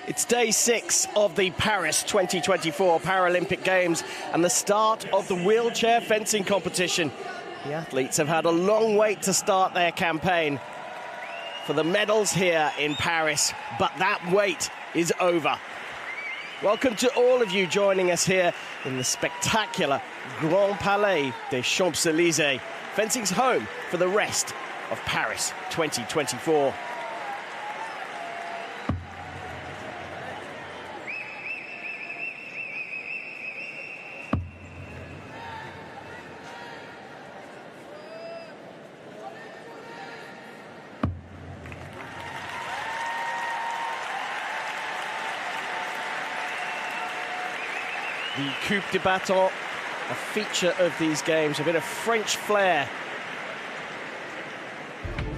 It's day 6 of the Paris 2024 Paralympic Games and the start of the wheelchair fencing competition. The athletes have had a long wait to start their campaign for the medals here in Paris, but that wait is over. Welcome to all of you joining us here in the spectacular Grand Palais des Champs-Élysées, fencing's home for the rest of Paris 2024. The Coupe de Bâton, a feature of these games, a bit of French flair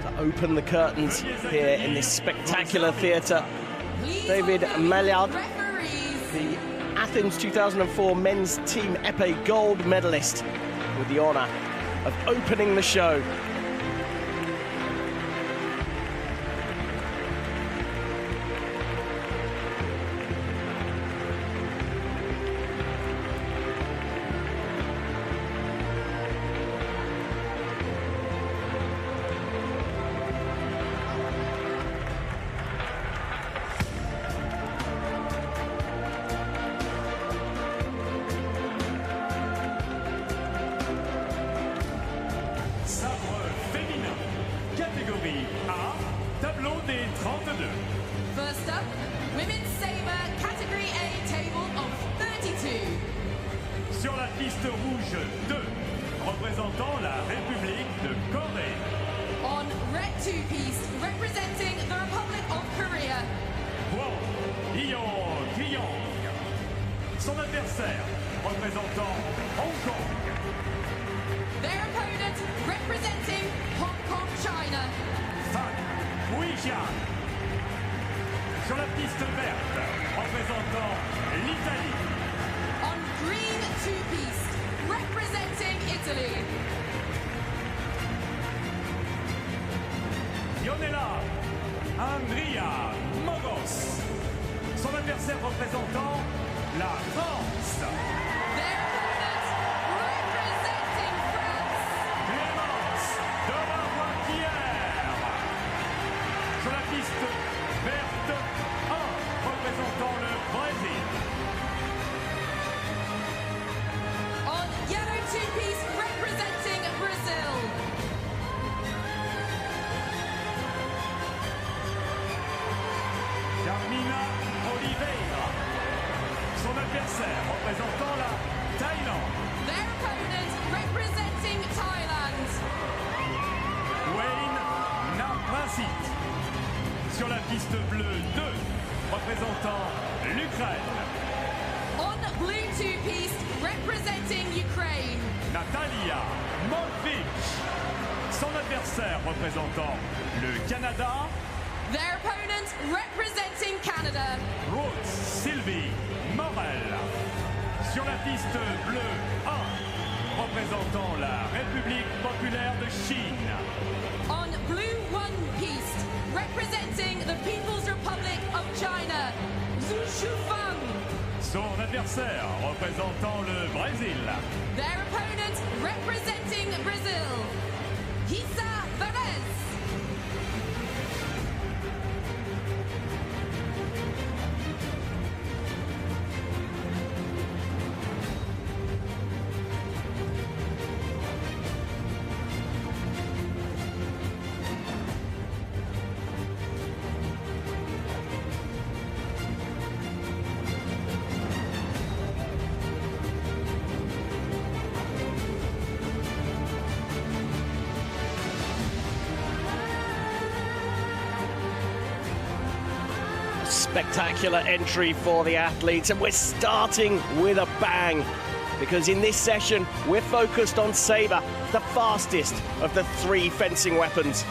to open the curtains here in this spectacular theatre. David Maillard, the Athens 2004 men's team épée gold medalist, with the honour of opening the show. Sabre féminin, catégorie A, tableau des 32. First up, women's sabre, category A, table of 32. Sur la piste rouge 2, représentant la République de Corée. On red two-piece, representing the Republic of Korea. Kyong. Son adversaire, représentant Hong Kong. Their opponent, representing Hong Kong, China. Jang. Sur la piste verte, représentant l'Italie. On green two-piece, representing Italy. Andrea Mogos. Son adversaire représentant la France. Their opponent, representing France. Clémence de la Voiture. Sur la piste verte 1, représentant le Brésil. On yellow two-piece, representing Brazil. Carmina Oliveira. Son adversaire représentant la Thaïlande. Their opponent, representing Thailand. Wayne Naprasit. Sur la piste bleue 2, représentant l'Ukraine. On blue two-piece, representing Ukraine. Natalia Morkvych. Son adversaire représentant le Canada. Their opponent, representing Canada. Rose Sylvie Morel. Sur la piste bleue 1, représentant la République populaire de Chine. On blue one-piece, representing the People's Republic of China. Zhu Shufang. Son adversaire représentant le Brésil. Their opponent, representing Brazil. Hissa Varz. Spectacular entry for the athletes, and we're starting with a bang, because in this session we're focused on Sabre, the fastest of the 3 fencing weapons.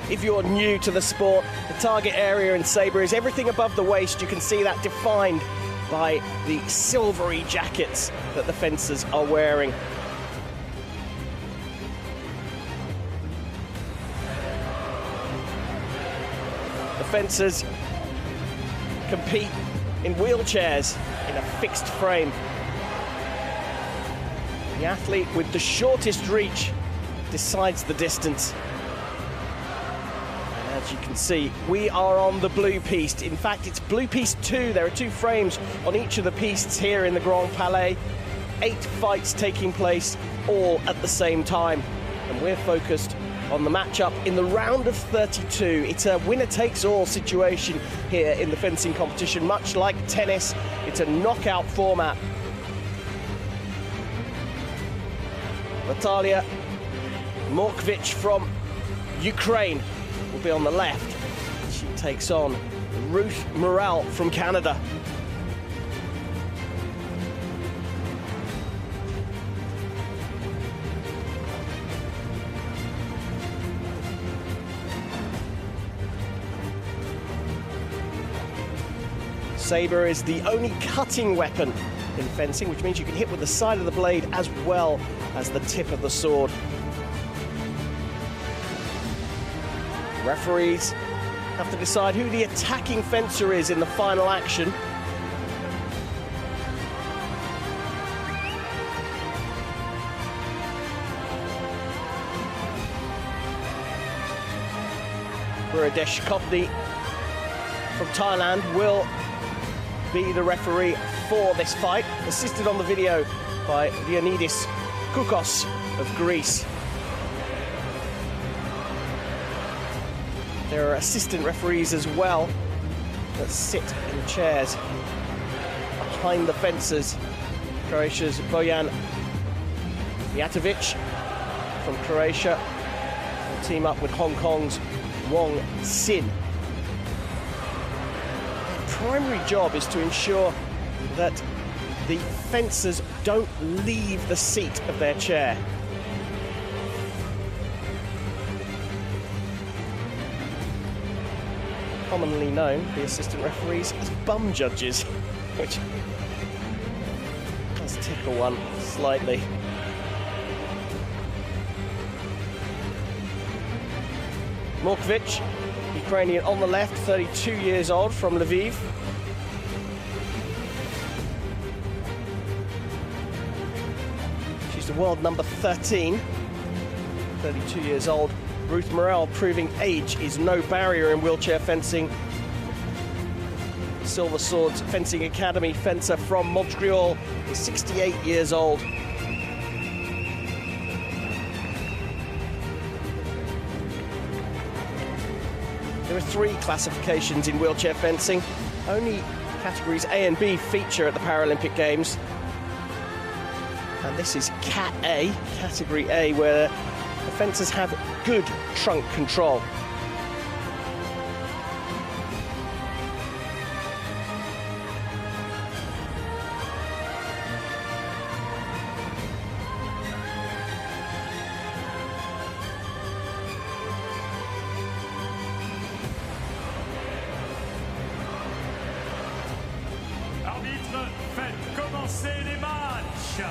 If you're new to the sport, the target area in Sabre is everything above the waist. You can see that defined by the silvery jackets that the fencers are wearing. fencers compete in wheelchairs in a fixed frame. The athlete with the shortest reach decides the distance. And as you can see, we are on the blue piste. In fact, it's blue piste 2. There are 2 frames on each of the pistes here in the Grand Palais. 8 fights taking place all at the same time. And we're focused on the matchup in the round of 32. It's a winner-takes-all situation here in the fencing competition. Much like tennis, it's a knockout format. Natalia Morkvych from Ukraine will be on the left. She takes on Ruth Morel from Canada. Sabre is the only cutting weapon in fencing, which means you can hit with the side of the blade as well as the tip of the sword. Referees have to decide who the attacking fencer is in the final action. Breus from Thailand will be the referee for this fight, assisted on the video by Leonidis Koukos of Greece. There are assistant referees as well that sit in chairs behind the fencers. Croatia's Bojan Mijatovic from Croatia will team up with Hong Kong's Wong Sin. Primary job is to ensure that the fencers don't leave the seat of their chair. Commonly known, the assistant referees, as bum judges, which does tickle one slightly. Morkvych, Ukrainian on the left, 32 years old, from Lviv. She's the world number 13, 32 years old. Ruth Morel proving age is no barrier in wheelchair fencing. Silver Swords Fencing Academy fencer from Montreal is 68 years old. There are 3 classifications in wheelchair fencing. Only categories A and B feature at the Paralympic Games. And this is Cat A, category A, where the fencers have good trunk control. Arbitre, faites commencer les matchs.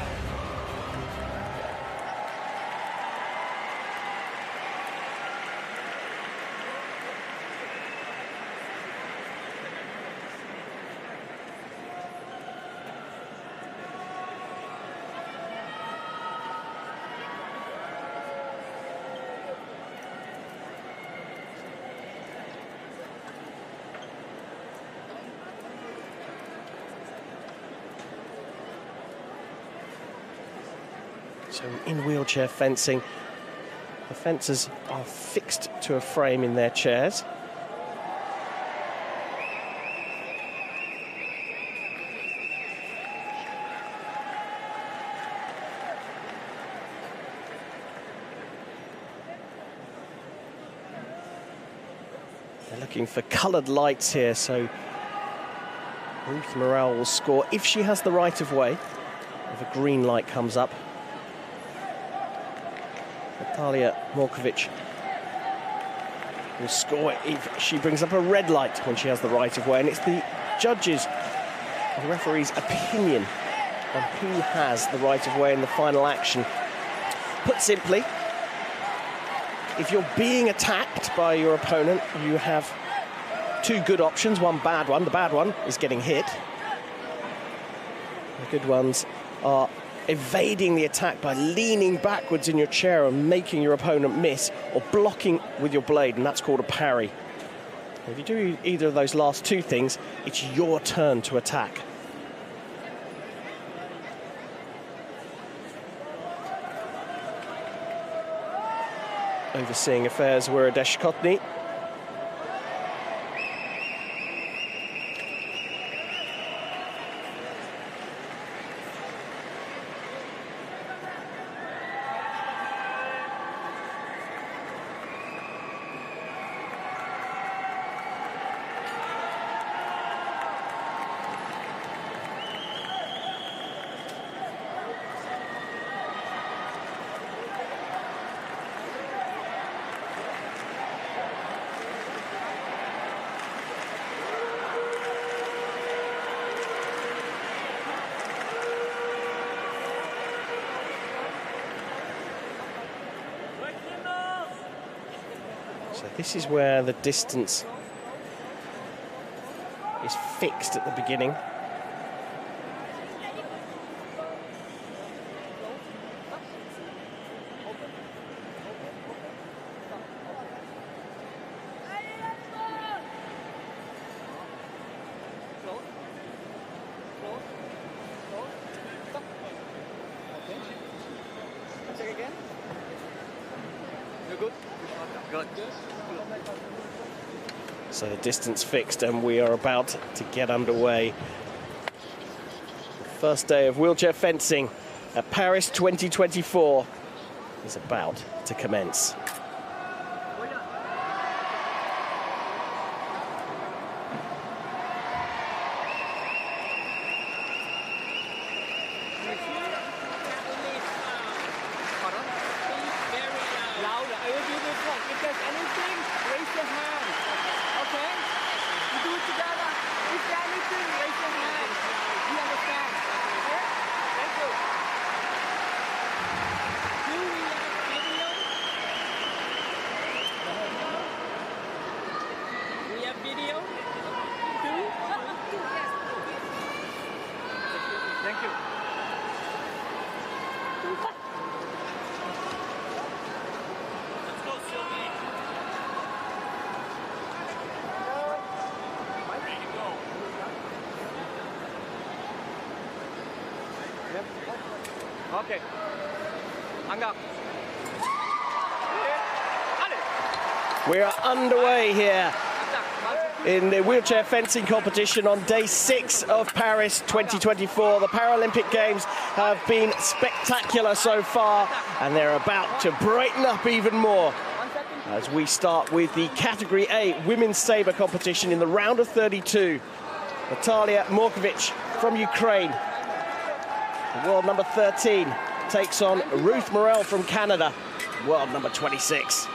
So in wheelchair fencing, the fencers are fixed to a frame in their chairs. They're looking for coloured lights here, so Ruth Morel will score if she has the right of way, if a green light comes up. Natalia Morkvych will score if she brings up a red light when she has the right of way, and it's the judges, the referee's opinion on who has the right of way in the final action. Put simply, if you're being attacked by your opponent, you have two good options, one bad one. The bad one is getting hit. The good ones are evading the attack by leaning backwards in your chair and making your opponent miss, or blocking with your blade, and that's called a parry. If you do either of those last two things, it's your turn to attack. Overseeing affairs were Adeshkotny. So this is where the distance is fixed at the beginning. So the distance fixed, and we are about to get underway. The first day of wheelchair fencing at Paris 2024 is about to commence. Okay. Hang up. We are underway here in the wheelchair fencing competition on day 6 of Paris 2024. The Paralympic Games have been spectacular so far, and they're about to brighten up even more as we start with the Category A Women's Sabre competition in the round of 32. Natalia Morkvych from Ukraine, the world number 13, takes on Ruth Morel from Canada, world number 26.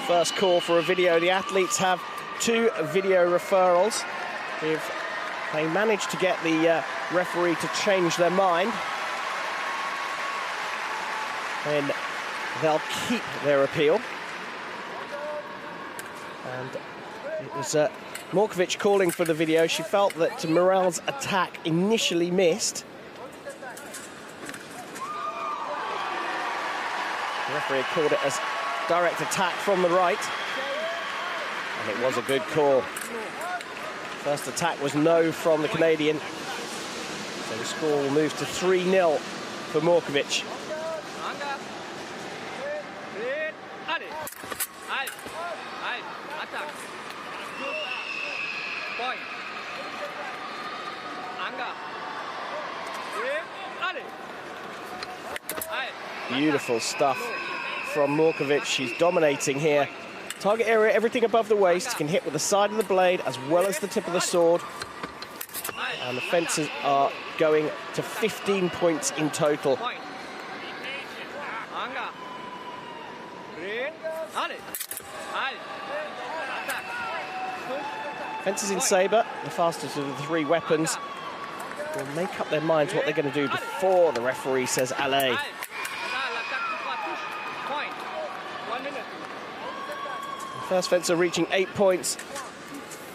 First call for a video. The athletes have 2 video referrals. If they manage to get the referee to change their mind, then they'll keep their appeal. And it was Morkvych calling for the video. She felt that Morel's attack initially missed. The referee called it as direct attack from the right, and it was a good call. First attack was no from the Canadian, so the score will move to 3-0 for Morkvych. Beautiful stuff from Morkvych. She's dominating here Target area, everything above the waist, can hit with the side of the blade as well as the tip of the sword. And the fencers are going to 15 points in total. Fencers in Sabre, the fastest of the three weapons, will make up their minds what they're going to do before the referee says allez. The first fencer reaching 8 points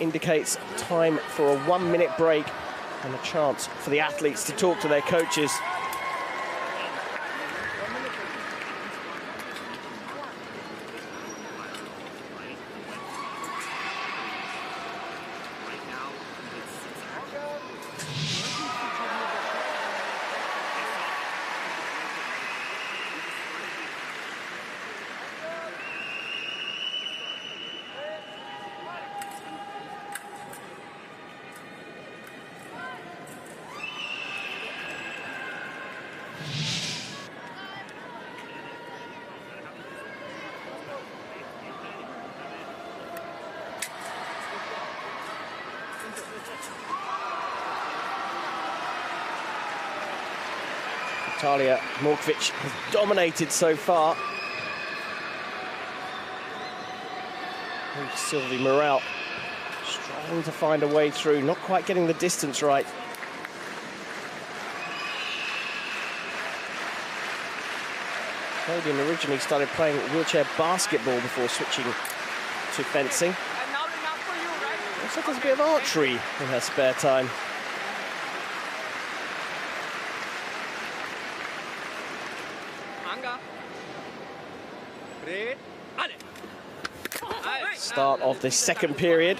indicates time for a 1 minute break and a chance for the athletes to talk to their coaches. Morkvych has dominated so far. Sylvie Morel struggling to find a way through, not quite getting the distance right. Podium originally started playing wheelchair basketball before switching to fencing. Also does a bit of archery in her spare time. Start of the second period.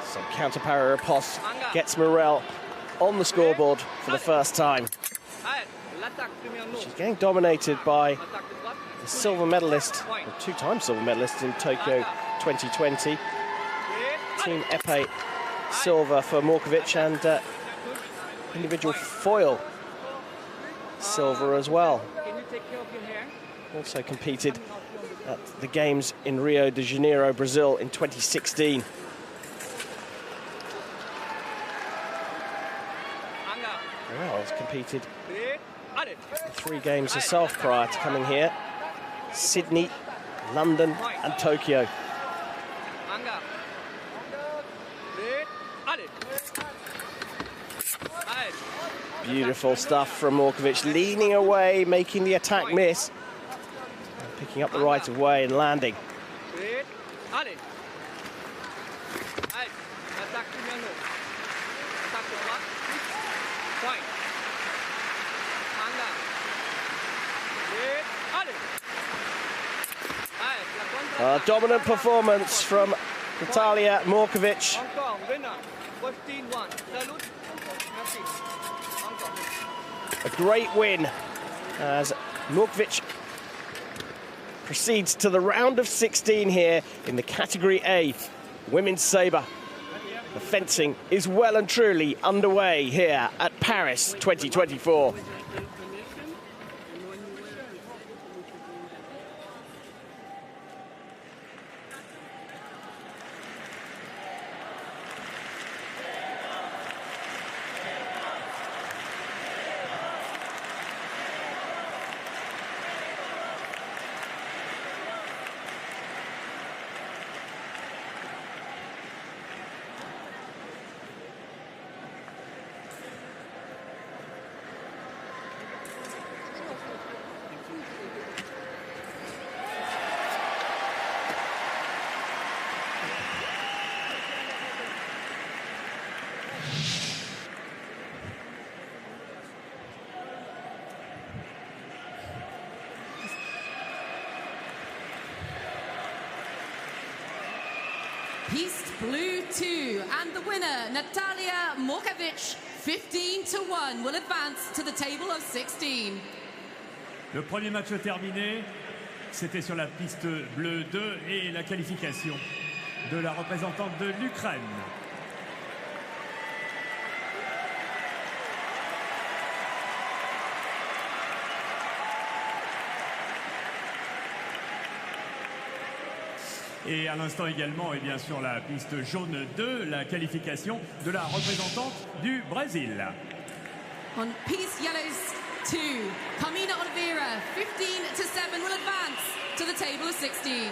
Some counter-para riposte gets Morel on the scoreboard for the first time. She's getting dominated by the silver medalist, or two-time silver medalist in Tokyo 2020. Team Épée silver for Morkvych and individual foil silver as well. Also competed at the Games in Rio de Janeiro, Brazil in 2016. Morel has competed in 3 games herself prior to coming here. Sydney, London and Tokyo. Beautiful stuff from Morkvych, leaning away, making the attack miss. And picking up the right of way and landing. A dominant performance from Natalia Morkvych. A great win as Morkvych proceeds to the round of 16 here in the category A, Women's Sabre. The fencing is well and truly underway here at Paris 2024. Piste Blue 2, and the winner, Natalia Morkvych, 15-1, will advance to the table of 16. Le premier match terminé, c'était sur la piste bleue 2 et la qualification de la représentante de l'Ukraine, Et à l'instant également, et bien sur la piste jaune 2, la qualification de la représentante du Brésil. On piste yellows 2, Carmina Oliveira, 15-7, will advance to the table of 16.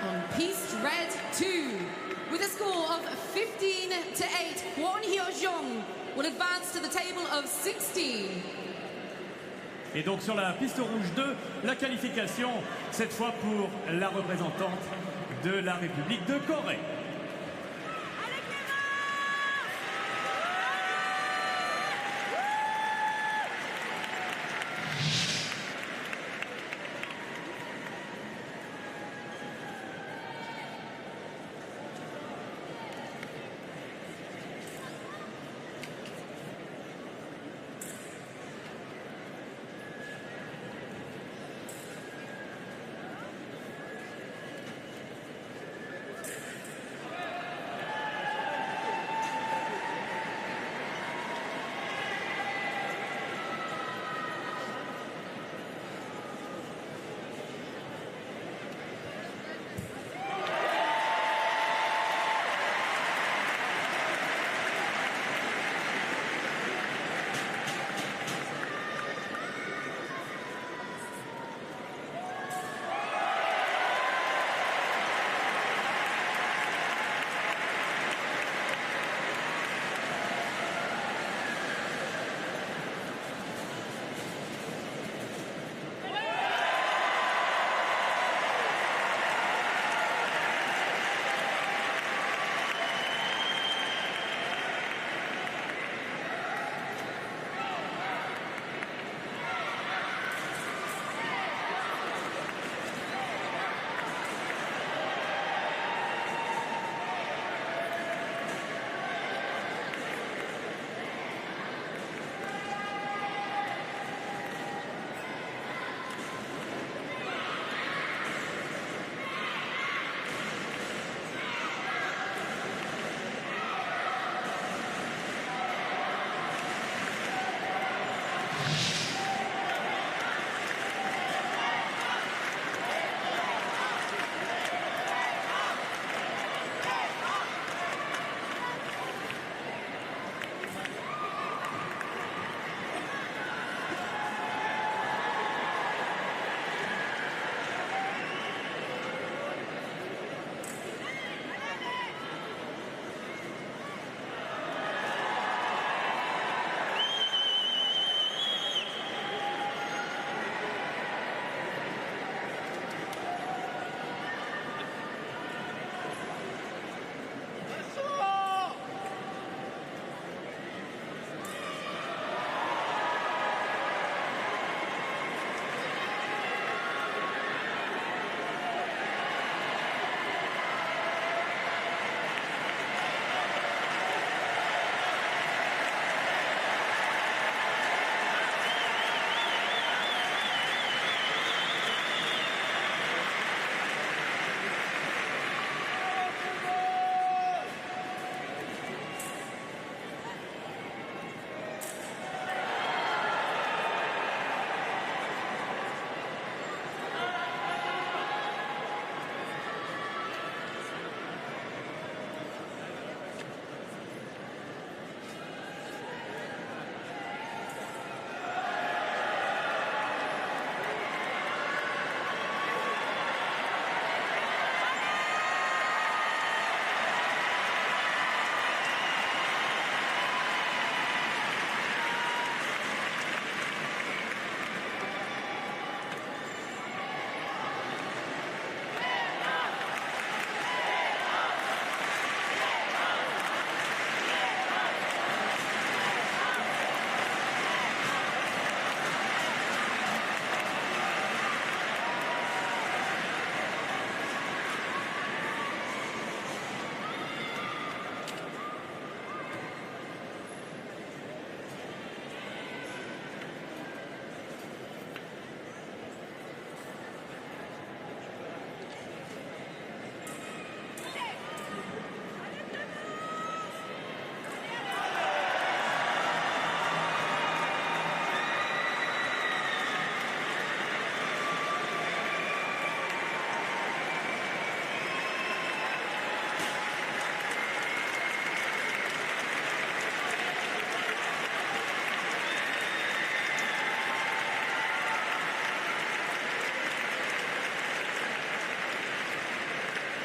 On piste red 2, with a score of 15-8, Kwon Hyo-jong will advance to the table of 16. Et donc sur la piste rouge 2, la qualification, cette fois pour la représentante de la République de Corée.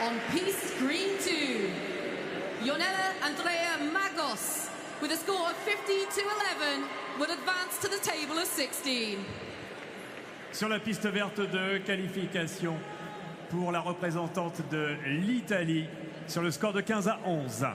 On piste green 2, Ionela Andrea Magos, with a score of 15-11, will advance to the table of 16. Sur la piste verte de qualification pour la représentante de l'Italie, sur le score de 15-11.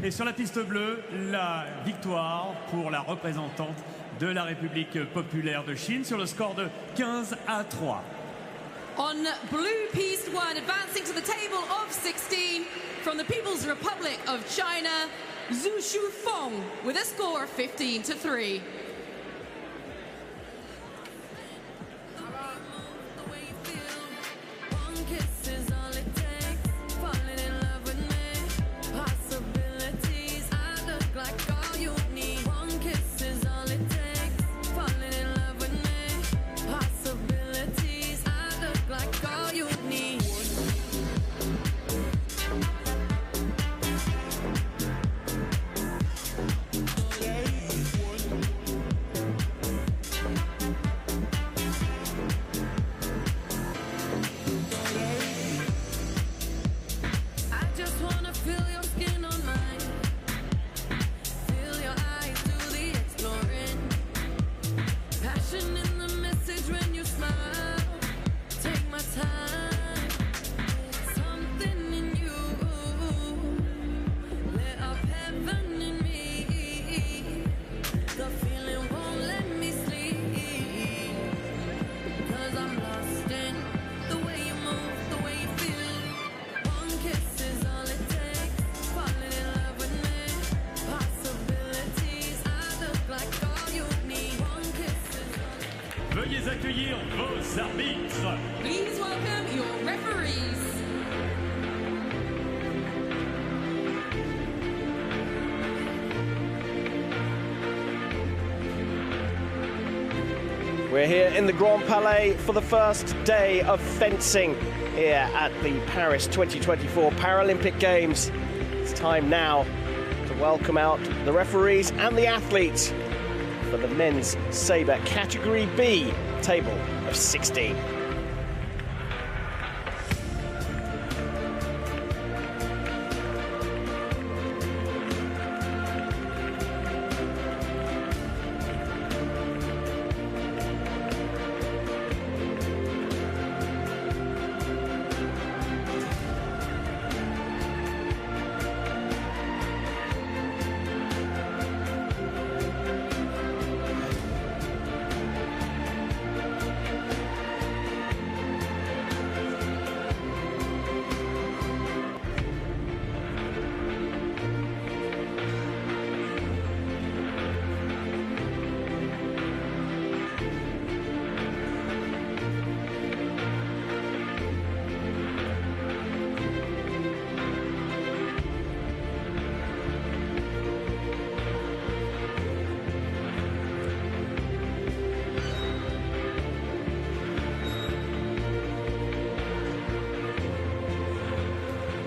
Et sur la piste bleue, la victoire pour la représentante de la République populaire de Chine sur le score de 15-3. On blue piste 1, advancing to the table of 16 from the People's Republic of China, Zhu Shufeng, with a score of 15-3. Veuillez accueillir vos arbitres. Please welcome your referees. We're here in the Grand Palais for the first day of fencing here at the Paris 2024 Paralympic Games. It's time now to to welcome out the referees and the athletes for the men's Sabre Category B table of 16.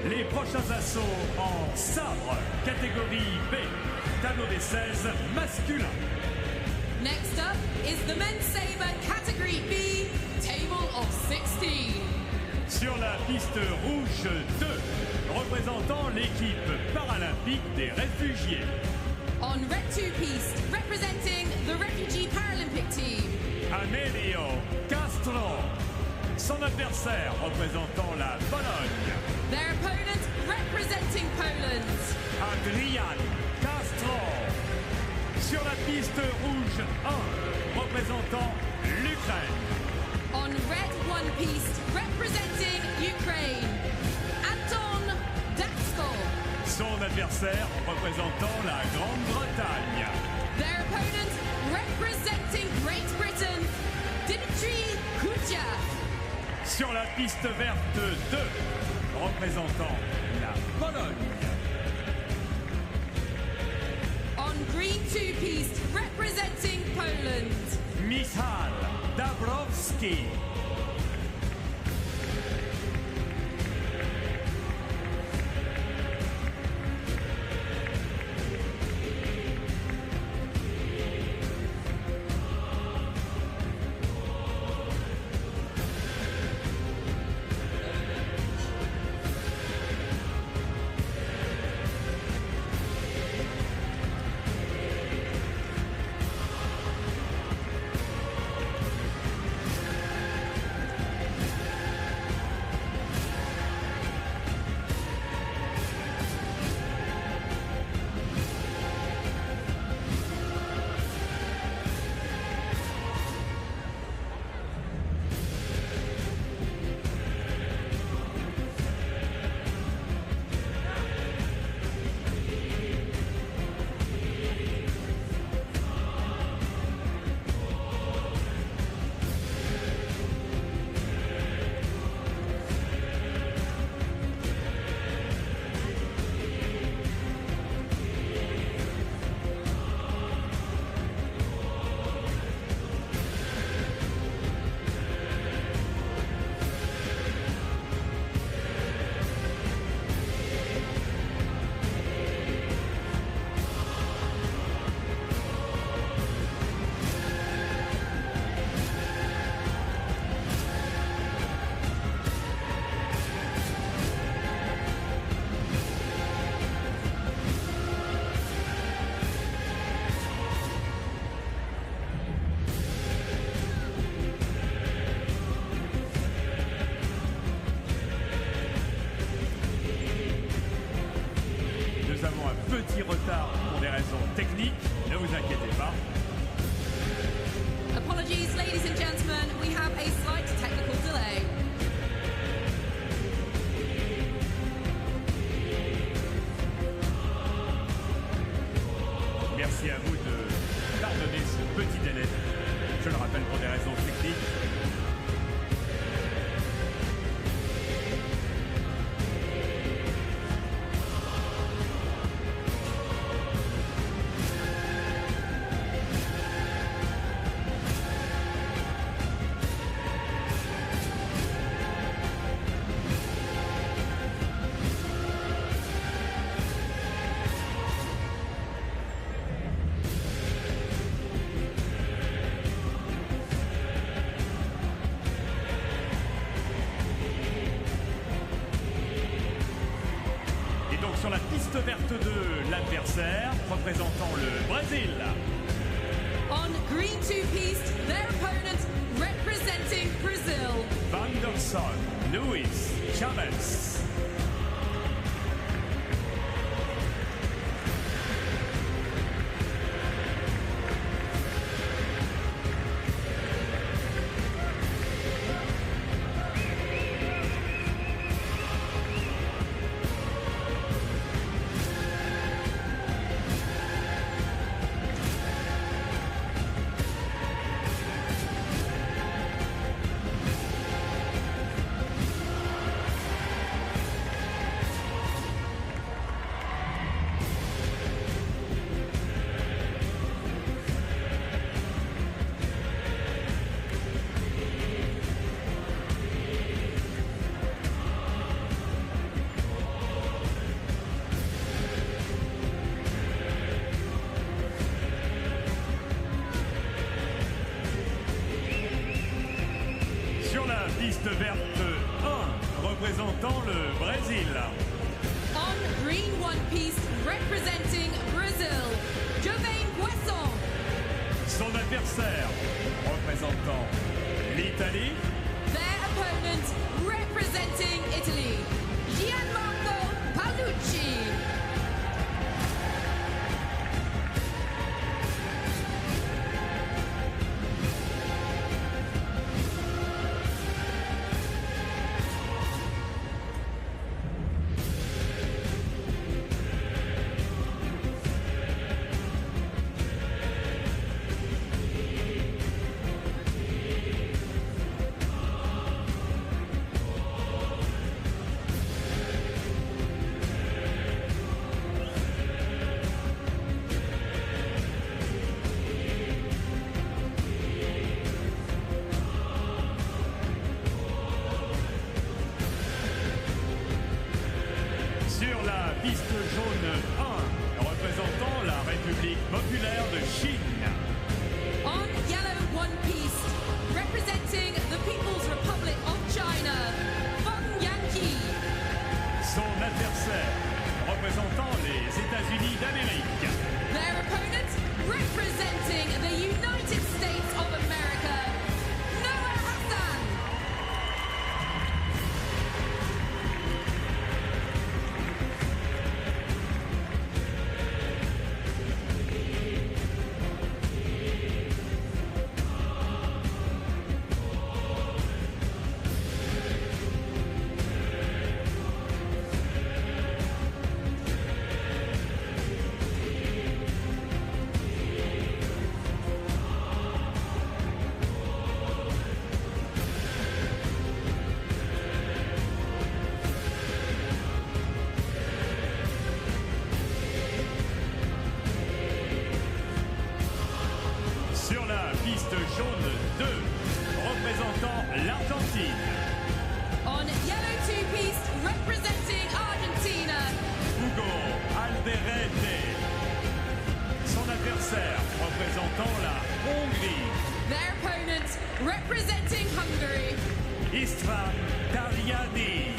Les prochains assauts en Sabre, catégorie B, tableau des 16 masculin. Next up is the men's Sabre Category B, table of 16. Sur la piste rouge 2, représentant l'équipe paralympique des réfugiés. On red two-piece, representing the refugee Paralympic team. Amelio Castro, son adversaire représentant la Pologne. Their opponent representing Poland. Adrian Castro. Sur la piste rouge 1, représentant l'Ukraine. On red one-piece, representing Ukraine. Anton Datsko. Son adversaire représentant la Grande-Bretagne. Their opponent representing Great Britain, Dimitri Kutya. Sur la piste verte 2, représentant la Pologne. On green two-piece, representing Poland. Michal Dabrowski. Petit retard pour des raisons techniques, ne vous inquiétez pas. Apologies, ladies and gentlemen, we have a slight technical delay. Merci à vous de pardonner ce petit délai. Je le rappelle pour des raisons techniques. piste verte de l'adversaire, représentant le Brésil. On green 2 piste, their opponent representing Brazil. Van der Son, Luis Chaves. Piste verte 1, représentant le Brésil. On green 1 piste, representing Brazil, Giovanni Boisson. Son adversaire, représentant l'Italie. Their opponent representing Italy, Gianmarco Paolucci. Sur la piste jaune 1, représentant la République populaire de Chine. On yellow 1 piste, representing the People's Republic of China, Feng Yanqi. Son adversaire, représentant les États-Unis d'Amérique. Their opponent representing the United States of America, Noah Hassan. Sur la piste jaune 2, représentant l'Argentine. On yellow 2 piste, representing Argentina, Hugo Alderete. Son adversaire, représentant la Hongrie. their opponent representing Hungary, Istvan Tariani.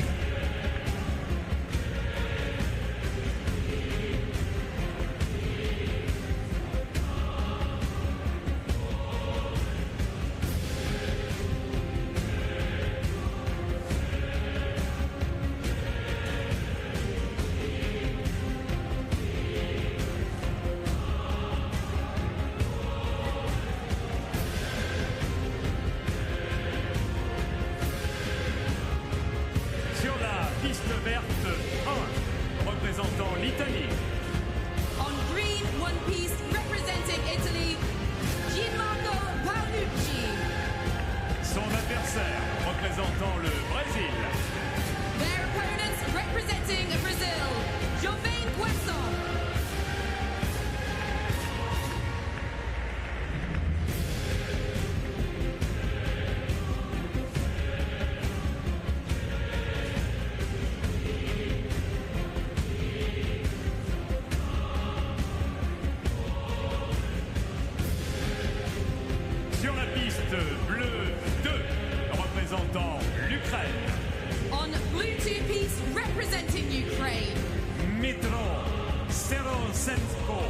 Zenko.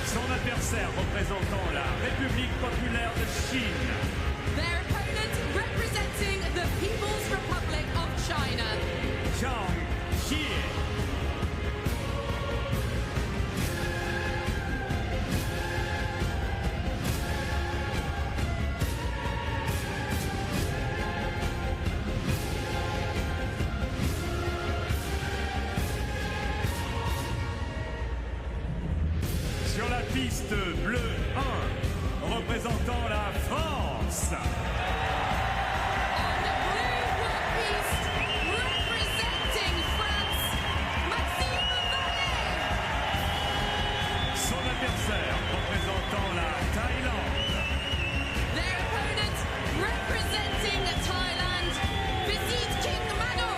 Son adversaire représentant la République populaire de Chine. Their opponent representing the People's Republic of China. Jang. Sur la piste bleue 1, représentant la France. Son adversaire représentant la Thaïlande. Their opponent representing Thailand, Kano.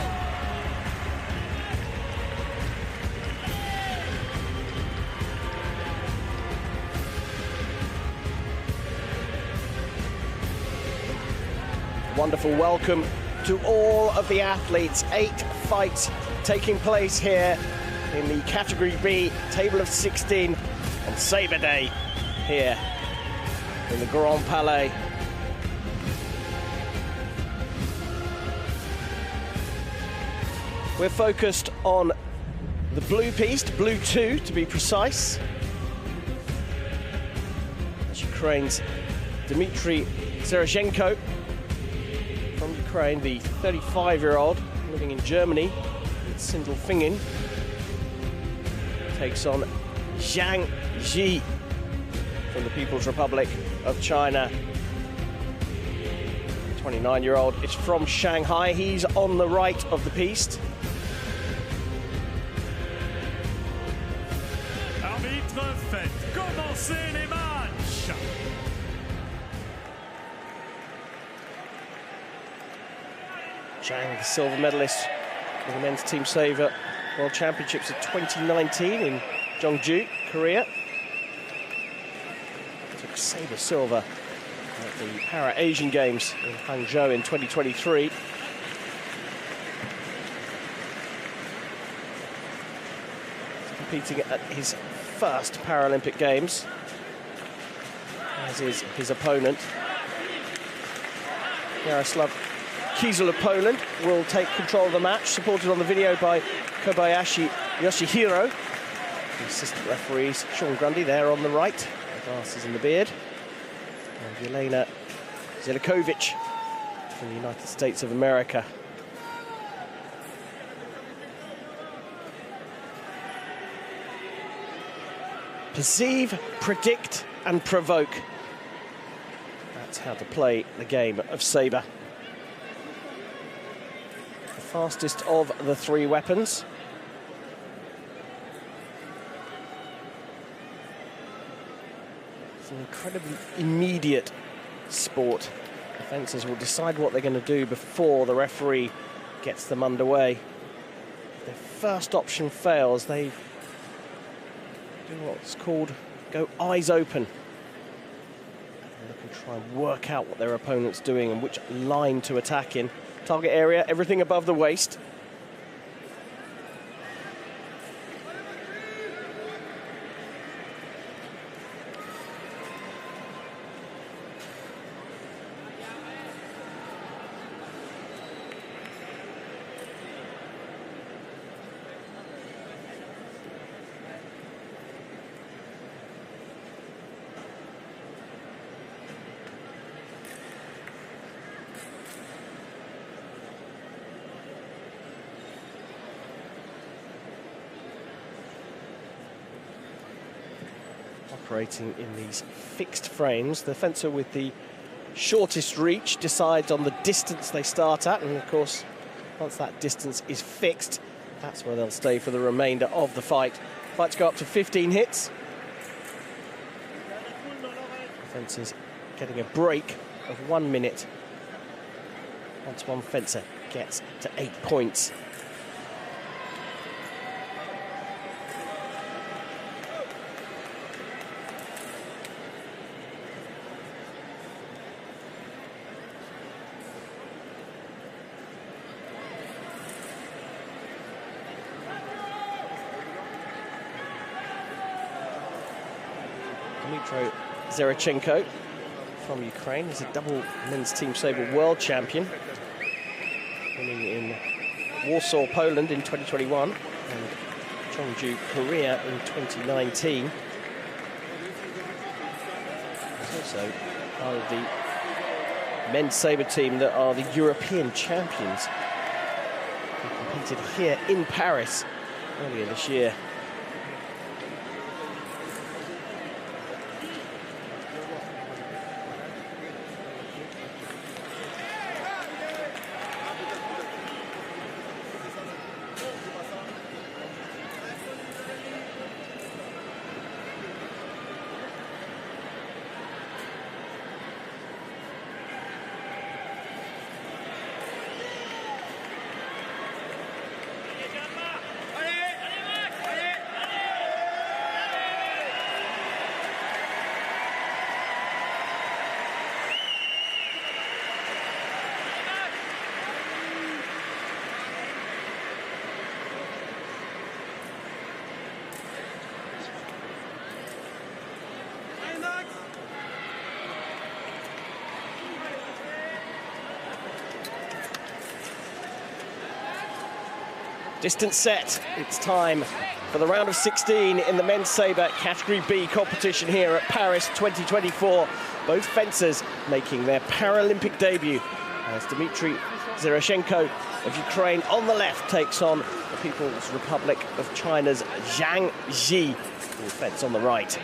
Wonderful welcome to all of the athletes. 8 fights taking place here in the category B, table of 16 on Sabre Day here in the Grand Palais. We're focused on the blue piste, blue 2 to be precise. That's Ukraine's Dmitry Zenko from Ukraine, the 35-year-old living in Germany, Sindelfingen, takes on Zhang from the People's Republic of China. 29-year-old is from Shanghai. He's on the right of the piste. Arbitre, faites commencer les matchs. Jang, the silver medalist for the men's team saver World Championships of 2019 in Jeonju, Korea. Took saber silver at the Para-Asian Games in Hangzhou in 2023. Competing at his first Paralympic Games, as is his opponent. Jaroslav Kiesel of Poland will take control of the match, supported on the video by Kobayashi Yoshihiro. The assistant referees, Sean Grundy there on the right, the glasses and the beard. And Yelena Zelikovic from the United States of America. Perceive, predict and provoke. That's how to play the game of sabre. The fastest of the 3 weapons. It's an incredibly immediate sport. The fencers will decide what they're going to do before the referee gets them underway. If their first option fails, they do what's called go eyes open. And look and try and work out what their opponent's doing and which line to attack in. Target area, everything above the waist. Operating in these fixed frames, the fencer with the shortest reach decides on the distance they start at, and of course once that distance is fixed, that's where they'll stay for the remainder of the fight. Fights go up to 15 hits. The fencers getting a break of 1 minute once one fencer gets to 8 points. Dmitry Zerachenko from Ukraine. He's a double men's team sabre world champion, winning in Warsaw, Poland in 2021 and Cheongju, Korea in 2019. He's also part of the men's sabre team that are the European champions, who competed here in Paris earlier this year. Distance set. It's time for the round of 16 in the men's sabre category B competition here at Paris 2024. Both fencers making their Paralympic debut as Dmitry Zerachenko of Ukraine on the left takes on the People's Republic of China's Zhang Ji, who will fence on the right.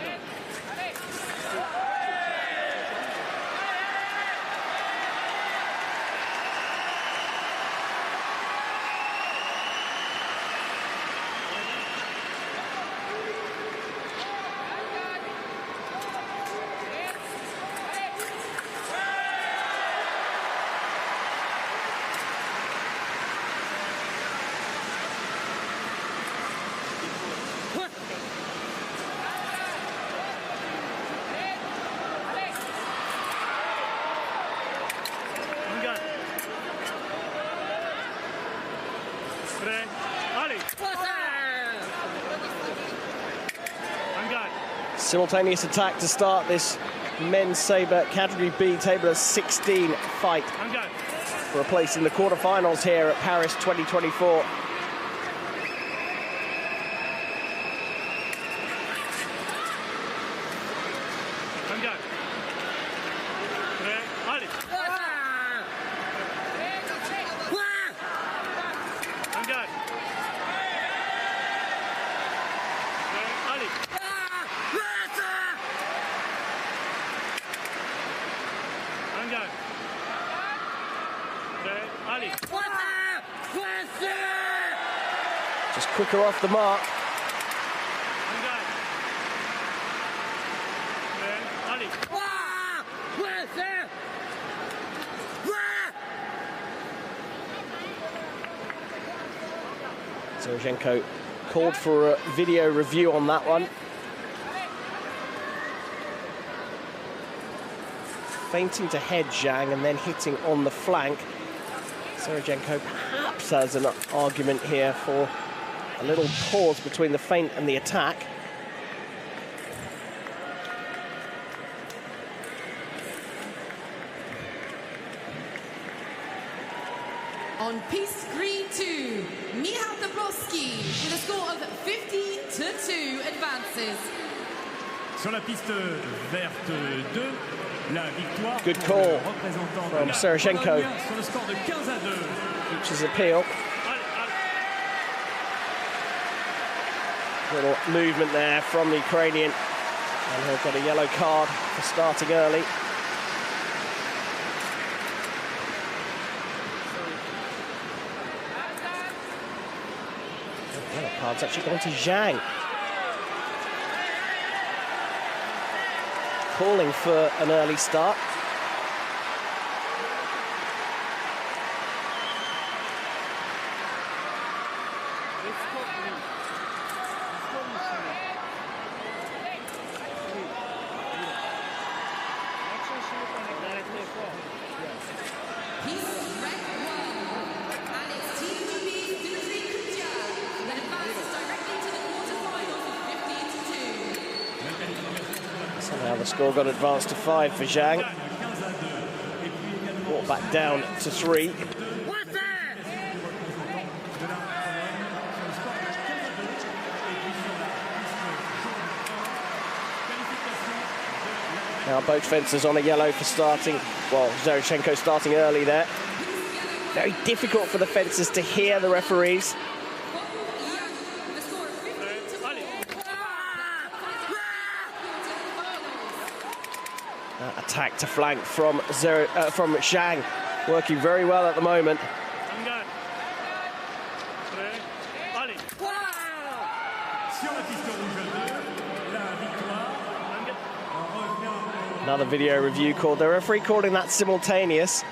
Simultaneous attack to start this men's sabre category B table of 16 fight for a place in the quarterfinals here at Paris 2024. Just quicker off the mark. Zerachenko called for a video review on that one. Feinting to head Zhang and then hitting on the flank. Zerachenko perhaps has an argument here for a little pause between the feint and the attack. On piece green 2, Michal Dabrowski with a score of 50-2 advances. Sur la piste verte 2, la victoire. Good call from Zerachenko. Sur le score de 15-2. Keeps his appeal. Little movement there from the Ukrainian, and he'll get a yellow card for starting early. The yellow card's actually gone to Zhang. Calling for an early start. Now the score got advanced to 5 for Jang. Brought back down to 3. Now both fencers on a yellow for starting. Well, Zeroshenko starting early there. Very difficult for the fencers to hear the referees. Attack to flank from Jang, working very well at the moment. Another video review called, the referee calling that simultaneous.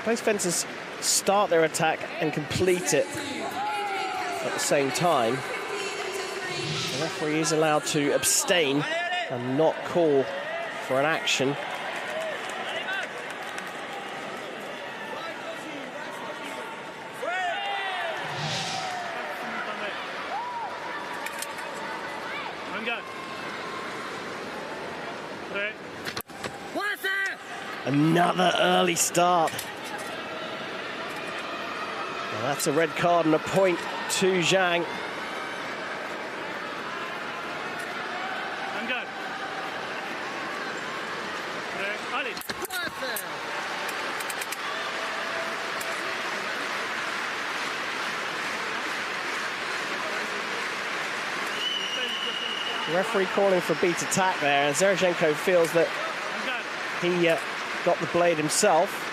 Both fencers start their attack and complete it at the same time. The referee is allowed to abstain and not call for an action. Another early start. Well, that's a red card and a point to Jang. The referee calling for a beat attack there, and Zeroshenko feels that he got the blade himself.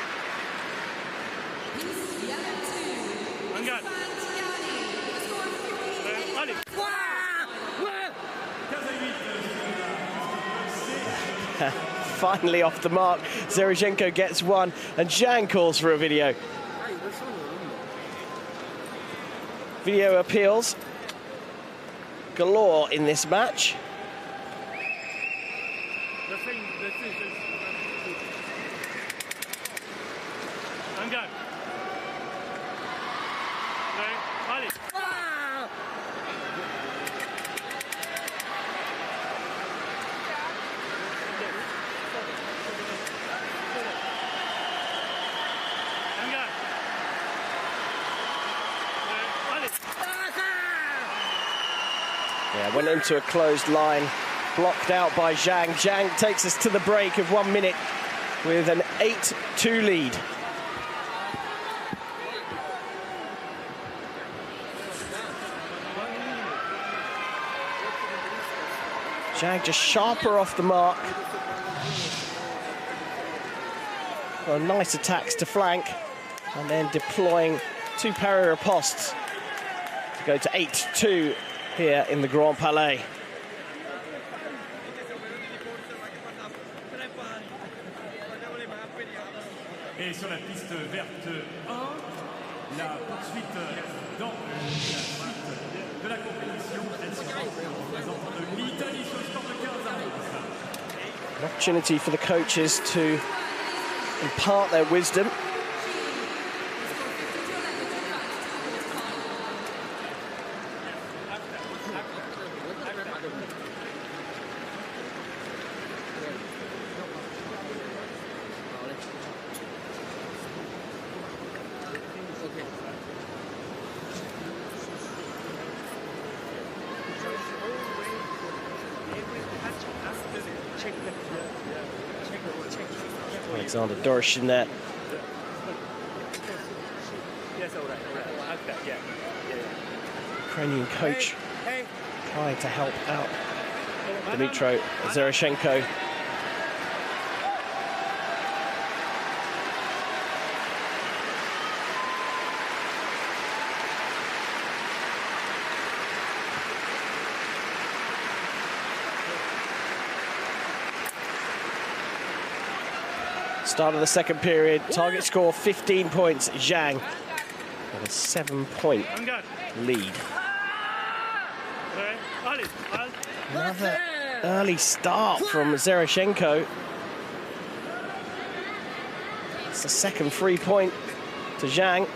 Finally off the mark, Zeroshenko gets one, and Jang calls for a video. Video appeals galore in this match. Yeah, went into a closed line, blocked out by Jang. Jang takes us to the break of 1 minute with an 8-2 lead. Jang just sharper off the mark. Well, nice attacks to flank, and then deploying 2 parry ripostes to go to 8-2 here in the Grand Palais. Et sur la piste verte 1, la poursuite dans la suite de la compétition. Représente l'Italie sur le score de 15 à 11. An opportunity for the coaches to impart their wisdom. Alexander Dorshin there. Ukrainian coach trying to help out Dmytro Zeroshenko. Start of the second period, target score 15 points, Jang with a 7-point lead. Another early start from Zeroshenko. It's the second free point to Jang.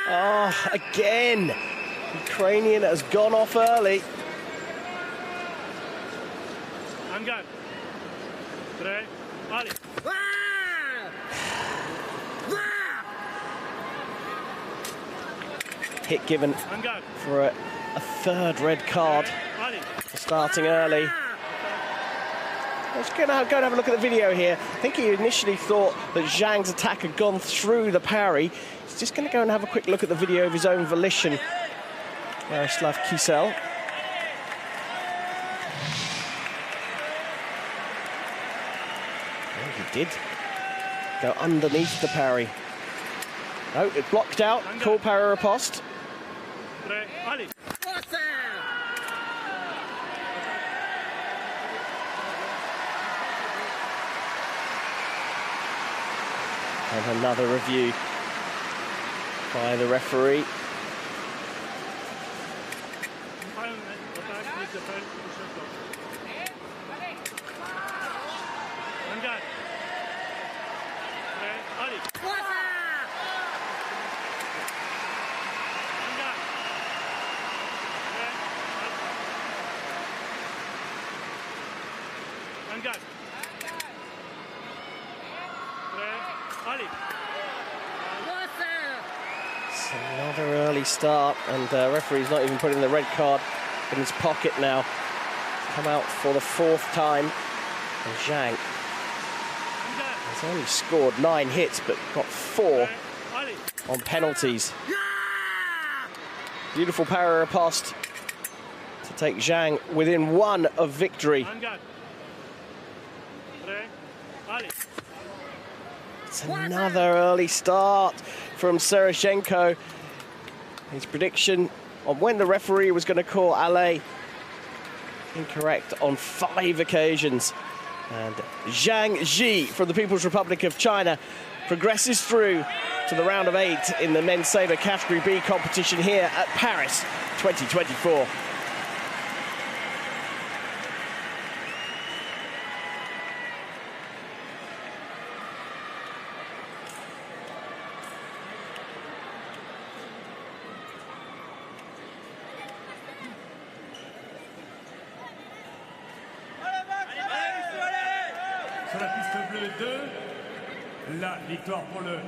Oh, again. Ukrainian has gone off early. Hit given for a third red card for starting early. I'm just going to go and have a look at the video here. I think he initially thought that Zhang's attack had gone through the parry. He's just going to go and have a quick look at the video of his own volition. Yaroslav Kisel. Oh, he did go underneath the parry. No, it blocked out. Cool parry riposte. And another review by the referee. It's another early start, and referee's not even putting the red card in his pocket now. Come out for the fourth time. And Zhang has only scored 9 hits, but got 4 on penalties. Beautiful parry riposte to take Zhang within 1 of victory. It's another early start from Seroshenko. His prediction on when the referee was going to call Allais incorrect on 5 occasions. And Zhang Ji from the People's Republic of China progresses through to the round of 8 in the men's sabre category B competition here at Paris 2024. Sur la piste bleue 2, la victoire pour le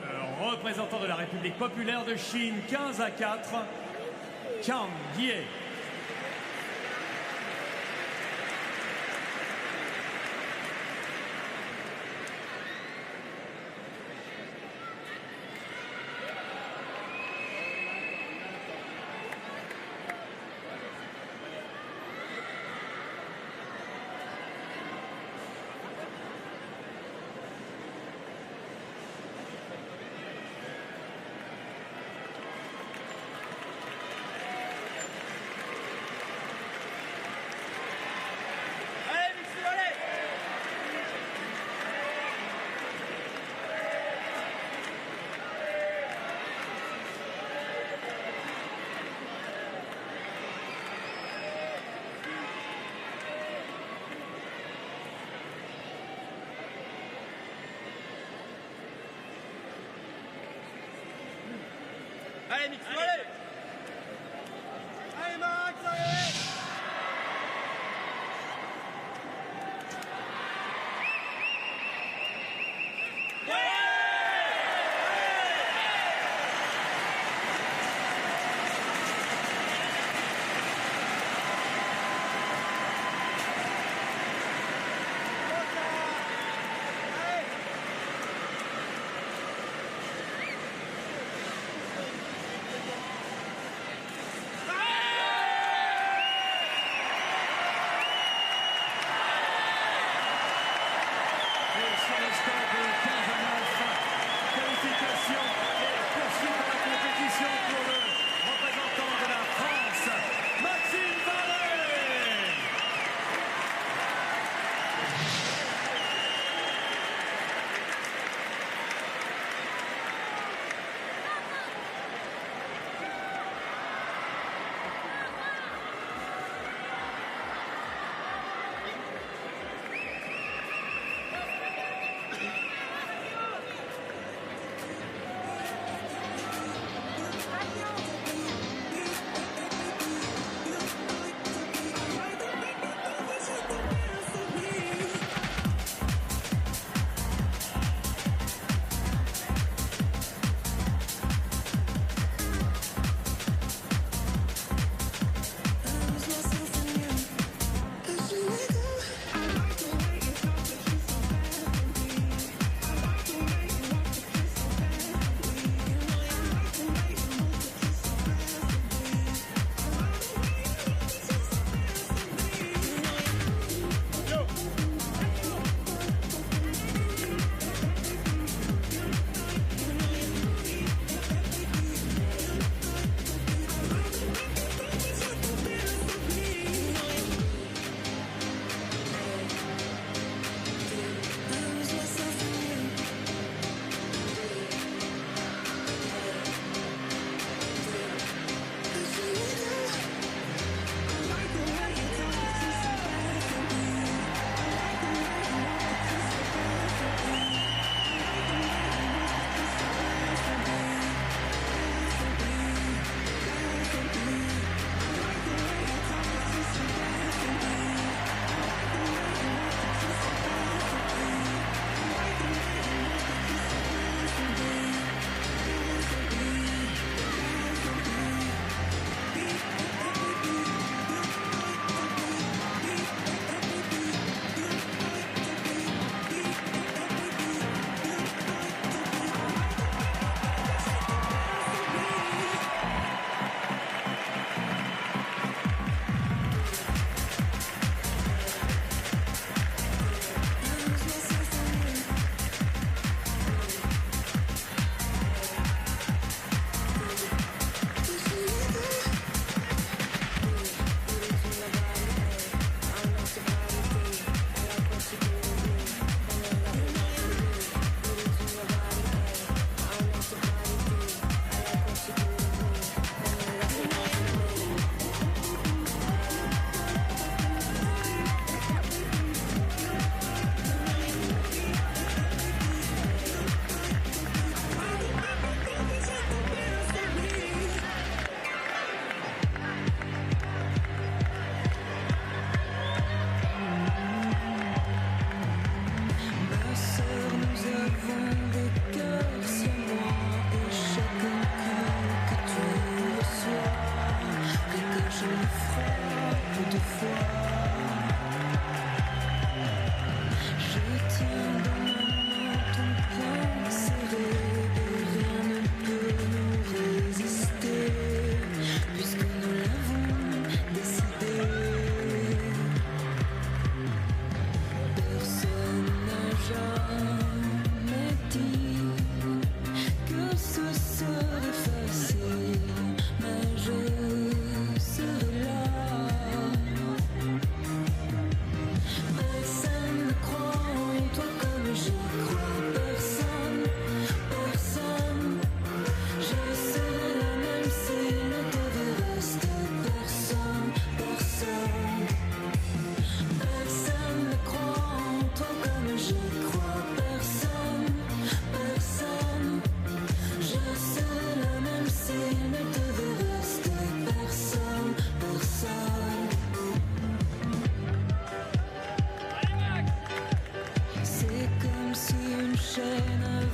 représentant de la République populaire de Chine, 15-4, Kang Ye. Allez, Mix, allez! Allez, Max, allez!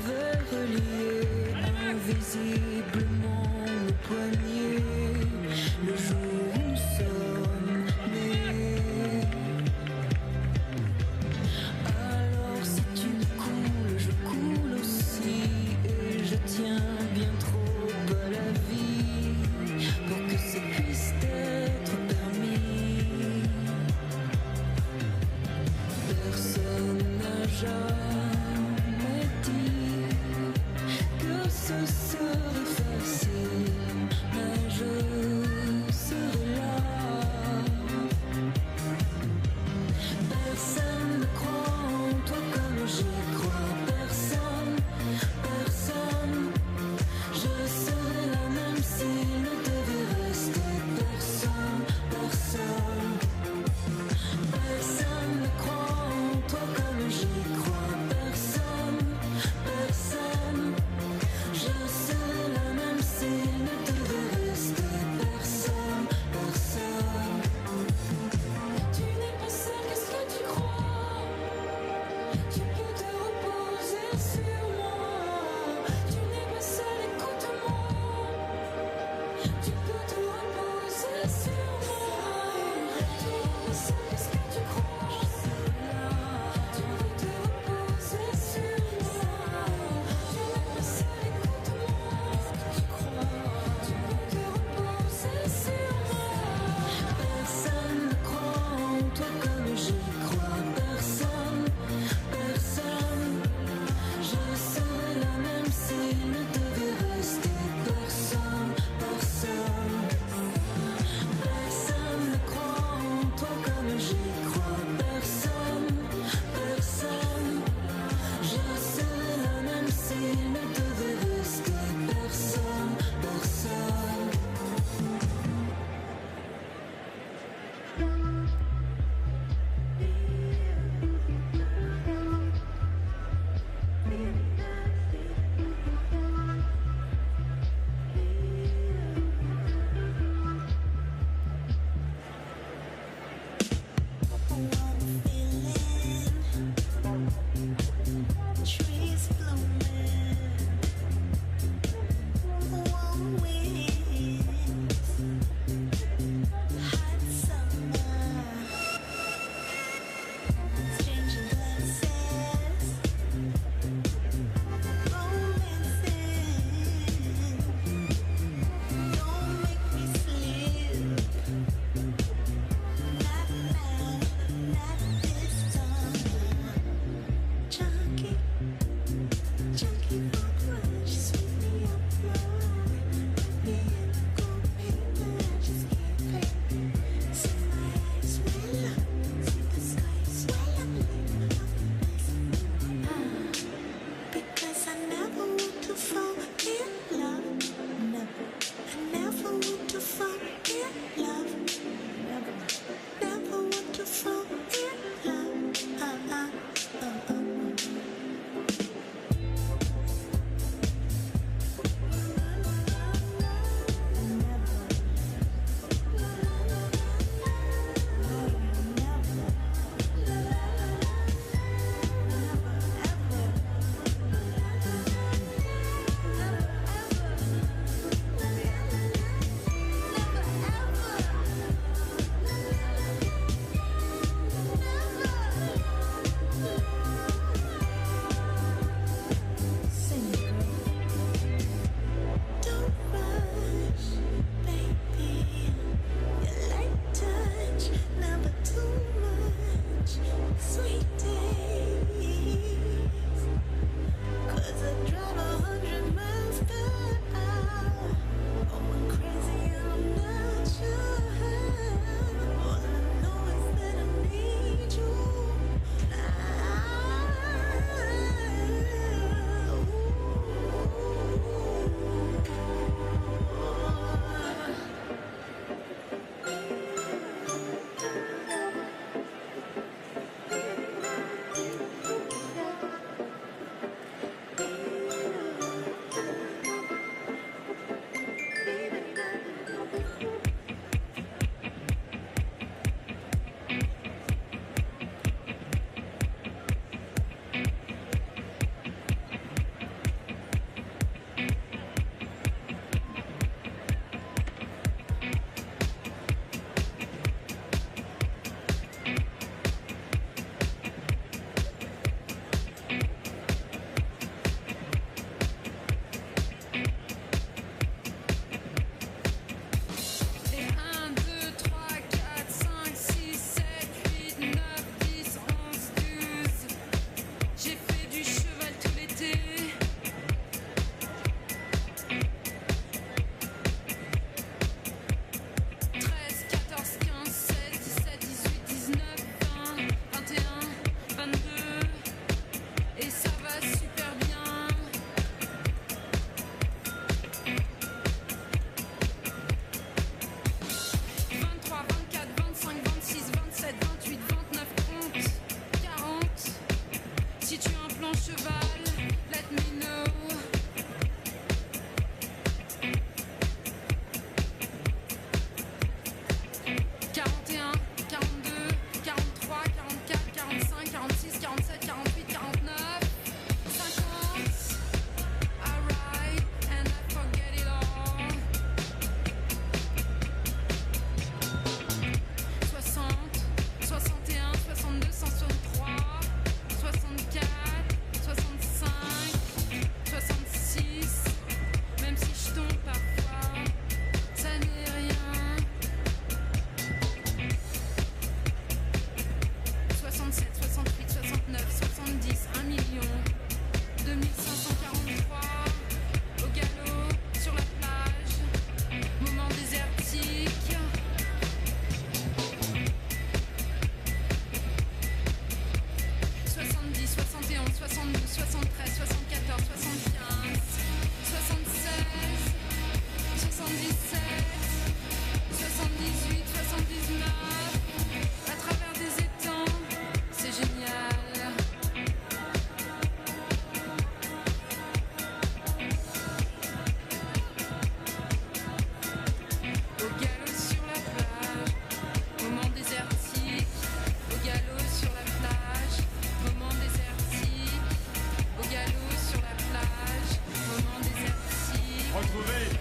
avait relié invisiblement nos poignets le jour où nous sommes nés. Alors si tu coules, je coule aussi, et je tiens bien trop à la vie pour que ça puisse être permis. Personne n'a jamais dit que ce serait facile, mais je serai là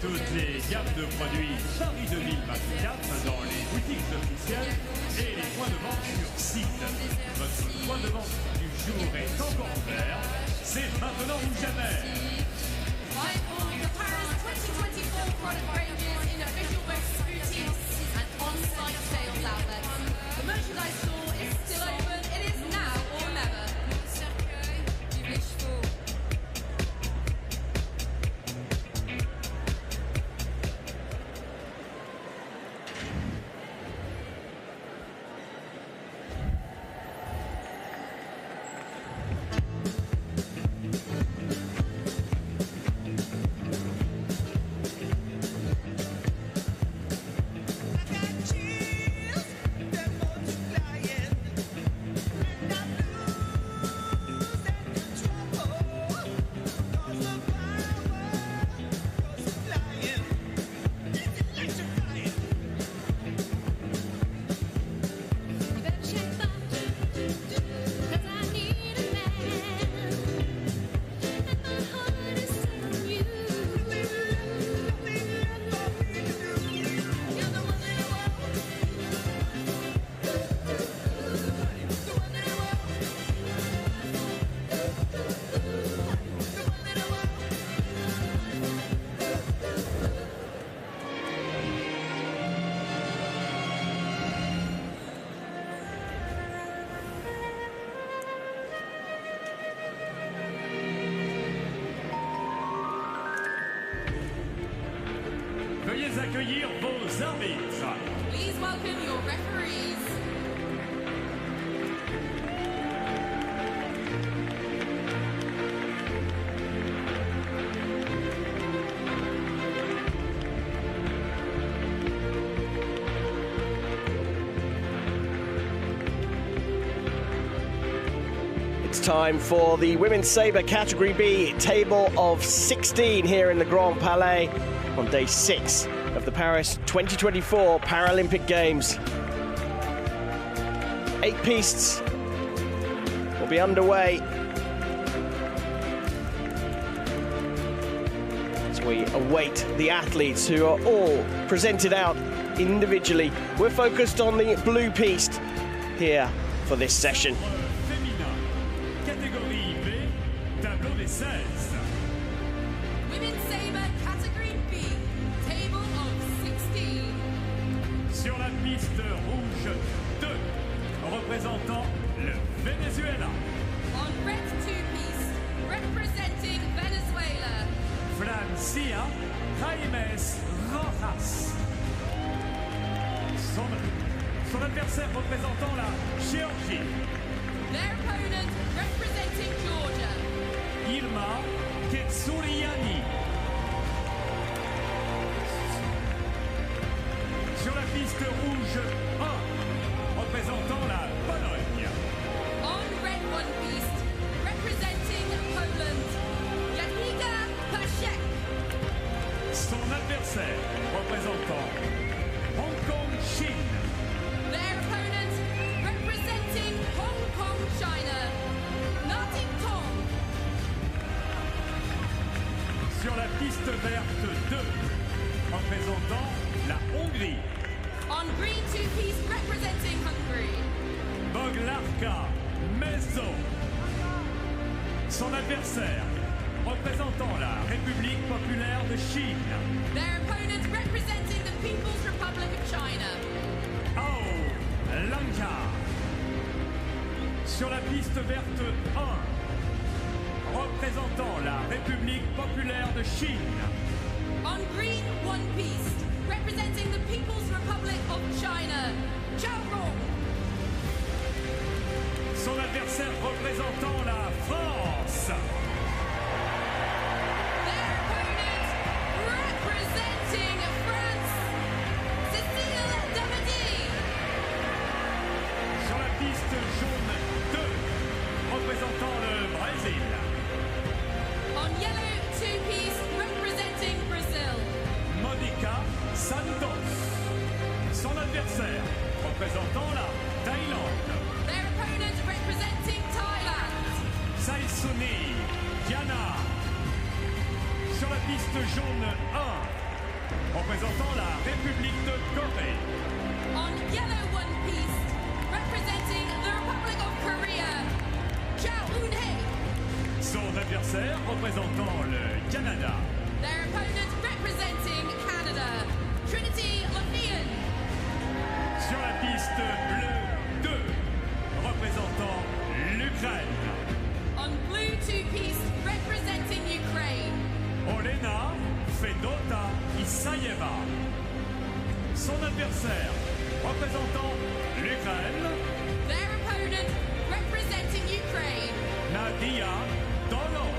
toutes les gammes de produits Paris 2024 dans les boutiques officielles et les points de vente sur site. Votre point de vente du jour est encore ouvert. C'est maintenant ou jamais. Buy all the Paris 2024 product ranges in official boutiques and on-site sales outlets. The merchandise store is still open. It is now or never. Veuillez accueillir vos arbitres. Please welcome your referees. It's time for the Women's Sabre Category B table of 16 here in the Grand Palais on day 6 of the Paris 2024 Paralympic Games. 8 pistes will be underway as we await the athletes who are all presented out individually. We're focused on the blue piste here for this session. Féminin, catégorie B, tableau des 16. Women's Sabre Category B, table of 16. Sur la piste rouge 2, représentant le Venezuela. On red two-piece, representing Venezuela. Francia Jaimes Rojas. Son adversaire représentant la Géorgie. Their opponent representing Georgia. Ilma Ketsuriani. Sur la piste rouge 1, représentant la Pologne. On red one-piece, representing Poland. Jadwiga Paszek. Son adversaire représentant Hong Kong, Chine. Their opponent representing Hong Kong, China. Nati Tong. Sur la piste verte 2, représentant la Hongrie. On green two-piece, representing Hungary. Boglarka Mezzo. Son adversaire représentant la République populaire de Chine. Their opponent representing the People's Republic of China. Ao Lanka. Sur la piste verte 1, représentant la République populaire de Chine. On green one-piece, representing the People's Republic of China. Zhao Rong. Son adversaire représentant la France. Their opponent representing France. Cécile Damadi. Sur la piste jaune 2, représentant le Brésil. On yellow two-piece, representing Brazil. Monica Santos. Son adversaire représentant la Thaïlande. Their opponent representing Thailand. Saisoni Diana. Sur la piste jaune représentant la République de Corée. On yellow one piece, representing the Republic of Korea, Chateau. Son adversaire représentant le Canada. Their opponent representing Canada, Trinity Lothian. Sur la piste bleue 2, représentant l'Ukraine. On blue two-piece, representing Ukraine. Olena Fedota-Isaieva. Son adversaire représentant l'Ukraine. Their opponent representing Ukraine, Doloh.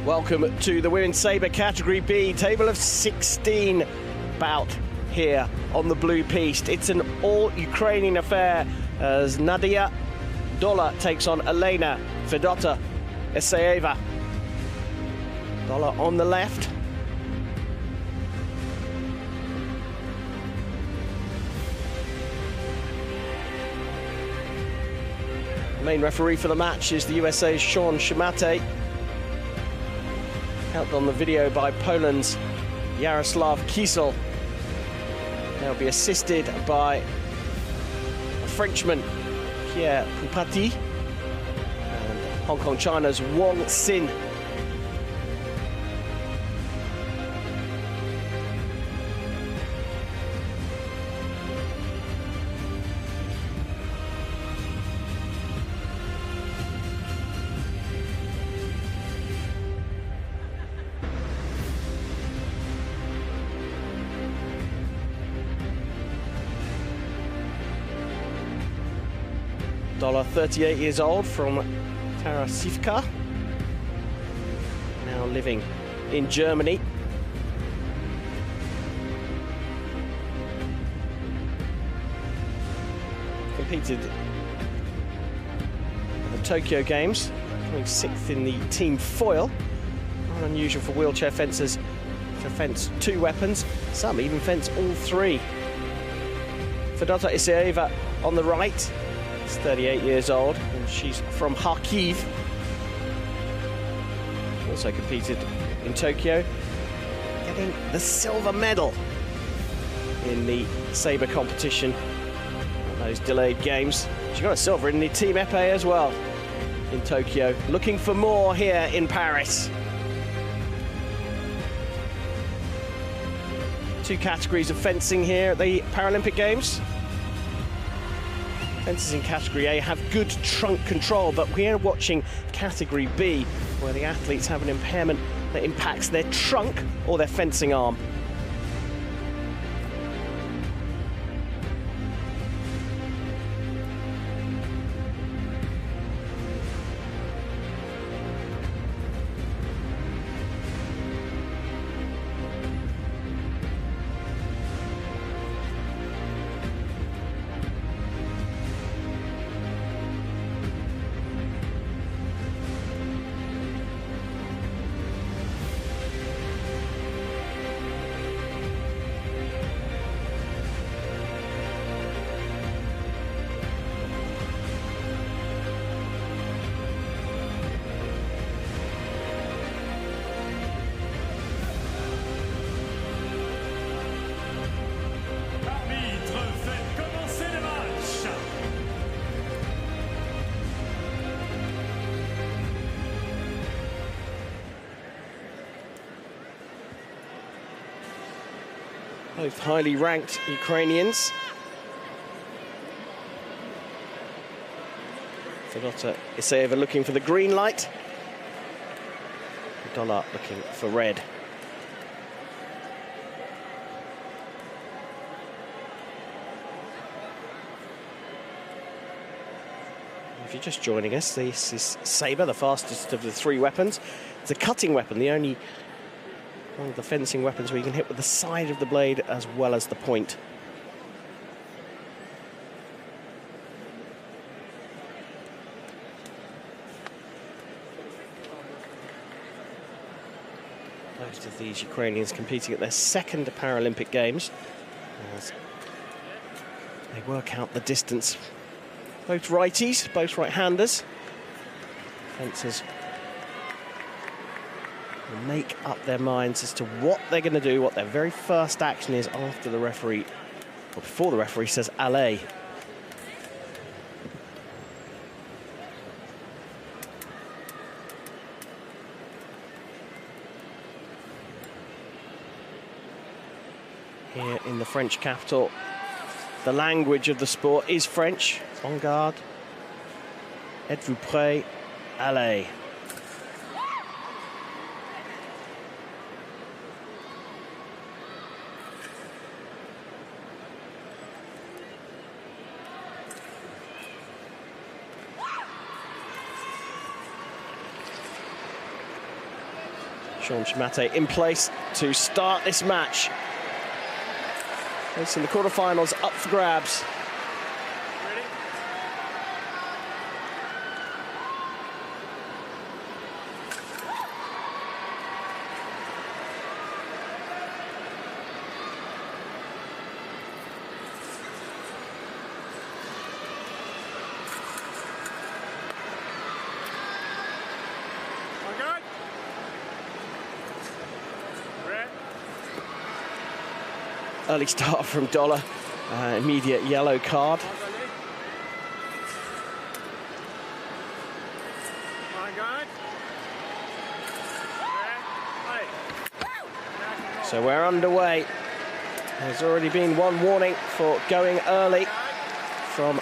Welcome to the Women's Sabre Category B, table of 16 bout here on the blue piste. It's an all-Ukrainian affair as Nadia Doloh takes on Elena Fedota-Isaieva. Doloh on the left. The main referee for the match is the USA's Sean Shimate. Helped on the video by Poland's Jaroslav Kiesel. They'll be assisted by a Frenchman, Pierre Poupati, and Hong Kong China's Wong Sin. Doloh, 38 years old, from Tarasivka, now living in Germany. Competed at the Tokyo Games, coming 6th in the team foil. Not unusual for wheelchair fencers to fence 2 weapons, some even fence all 3. Fedota-Isaieva on the right. 38 years old, and she's from Kharkiv. Also competed in Tokyo, getting the silver medal in the sabre competition on those delayed games. She got a silver in the team épée as well in Tokyo. Looking for more here in Paris. 2 categories of fencing here at the Paralympic Games. Fencers in Category A have good trunk control, but we are watching Category B, where the athletes have an impairment that impacts their trunk or their fencing arm. Both highly ranked Ukrainians. Fedota-Isaieva looking for the green light. Doloh looking for red. If you're just joining us, this is Saber, the fastest of the three weapons. It's a cutting weapon, the only one of the fencing weapons where you can hit with the side of the blade as well as the point. Most of these Ukrainians competing at their second Paralympic Games as they work out the distance. Both righties, both right-handers. Fencers will make up their minds as to what they're going to do, what their very first action is after the referee, or before the referee says allez. Here in the French capital, the language of the sport is French. En garde. Êtes-vous prêt? Allez. Sean Chamate in place to start this match. It's in the quarterfinals, up for grabs. Early start from Doloh, immediate yellow card. So we're underway. There's already been one warning for going early from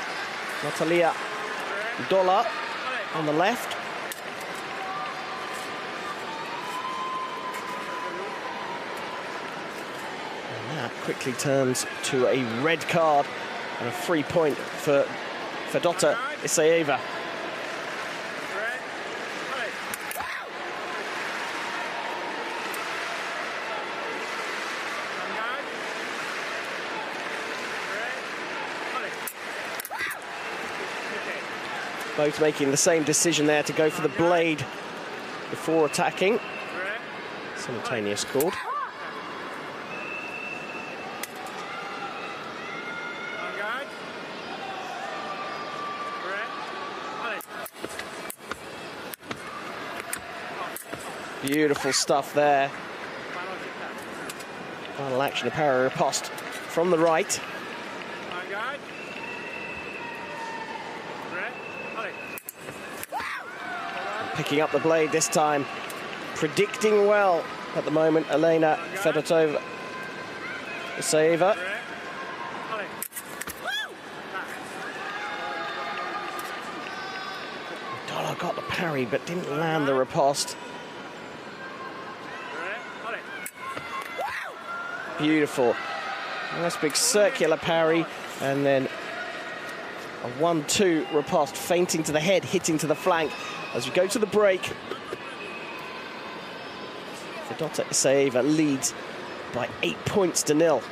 Natalia Doloh on the left. Quickly turns to a red card and a free point for Fedota-Isaieva. Both making the same decision there to go for the blade before attacking. Simultaneous called. Beautiful stuff there. Final action, a para riposte from the right. Picking up the blade this time. Predicting well at the moment, Elena Fedota-Isaieva. Doloh got the parry but didn't land the riposte. Beautiful. Nice big circular parry, and then a 1-2 riposte, feinting to the head, hitting to the flank as we go to the break. Fedota-Isaieva leads by 8 points to 0.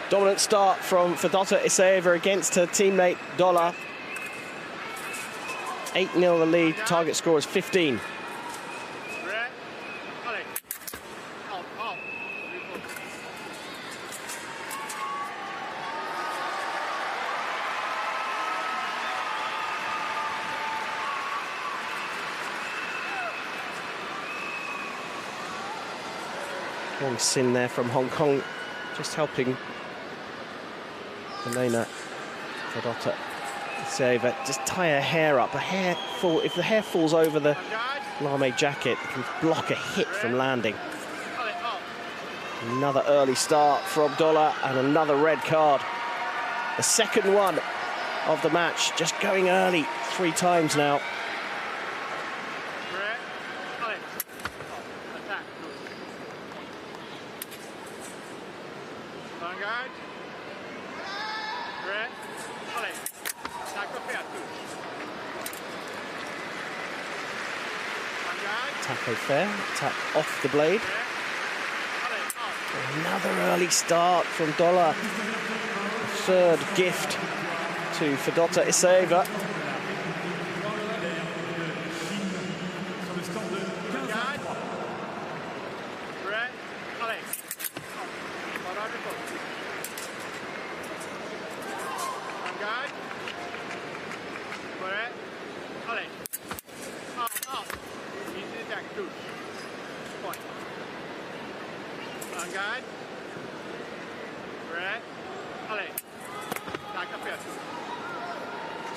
Dominant start from Fedota-Isaieva against her teammate Doloh. 8-0 the lead, target score is 15. Long sin there from Hong Kong, just helping Elena Fedota-Isaieva just tie her hair up. If the hair falls over the lame jacket, it can block a hit from landing. Another early start from Doloh and another red card. The second one of the match, just going early 3 times now. Taco fair, attack off the blade. Another early start from Doloh. Third gift to Fedota-Isaieva.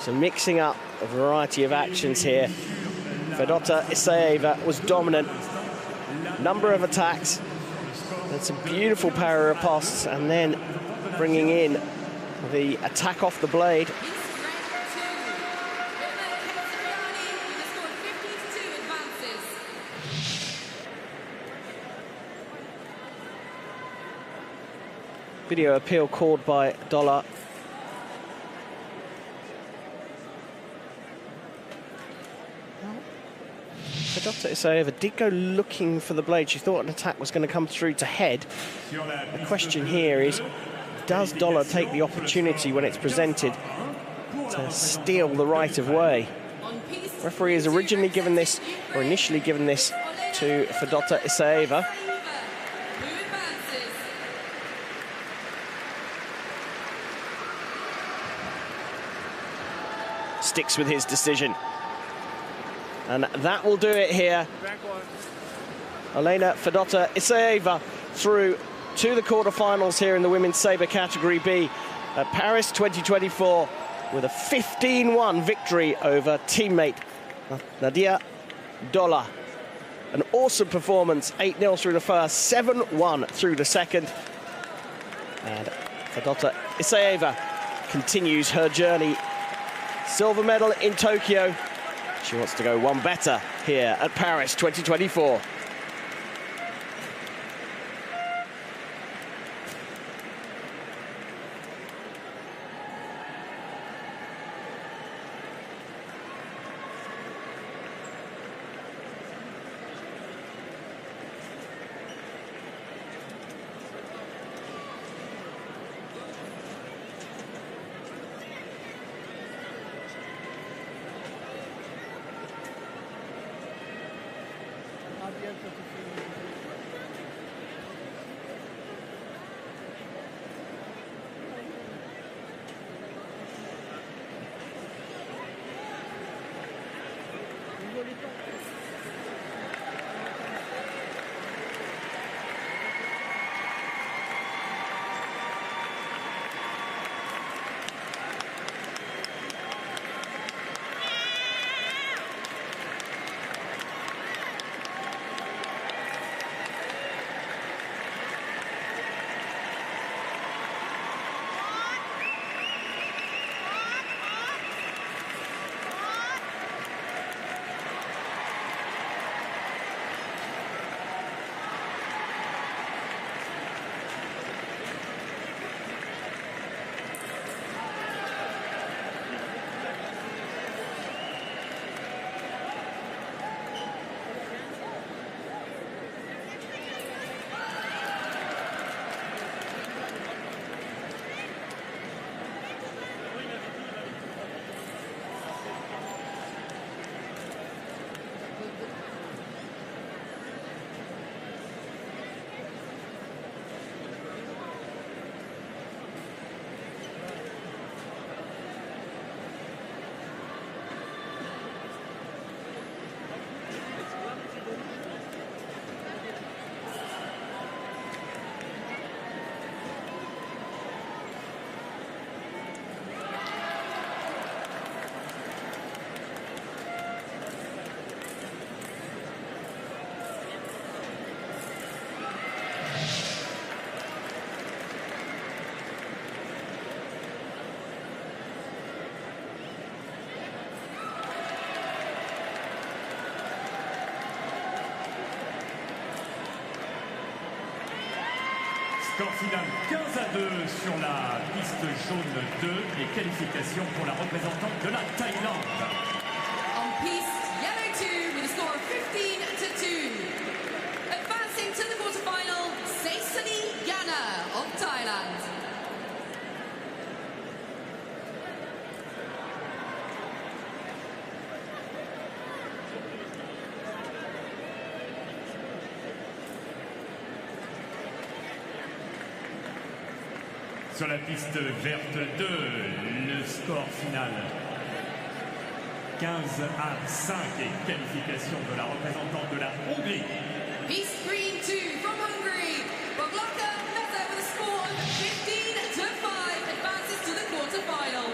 So mixing up a variety of actions here. Fedota-Isaieva was dominant. Number of attacks and some beautiful para ripostes, and then bringing in the attack off the blade. Video appeal called by Doloh. Fedota-Isaieva did go looking for the blade. She thought an attack was going to come through to head. The question here is, does Doloh take the opportunity when it's presented to steal the right of way? Referee has originally given this, or initially given this, to Fedota-Isaieva. Sticks with his decision. And that will do it here. Elena Fedota-Isaieva through to the quarterfinals here in the women's sabre category B at Paris 2024 with a 15-1 victory over teammate Nadia Doloh. An awesome performance, 8-0 through the first, 7-1 through the second. And Fedota-Isaieva continues her journey. Silver medal in Tokyo. She wants to go one better here at Paris 2024. Score final 15-2 sur la piste jaune 2 et qualification pour la représentante de la Thaïlande. On piste yellow 2 with a score of 15-2. Advancing to the quarterfinal, Zenko of Thailand. Sur la piste verte 2, le score final 15-5 et qualification de la représentante de la Hongrie. Piste green 2 from Hungary. Boglaka Meta with a score of 15-5 advances to the quarterfinal.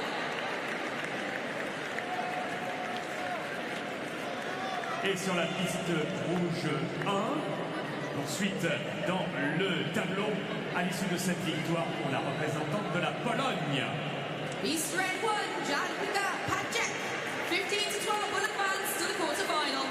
Et sur la piste rouge 1, ensuite dans le tableau à l'issue de cette victoire pour la représentante de la Pologne. Piste red 1, Jang Repachage. 15-12 will advance to the quarterfinal.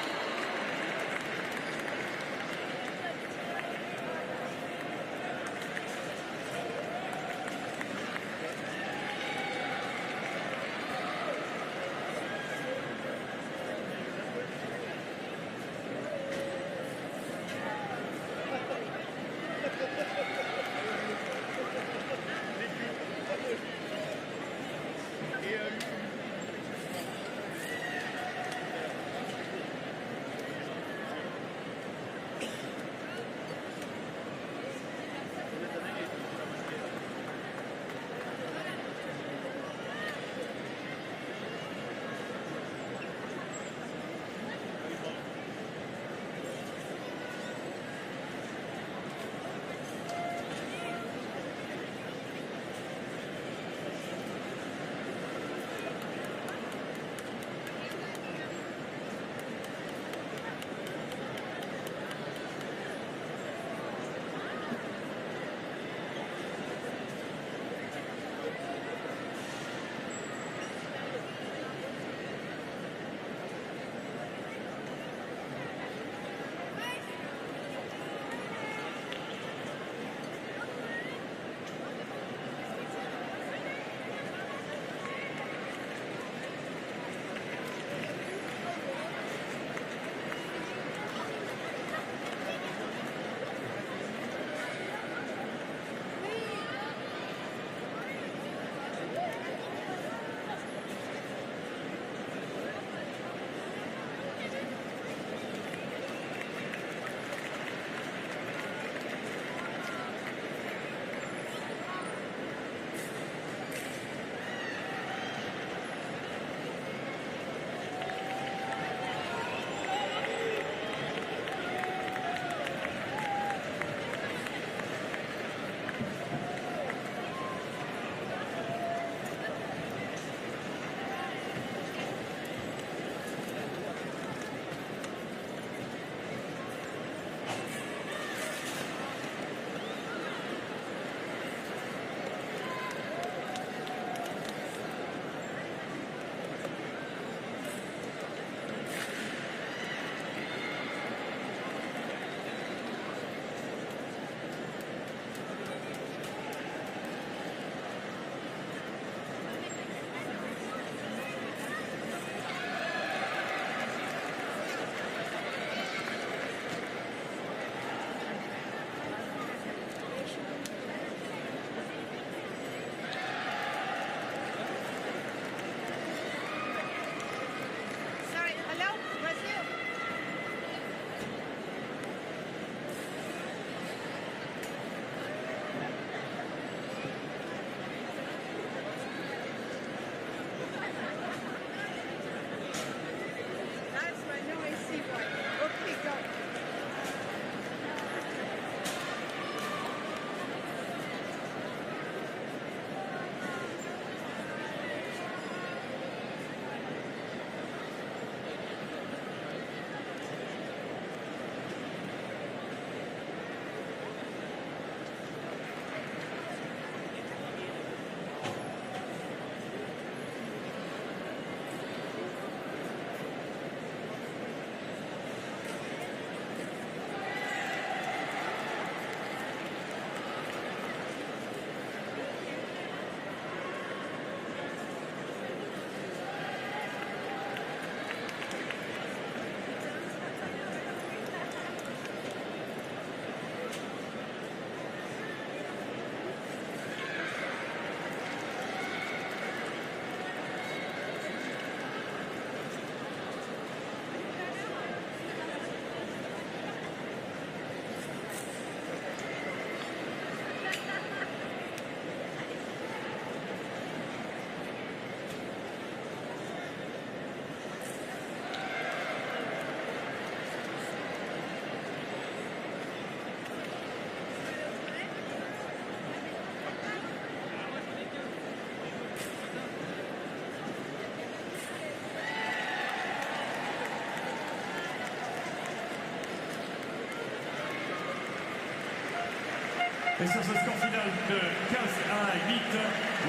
Et sur ce score final de 15-8,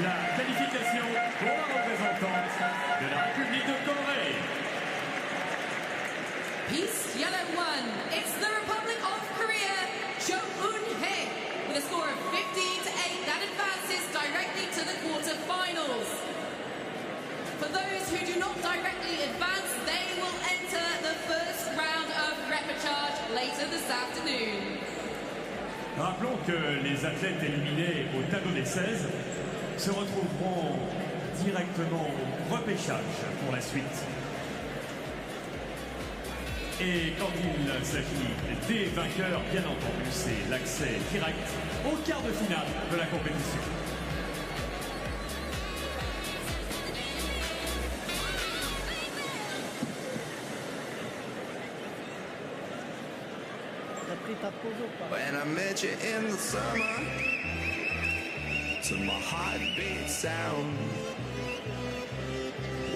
la qualification pour la représentante de la République de Corée. Piece yellow 1. It's the Republic of Korea, Jo Eun-hae, with a score of 15-8 that advances directly to the quarterfinals. For those who do not directly advance, they will enter the first round of repachage later this afternoon. Rappelons que les athlètes éliminés au tableau des 16 se retrouveront directement au repêchage pour la suite. Et quand il s'agit des vainqueurs, bien entendu, c'est l'accès direct au quart de finale de la compétition. When I met you in the summer, to my heartbeat sound,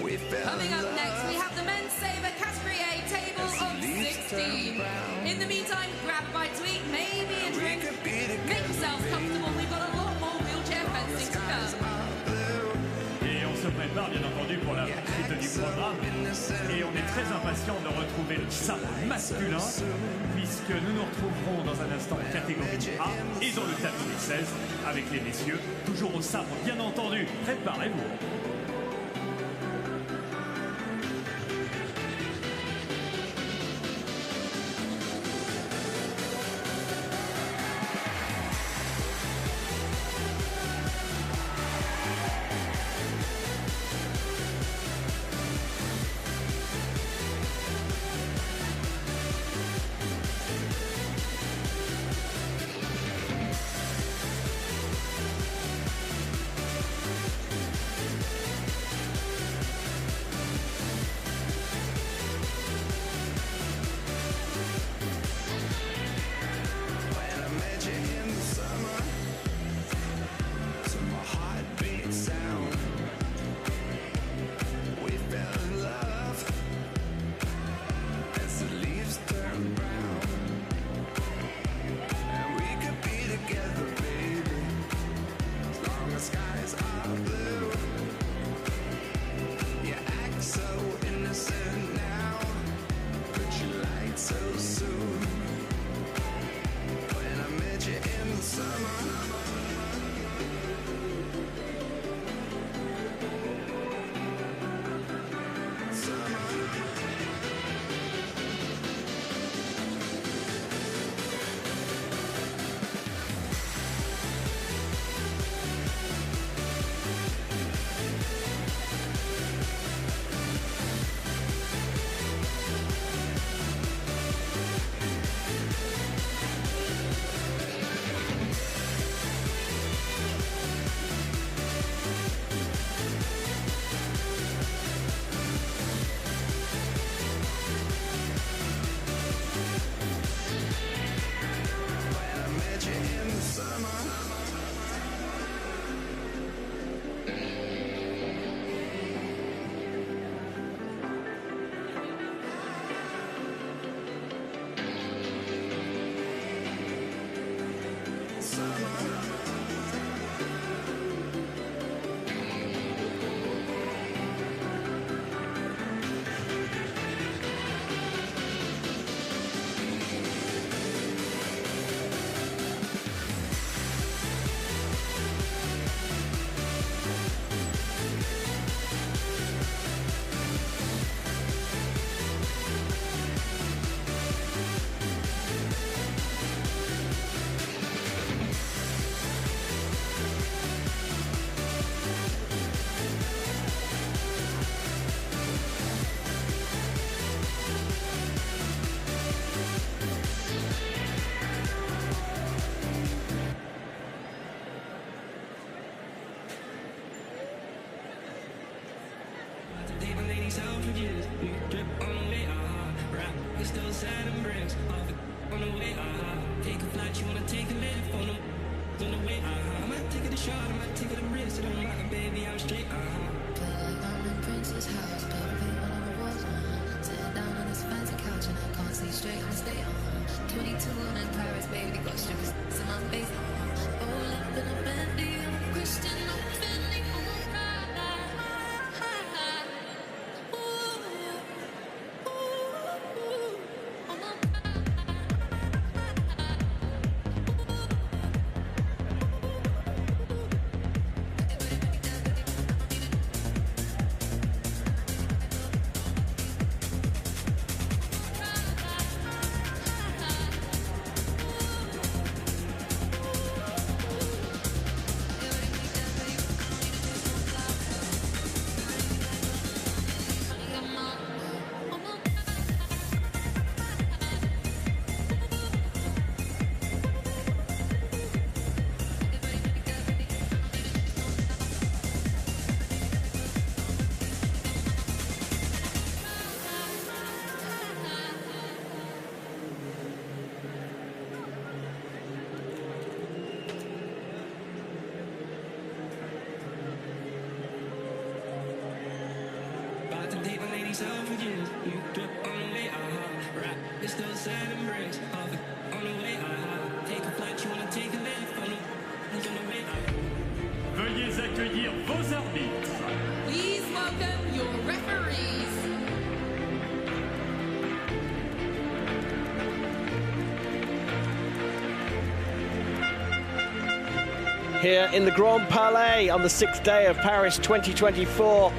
we fell Coming in up love. next, we have the men's Sabre category A table of 16. In the meantime, grab a bite to eat, maybe a drink. Make yourselves comfortable, we've got a lot more wheelchair fencing to come. Et on se prépare bien entendu pour la suite du programme. Et on est très impatient de retrouver le sabre masculin, puisque nous nous retrouverons dans un instant catégorie A et dans le tableau des 16 avec les messieurs, toujours au sabre bien entendu. Préparez-vous. Straight on stay on 22 and in Paris, baby, got strippers in my face. Veuillez accueillir vos arbitres. Please welcome your referees. Here in the Grand Palais on the 6th day of Paris 2024.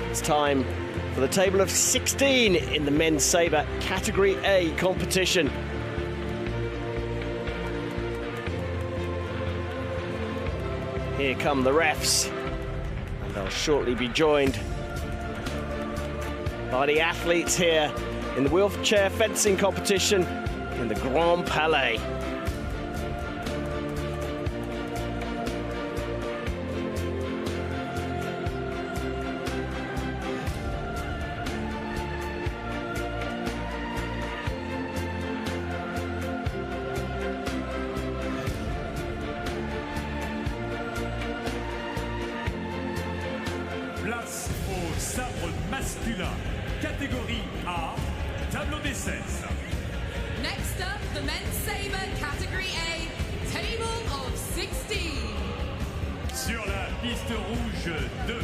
It's time for the table of 16 in the men's sabre Category A competition. Here come the refs, and they'll shortly be joined by the athletes here in the wheelchair fencing competition in the Grand Palais. Place au sabre masculin, catégorie A, tableau des 16. Next up, the men's sabre category A, table of 16. Sur la piste rouge 2,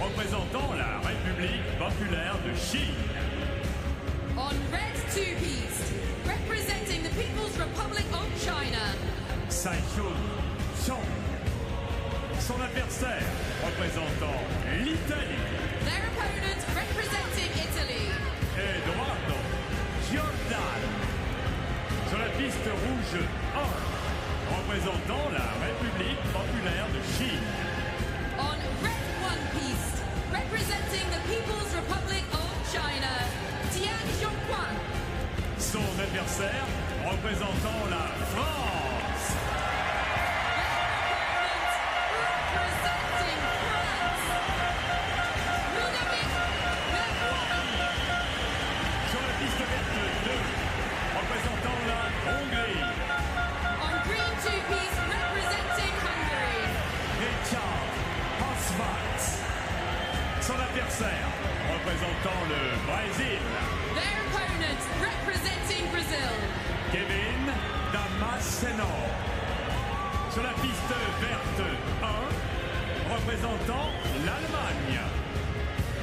représentant la République populaire de Chine. On red two-piece, representing the People's Republic of China. Saishou Chang. Son adversaire, représentant l'Italie. Their opponent representing Italy. Eduardo Giordano. Sur la piste rouge 1, représentant la République populaire de Chine. On red one-piece, representing the People's Republic of China. Tian Zhongguan. Son adversaire, représentant la France. Representing France. Ludovic Leroy. Sur la piste verte 2, représentant la Hongrie. On green two-piece, representing Hungary. Richard Oswald. Son adversaire, représentant le Brésil. Their opponent representing Brazil. Kevin Damasceno. Sur la piste verte 1, représentant l'Allemagne.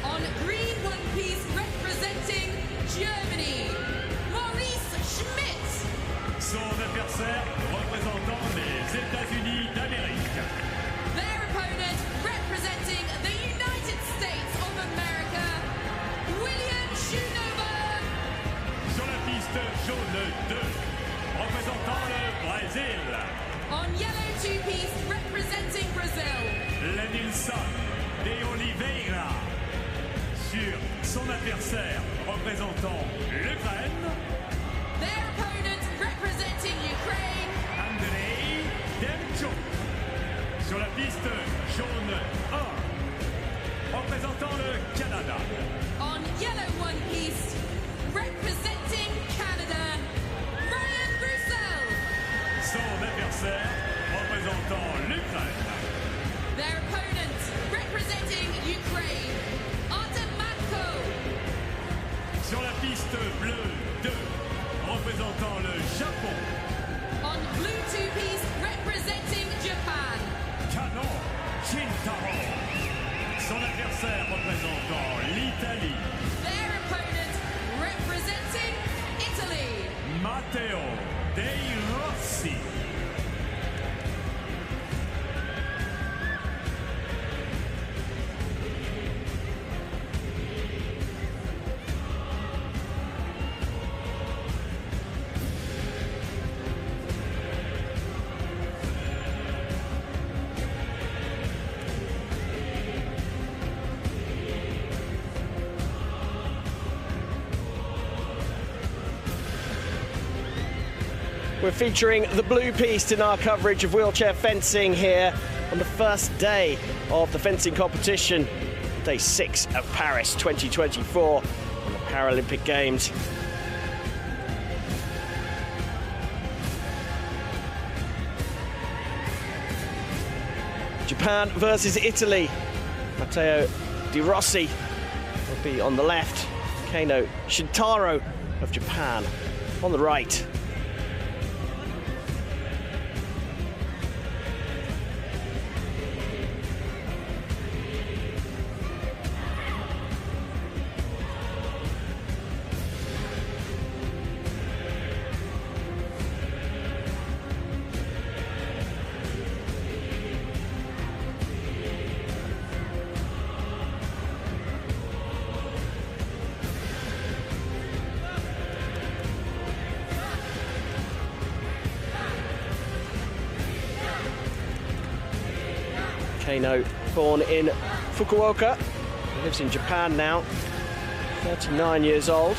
On green one-piece, representing Germany. Maurice Schmidt. Son adversaire, représentant les États-Unis d'Amérique. Their opponent representing the United States of America. William Schunover. Sur la piste jaune 2, représentant le Brésil. On yellow two-piece, representing Brazil. Lenilson de Oliveira. Sur son adversaire, représentant l'Ukraine. Their opponent representing Ukraine. Andrei Demchuk. Sur la piste jaune 1, représentant le Canada. On yellow one-piece, representing Canada. Ryan Roussel. Son adversaire, représentant l'Ukraine. Their opponent representing Ukraine. Artem Matko. Sur la piste bleue 2, représentant le Japon. On blue two-piece, representing Japan. Kano Shintaro. Son adversaire, représentant l'Italie. Their opponent representing Italy. Matteo Dei Rossi. We're featuring the blue piece in our coverage of wheelchair fencing here on the first day of the fencing competition, day 6 of Paris 2024 on the Paralympic Games. Japan versus Italy. Matteo Dei Rossi will be on the left, Kano Shintaro of Japan on the right. Kano, born in Fukuoka, lives in Japan now, 39 years old.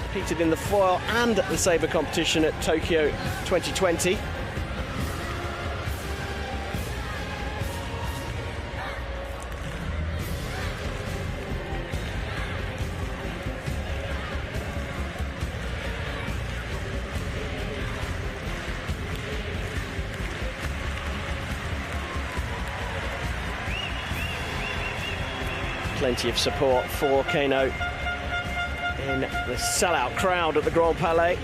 Competed in the foil and the sabre competition at Tokyo 2020. Plenty of support for Kano in the sellout crowd at the Grand Palais.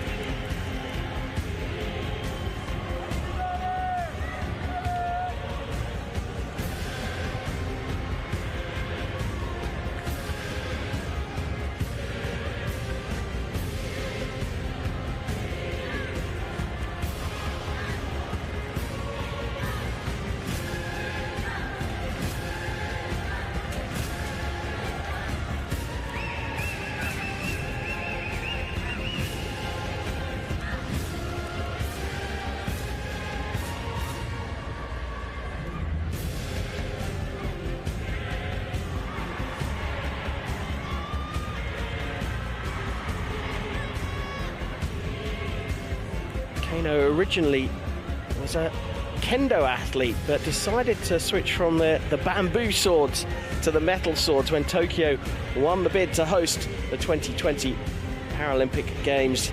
Kano originally was a kendo athlete, but decided to switch from the bamboo swords to the metal swords when Tokyo won the bid to host the 2020 Paralympic Games.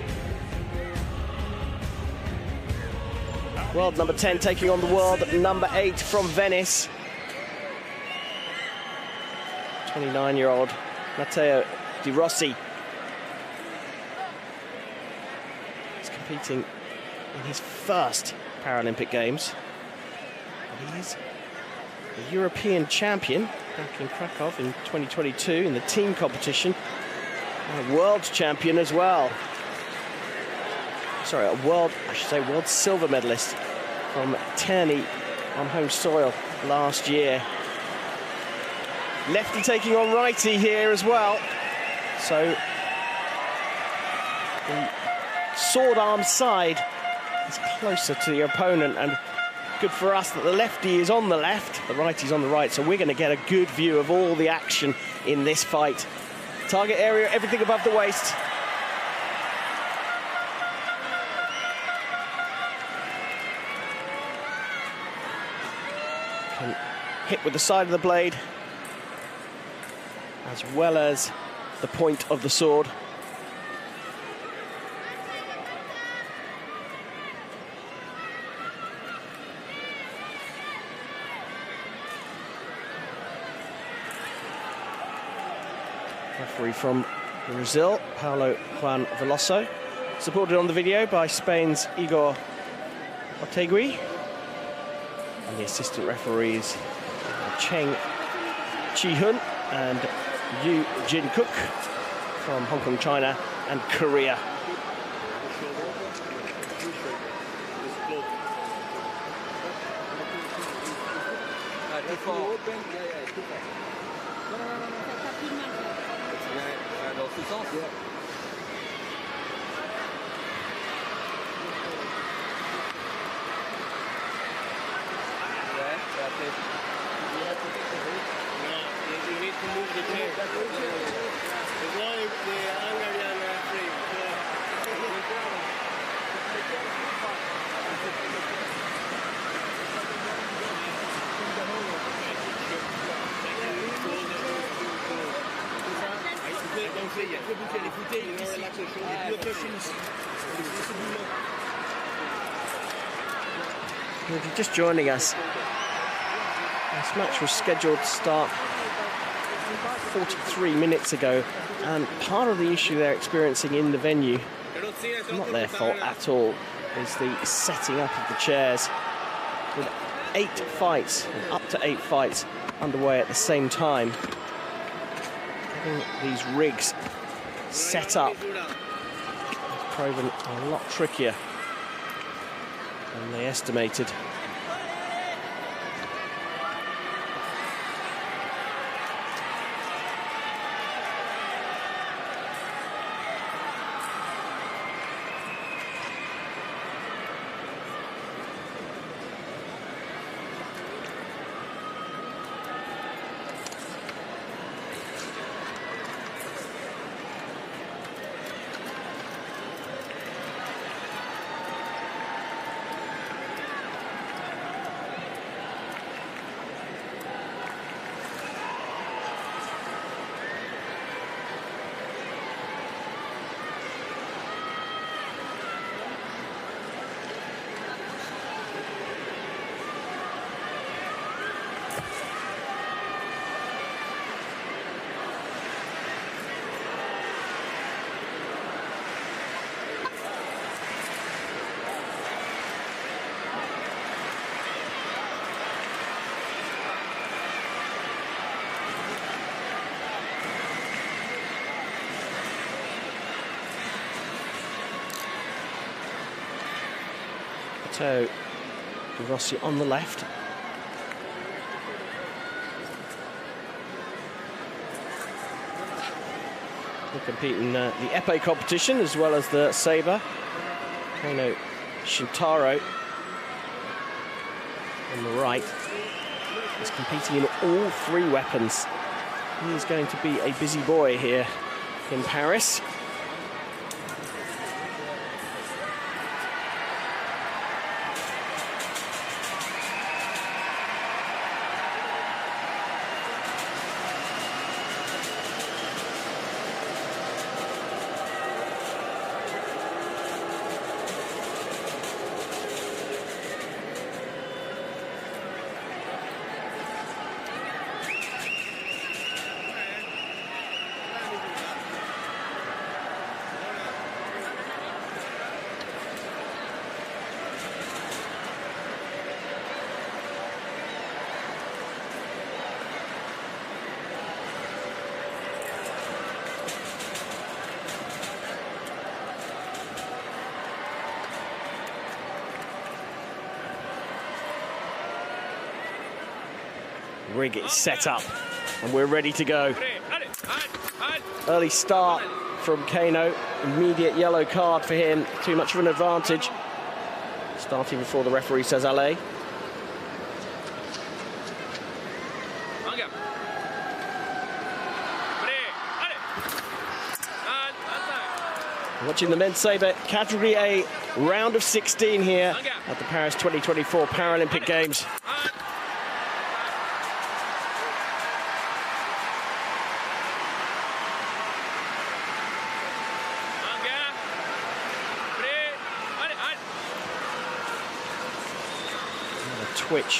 World number 10 taking on the world number 8 from Venice. 29-year-old Matteo Dei Rossi. He's competing in his first Paralympic Games. He's a European champion back in Krakow in 2022 in the team competition. And a world champion as well. Sorry, world silver medalist from Terni on home soil last year. Lefty taking on righty here as well. So the sword arm side is closer to the opponent, and good for us that the lefty is on the left, the righty's on the right, so we're going to get a good view of all the action in this fight. Target area, everything above the waist. Can hit with the side of the blade, as well as the point of the sword. Referee from Brazil, Paulo Juan Veloso, supported on the video by Spain's Igor Otegui, and the assistant referees Cheng Chi-hun and Yu Jin-kook from Hong Kong, China and Korea. Dans ce sens. You need to move the chair. As long as the Hungarian referee. If you're just joining us, this match was scheduled to start 43 minutes ago, and part of the issue they're experiencing in the venue, not their fault at all, is the setting up of the chairs. With 8 fights, up to 8 fights underway at the same time, getting these rigs set up has proven a lot trickier than they estimated. Chateau, Dei Rossi on the left. They compete in the épée competition as well as the Sabre. Kano Shintaro on the right is competing in all 3 weapons. He is going to be a busy boy here in Paris. Rig is set up and we're ready to go. Early start from Kano, immediate yellow card for him, too much of an advantage. Starting before the referee says allez. Watching the men's sabre category A round of 16 here at the Paris 2024 Paralympic Games. Twitch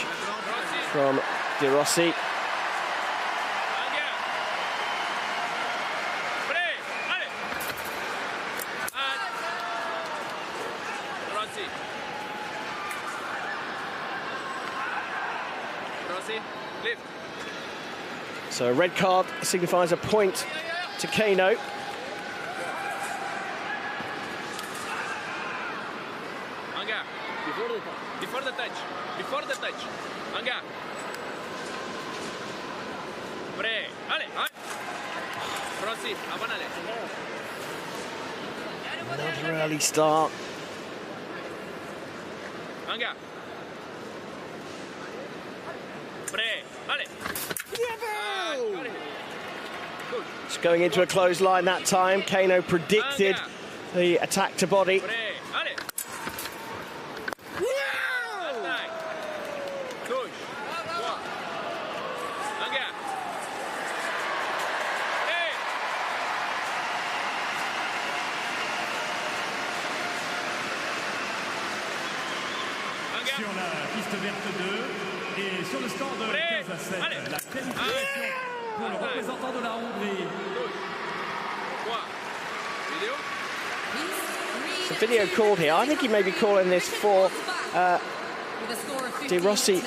from Dei Rossi. So a red card signifies a point to Kano. Before the touch. Anga. Pre. Ale. Rossi, abanale. Another early start. Anga. Pre. Ale. It's going into a clothesline that time. Kano predicted the attack to body. Sur la piste verte 2 et sur le score de 15 à 7, la qualification pour le représentant de la Hongrie. The video called here. I think he may be calling this for Dei Rossi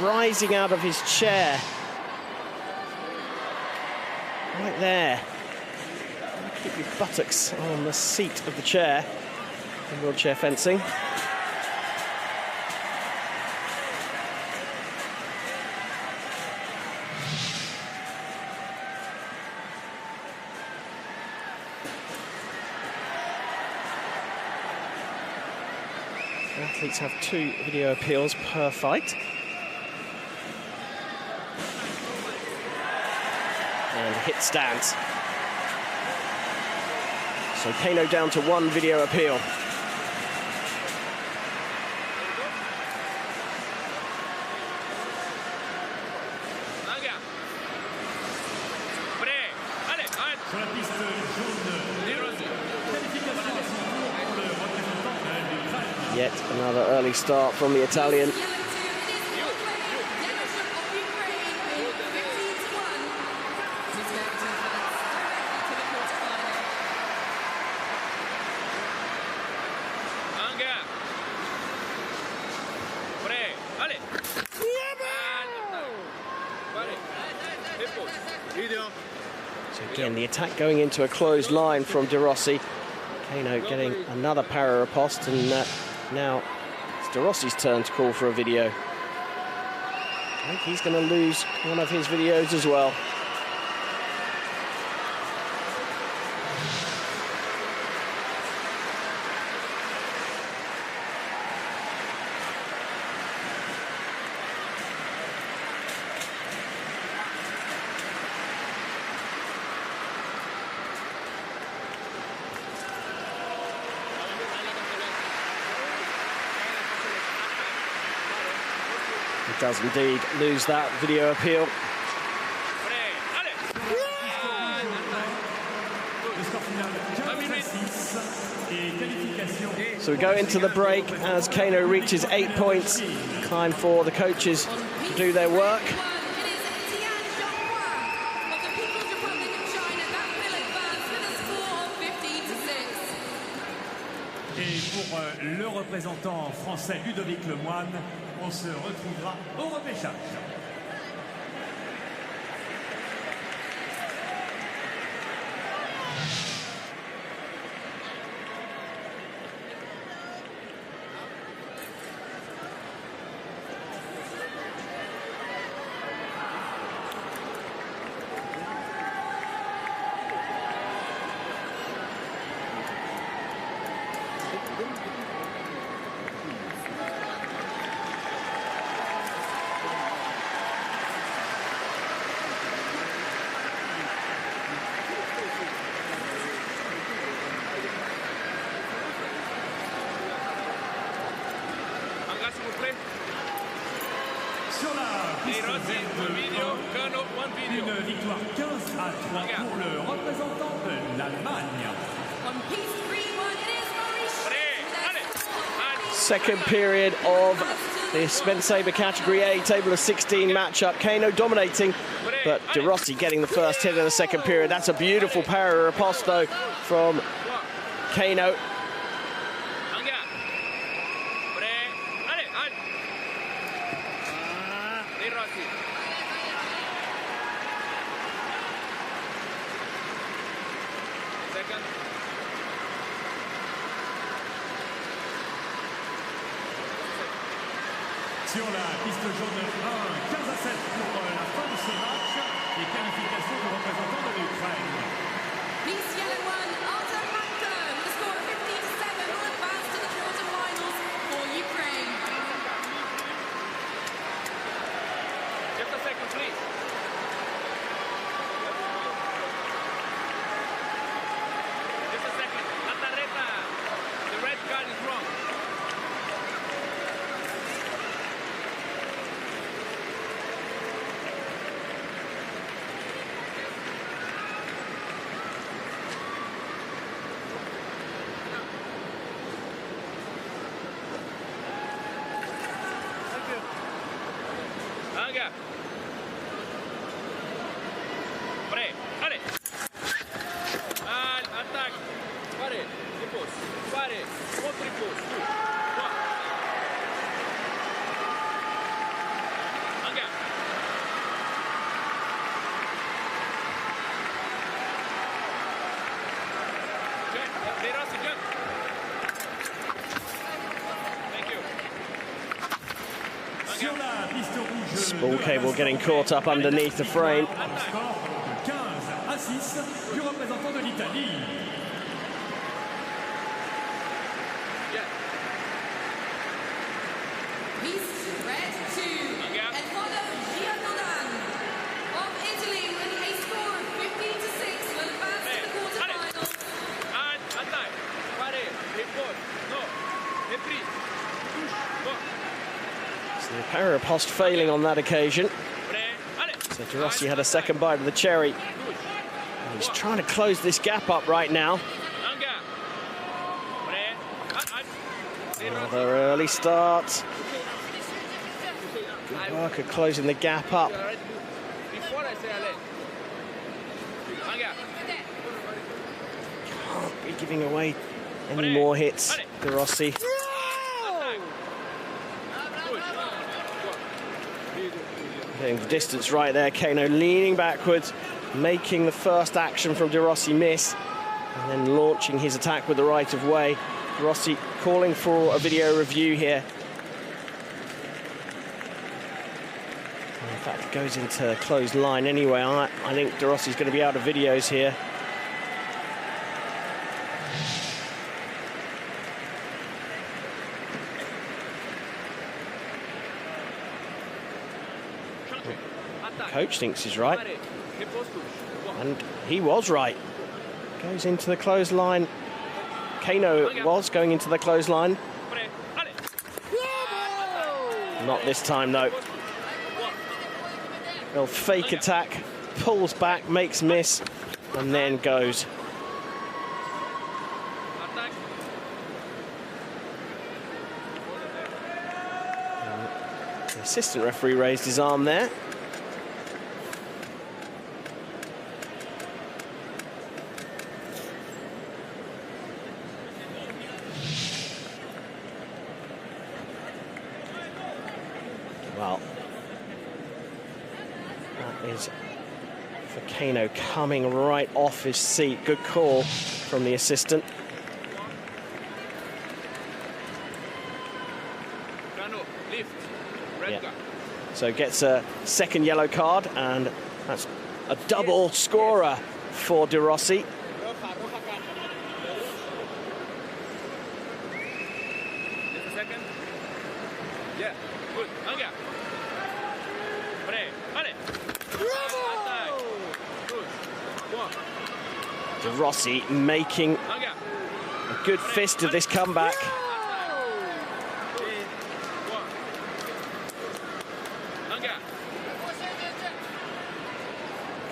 rising out of his chair. Right there. Keep your buttocks on the seat of the chair in wheelchair fencing. Athletes have 2 video appeals per fight. And hit stands. So Kano down to 1 video appeal. Sur la piste jaune, Dei Rossi. Qualification à son tour pour le représentant du Drazs. Yet another early start from the Italian. So again, the attack going into a closed line from Dei Rossi. Kano getting another para riposte, and now it's Dei Rossi's turn to call for a video. I think he's going to lose one of his videos as well. He does indeed lose that video appeal. So we go into the break as Kano reaches 8 points. Time for the coaches to do their work. Et pour le représentant français Ludovic Lemoine, on se retrouvera au repêchage. Sur la piste Kano, une victoire 15 à 3 pour le représentant de l'Allemagne. Second period of the men's Sabre category A table of 16 matchup. Kano dominating, but Dei Rossi getting the first hit in the second period. That's a beautiful para riposte though from Kano. Sur la piste jaune 1, 15 à 7 pour la fin de ce match et qualification du représentant de l'Ukraine. Piste yellow one, Arthur Hampton, with a score of 15-7, will advance to the quarterfinals for Ukraine. Just a second, please. Just a second. La tarjeta. The red card is wrong. ball cable getting caught up underneath the frame. Score 15-6 du représentant de l'Italie. Piece red 2. And follow Giannodan of Italy with a score of 15-6 will advance to the quarterfinals. So the Parapost failing on that occasion. So Dei Rossi had a second bite of the cherry. And he's trying to close this gap up right now. Another early start. Good work at closing the gap up. Can't be giving away any more hits, Dei Rossi. Getting the distance right there, Kano leaning backwards, making the first action from Dei Rossi miss, and then launching his attack with the right of way. Dei Rossi calling for a video review here. In fact, it goes into closed line anyway. I think Dei Rossi's going to be out of videos here. Coach thinks he's right, and he was right. Goes into the clothesline. Kano was going into the clothesline. Not this time though. Well, fake attack, pulls back, makes miss, and then goes. The assistant referee raised his arm there. Well, that is for Kano coming right off his seat. Good call from the assistant. Yeah. So gets a second yellow card, and that's a double scorer for Dei Rossi. Dei Rossi making a good fist of this comeback.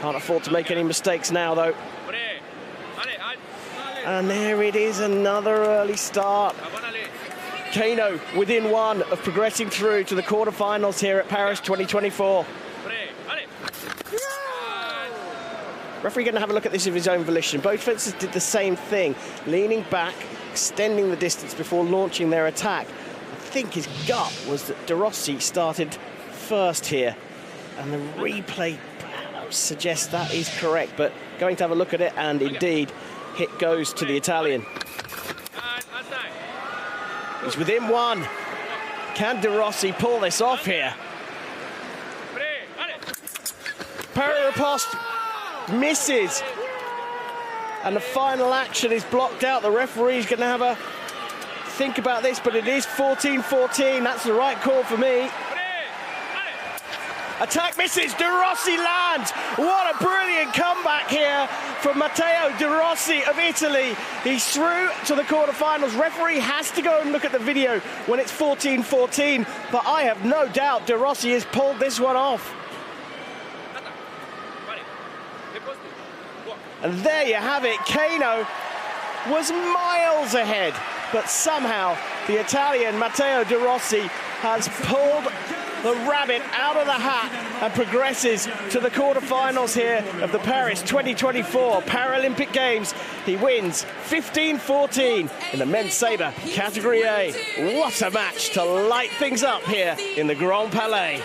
Can't afford to make any mistakes now, though. And there it is, another early start. Kano within one of progressing through to the quarterfinals here at Paris 2024. Referee going to have a look at this of his own volition. Both fencers did the same thing, leaning back, extending the distance before launching their attack. I think his gut was that Dei Rossi started first here, and the replay suggests that is correct, but going to have a look at it, and indeed, hit goes to the Italian. He's within one. Can Dei Rossi pull this off here? Parapost misses, and the final action is blocked out. The referee's going to have a think about this, but it is 14-14. That's the right call for me. Attack misses, Dei Rossi lands. What a brilliant comeback here from Matteo Dei Rossi of Italy. He's through to the quarterfinals. Referee has to go and look at the video when it's 14-14, but I have no doubt Dei Rossi has pulled this one off. And there you have it. Kano was miles ahead, but somehow the Italian Matteo Dei Rossi has pulled the rabbit out of the hat and progresses to the quarterfinals here of the Paris 2024 Paralympic Games. He wins 15-14 in the men's sabre category A. What a match to light things up here in the Grand Palais.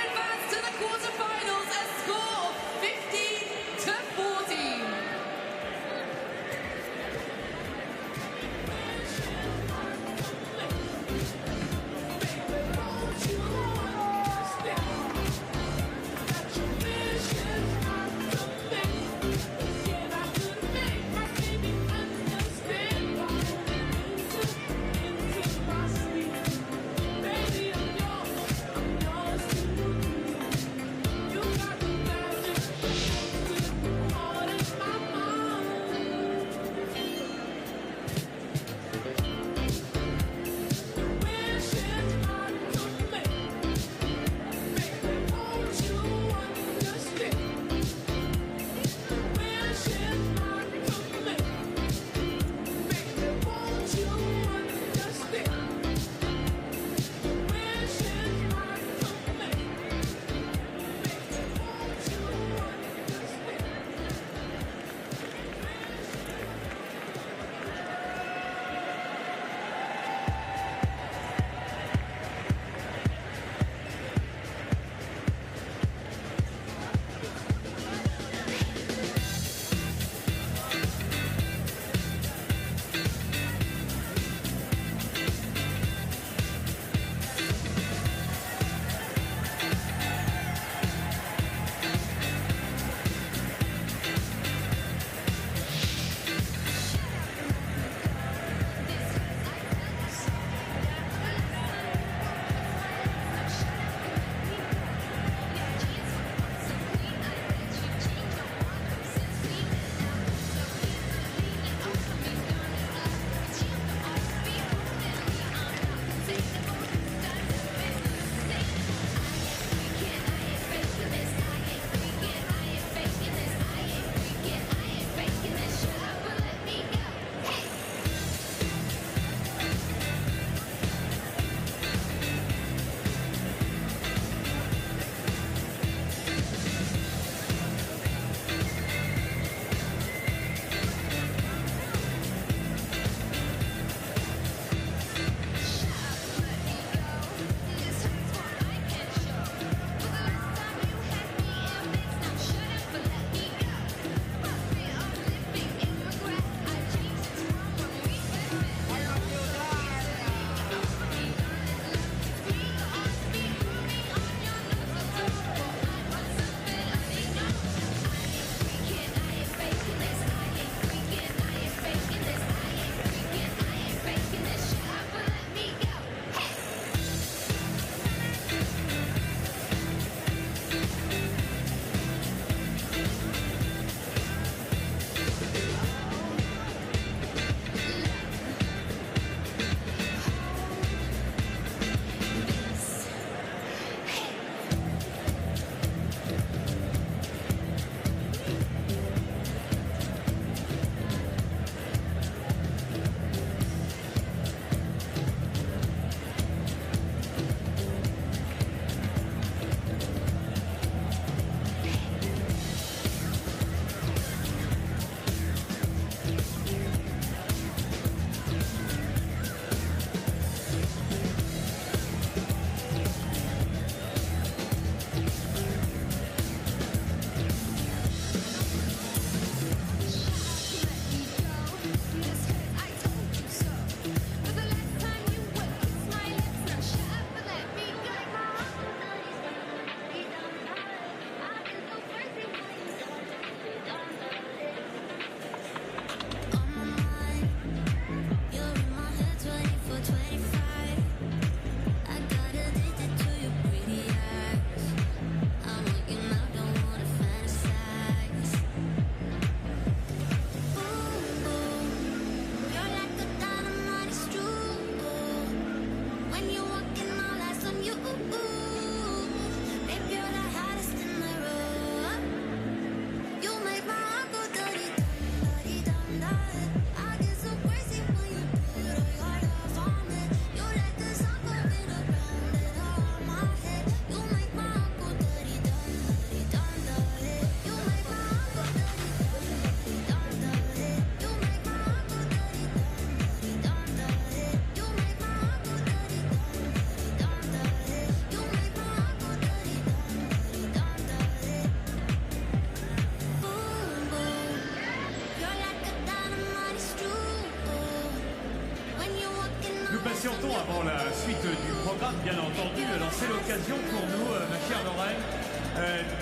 Nous patientons avant la suite du programme, bien entendu. Alors c'est l'occasion pour nous, ma chère Lorraine,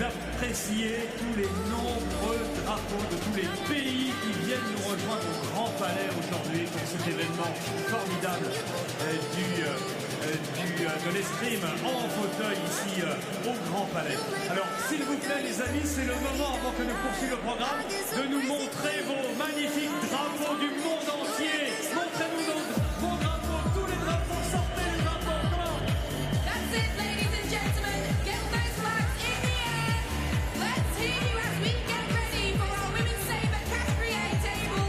d'apprécier tous les nombreux drapeaux de tous les pays qui viennent nous rejoindre au Grand Palais aujourd'hui pour cet événement formidable de l'escrime en fauteuil ici au Grand Palais. Alors s'il vous plaît les amis, c'est le moment avant que nous poursuivions le programme de nous montrer vos magnifiques drapeaux du monde entier. Montrez-nous vos drapeaux, tous les drapeaux, sortez les drapeaux, comment? That's it, ladies and gentlemen. Get those flags in the air. Let's hear you as we get ready for our women's sabre category A table.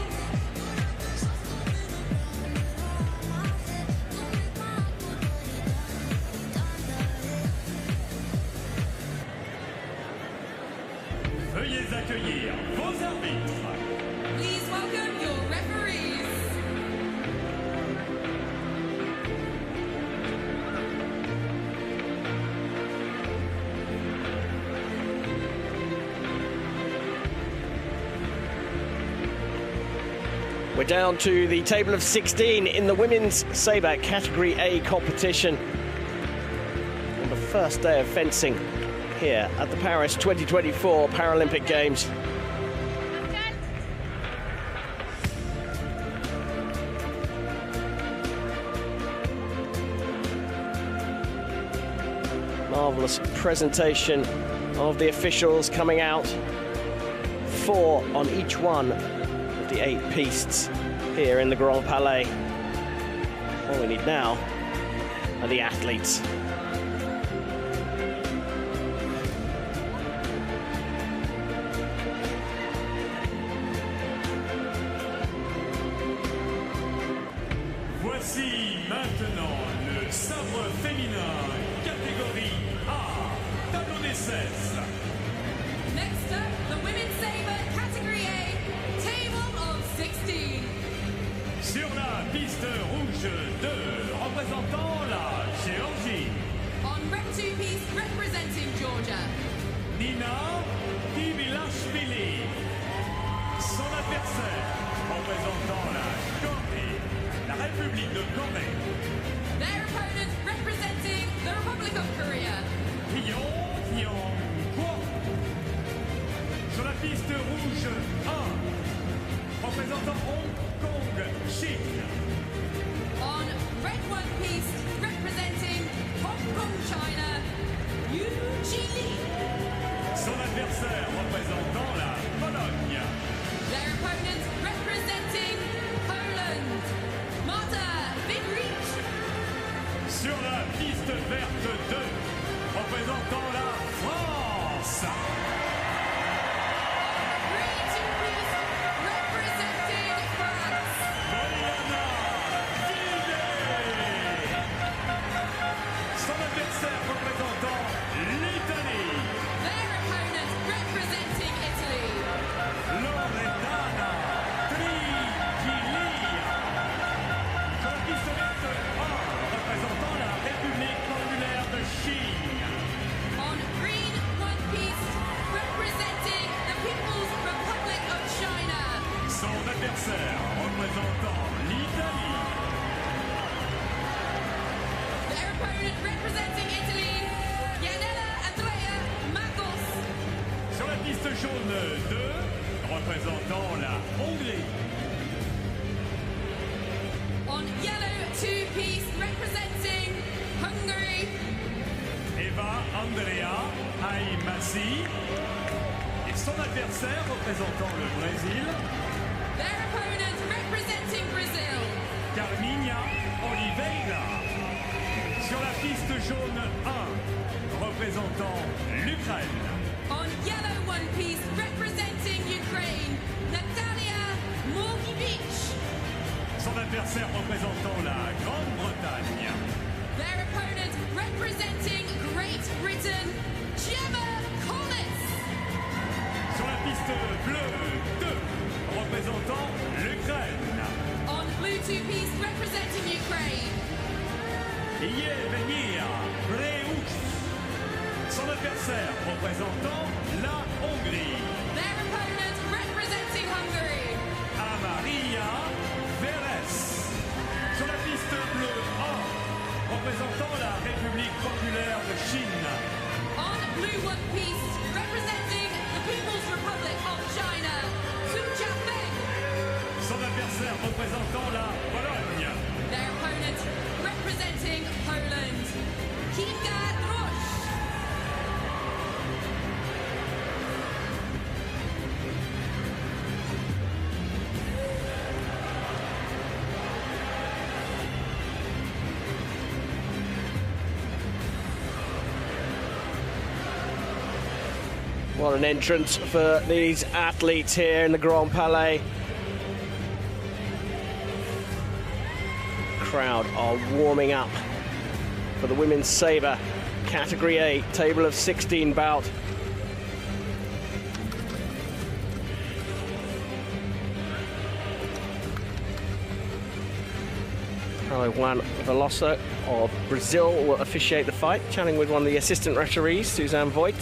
Veuillez accueillir vos arbitres. Please welcome your referees. We're down to the table of 16 in the women's sabre category A competition on the first day of fencing here at the Paris 2024 Paralympic Games. Marvellous presentation of the officials coming out, 4 on each one of the 8 pistes here in the Grand Palais. All we need now are the athletes. Voici maintenant le sabre féminin, catégorie A, tableau des 16. Next up, the women's sabre category A, table of 16. Sur la piste rouge 2, représentant la Géorgie, On red 2-piece representing Georgia, Nina Dibilashvili. Son adversaire, représentant la Corée, la République de Corée, their opponent representing the Republic of Korea. Pyongyang. Sur la piste rouge 1, représentant Hong Kong, Chine, On red 1-piece representing Hong Kong, China, Yu Ji. son adversaire représentant la Pologne, Their opponent representing Poland, Marta Vidrich. sur la piste verte 2, représentant la France, Green 2-piece representing France. Mariana Vidal. Son adversaire représentant l'Italie, Their opponent representing Italy. Loredana Trigilia. Sur la piste verte 1, représentant la République populaire de Chine, On green 1-piece representing the People's Republic of China. son adversaire représentant l'Italie, Their opponent representing Italy, Yanela Andrea Magos. sur la piste jaune 2, représentant la Hongrie, On yellow 2-piece representing Hungary. Eva Andrea Aimasi, et son adversaire représentant le Brésil, Their opponent representing Brazil. Carminha Oliveira. Sur la piste jaune 1, représentant l'Ukraine, On yellow 1-piece representing Ukraine, Natalia Morkvych. son adversaire représentant la Grande-Bretagne, Their opponent representing Great Britain, Gemma Collins. sur la piste bleue 2, représentant l'Ukraine, On blue 2-piece representing Ukraine, Yevgenia Breus. Son adversaire représentant la Hongrie, their opponent representing Hungary. Amaria Versailles. Sur la piste bleue adversaire représentant la Pologne. Their opponent representing Poland, Kinga Drusz. What an entrance for these athletes here in the Grand Palais. Crowd are warming up for the women's sabre category A table of 16 bout. Juan Veloso of Brazil will officiate the fight, chatting with one of the assistant referees, Suzanne Voigt.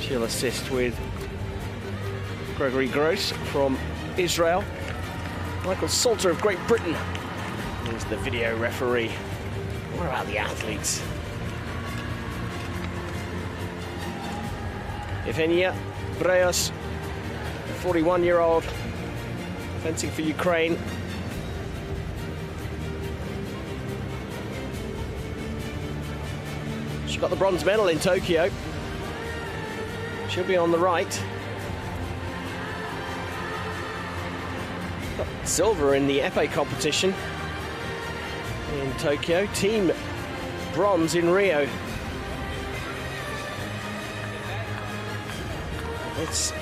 She'll assist with Gregory Gross from Israel. Michael Salter of Great Britain is the video referee. What about the athletes? Evgenia Breus, 41-year-old, fencing for Ukraine. She got the bronze medal in Tokyo. She'll be on the right. Got silver in the épée competition in Tokyo. Team bronze in Rio. This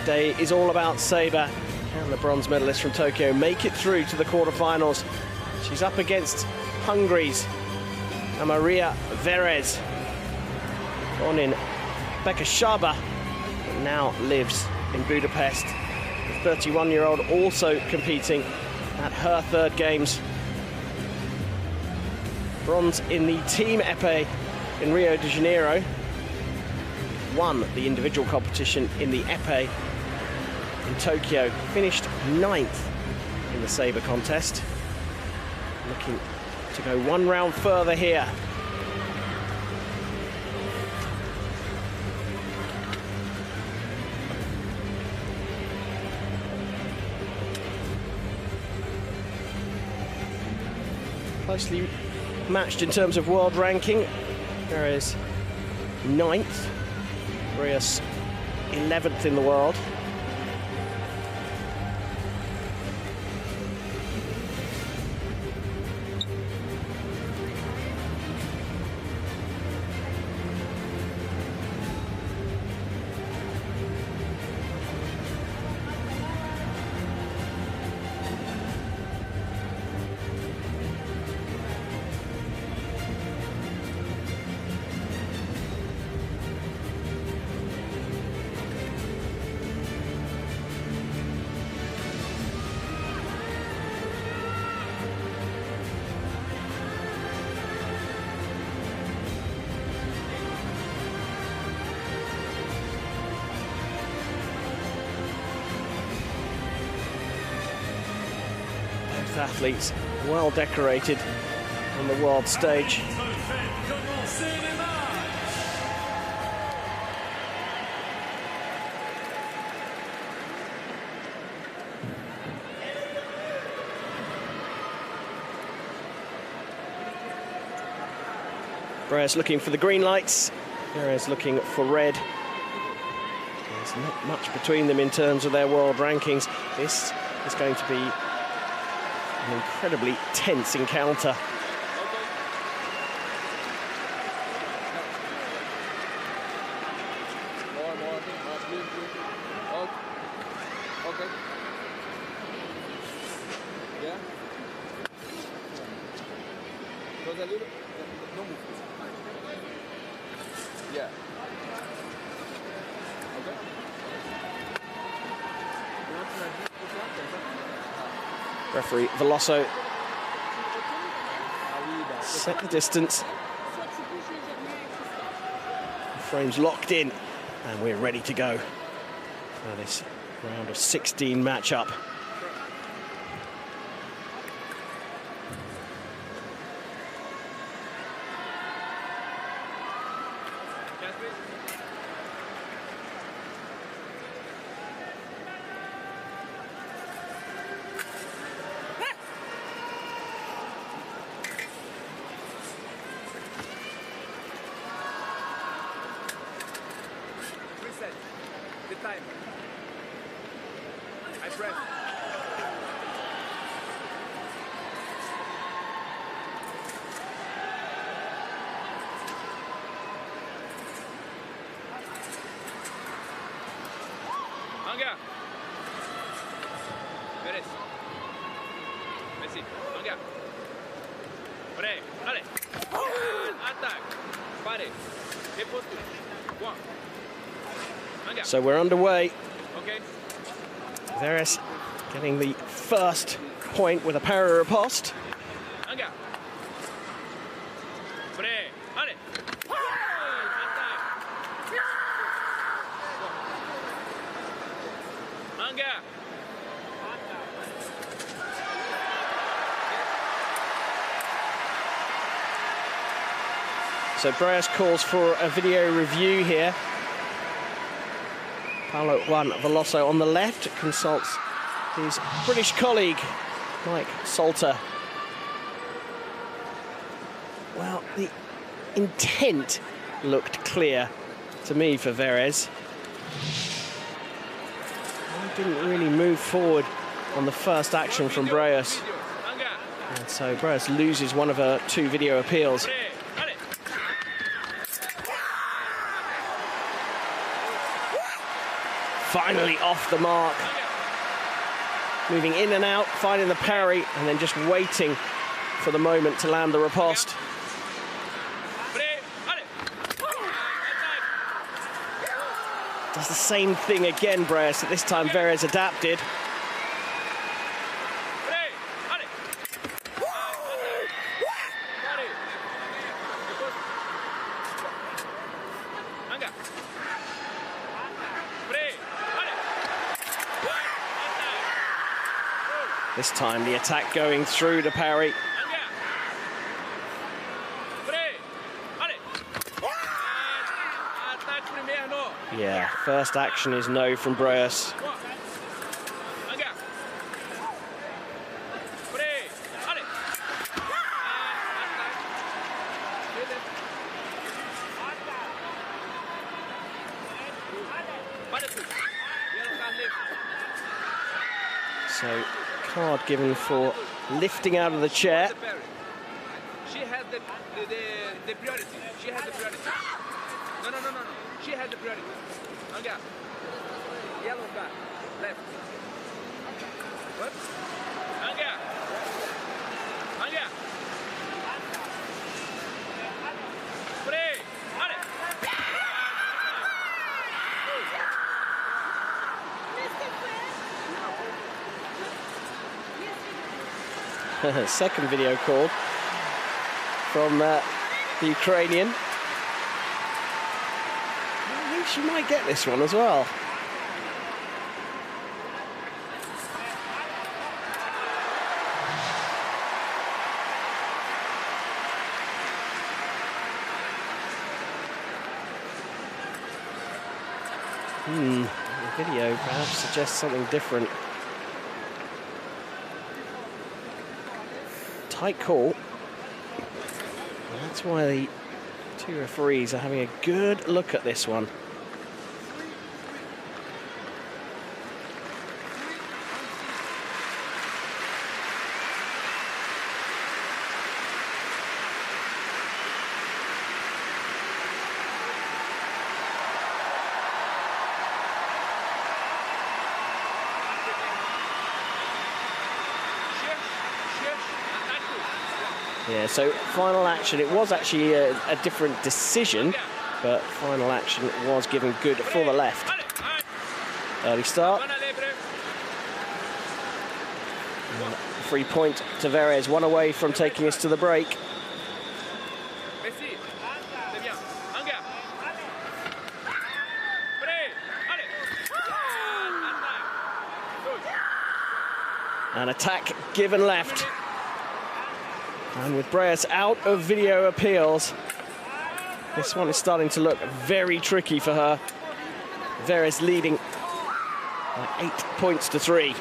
day is all about sabre. Can the bronze medalist from Tokyo make it through to the quarterfinals? She's up against Hungary's Maria Verez, born in Bekesaba, but now lives in Budapest. The 31-year-old also competing at her third games. Bronze in the team épée in Rio de Janeiro. Won the individual competition in the épée in Tokyo. Finished 9th in the sabre contest. Looking to go one round further here. Closely matched in terms of world ranking. There is 9th, Breus 11th in the world. Athletes well decorated on the world stage. Breus looking for the green lights. Breus looking for red. There's not much between them in terms of their world rankings. This is going to be an incredibly tense encounter. Referee Veloso set the distance. The frame's locked in, and we're ready to go for this round of 16 matchup. Messi. Anga. Pre. Allez. Attack. Pare. Déposture. One. Anga. So we're underway. Okay. Varz getting the first point with a para riposte. Anga. Pre. Allez. Attack. Anga. So Breus calls for a video review here. Paulo Juan Veloso on the left consults his British colleague, Mike Salter. Well, the intent looked clear to me for Varz. He didn't really move forward on the first action from Breus. And so Breus loses one of her 2 video appeals. Finally off the mark. Moving in and out, finding the parry, and then just waiting for the moment to land the riposte. Does the same thing again, Breus, but this time Varz adapted. This time the attack going through the parry. Yeah, first action is no from Breus. So, card given for lifting out of the chair. She had the priority. She had the priority. No. She had the priority. Anga. Yellow card. Left. What? Anga. Anga. Pre. Second video call from the Ukrainian. I think she might get this one as well. The video perhaps suggests something different. Tight call. And that's why the 2 referees are having a good look at this one. Yeah, so final action, it was actually a different decision, but final action was given good for the left. Early start. And 3 point to Varz, 1 away from taking us to the break. An attack given left. And with Breus out of video appeals, this one is starting to look very tricky for her. Varz leading by 8 points to 3.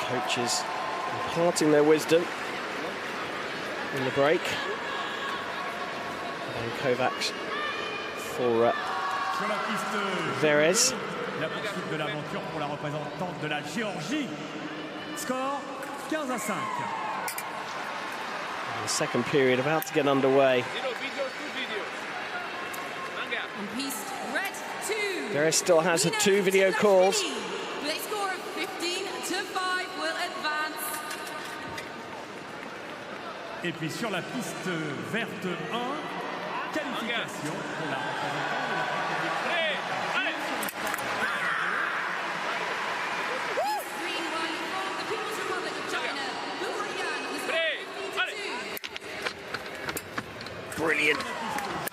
Coaches imparting their wisdom in the break. And Kovacs for Verz. La poursuite de l'aventure pour la représentante de la Géorgie. Score 15-5. The second period about to get underway. On piste red 2. Verz still has her 2 video calls. With a score of 15-5 will advance. Et puis sur la piste verte 1, qualification pour la représentante de la Green one from the People's Republic of China. Brilliant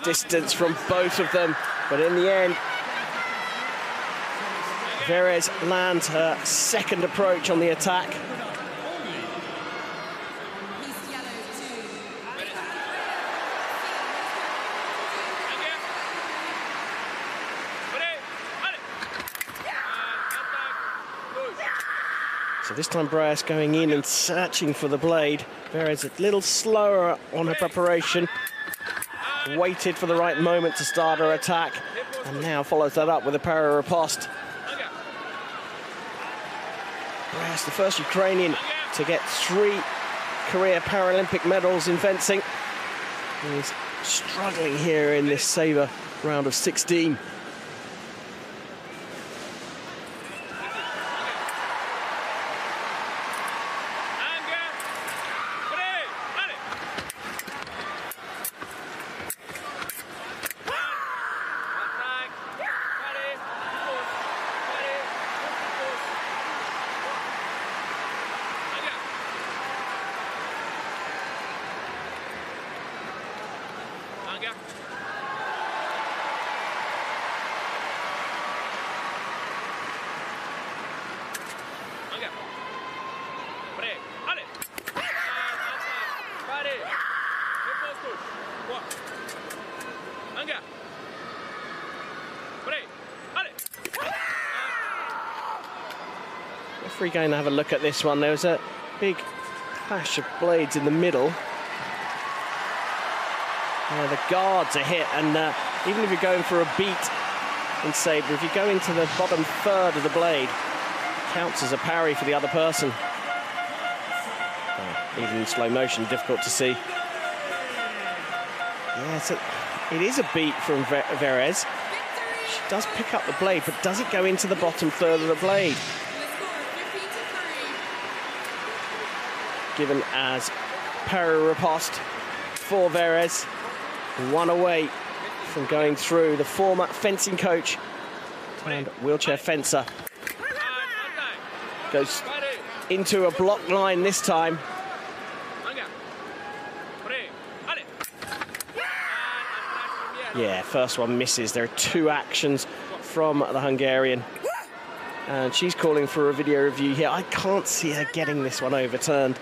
distance from both of them, but in the end, Verz lands her second approach on the attack. So this time Breus going in and searching for the blade. Verz a little slower on her preparation. Waited for the right moment to start her attack, and now follows that up with a para riposte. Breus, the first Ukrainian to get 3 career Paralympic medals in fencing. He's struggling here in this Sabre round of 16. Referee going to have a look at this one. There was a big clash of blades in the middle. The guards are hit, and even if you're going for a beat in Sabre, if you go into the bottom third of the blade, it counts as a parry for the other person. Even in slow motion, difficult to see. Yeah, it is a beat from Verz. She does pick up the blade, but does it go into the bottom third of the blade? Given as para riposte for Verz, 1 away from going through. The former fencing coach and wheelchair fencer goes into a block line this time. Yeah, first one misses. There are 2 actions from the Hungarian, and she's calling for a video review here. I can't see her getting this one overturned.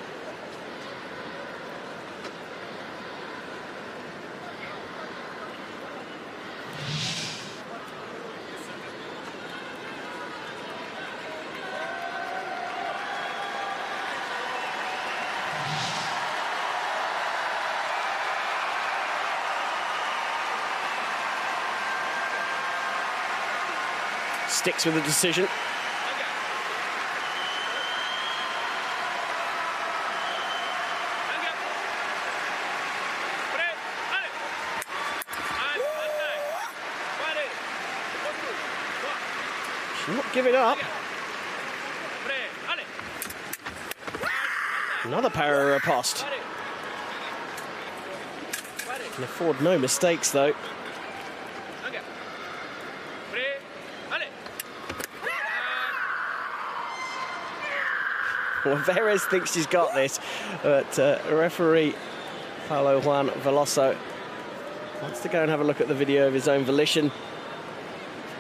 Sticks with the decision. Should not give it up. Another para riposte. Can afford no mistakes though. Well, Verz thinks she's got this, but referee Paulo Juan Veloso wants to go and have a look at the video of his own volition.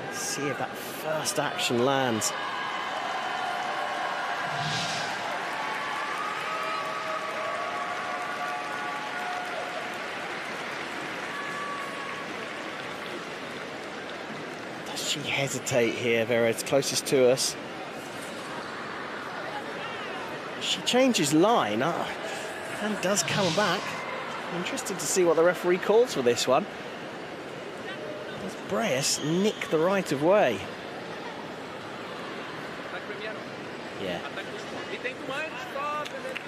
Let's see if that first action lands. Does she hesitate here, Verz, closest to us? She changes line. And does come back. Interested to see what the referee calls for this one. Does Breus nick the right of way? Yeah.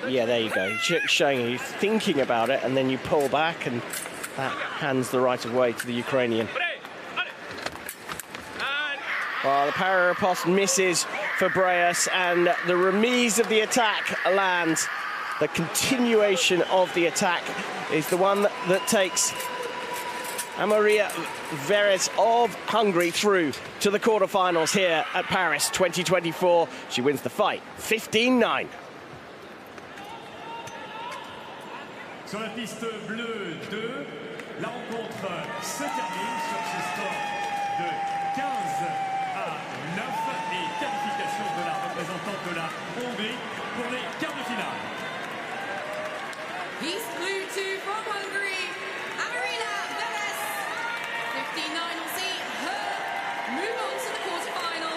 Yeah, there you go. Showing you thinking about it, and then you pull back, and that hands the right of way to the Ukrainian. Well, the para-riposte misses for Breus, and the remise of the attack lands. The continuation of the attack is the one that takes Amaria Verez of Hungary through to the quarterfinals here at Paris 2024. She wins the fight 15-9. Sur la piste bleue 2, la rencontre se termine sur ce score de 15-9 et qualification de la représentante de la Hongrie pour les quarts de finale. East Blue 2 from Hungary, Amarina Verez. 15-9 will see her move on to the quarterfinal.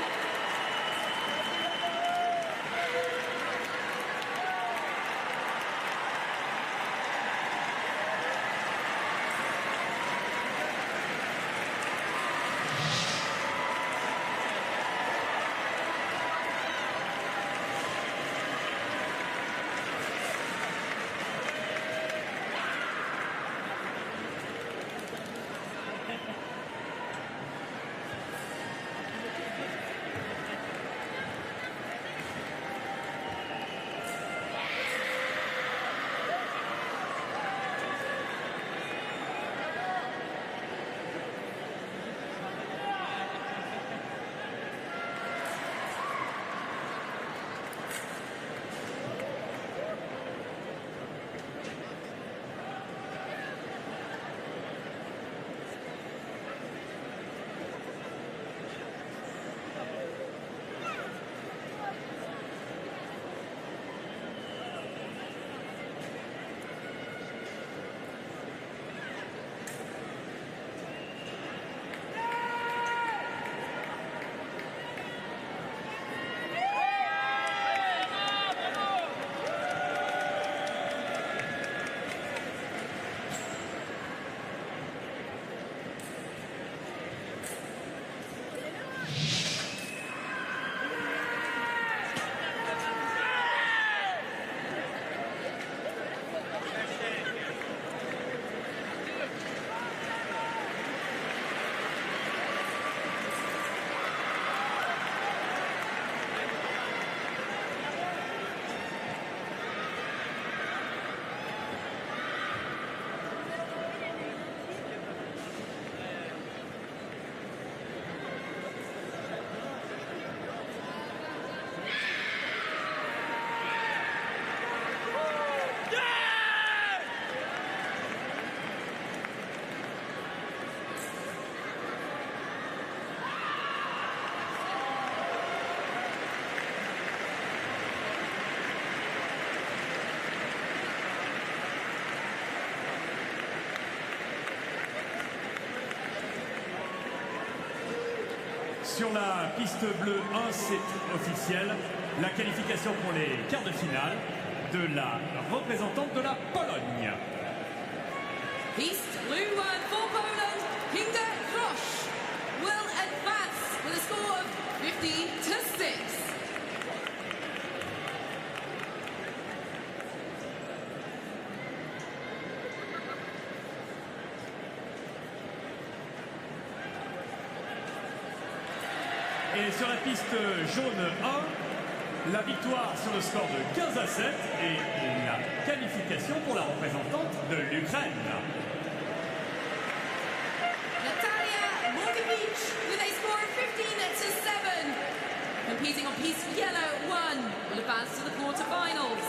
Sur la piste bleue 1, c'est officiel. La qualification pour les quarts de finale de la représentante de la Pologne. East Blue 1 for Poland, Kinga Krosh will advance with a score of 50-6. Et sur la piste jaune 1, la victoire sur le score de 15-7 et la qualification pour la représentante de l'Ukraine. Morkvych with a score of 15-7. Competing on piece yellow 1 will advance to the quarterfinals.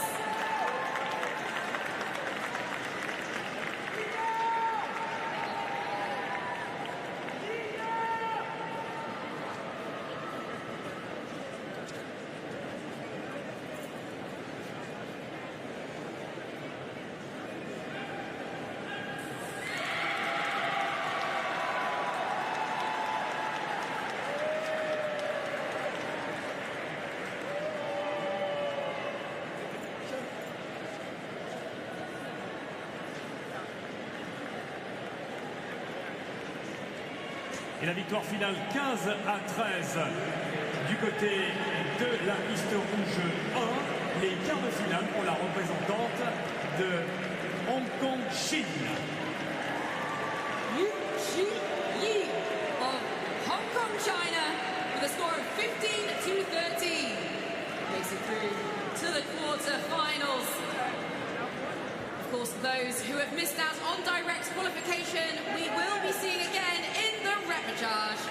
Et la victoire finale 15-13 du côté de la piste rouge 1. Les quarts de finale pour la représentante de Hong Kong, Gill. Yi of Hong Kong, China, with a score of 15-13. Makes it through to the quarterfinals. Of course, those who have missed out on direct qualification, we will be seeing again in the repechage.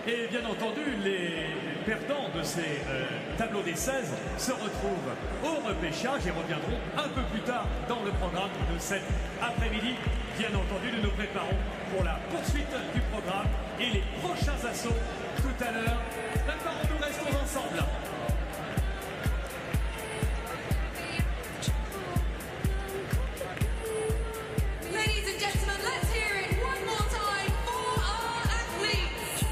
Et bien entendu, les perdants de ces tableaux des 16 se retrouvent au repêchage et reviendront un peu plus tard dans le programme de cet après-midi. Bien entendu, nous nous préparons pour la poursuite du programme et les prochains assauts tout à l'heure. Maintenant, nous restons ensemble. Ladies and gentlemen, let's hear it one more time for our athletes.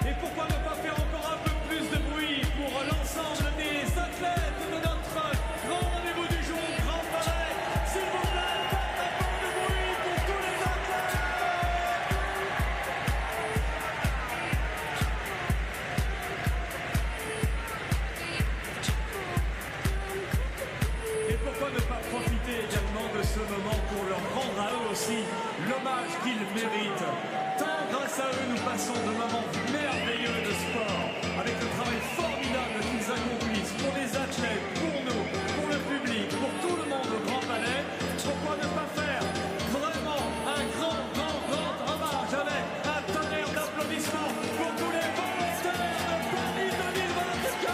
Et pourquoi ne pas faire encore un peu plus de bruit pour l'ensemble des athlètes de notre grand rendez-vous du jour, Grand Palais. S'il vous plaît, faites un peu de bruit pour tous les athlètes. Et pourquoi ne pas profiter également de ce moment pour leur rendre à eux aussi l'hommage qu'ils méritent. Tant grâce à eux, nous passons de moments merveilleux de sport, avec le travail formidable qu'ils accomplissent pour les athlètes, pour nous, pour le public, pour tout le monde au Grand Palais. Pourquoi ne pas faire vraiment un grand hommage avec un tonnerre d'applaudissements pour tous les volontaires de Paris 2024.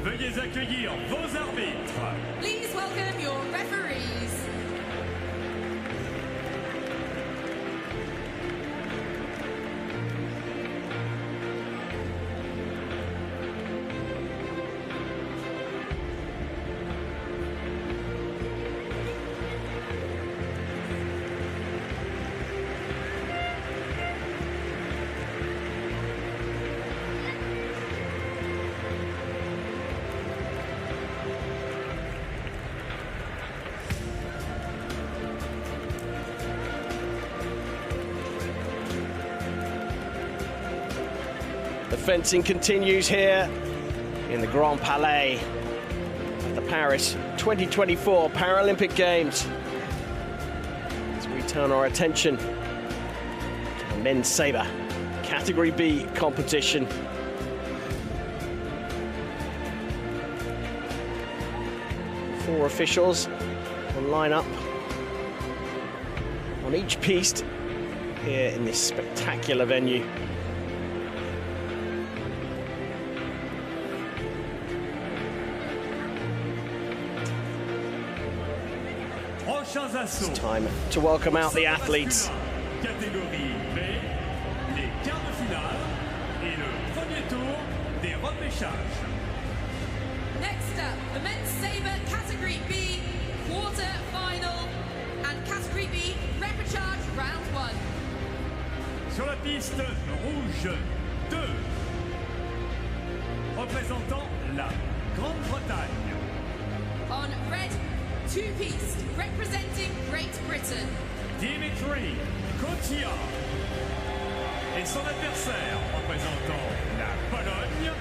Veuillez accueillir vos arbitres. Please welcome your referees. The fencing continues here in the Grand Palais at the Paris 2024 Paralympic Games. As we turn our attention to the men's sabre Category B competition. Four officials will line up on each piste here in this spectacular venue. It's time to welcome out the athletes. Catégorie B, les quarts de finale et le premier tour des repêchages. Next up, the men's sabre Category B quarter-final and Category B repechage round 1. Sur la piste rouge 2, représentant la Grande-Bretagne. On red, two-piece, representing Great Britain. Dimitri Kotia et son adversaire représentant la Pologne.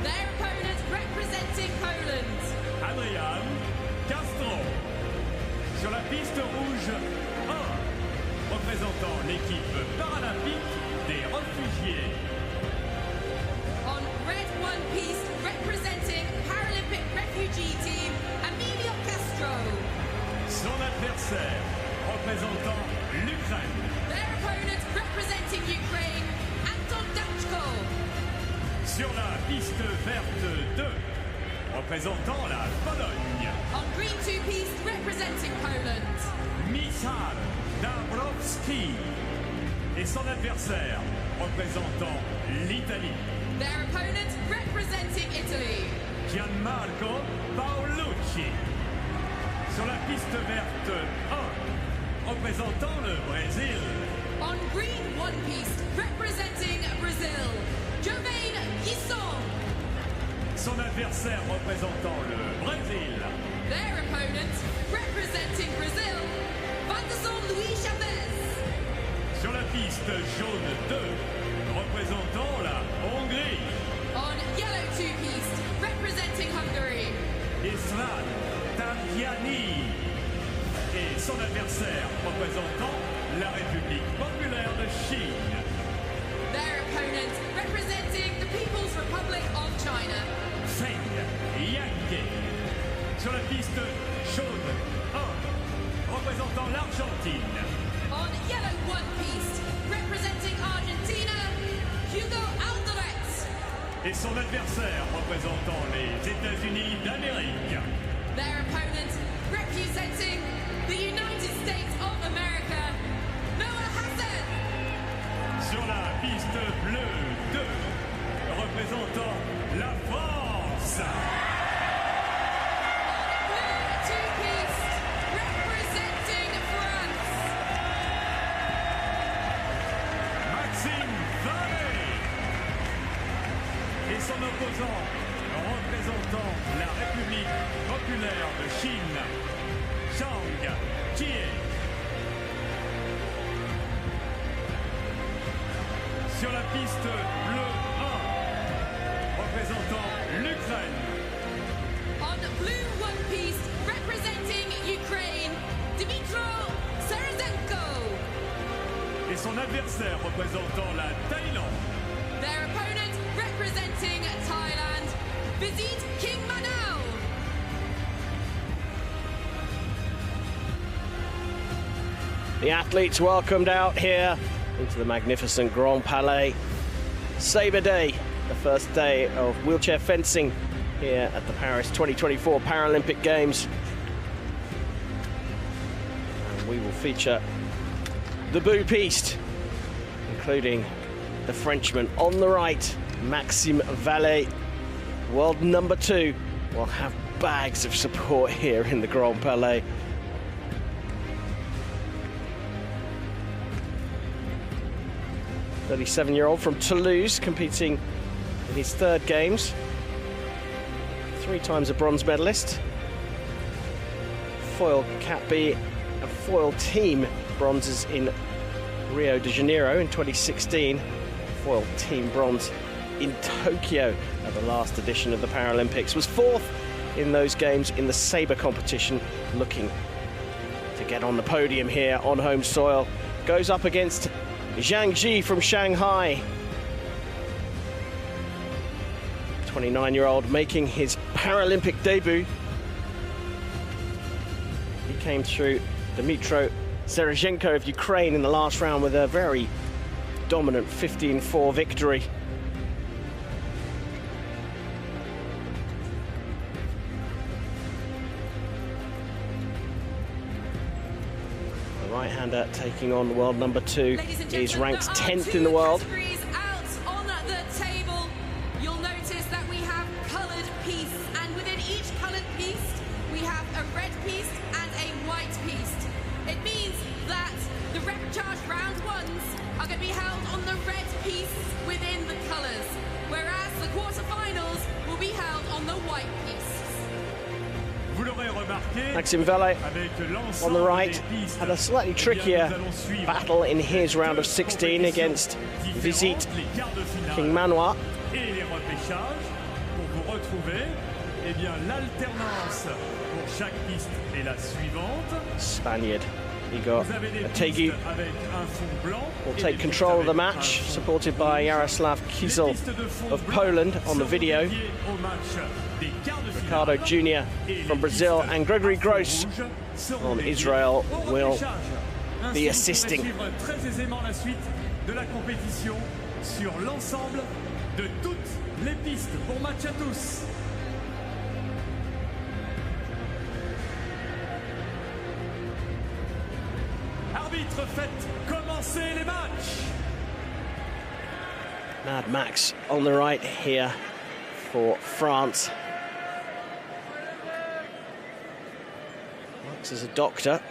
Their opponent representing Poland. Adrian Castro. Sur la piste rouge 1, représentant l'équipe paralympique des réfugiés. On red one-piece, representing Paralympic refugee team, Emilio Castro. Son adversaire représentant l'Ukraine. Their opponent representing Ukraine, Anton Dachko. Sur la piste verte 2, représentant la Pologne. On green two-piece, representing Poland. Michal Dabrowski et son adversaire représentant l'Italie. Their opponent representing Italy. Gianmarco Paolucci. Sur la piste verte 1, représentant le Brésil. On green one-piece, representing Brazil, Jermaine Guisson. Son adversaire représentant le Brésil. Their opponent representing Brazil, Vanderson Louis Chavez. Sur la piste jaune 2, représentant la Hongrie. On yellow two-piece, representing Hungary. Isran Tariani et son adversaire représentant la République populaire de Chine. Their opponent representing the People's Republic of China. Feng Yang. Sur la piste jaune 1, représentant l'Argentine. On yellow one-piece, representing Argentina, Hugo Alderets. Et son adversaire représentant les États-Unis d'Amérique. Their opponent representing the United States of America, Noah Hassan. Sur la piste bleue 2, représentant la France. Blue two-piece, representing France. Maxime Valet et son opposant représentant la République populaire de Chine, Jang. Sur la piste bleue 1, représentant l'Ukraine. On blue one-piece, representing Ukraine, Dmitro Zenko. Et son adversaire représentant la Thaïlande. Their opponent representing Thailand, Visit King Manao. The athletes welcomed out here into the magnificent Grand Palais. Sabre Day the first day of wheelchair fencing here at the Paris 2024 Paralympic Games. And we will feature the bout piste, including the Frenchman on the right, Maxime Valet, world number 2, will have bags of support here in the Grand Palais. The 37-year-old from Toulouse, competing in his 3rd Games. 3 times a bronze medalist. Foil Cat B and foil team bronzes in Rio de Janeiro in 2016. Foil team bronze in Tokyo at the last edition of the Paralympics. Was 4th in those games in the Sabre competition, looking to get on the podium here on home soil. Goes up against Zhang from Shanghai. 29-year-old making his Paralympic debut. He came through Dmitro Zenko of Ukraine in the last round with a very dominant 15-4 victory. The right-hander taking on the world number 2. He's ranked 10th in the world. Repachage round ones are going to be held on the red piece within the colours, whereas the quarterfinals will be held on the white piece. Maxime Valet on the right had a slightly trickier battle in his round of 16 against Visite King Manoir. Spaniard Igor Tegu will take control of the match, supported by Jaroslav Kizel of Poland on the video. Ricardo Jr. from Brazil and Gregory Gross from Israel will be assisting. Arbitre, faites commencer les matchs. Mad Max on the right here for France. Max is a doctor.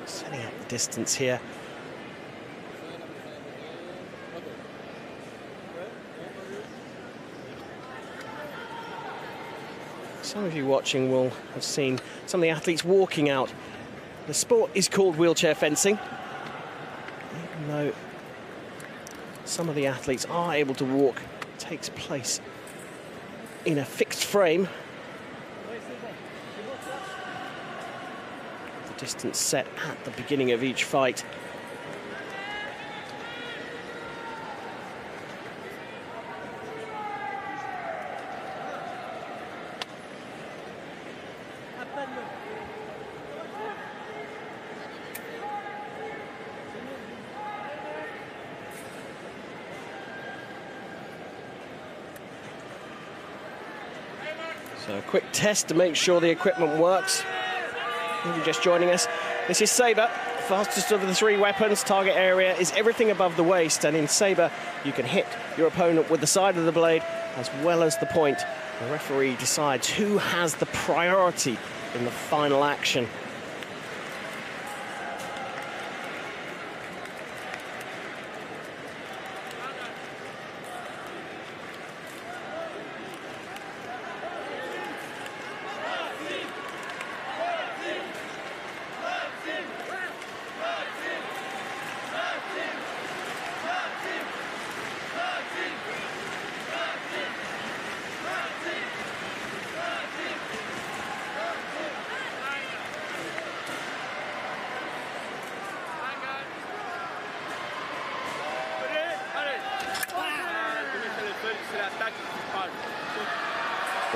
Setting up the distance here. Some of you watching will have seen some of the athletes walking out. The sport is called wheelchair fencing, even though some of the athletes are able to walk. It takes place in a fixed frame. The distance set at the beginning of each fight. So a quick test to make sure the equipment works. If you're just joining us, this is Saber, fastest of the 3 weapons. Target area is everything above the waist, and in Saber you can hit your opponent with the side of the blade as well as the point. The referee decides who has the priority in the final action.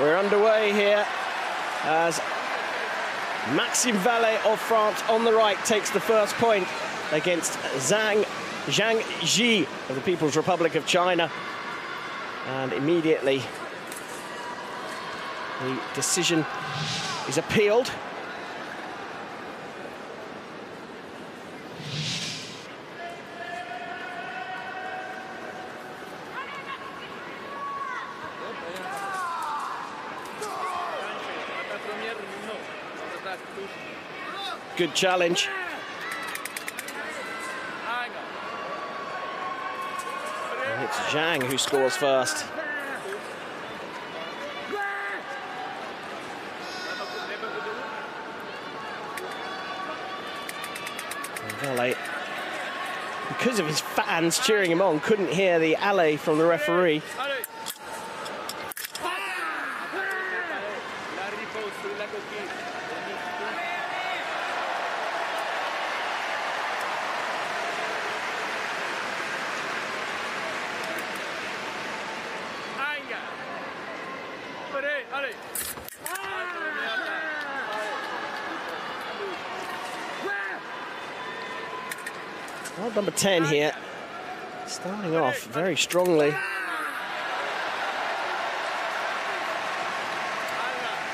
We're underway here as Maxime Valet of France on the right takes the first point against Zhang Ji of the People's Republic of China. And immediately the decision is appealed. Good challenge. And it's Jang who scores first. And Valet, because of his fans cheering him on, couldn't hear the alley from the referee. Well, number 10 here, starting off very strongly.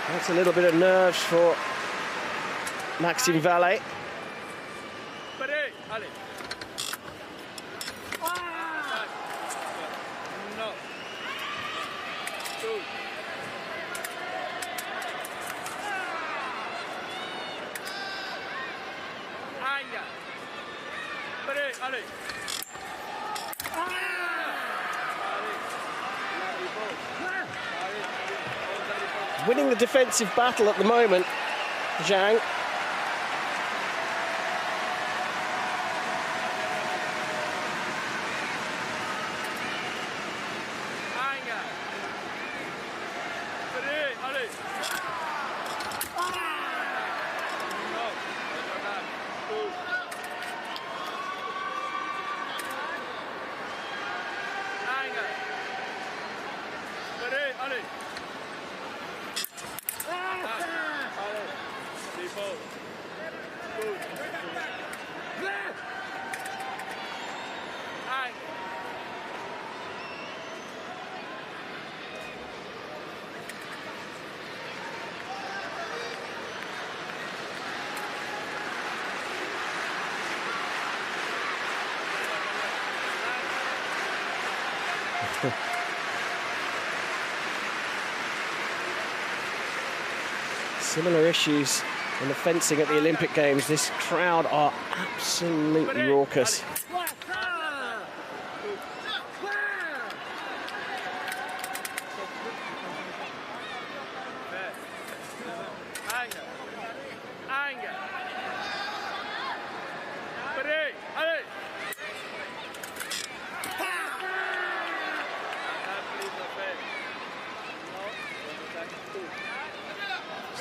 That's a little bit of nerves for Maxime Valet. Winning the defensive battle at the moment, Zhang. Similar issues in the fencing at the Olympic Games. This crowd are absolutely raucous.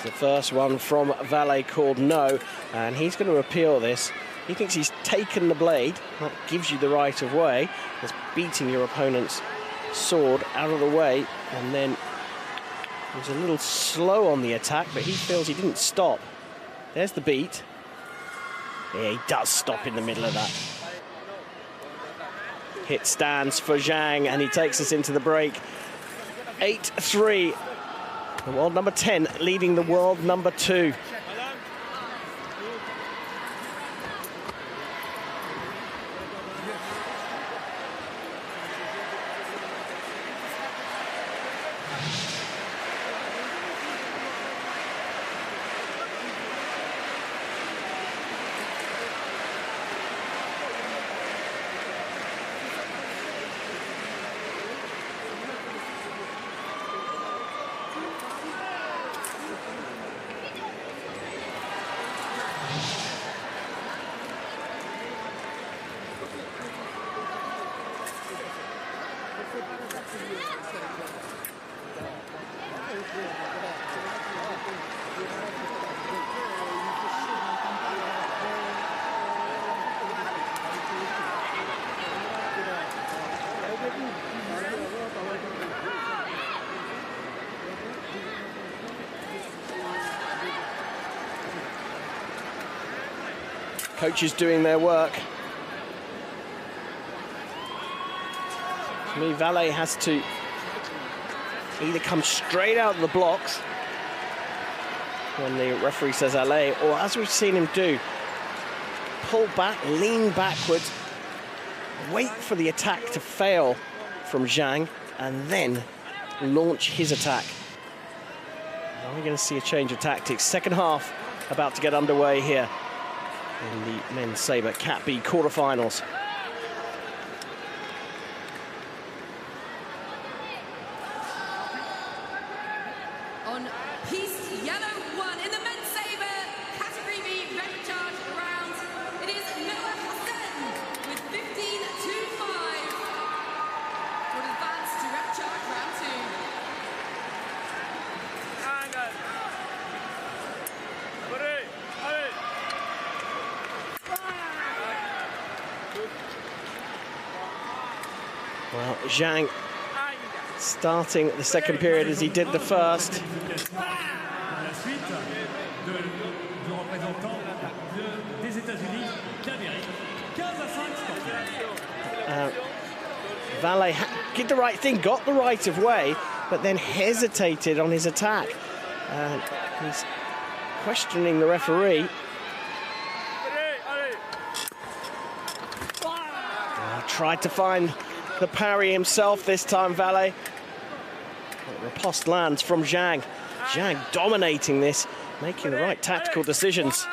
The first one from Valet called no, and he's going to appeal this. He thinks he's taken the blade. That gives you the right of way. It's beating your opponent's sword out of the way, and then he's a little slow on the attack, but he feels he didn't stop. There's the beat. Yeah, he does stop in the middle of that. Hit stands for Zhang, and he takes us into the break. 8-3. The world number 10 leading the world number 2. Coaches doing their work. To me, Valet has to either come straight out of the blocks when the referee says alley, or as we've seen him do, pull back, lean backwards, wait for the attack to fail from Jang, and then launch his attack. Are we going to see a change of tactics? Second half about to get underway here in the men's Sabre Cat B quarterfinals. On piece yellow 1 in the men's Sabre category B Repachage round, it is Noah Hassan with 15.25 for advance to Repachage round 2. Well, Jang starting the second period as he did the first. Valet did the right thing, got the right of way, but then hesitated on his attack. He's questioning the referee. Tried to find the parry himself this time, Valet. Riposte lands from Jang. Jang dominating this, making the right tactical decisions.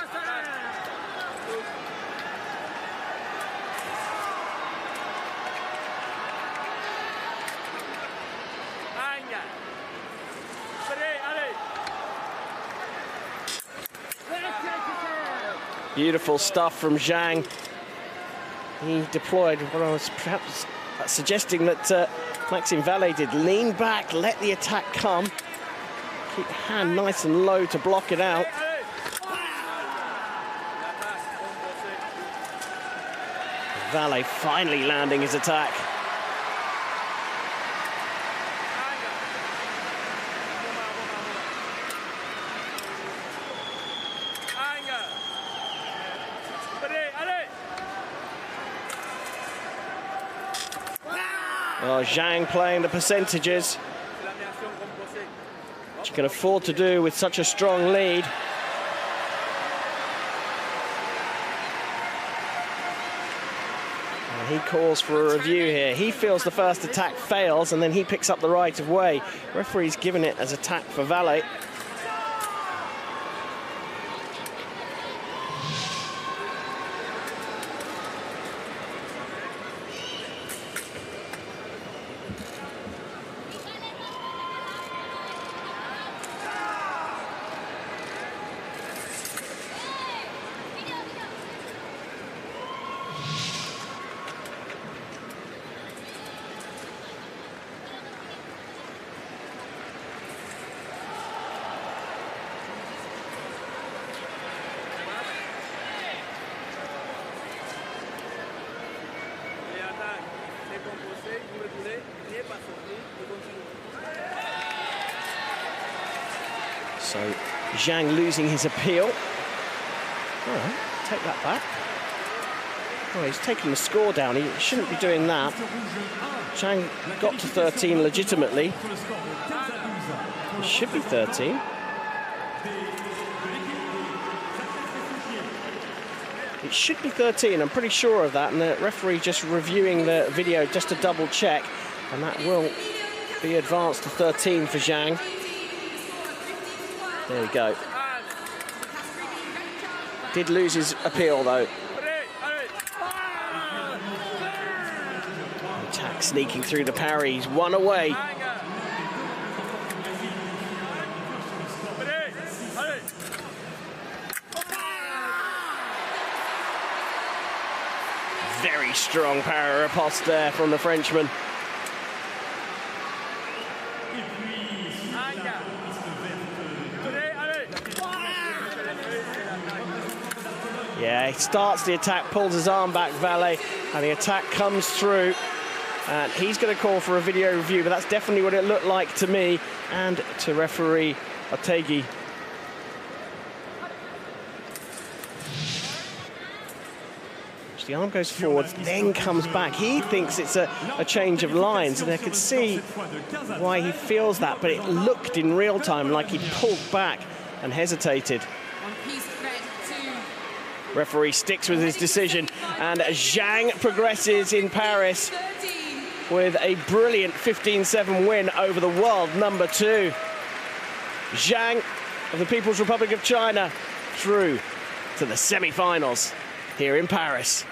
Beautiful stuff from Jang. He deployed what I was perhaps suggesting that Maxime Valet did. Lean back, let the attack come. Keep the hand nice and low to block it out. Valet finally landing his attack. Oh, Jang playing the percentages, which you can afford to do with such a strong lead. And he calls for a review here. He feels the first attack fails, and then he picks up the right of way. Referee's given it as attack for Valet. So Jang losing his appeal. All right, take that back. Oh, he's taking the score down. He shouldn't be doing that. Jang got to 13 legitimately. It should be 13. It should be 13, I'm pretty sure of that, and the referee just reviewing the video just to double check, and that will be advanced to 13 for Jang. There we go. Did lose his appeal though. Attack sneaking through the parry, he's one away. Very strong parry riposte there from the Frenchman. Yeah, he starts the attack, pulls his arm back, Valet, and the attack comes through. And he's going to call for a video review, but that's definitely what it looked like to me and to referee Otegi. So the arm goes forward, then comes back. He thinks it's a change of lines, and I could see why he feels that, but it looked in real time like he pulled back and hesitated. Referee sticks with his decision, and Jang progresses in Paris with a brilliant 15-7 win over the world #2. Jang of the People's Republic of China through to the semi-finals here in Paris.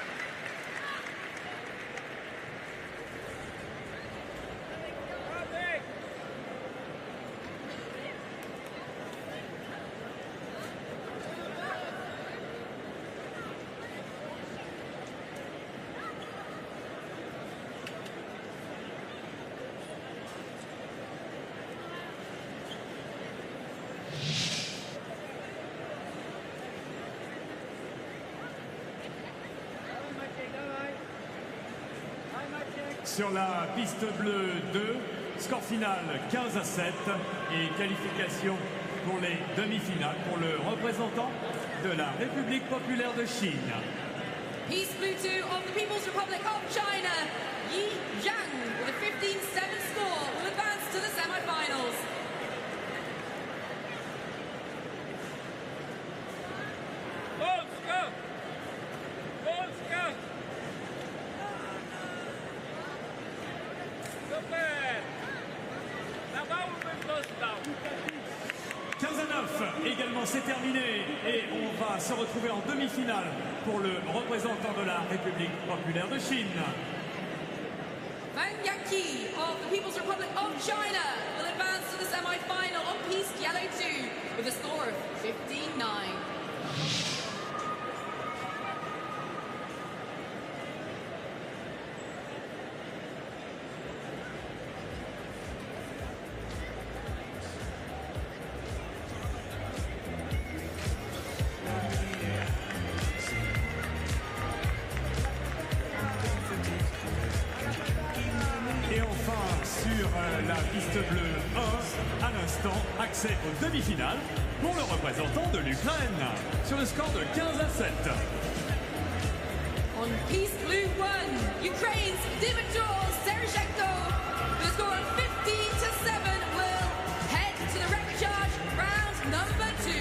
Sur la piste bleue 2, score final 15-7 et qualification pour les demi-finales pour le représentant de la République populaire de Chine. Piste blue 2 of the People's Republic of China, Jang with a 15-7 score will advance to the semi-finals. Également, c'est terminé et on va se retrouver en demi-finale pour le représentant de la République populaire de Chine. Wang Yaqi of the People's Republic of China will advance to the semi-final on piste yellow 2 with a score of 15-9. La piste bleue 1, à l'instant, accès aux demi-finales pour le représentant de l'Ukraine, sur le score de 15-7. On piste blue 1, Ukraine's Dimitrov Serezhenko, with a score of 15-7, will head to the repechage round #2.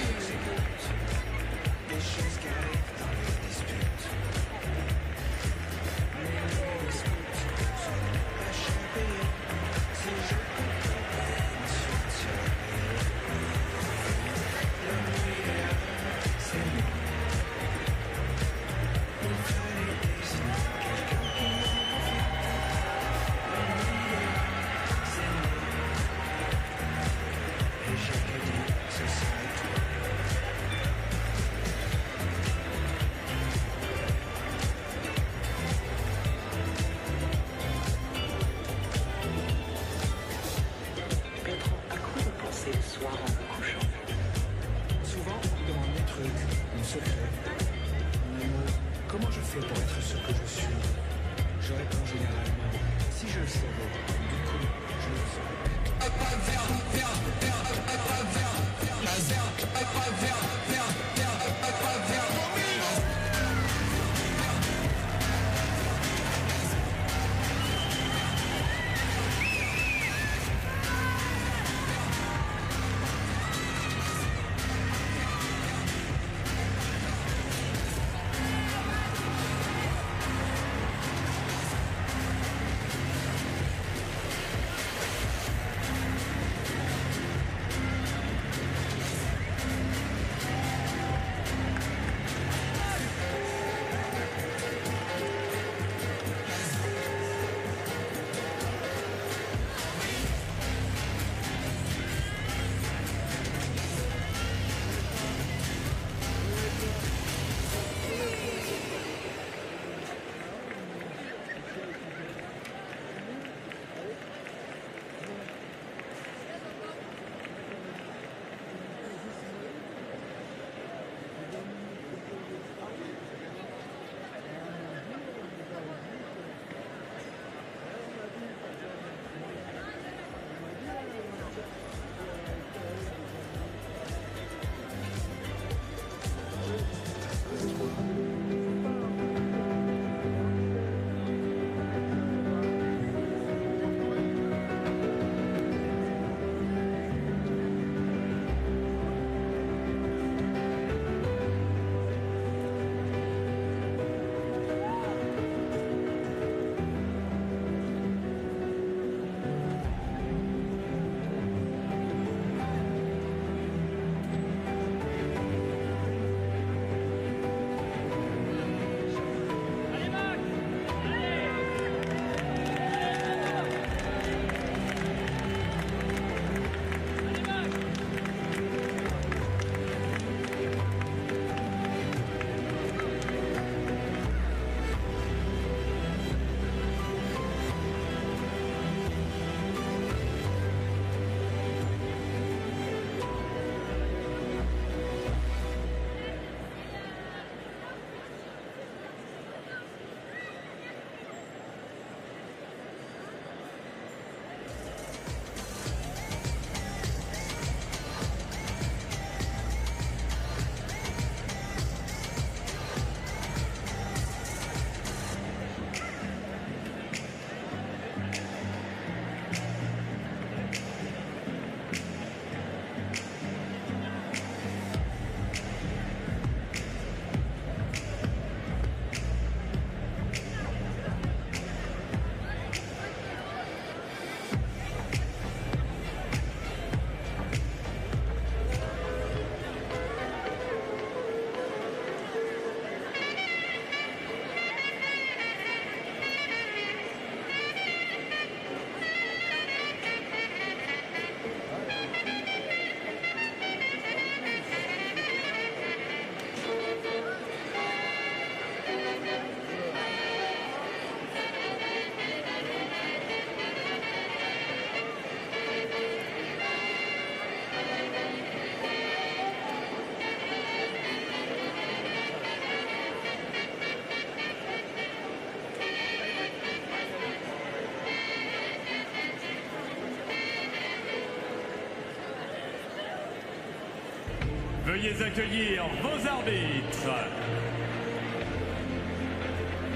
Veuillez accueillir vos arbitres.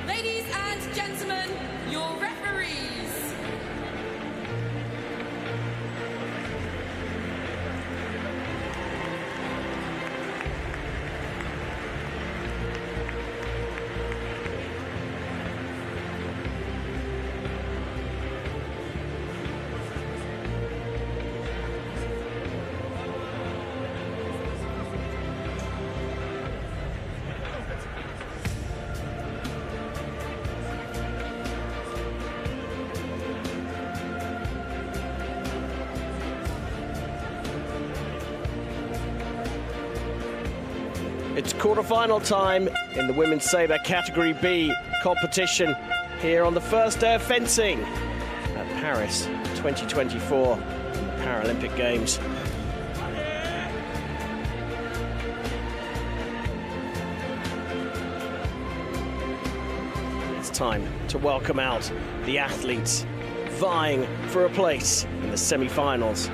Ladies and gentlemen, your referees. It's quarter-final time in the women's sabre category B competition here on the first day of fencing at Paris 2024 in the Paralympic Games. It's time to welcome out the athletes vying for a place in the semi-finals.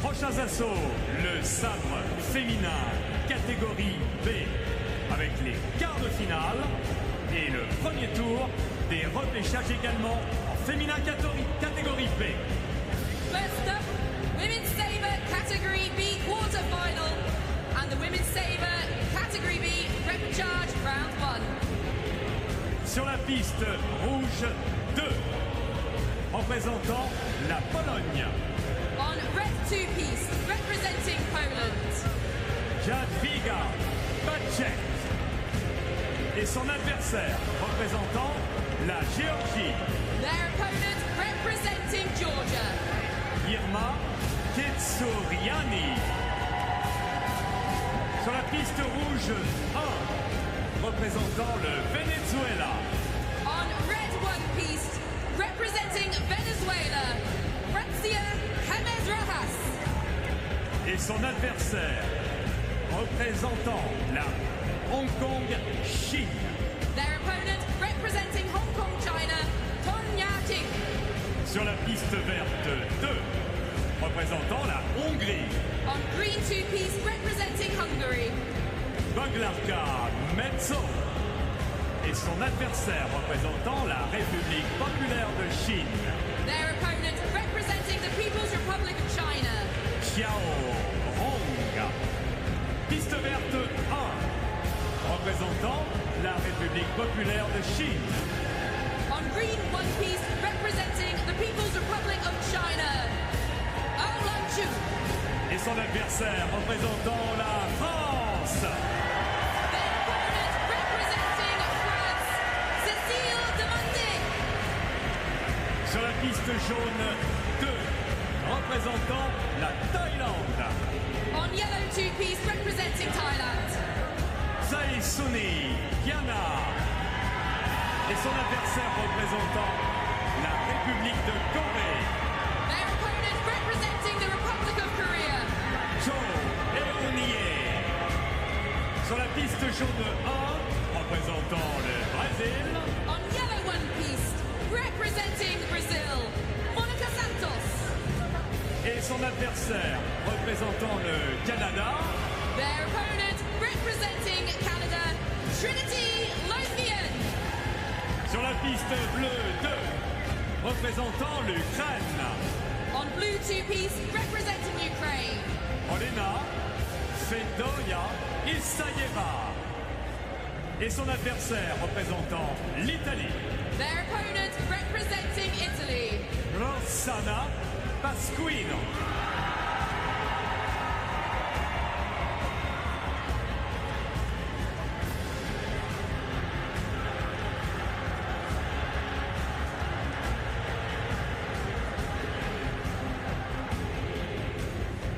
Prochains assauts, le sabre féminin catégorie B avec les quarts de finale et le premier tour des repêchages également en féminin catégorie B. First up, women's sabre category B quarter-final and the women's sabre category B repechage round 1. Sur la piste rouge 2, représentant la Pologne. On red two-piece, representing Poland. Jadwiga Bacek et son adversaire représentant la Géorgie. Their opponent representing Georgia. Irma Ketsouriani. Sur la piste rouge 1, représentant le Venezuela. On red one-piece, representing Venezuela. Francia James. Et son adversaire représentant la Hong Kong Chine. Their opponent representing Hong Kong, China, Tonya Ting. Sur la piste verte 2, représentant la Hongrie. On green two-piece, representing Hungary. Baglarka Metso. Et son adversaire représentant la République populaire de Chine. Their opponent representing the People's Republic of China. Xiao Hong. Piste verte 1, représentant la République populaire de Chine. On green one-piece, representing the People's Republic of China. Oolong Chu. Et son adversaire représentant la France. Their opponent representing France, Cécile Demandé. Sur la piste jaune 2, représentant la Thaïlande. On yellow two-piece, representing Thailand. Saisuni Yana. Et son adversaire représentant la République de Corée. Their opponent representing the Republic of Korea. Cho Eonie. Sur la piste jaune 1, représentant le Brésil. On yellow one-piece, representing Brazil. Monica Santos. Et son adversaire représentant le Canada. Their opponent representing Canada, Trinity Lothian. Sur la piste bleue 2, représentant l'Ukraine. On blue two-piece, representing Ukraine. Olena Fedota-Isaieva. Et son adversaire représentant l'Italie. Their opponent representing Italy. Rossana Pasquino.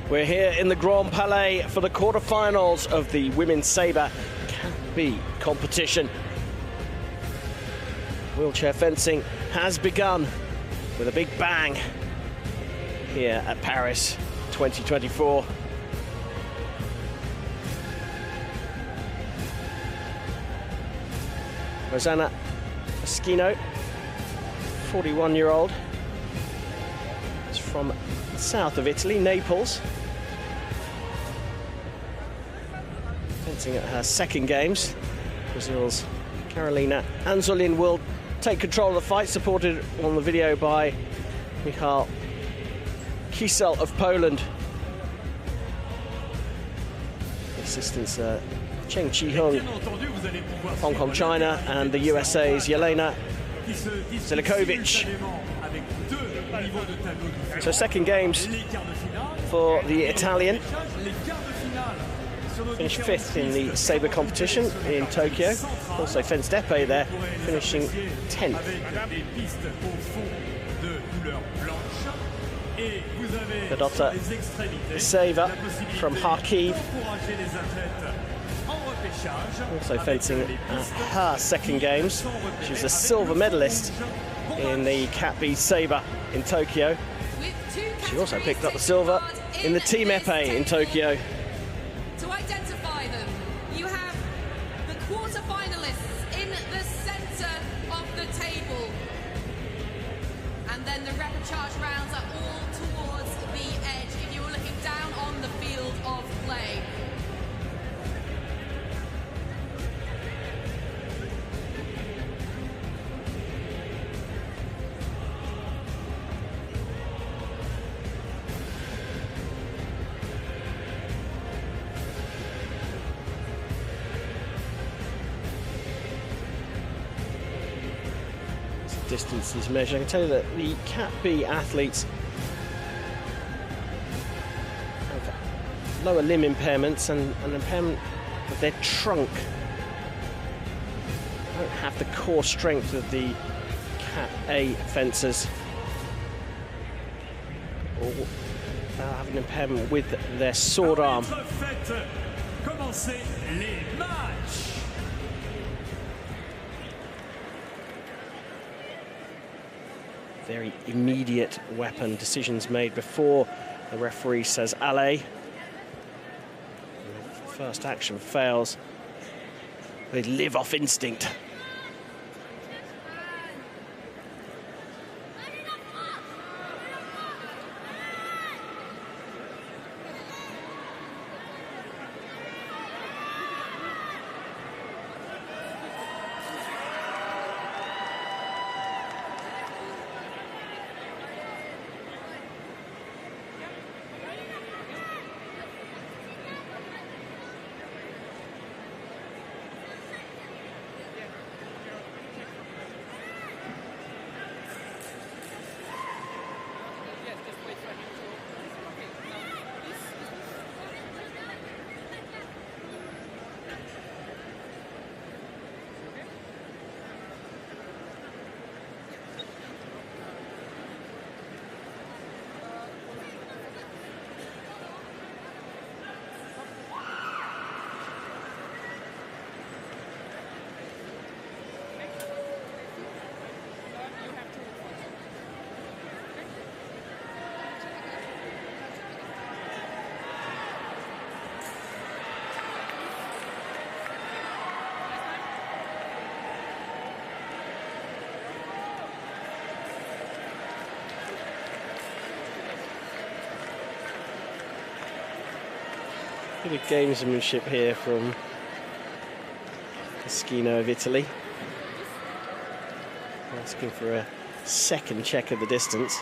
We're here in the Grand Palais for the quarterfinals of the women's Sabre Cat B competition. Wheelchair fencing has begun with a big bang here at Paris 2024. Rosanna Moschino, 41-year-old. It's from the south of Italy, Naples. Fencing at her second games. Brazil's Carolina Anzolin will take control of the fight, supported on the video by Michal Kisel of Poland. Assistants Cheng Chi-hung, Hong Kong, China, and the USA's Jelena Zelikovic. So second games for the Italian. Finished fifth in the Sabre competition in Tokyo. Also fenced épée there, finishing 10th. Fedota-Isaieva from Kharkiv. Also fencing at her second games. She's a silver medalist in the Cat B Sabre in Tokyo. She also picked up the silver in the team épée in Tokyo. To identify them, you have the quarter-finalists in the centre of the table. And then the repechage rounds are all towards the edge if you were looking down on the field of play. Distances measured. I can tell you that the Cat B athletes have lower limb impairments and an impairment of their trunk. They don't have the core strength of the Cat A fencers, or have an impairment with their sword arm. Very immediate weapon, decisions made before the referee says allez. First action fails. They live off instinct. Bit of gamesmanship here from Moschino of Italy. Asking for a second check of the distance.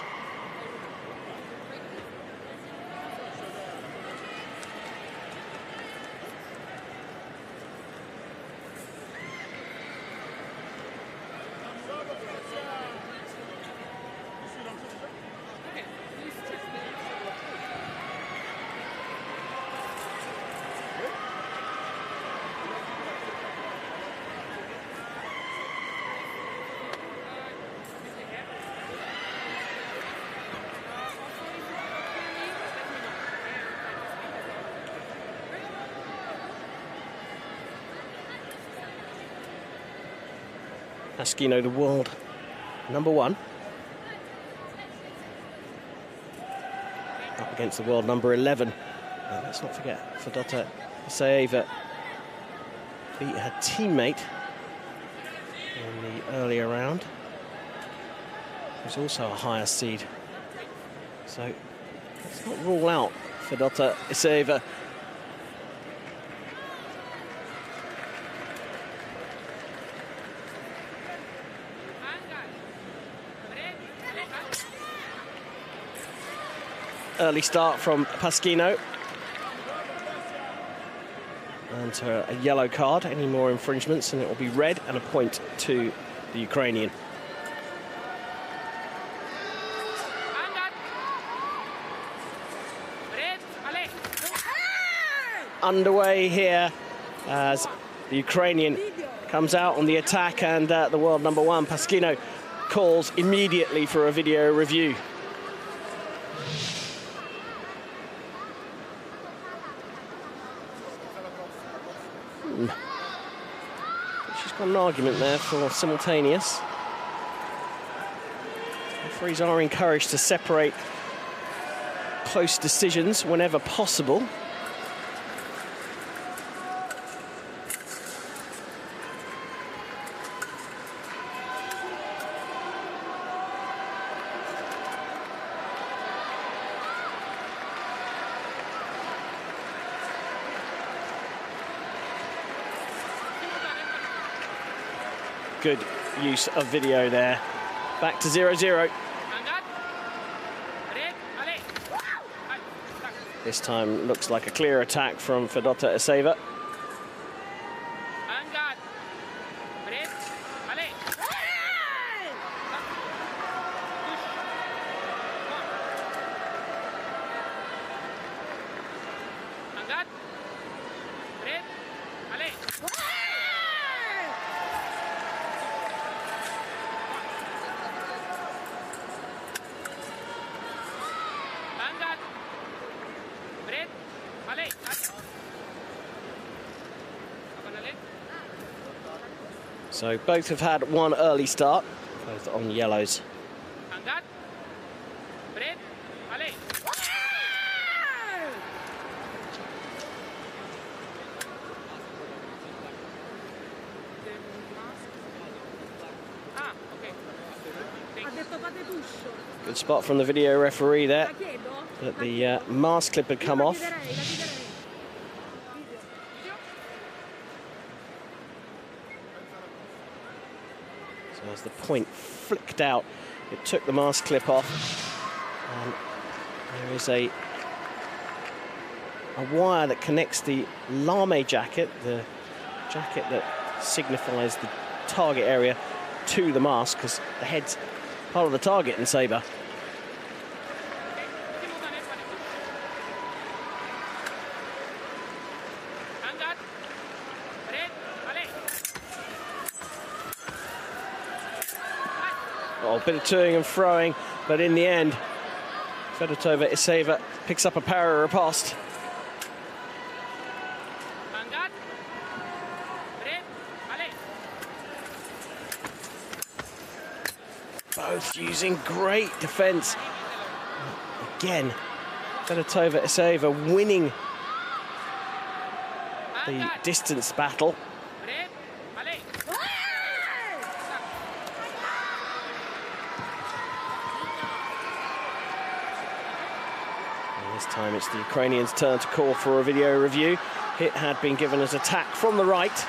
Pasquino, the world #1. Up against the world number 11. And let's not forget, Fedota-Isaieva beat her teammate in the earlier round, who's also a higher seed. So let's not rule out Fedota-Isaieva. Early start from Pasquino. And a yellow card. Any more infringements and it will be red and a point to the Ukrainian. Underway here as the Ukrainian comes out on the attack, and the world #1, Pasquino, calls immediately for a video review. She's got an argument there for simultaneous. Referees are encouraged to separate close decisions whenever possible. Good use of video there. Back to 0-0. This time looks like a clear attack from Fedota-Isaieva. So both have had one early start, both on yellows. Good spot from the video referee there, that the mask clip had come off. So as the point flicked out, it took the mask clip off, and there is a wire that connects the lame jacket, the jacket that signifies the target area, to the mask, because the head's part of the target in Sabre. Oh, a bit of toing and throwing, but in the end, Fedota-Isaieva picks up a para riposte. Both using great defense. Again, Fedota-Isaieva winning the distance battle. And this time it's the Ukrainians' turn to call for a video review. Hit had been given as attack from the right.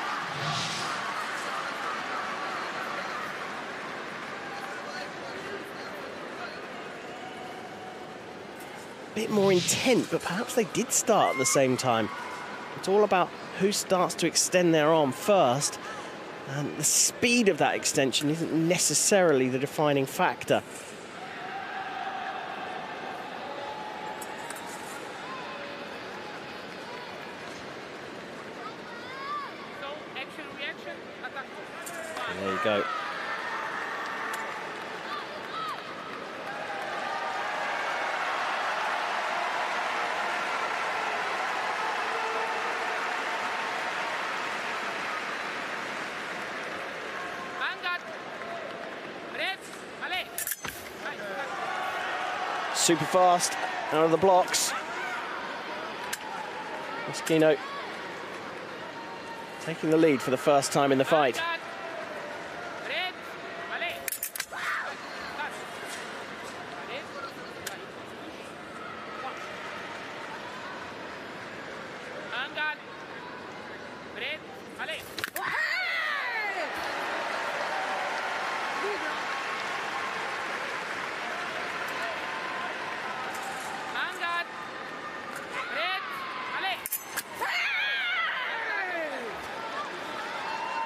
Bit more intent, but perhaps they did start at the same time. It's all about who starts to extend their arm first, and the speed of that extension isn't necessarily the defining factor. And there you go. super fast out of the blocks. Moschino taking the lead for the first time in the fight.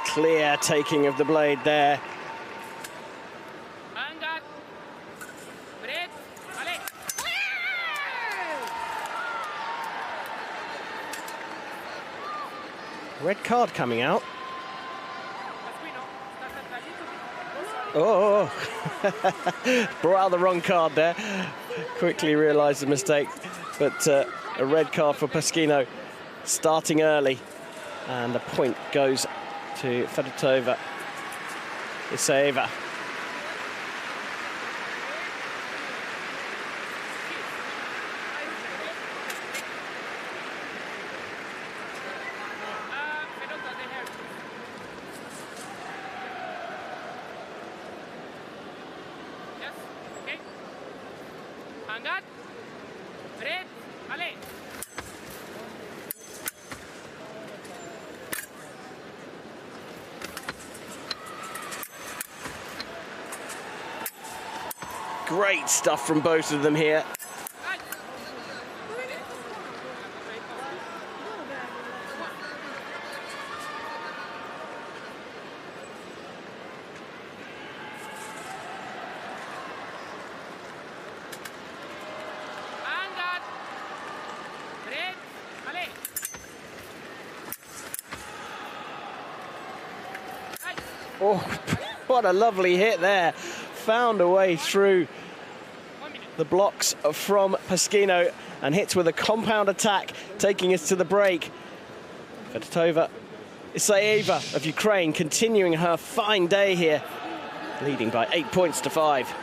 Clear taking of the blade there. Red card coming out. Oh, brought out the wrong card there. Quickly realised the mistake, but a red card for Moschino starting early, and the point goes to Fedota-Isaieva. Great stuff from both of them here. Oh, what a lovely hit there. Found a way through the blocks from Moschino and hits with a compound attack, taking us to the break. Fedota-Isaieva of Ukraine continuing her fine day here, leading by 8 points to 5.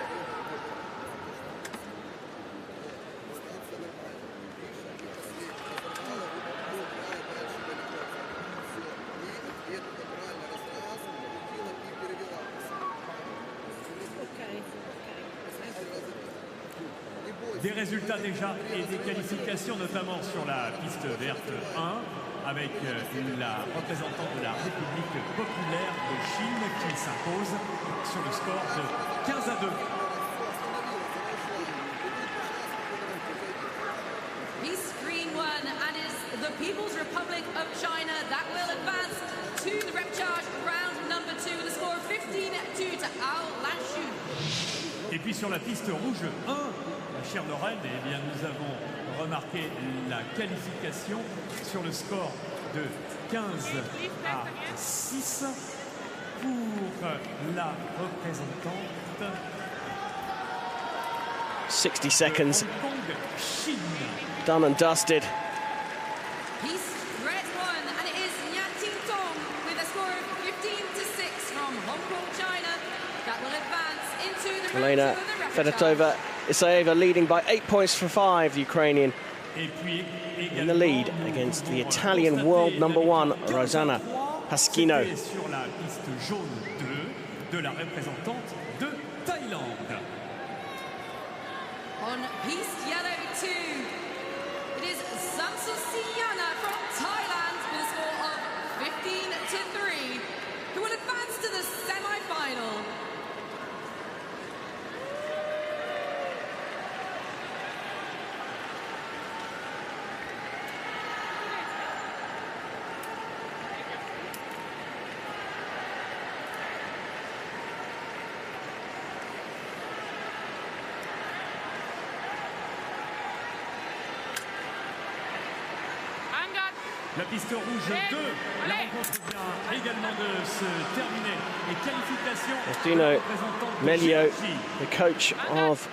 Des résultats déjà et des qualifications, notamment sur la piste verte 1, avec la représentante de la République populaire de Chine qui s'impose sur le score de 15-2. Piste green one, and is the People's Republic of China that will advance to the repechage round number 2 with a score of 15-2 to Al Lashu. Et puis sur la piste rouge 1, cher Morel, eh bien, nous avons remarqué la qualification sur le score de 15-6 pour la représentante. 60 seconds. Done and dusted. Piste red one, and it is Nyanting Tong with a score of 15-6 from Hong Kong, China, that will advance into the round 2 of the repechage. Fedota-Isaieva leading by 8 points for 5, the Ukrainian in the lead against the Italian world number 1, Rosanna Pasquino. Sur la piste jaune 2 de la représentante de Thaïlande. On piste yellow 2, it is Samsosiana from Thailand with a score of 15-3, who will advance to the semi-final. La piste rouge 2, la rencontre vient également de se terminer. Et qualification Dino Melio, the coach of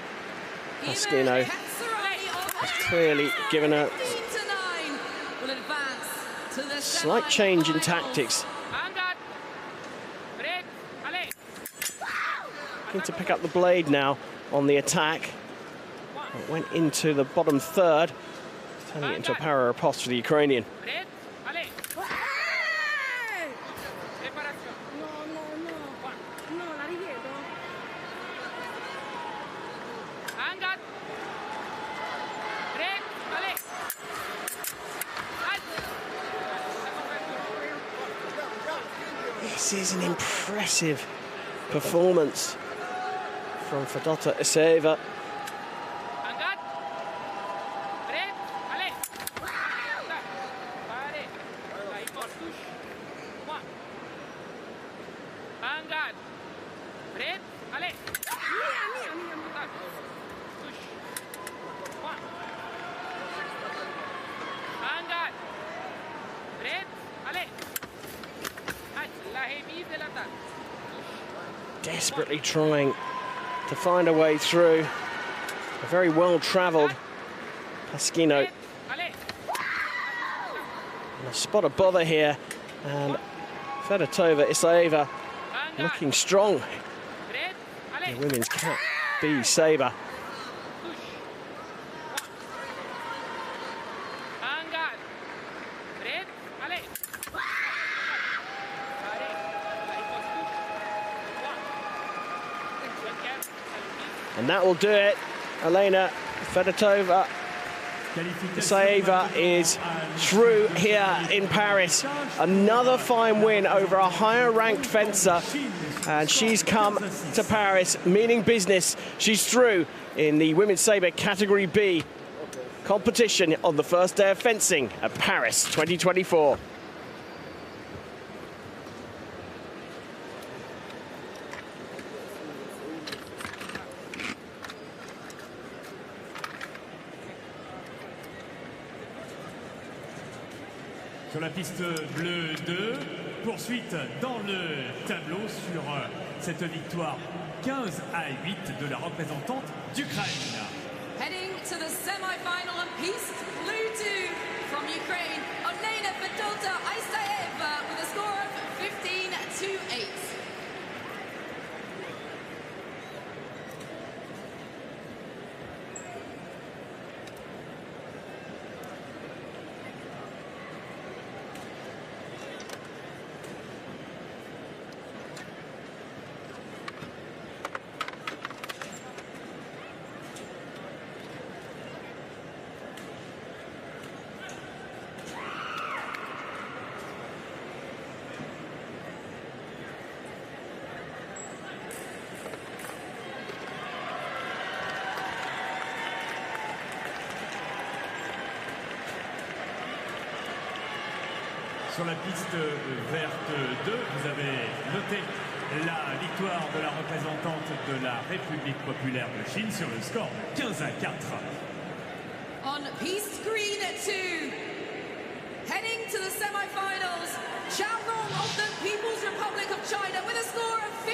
Moschino, has clearly given a slight change in tactics. Looking to pick up the blade now on the attack. It went into the bottom third, turning it into a para riposte for the Ukrainian. Red, Palais. Reparación. No, la rivedo. Hangar. Red, Palais. This is an impressive performance from Fedota-Isaieva. Hangar. Red, Palais. Pare. Ahí por touche. Moi. Hangar. Red, Palais. Touche. Moi. Hangar. Red, Palais. La remise de l'attaque. Desperately trying to find a way through. A very well-travelled Pasquino. Palais. And a spot of bother here, and Fedota-Isaieva looking strong. Red, The Palais. women's Cat B Sabre. Hangar. Red, Palais. And that will do it. Elena Fedota-Isaieva is through here in Paris. Another fine win over a higher-ranked fencer. And she's come to Paris, meaning business. She's through in the women's sabre category B competition on the first day of fencing at Paris 2024. Sur la piste bleue 2, poursuite dans le tableau sur cette victoire 15-8 de la représentante d'Ukraine. Heading to the semi-final on piste blue 2 from Ukraine, Elena Fedota-Isaieva with a score of 15-8. Sur la piste verte 2, vous avez noté la victoire de la représentante de la République populaire de Chine sur le score de 15-4. On piste green 2, heading to the semi-finals, Chateau of the People's Republic of China with a score of 15-4.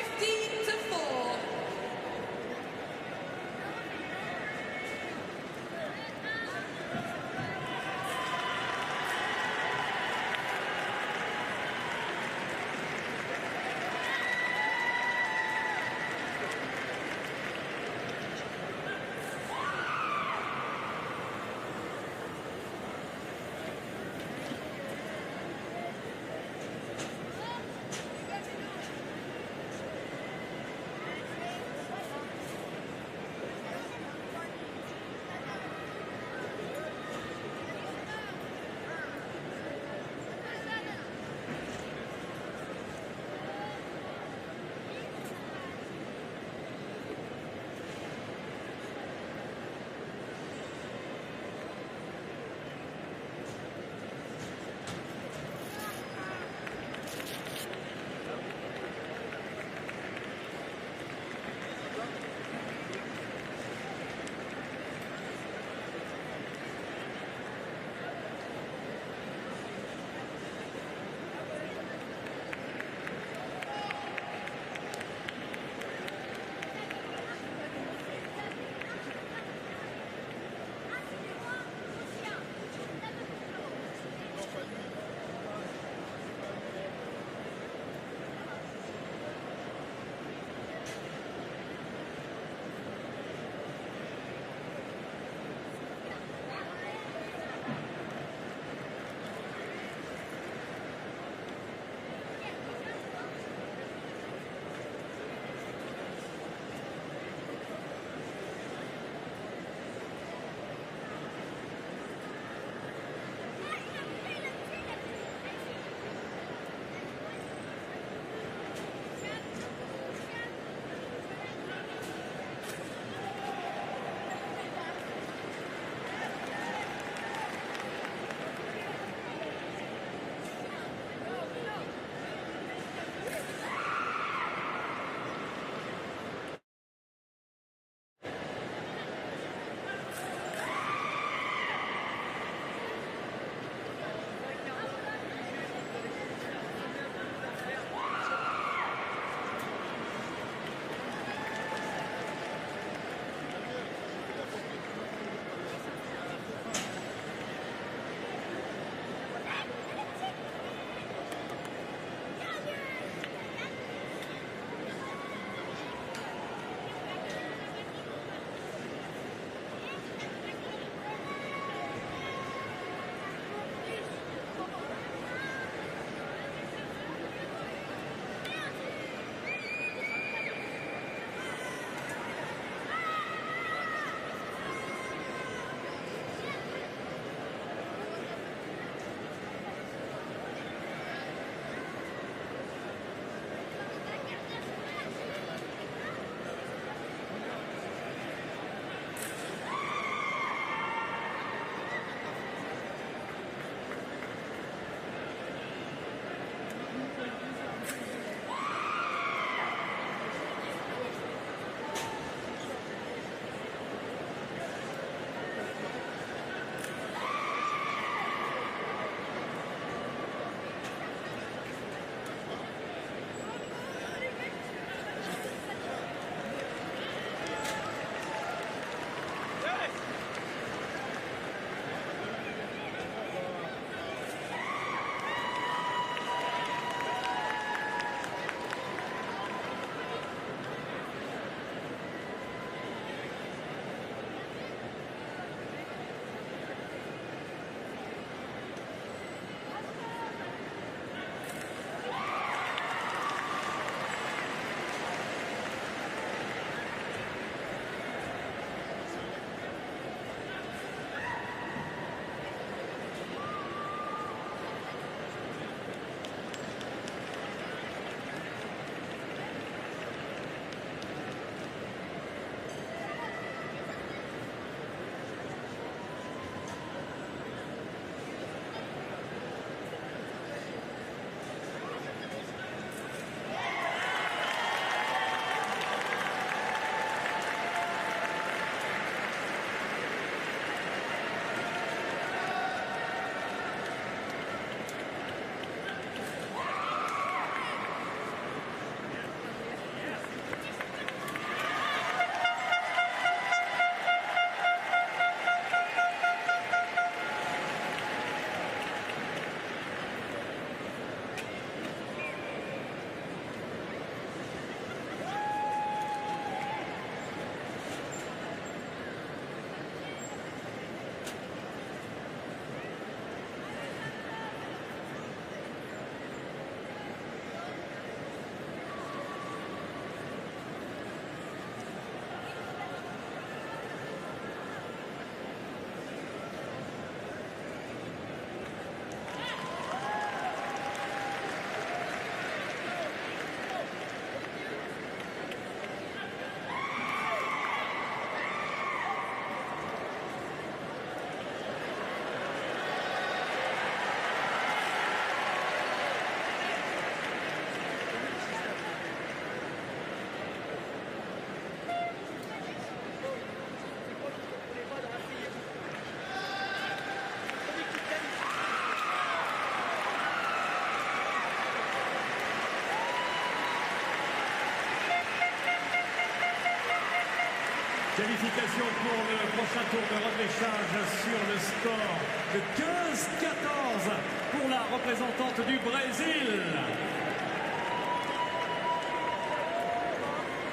Qualification pour le prochain tour de repêchage sur le score de 15-14 pour la représentante du Brésil.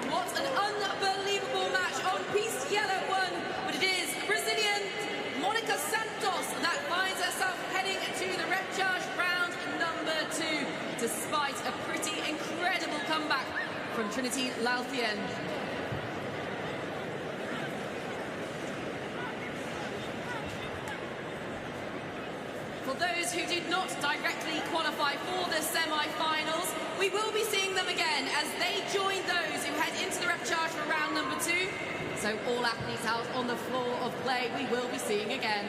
What an unbelievable match on piece yellow one, but it is Brazilian Monica Santos that finds herself heading to the repechage round number 2, despite a pretty incredible comeback from Trinity Lauthienne. For those who did not directly qualify for the semi-finals, we will be seeing them again as they join those who head into the repechage for round number 2. So all athletes out on the floor of play we will be seeing again.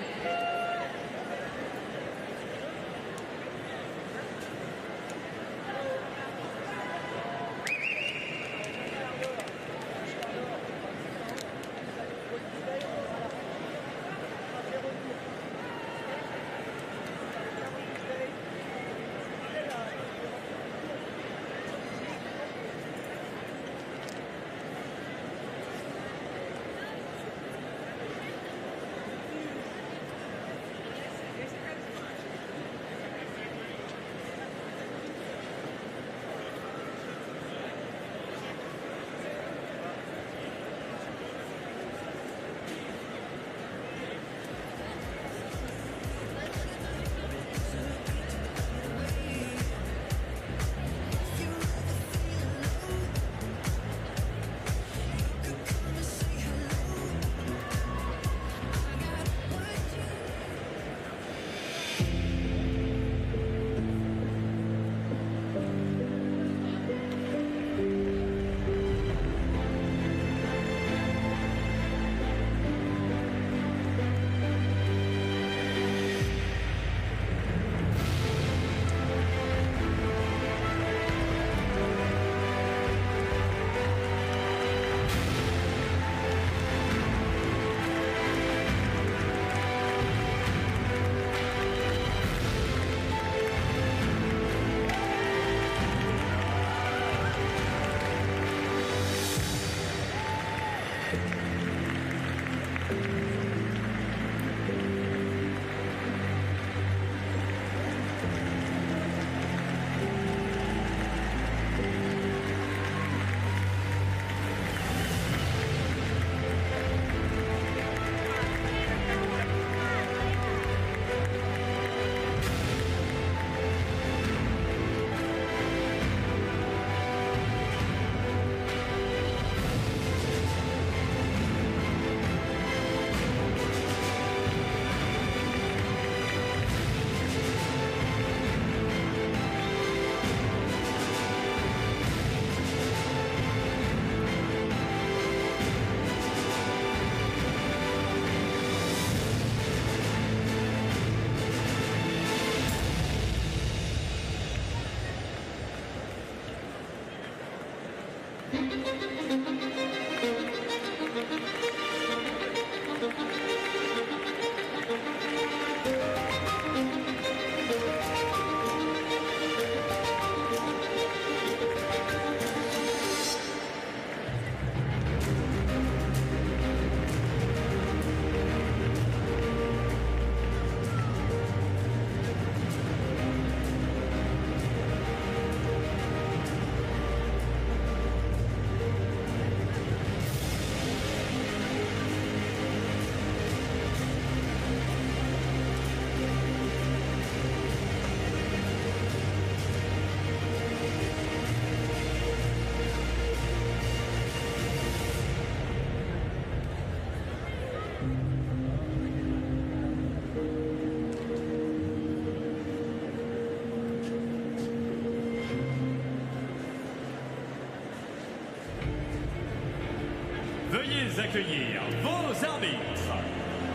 Veuillez accueillir vos arbitres.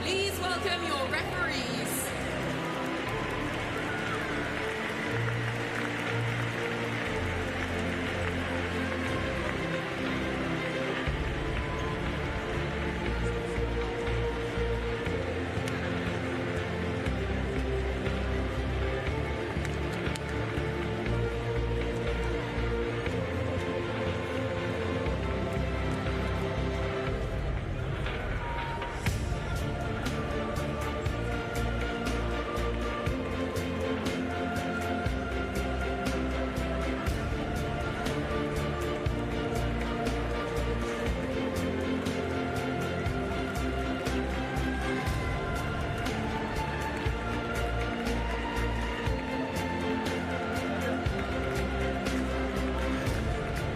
Please welcome your referees.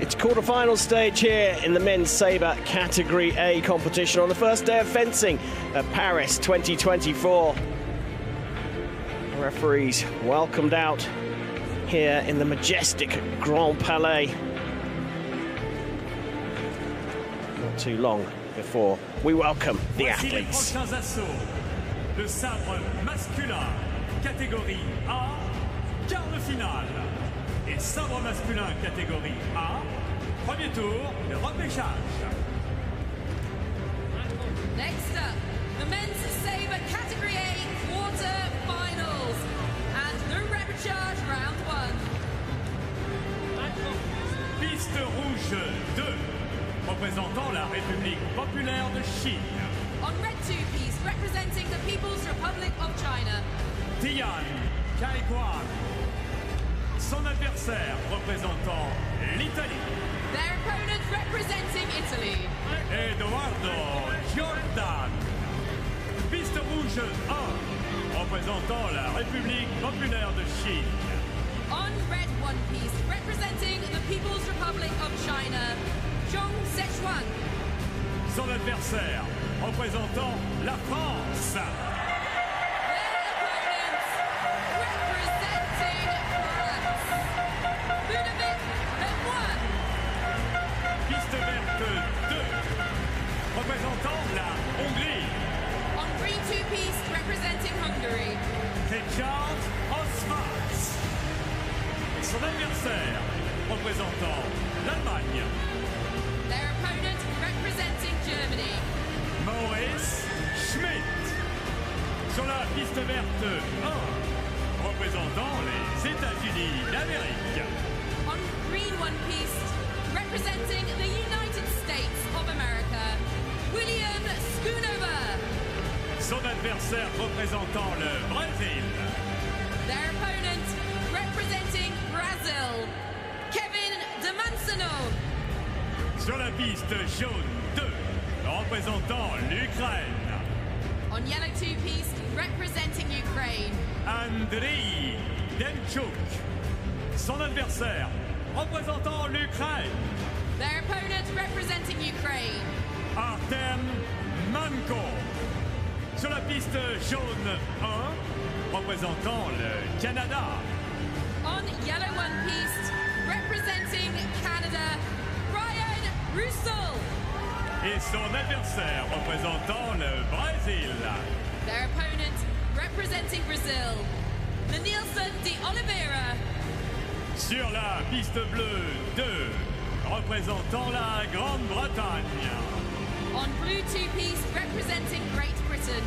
It's quarter-final stage here in the men's sabre category A competition on the first day of fencing at Paris 2024. The referees welcomed out here in the majestic Grand Palais. Not too long before we welcome the athletes. Les prochains assauts. Le sabre masculin, catégorie A, quart de finale. Et sabre masculin, catégorie A, premier tour, le repêchage. Next up, the men's sabre category A quarter-finals and the repechage round 1. Piste rouge 2, représentant la République populaire de Chine. On red two-piece, representing the People's Republic of China. Tian Kaikwan. Son adversaire représentant l'Italie. Their opponent representing Italy. Eduardo Jordan. Piste rouge 1, représentant la République populaire de Chine. On red one-piece, representing the People's Republic of China. Zhang Sichuan. Son adversaire représentant la France. Their opponent representing France. Ludovic Lemoine. Piste verte 2, représentant la Hongrie. On green two-piece, representing Hungary. Richard Osvald. Son adversaire représentant l'Allemagne. Their opponent representing Germany. Maurice Schmidt. Sur la piste verte 1, représentant les États-Unis d'Amérique. On green one-piece, representing the United States of America, William Schoonover. Son adversaire représentant le Brésil. Their opponent representing Brazil, Kevin Damansano. Sur la piste jaune 2, représentant l'Ukraine. On yellow two-piece, representing Ukraine, Andriy Demchuk. Son adversaire représentant l'Ukraine. their opponent representing Ukraine, Artem Manko. Sur la piste jaune 1, représentant le Canada. on yellow one-piece, representing Canada, Ryan Russell. Et son adversaire représentant le Brésil. Their opponent representing Brazil, the Nielsen de Oliveira. Sur la piste bleue 2, représentant la Grande-Bretagne. On blue two-piece, representing Great Britain,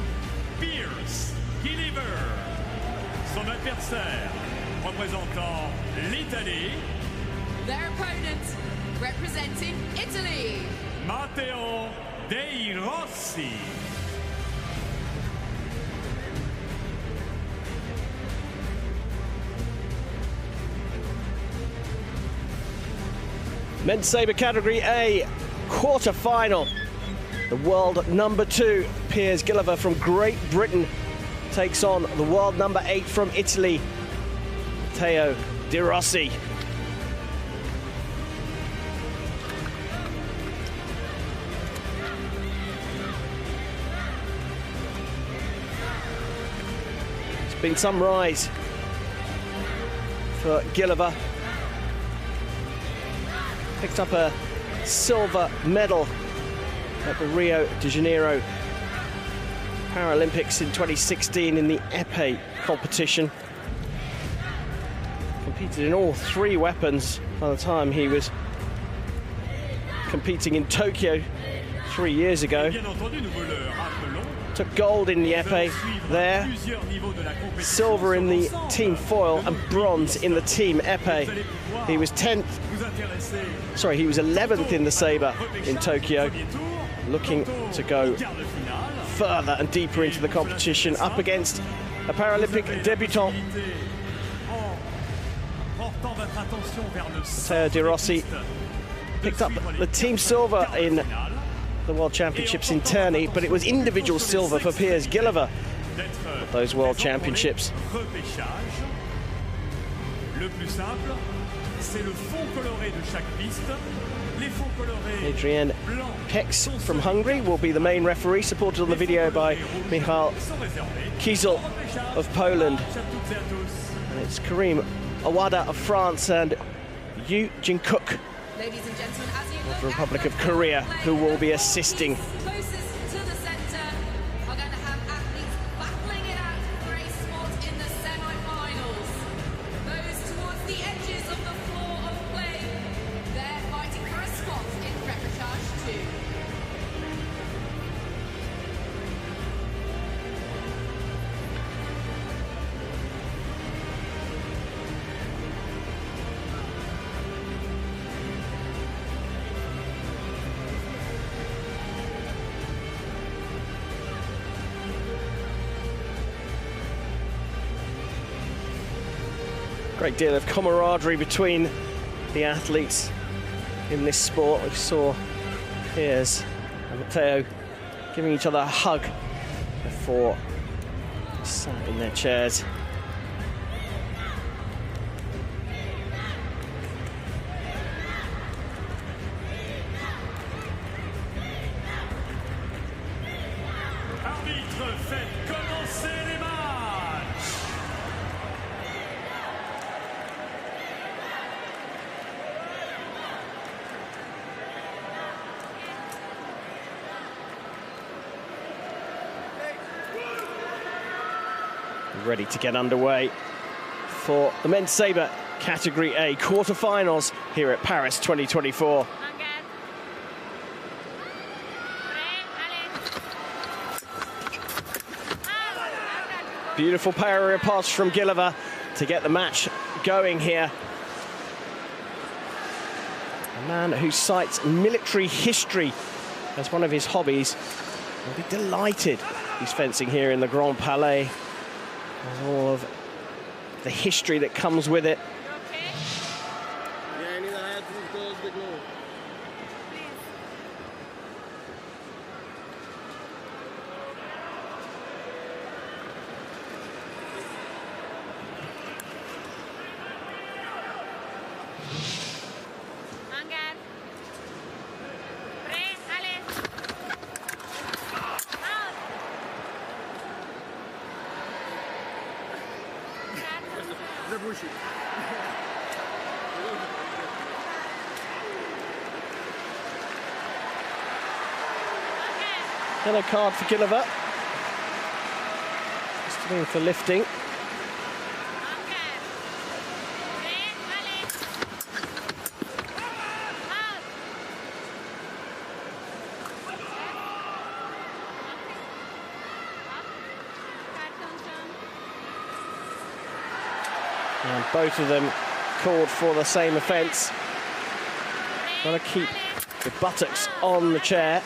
Pierce Gilliver. Son adversaire représentant l'Italie. their opponent representing Italy. Matteo Dei Rossi. Men's sabre category A quarter-final. The world number 2, Piers Gilliver from Great Britain, takes on the world number 8 from Italy, Matteo Dei Rossi. It's been some rise for Gilliver. Picked up a silver medal at the Rio de Janeiro Paralympics in 2016 in the épée competition. Competed in all 3 weapons by the time he was competing in Tokyo 3 years ago. Took gold in the épée there, silver in the team foil and bronze in the team épée. He was 11th in the sabre in Tokyo, looking to go further and deeper into the competition, up against a Paralympic débutant. Matteo Dei Rossi picked up the team silver in the World Championships in Terni, but it was individual silver for Piers Gilliver at those World Championships. Le plus simple, c'est le fond coloré de chaque piste. Les fonds colorés Adrian Pex from Hungary will be the main referee, supported on the video by Michal Kiesel of Poland. And it's Karim Awada of France and Yu Jin-kook Ladies and gentlemen, as you of look the Republic at of Korea, who will be assisting. closest to the centre are going to have athletes battling it out for a spot in the semi-finals. Those towards the edges of the floor of play, they're fighting for a spot in Repachage 2. Great deal of camaraderie between the athletes in this sport. We saw Piers and Matteo giving each other a hug before they sat in their chairs. Arbitre, faites commencer les matchs. Ready to get underway for the men's sabre category A quarterfinals here at Paris 2024. Beautiful repachage from Gill to get the match going here. A man who cites military history as one of his hobbies will be delighted he's fencing here in the Grand Palais. All of the history that comes with it. Yeah, I need a hat to close the globe. Yellow card for Gill. Just in for lifting. And both of them called for the same offence. Got to keep the buttocks on the chair.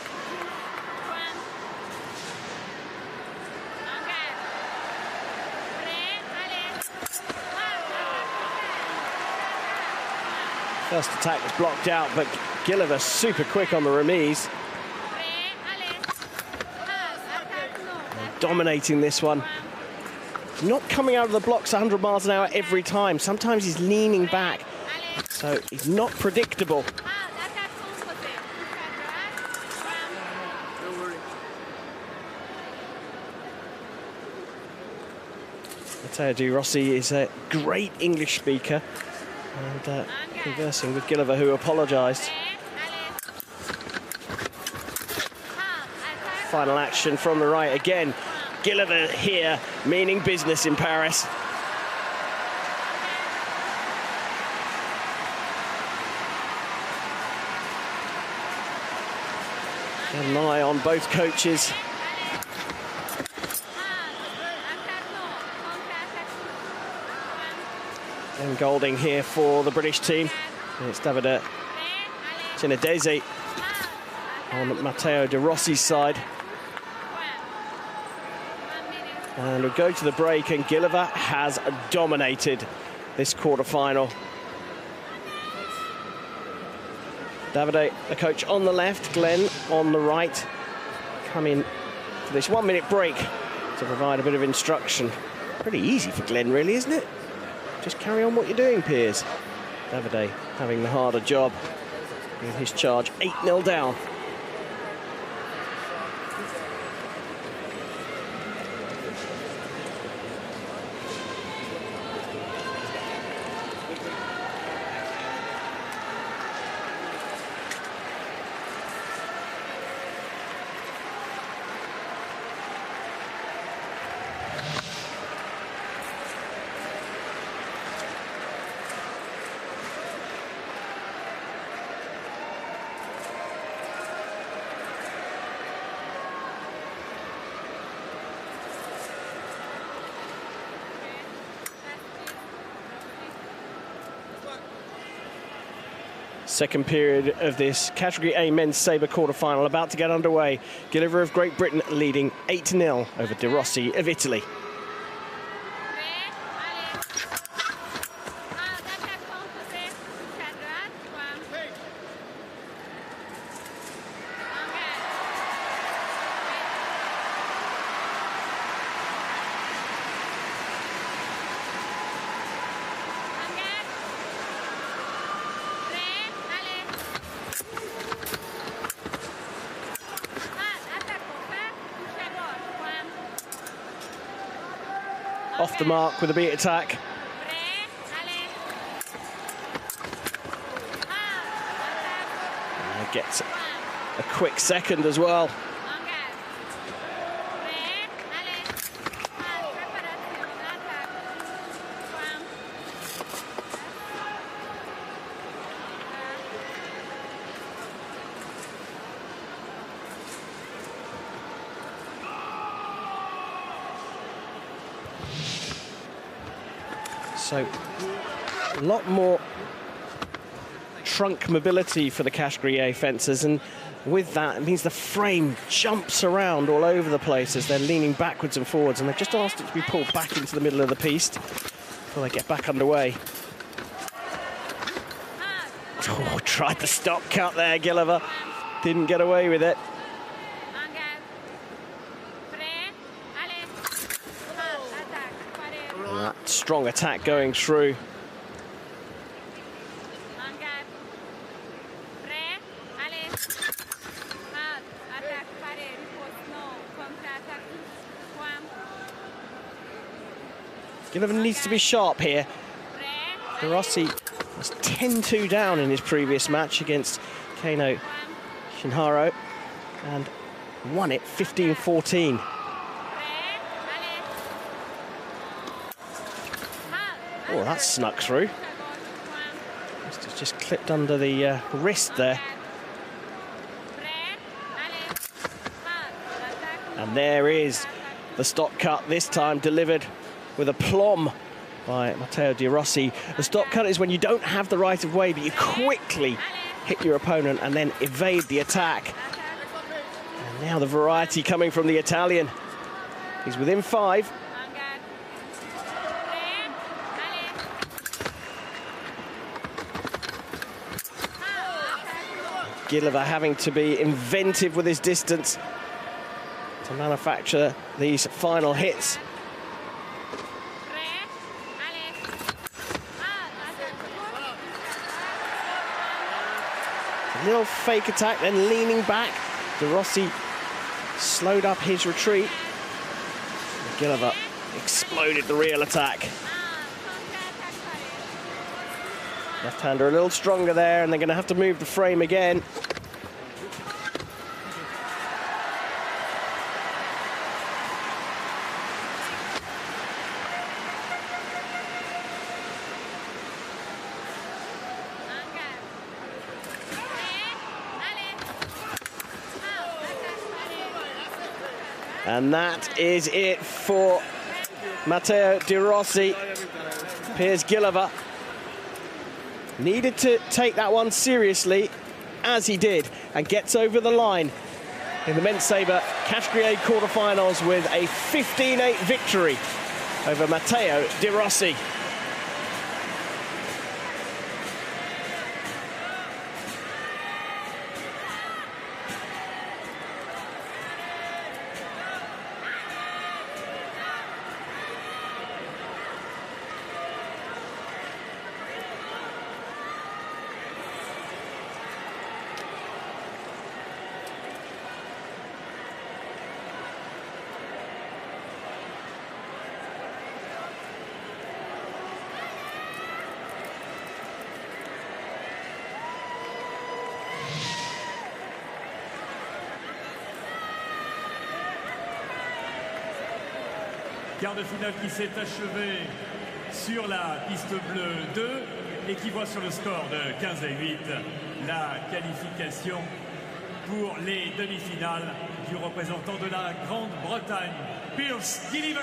First attack was blocked out, but Gill super quick on the remise. Dominating this one. Not coming out of the blocks 100 miles an hour every time. Sometimes he's leaning back, so he's not predictable. Dei Rossi is a great English speaker and conversing with Gill, who apologised. Final action from the right again. Gill here, meaning business in Paris. Got an eye on both coaches. And Golding here for the British team. And it's Davide Cenedesi on Matteo De Rossi's side. And we'll go to the break, and Gill has dominated this quarter-final. Davide, the coach, on the left, Glenn on the right, come in for this 1 minute break to provide a bit of instruction. Pretty easy for Glenn, really, isn't it? just carry on what you're doing, Piers. Davide having the harder job in his charge, 8-0 down. Second period of this Category A men's sabre quarter-final about to get underway. Gill of Great Britain leading 8-0 over Dei Rossi of Italy. Off the mark with a beat attack. And gets a quick second as well. So a lot more trunk mobility for the Category A fencers, and with that it means the frame jumps around all over the place as they're leaning backwards and forwards, and they've just asked it to be pulled back into the middle of the piste before they get back underway. Oh, tried the stop cut there, Gill, didn't get away with it. That strong attack going through. Gill needs to be sharp here. Dei Rossi was 10-2 down in his previous match against Kano Shinharo and won it 15-14. Oh, that snuck through. Just clipped under the wrist there. And there is the stop cut, this time delivered with aplomb by Matteo Dei Rossi. The stop cut is when you don't have the right of way, but you quickly hit your opponent and then evade the attack. And now the variety coming from the Italian. He's within 5. Gill having to be inventive with his distance to manufacture these final hits. A little fake attack, then leaning back. Dei Rossi slowed up his retreat. Gill exploded the real attack. Left-hander a little stronger there, and they're going to have to move the frame again. And that is it for Matteo Dei Rossi. Piers Gill needed to take that one seriously, as he did, and gets over the line in the men's sabre Category A quarterfinals with a 15-8 victory over Matteo Dei Rossi. Quart de finale qui s'est achevé sur la piste bleue 2 et qui voit sur le score de 15 à 8 la qualification pour les demi-finales du représentant de la Grande-Bretagne, Pierce Gilliver.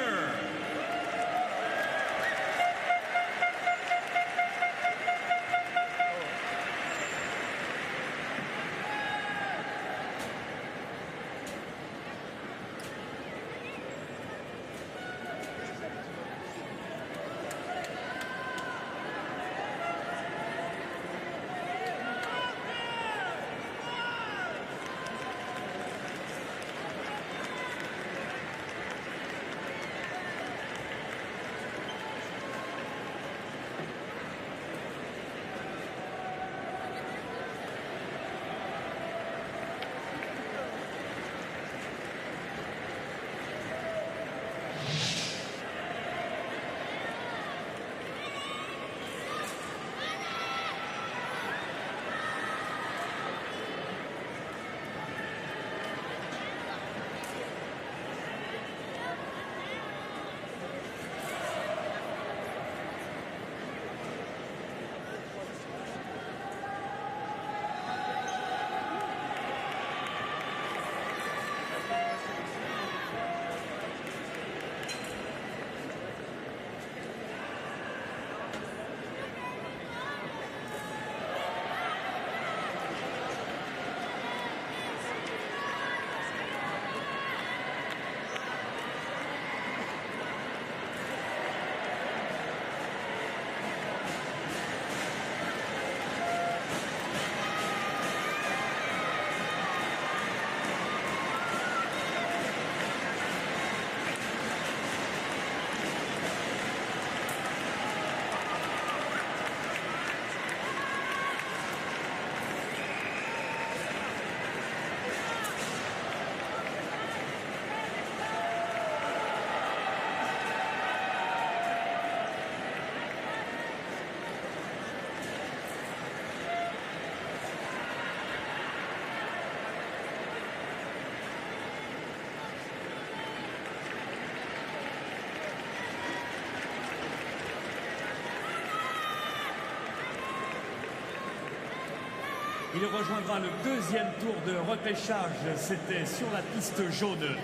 Il rejoindra le deuxième tour de repêchage. C'était sur la piste jaune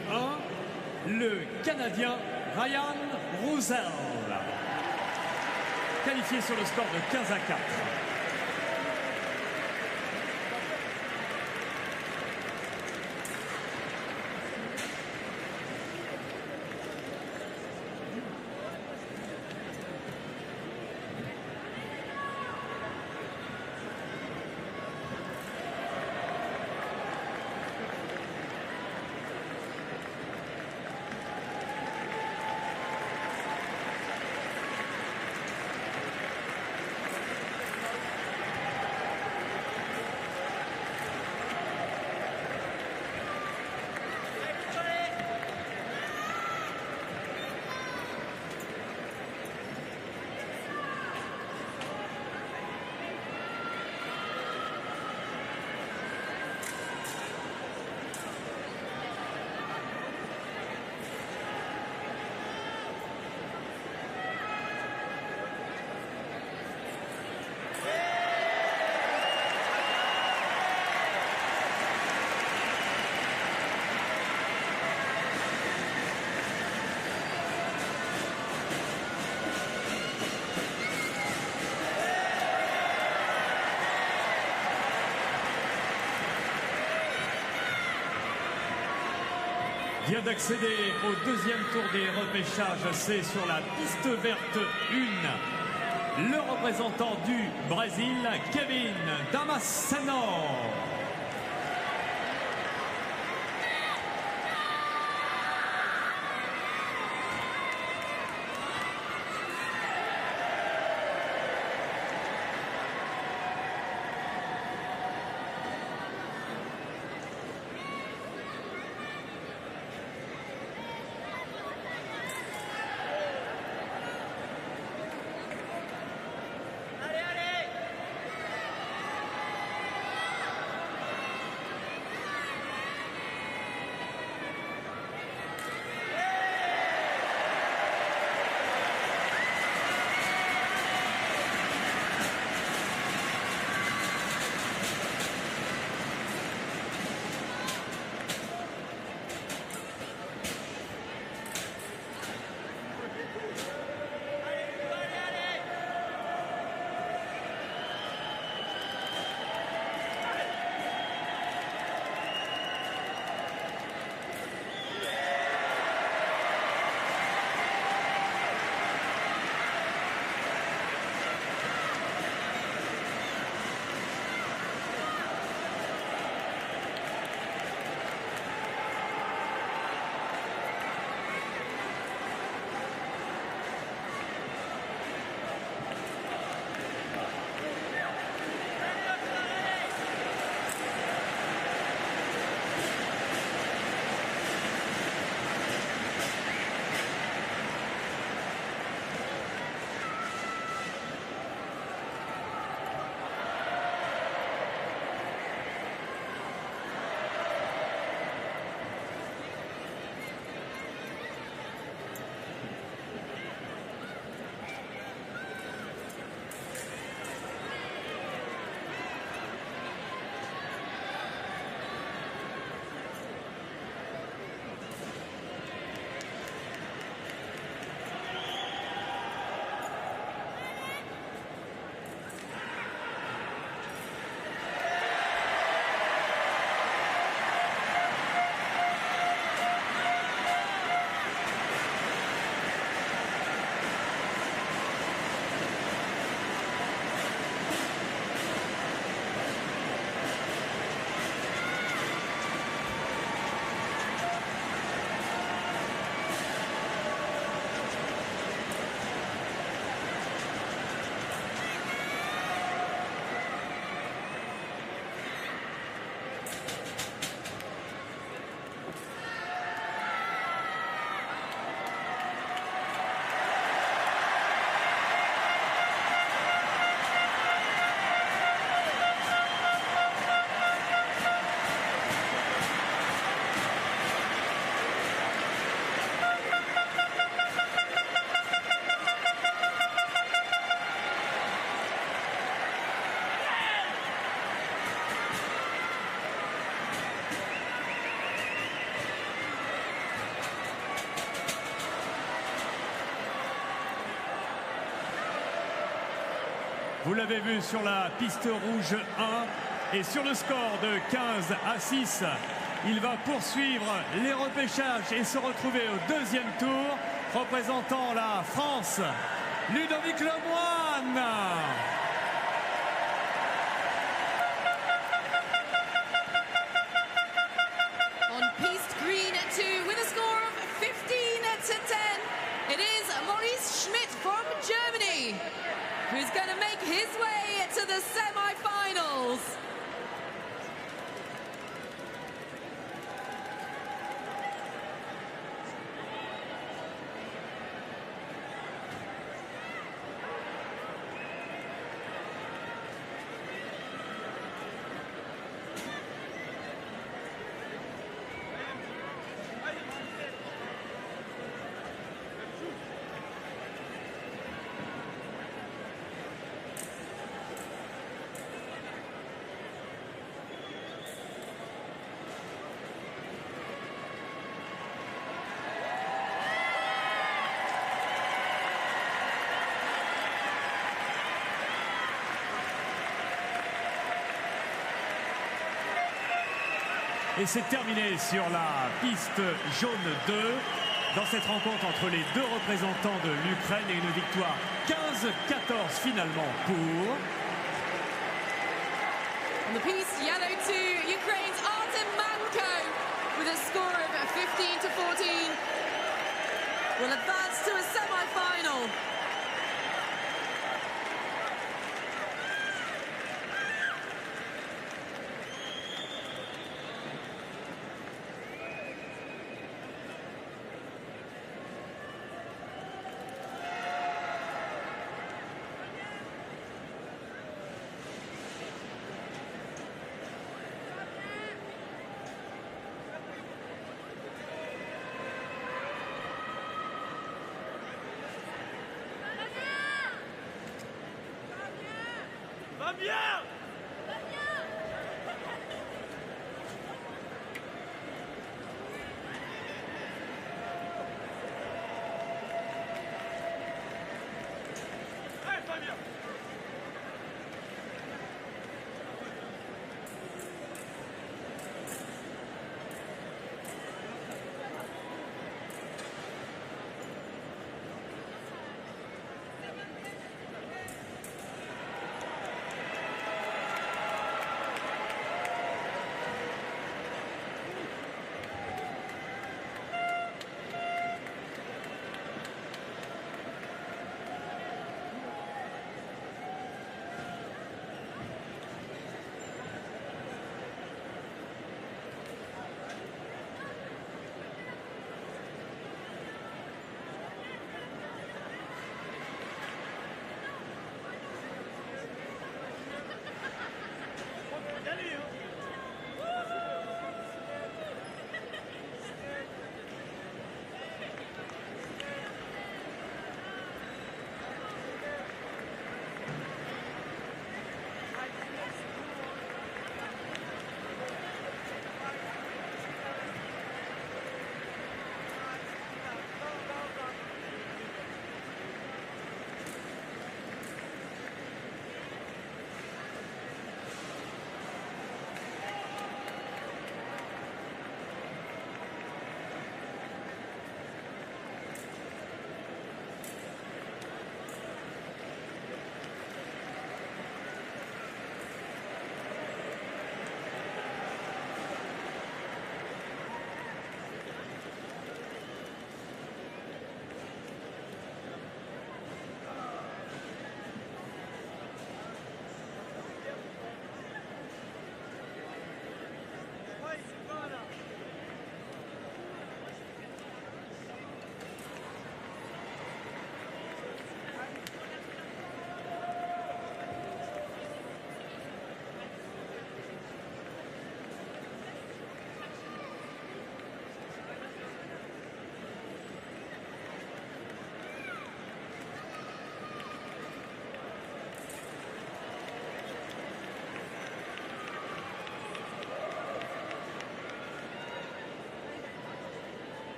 1, le Canadien Ryan Roussel, qualifié sur le score de 15 à 4. Vient d'accéder au deuxième tour des repêchages, c'est sur la piste verte 1, le représentant du Brésil, Kevin Damasceno. Vous l'avez vu sur la piste rouge 1 et sur le score de 15-6. Il va poursuivre les repêchages et se retrouver au deuxième tour, représentant la France, Ludovic Lemoine. On piste green 2 with a score of 15-10. It is Maurice Schmidt from Germany who's going to make his way to the semi-finals. Et c'est terminé sur la piste jaune 2 dans cette rencontre entre les deux représentants de l'Ukraine et une victoire 15-14 finalement pour... On the piste yellow 2, Ukraine's Artem Manko with a score of 15-14 will advance to a semi-final.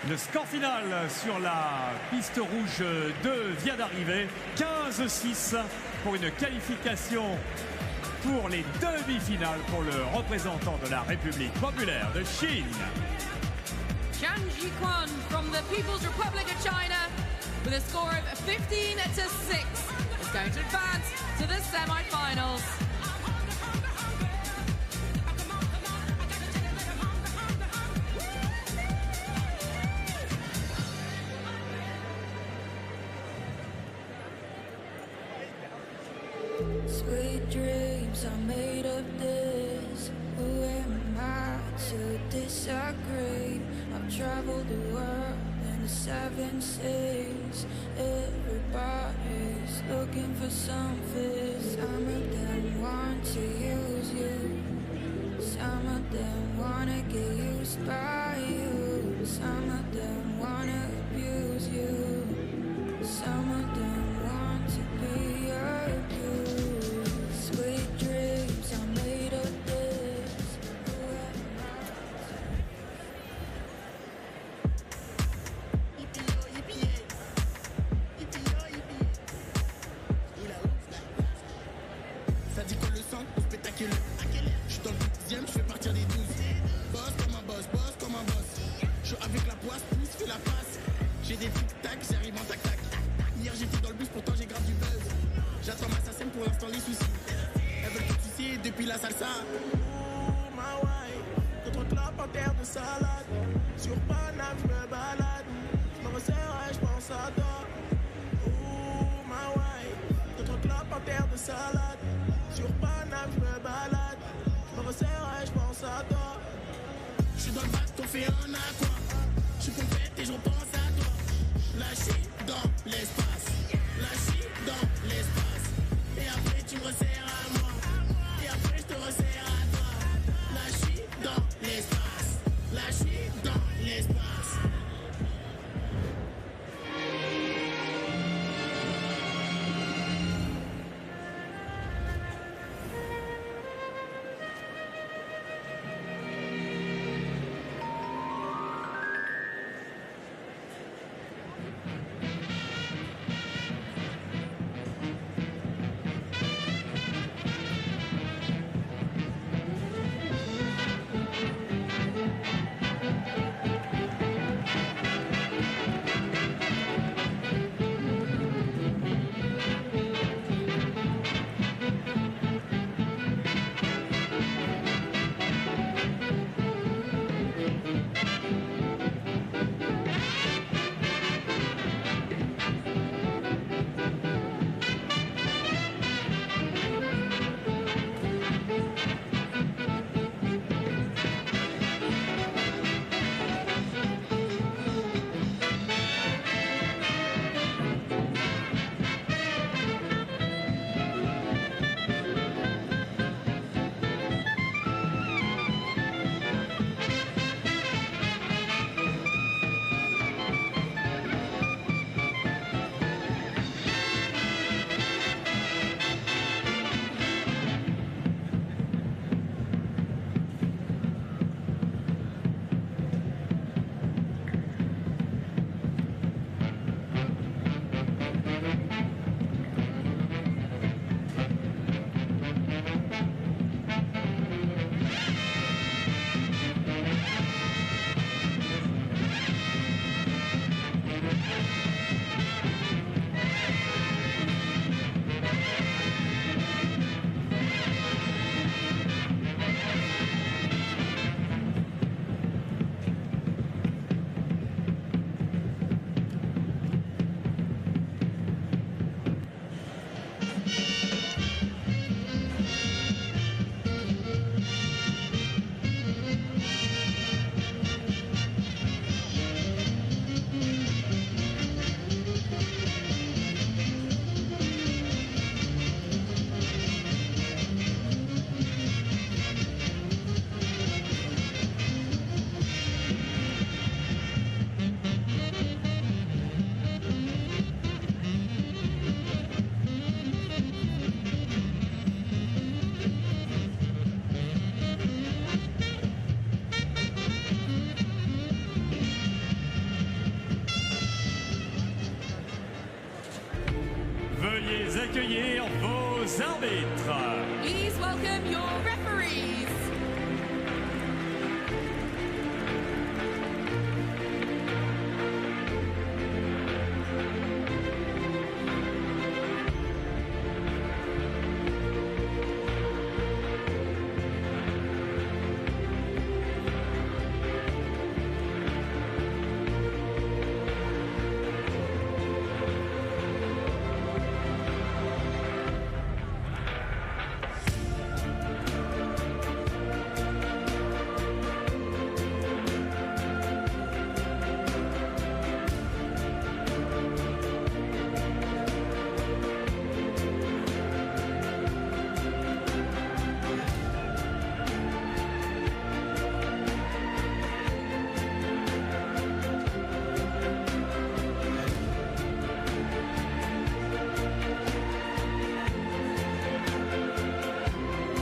Le score final sur la piste rouge 2 vient d'arriver. 15-6 pour une qualification pour les demi-finales pour le représentant de la République populaire de Chine. Zhang from the People's Republic of China with a score of 15-6 is going to advance to the semi-finals. Sweet dreams are made of this. Who am I to disagree? I've traveled the world and the 7 seas. Everybody's looking for something. Some of them want to use you. Some of them wanna get used by you. Some of them wanna abuse you. Some of them want to be abused. Sweet dreams are made of this. Who am I? Ça dit quoi le sang, spectaculaire. Je suis dans le 10e, je fais partir des 12. Boss comme un boss, boss comme un boss. Je suis avec la poisse, pousse, fais la passe. J'ai des tic-tac, j'arrive en tac-tac. Hier j'étais dans le bus, pourtant j'ai grave du buzz. J'attends ma SACEM pour l'instant les soucis. Elles veulent tout tisser depuis la salsa. Oh ma wife, d'autres clopes en terre de salade. Sur Paname je me balade. Je me resserre et je pense à toi. Oh ma wife, d'autres clopes en terre de salade. Sur Paname je me balade. Je me resserre et je pense à toi. Je suis dans le bac, t'en fais un à quoi. Je suis complète et je repense à toi. Lâché dans l'espace. Lâché dans l'espace. Et après tu me resserres à moi. Et après je te resserre à toi. Lâché dans l'espace. Lâché dans l'espace. arbitres. Please welcome your referees.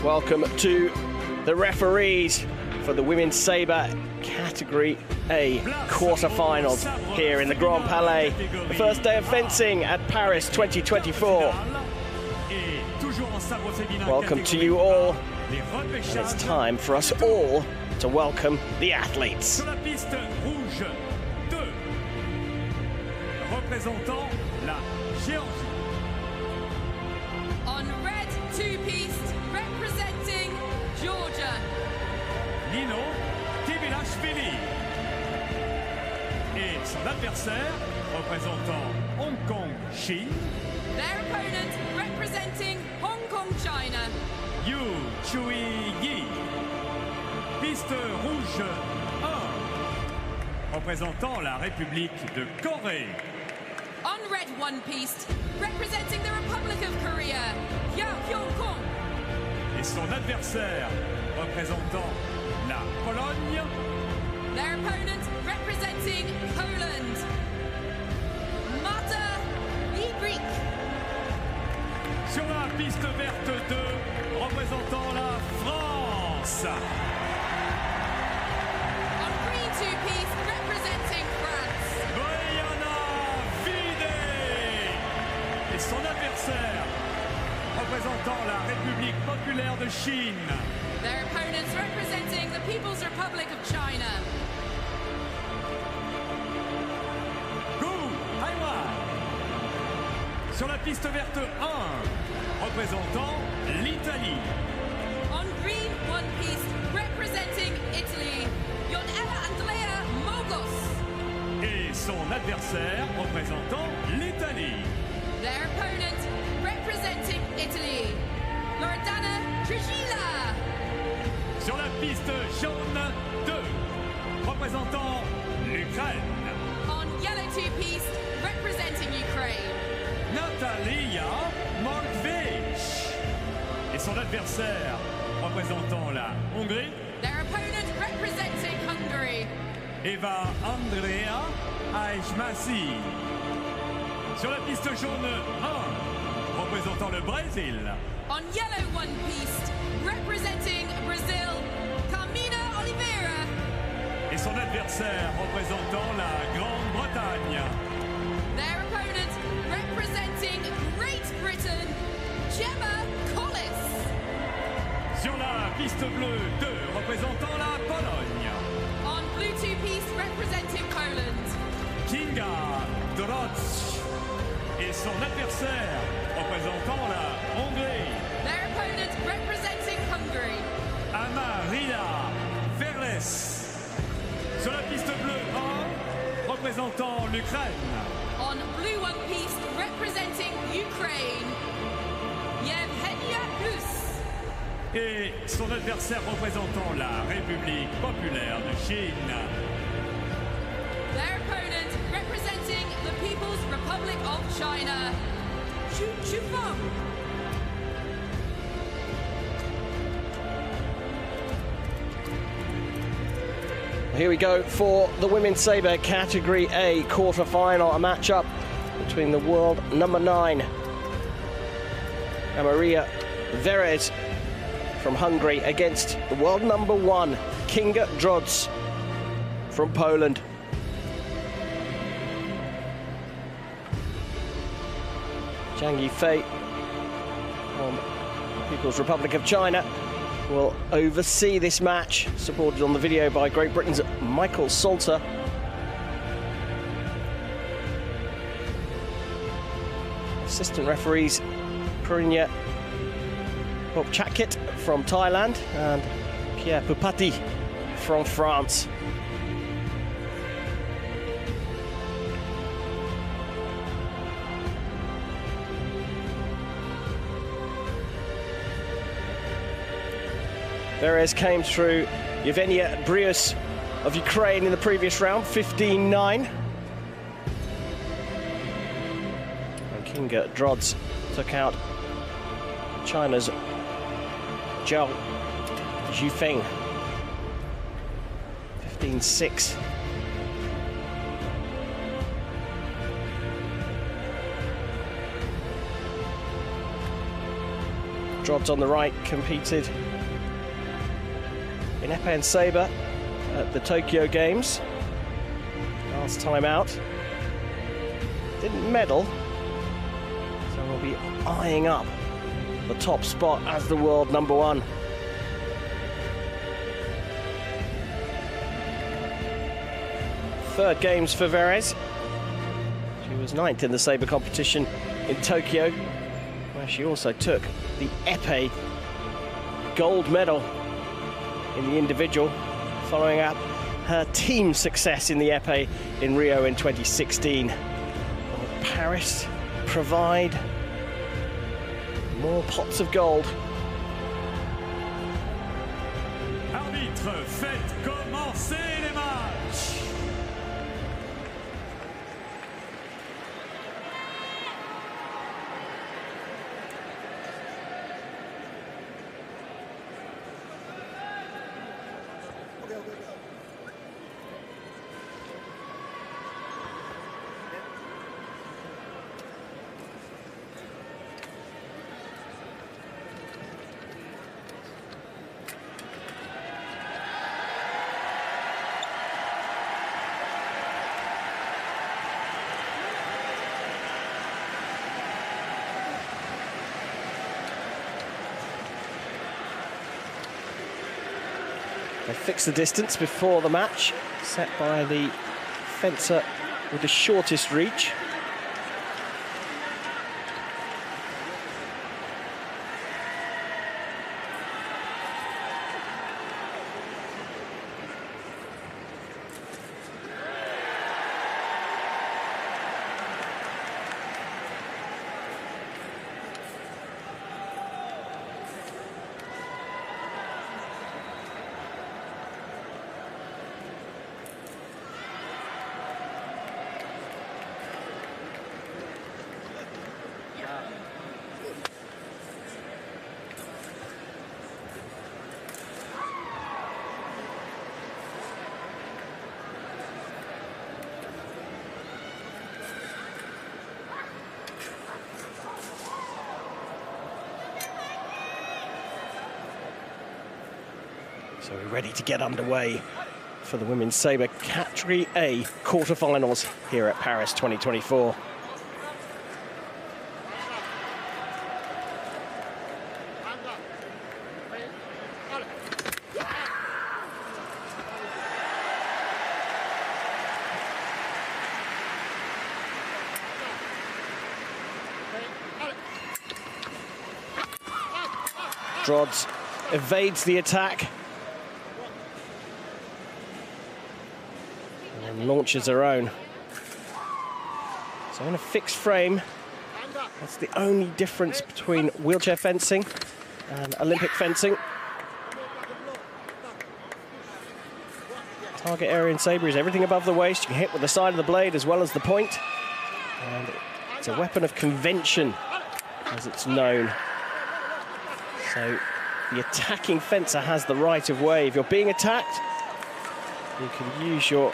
Welcome to the referees for the Women's Sabre Category A quarter-finals here in the Grand Palais. The first day of fencing at Paris 2024. Welcome to you all. And it's time for us all to welcome the athletes. Représentant la Géorgie. On red two-piece, representing Georgia. Nino Tibilashvili. Et son adversaire, représentant Hong Kong, Chine. Their opponent, representing Hong Kong, China. Yu Chui Yi. Piste rouge 1. Représentant la République de Corée. On red one-piece, representing the Republic of Korea, Hyung-Kong. Et son adversaire, représentant la Pologne. Their opponent, representing Poland, Marta Ibrik. Sur la piste verte 2, représentant la France. On green two-piece, representing France. Et son adversaire, représentant la République populaire de Chine. Their opponents representing the People's Republic of China. Go, Taiwan. Sur la piste verte 1, représentant l'Italie. On green one-piece, representing Italy, Ionella Andrea Mogos. Et son adversaire, représentant l'Italie. Their opponent, representing Italy, Loredana Trigila. Sur la piste jaune 2, représentant l'Ukraine. On yellow two-piece, representing Ukraine. Natalia Morkvych. Et son adversaire, représentant la Hongrie. Their opponent, representing Hungary. Eva Andrea Aishmasi. Sur la piste jaune 1, représentant le Brésil. On yellow one-piece, representing Brazil, Carmina Oliveira. Et son adversaire, représentant la Grande-Bretagne. Their opponent, representing Great Britain, Gemma Collis. Sur la piste bleue 2, représentant la Pologne. On blue two-piece, representing Poland. Kinga Drazs. Et son adversaire, représentant la Hongrie. Their opponent, representing Hungary. Amaria Verles. Sur la piste bleue 1, représentant l'Ukraine. On blue one-piece, representing Ukraine, Yevgenia Plus. Et son adversaire représentant la République populaire de Chine. Their opponent, representing the People's Republic of China, Xu Chufeng. Here we go for the Women's Sabre Category A quarter-final, a matchup between the world number 9, Maria Verez from Hungary, against the world number 1, Kinga Drazs from Poland. Zhang Yifei from the People's Republic of China will oversee this match, supported on the video by Great Britain's Michael Salter. Assistant referees Purinya Bobchakit from Thailand and Pierre Pupati from France. Verez came through Yevgenia Breus of Ukraine in the previous round, 15-9. And Kinga Drazs took out China's Zhao Zhifeng, 15-6. Drazs on the right competed in épée and sabre at the Tokyo Games. Last time out, didn't medal, so we'll be eyeing up the top spot as the world #1. Third Games for Verez. She was 9th in the sabre competition in Tokyo, where she also took the épée gold medal in the individual, following up her team success in the épée in Rio in 2016. Will Paris provide more pots of gold? Arbitre, faites commencer les matchs. They fixed the distance before the match, set by the fencer with the shortest reach. So we're ready to get underway for the women's sabre category A quarterfinals here at Paris 2024. Drazs evades the attack and launches her own. So in a fixed frame, that's the only difference between wheelchair fencing and Olympic fencing. Target area in sabre is everything above the waist. You can hit with the side of the blade as well as the point. And it's a weapon of convention, as it's known. So the attacking fencer has the right of way. If you're being attacked, you can use your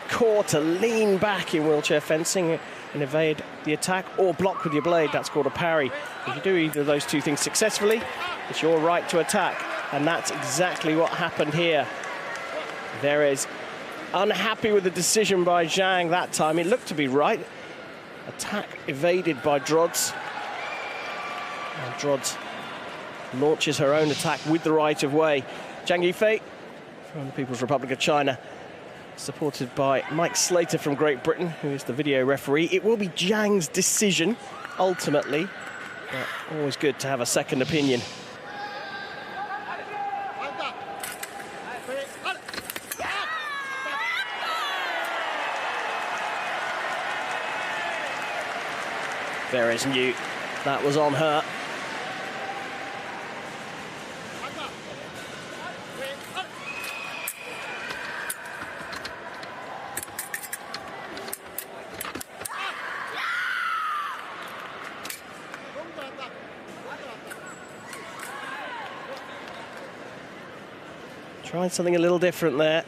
core to lean back in wheelchair fencing and evade the attack, or block with your blade. That's called a parry. If you do either of those two things successfully, it's your right to attack. And that's exactly what happened here. Verez unhappy with the decision by Jang that time. It looked to be right. Attack evaded by Drazs. And Drazs launches her own attack with the right of way. Jang from the People's Republic of China, supported by Mike Slater from Great Britain, who is the video referee. It will be Jang's decision, ultimately, but always good to have a second opinion. Verez knew that was on her. Trying something a little different there.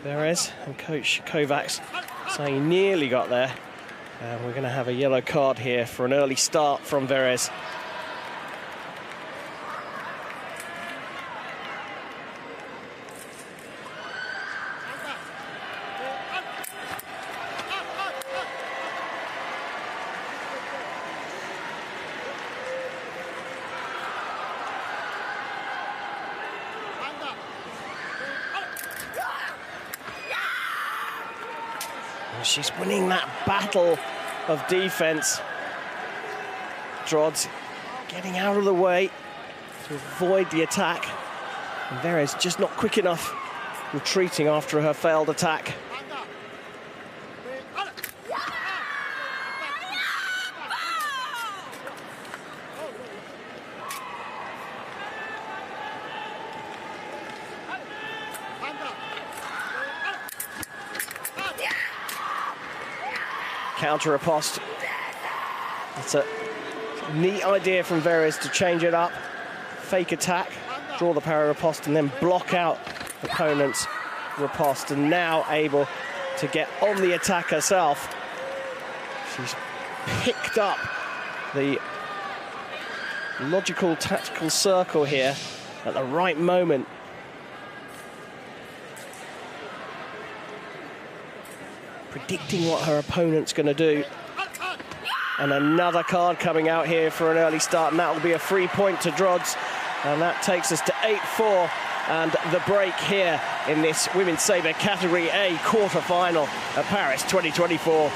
Verez and Coach Kovacs saying he nearly got there. And we're going to have a yellow card here for an early start from Verez. She's winning that battle of defense. Drazs getting out of the way to avoid the attack. And Verez just not quick enough, retreating after her failed attack. Counter riposte. It's a neat idea from Verez to change it up. Fake attack, draw the para riposte, and then block out opponent's riposte. And now able to get on the attack herself. She's picked up the logical tactical circle here at the right moment. Predicting what her opponent's going to do. And another card coming out here for an early start, and that will be a free point to Drazs. And that takes us to 8-4, and the break here in this Women's Sabre Category A quarter-final at Paris 2024.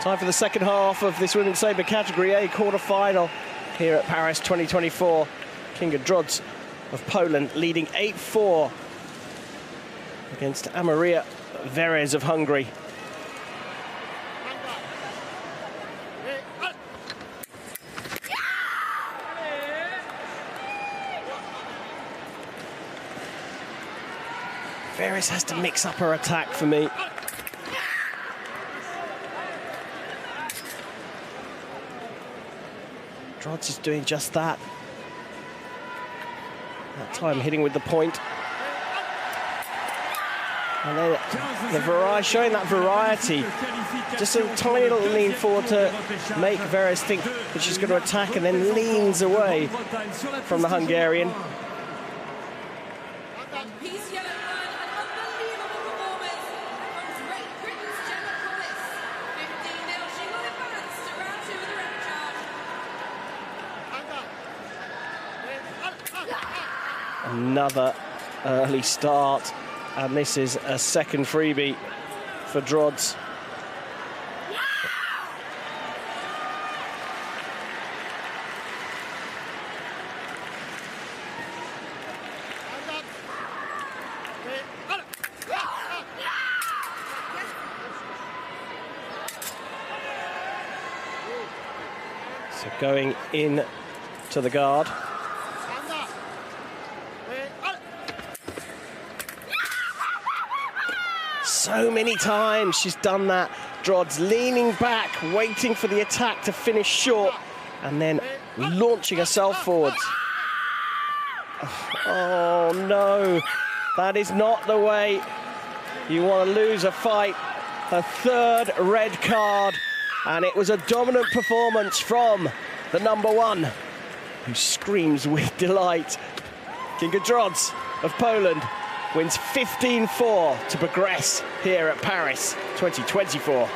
Time for the second half of this Women's Sabre Category A quarter-final here at Paris 2024. Kinga Drazs of Poland leading 8-4 against Amaria Verez of Hungary. Verez has to mix up her attack for me. Drazs is doing just that. That time hitting with the point. And then the variety, showing that variety. Just a tiny little lean forward to make Verez think that she's going to attack, and then leans away from the Hungarian. Another early start, and this is a second freebie for Drazs. So going in to the guard. So many times she's done that. Drazs leaning back, waiting for the attack to finish short, and then launching herself forwards. Oh no, that is not the way you want to lose a fight. Her third red card, and it was a dominant performance from the number one, who screams with delight. Kinga Drazs of Poland wins 15-4 to progress here at Paris 2024.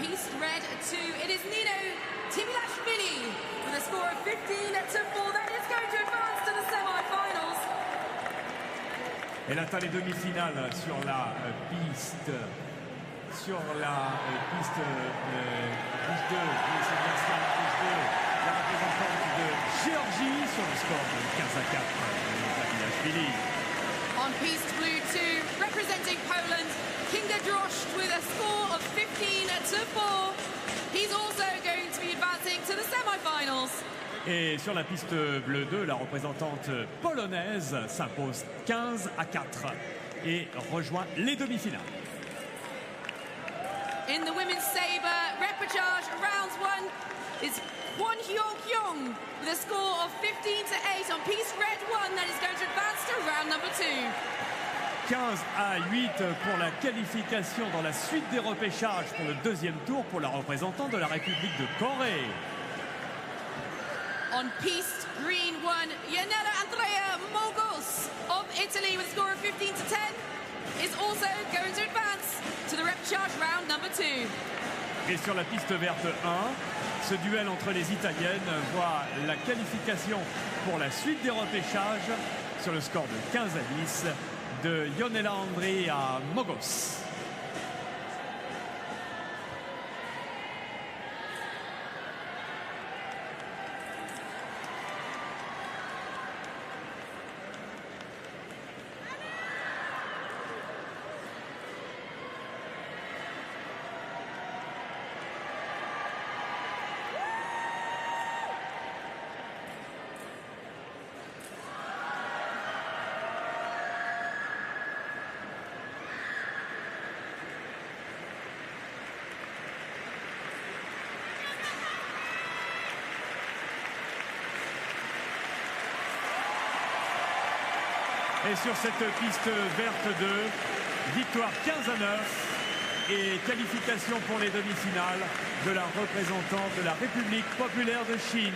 Piece red 2, it is Nino Timilashvili with a score of 15-4 that is going to advance to the semi-finals. Elle atteint les demi-finales sur la piste. Sur la piste rouge 2, c'est bien ça, rouge 2, la représentante de Géorgie sur le score de 15-4 Timilashvili. On piste blue 2, representing Poland, Kinga Drazs with a score of 15-4. He's also going to be advancing to the semi-finals. Et sur la piste bleue 2, la représentante polonaise s'impose 15-4 et rejoint les demi-finales. In the women's sabre, repachage rounds 1 is Kwon Hyuk-young with a score of 15-8 on piece red 1 that is going to advance to round number 2. 15-8 pour la qualification dans la suite des repêchages pour le deuxième tour pour la représentante de la République de Corée. On piste green 1, Yanela Andrea Mogos of Italy with a score of 15-10 is also going to advance to the repechage round number 2. Et sur la piste verte 1, ce duel entre les Italiennes voit la qualification pour la suite des repêchages sur le score de 15-10 de Yanela Andrea Mogos. Et sur cette piste verte 2, victoire 15-9 et qualification pour les demi-finales de la représentante de la République populaire de Chine.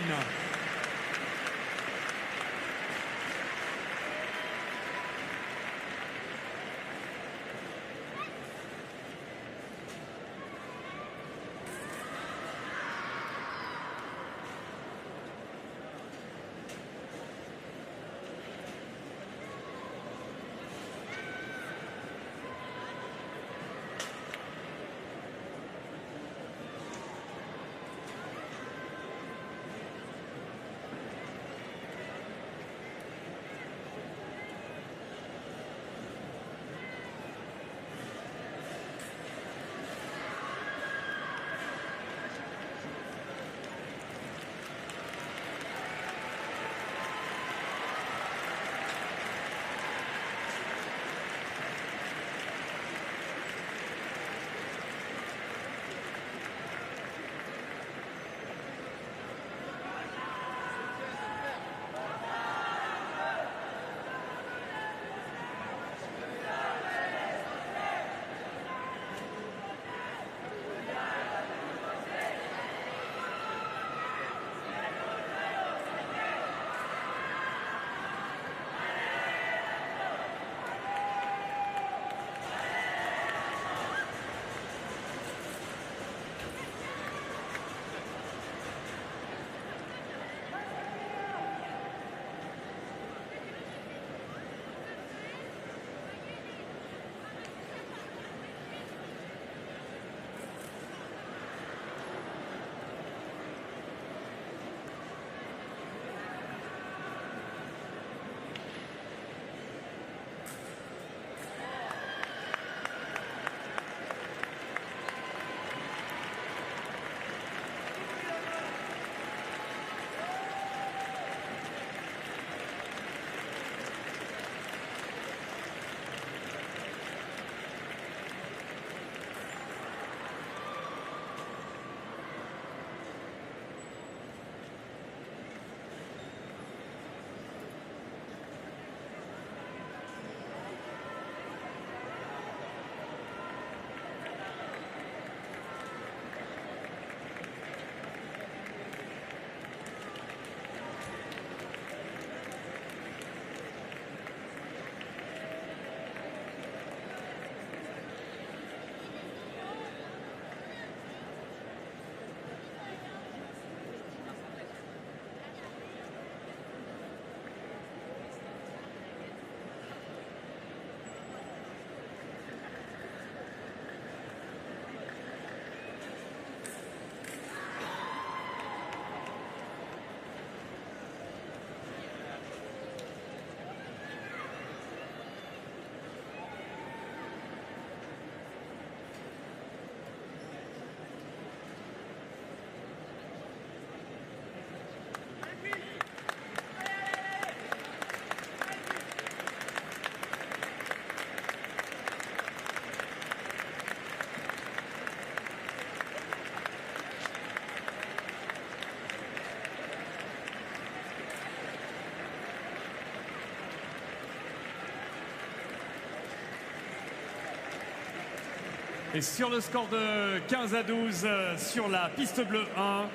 Et sur le score de 15-12 sur la piste bleue 1,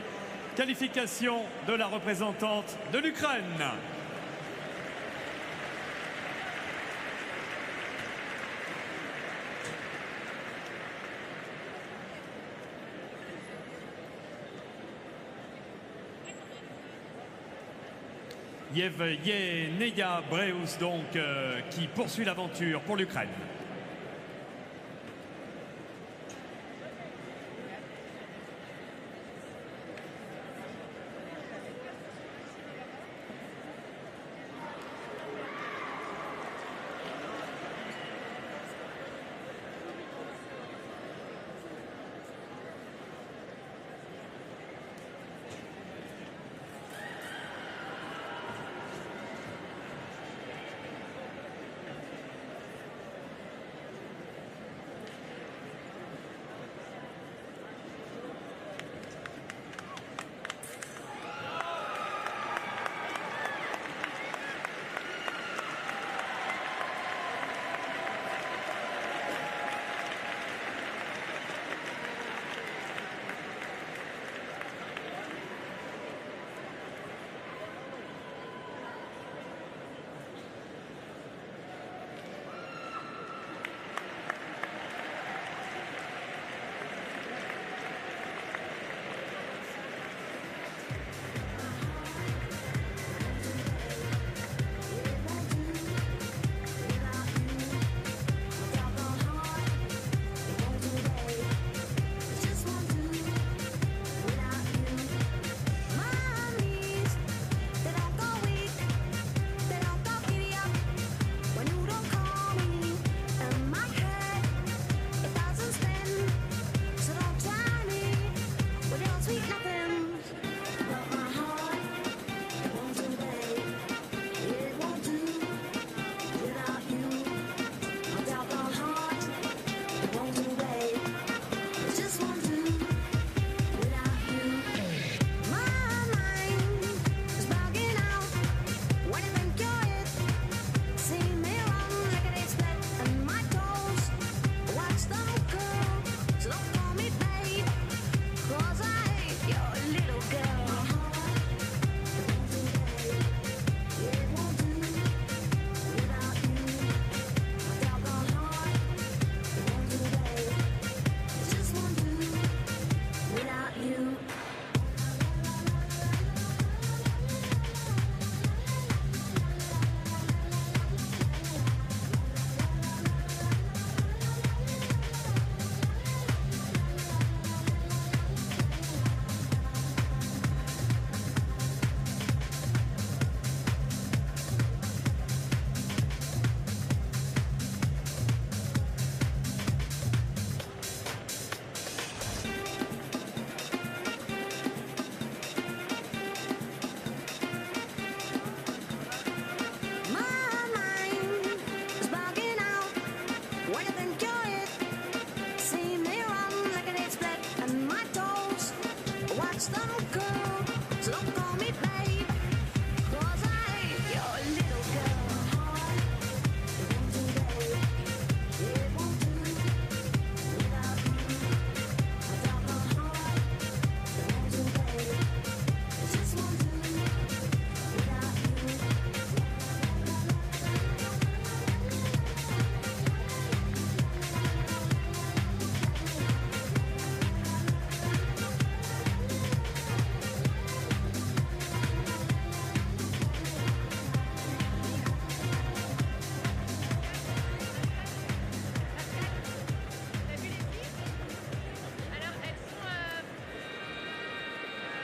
qualification de la représentante de l'Ukraine. Yevgenia Breus donc qui poursuit l'aventure pour l'Ukraine.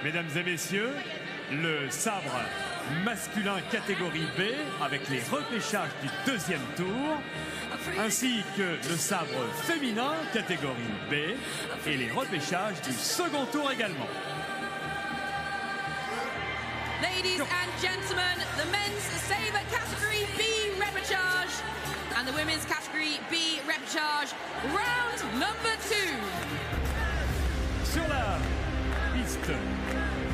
Mesdames et messieurs, le sabre masculin catégorie B avec les repêchages du deuxième tour, ainsi que le sabre féminin catégorie B et les repêchages du second tour également. Ladies and gentlemen, the men's Sabre category B repechage and the women's category B repechage, round number 2. Sur la piste.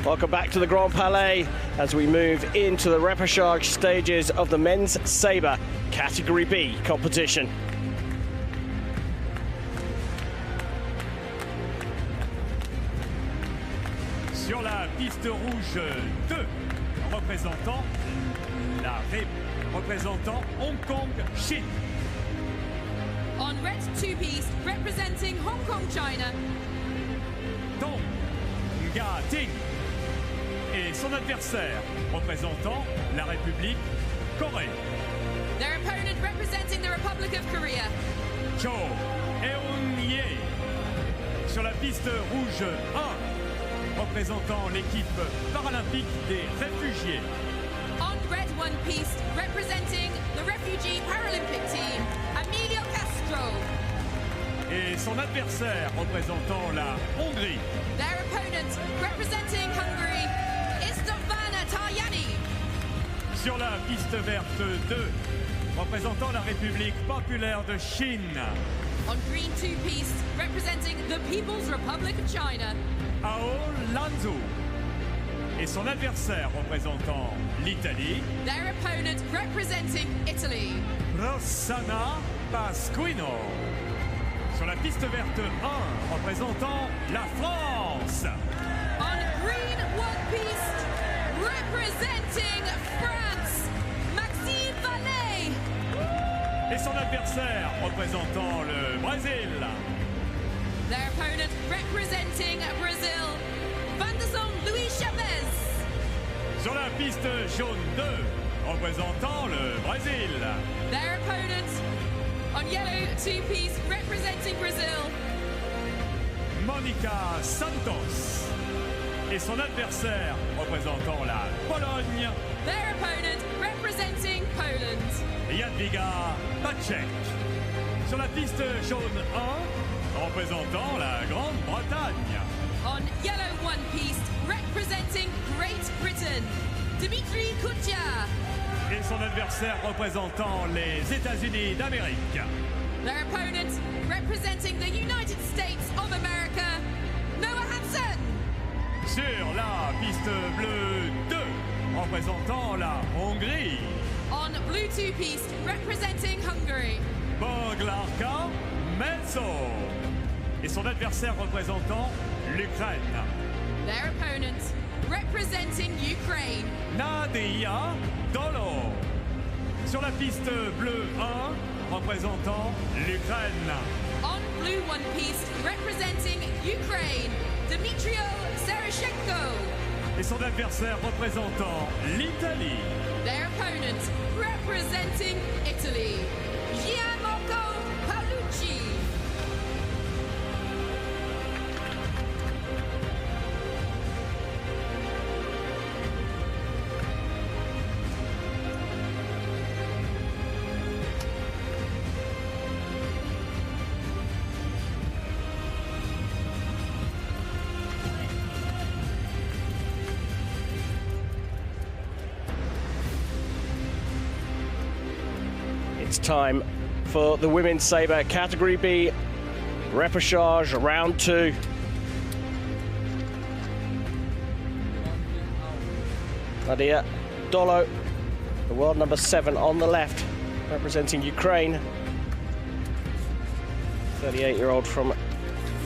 Welcome back to the Grand Palais as we move into the repechage stages of the men's Sabre category B competition. piste rouge 2, représentant Hong Kong, Chine. On red two-piece, representing Hong Kong, China. Dong Ga Ting et son adversaire représentant la République Corée. Their opponent representing the Republic of Korea. Cho Eun-ye sur la piste rouge 1, représentant l'équipe paralympique des réfugiés. On red one-piece, representing the refugee Paralympic team, Emilio Castro. Et son adversaire représentant la Hongrie. Their opponent representing Hungary, Istvana Tajani. Sur la piste verte 2, représentant la République populaire de Chine. On green two-piece, representing the People's Republic of China. Ao Lanzo. Et son adversaire représentant l'Italie. Their opponent representing Italy. Rossana Pasquino. Sur la piste verte 1, représentant la France. On green one-piece, representing France, Maxime Valet. Et son adversaire représentant le Brésil. Their opponent representing Brazil, Vanderson Luis Chavez. Sur la piste jaune 2, représentant le Brésil. Their opponent on yellow two-piece, representing Brazil, Monica Santos. Et son adversaire représentant la Pologne. Their opponent representing Poland, Jadwiga Pacek. Sur la piste jaune 1, représentant la Grande-Bretagne. On yellow one-piece, representing Great Britain, Dimitri Kutya. Et son adversaire représentant les États-Unis d'Amérique. Their opponent representing the United States of America, Noah Hansen. Sur la piste bleue 2, représentant la Hongrie. On blue two-piece, representing Hungary, Boglarka Melso. Et son adversaire représentant l'Ukraine. Their opponent representing Ukraine, Nadia Doloh. Sur la piste bleue 1, représentant l'Ukraine. On blue one-piece, representing Ukraine, Dmitrio Serashenko. Et son adversaire représentant l'Italie. Their opponent representing Italy, Gianmarco Paolucci. It's time for the women's sabre category B repechage round 2. Nadia Doloh, the world number 7 on the left, representing Ukraine. 38-year-old from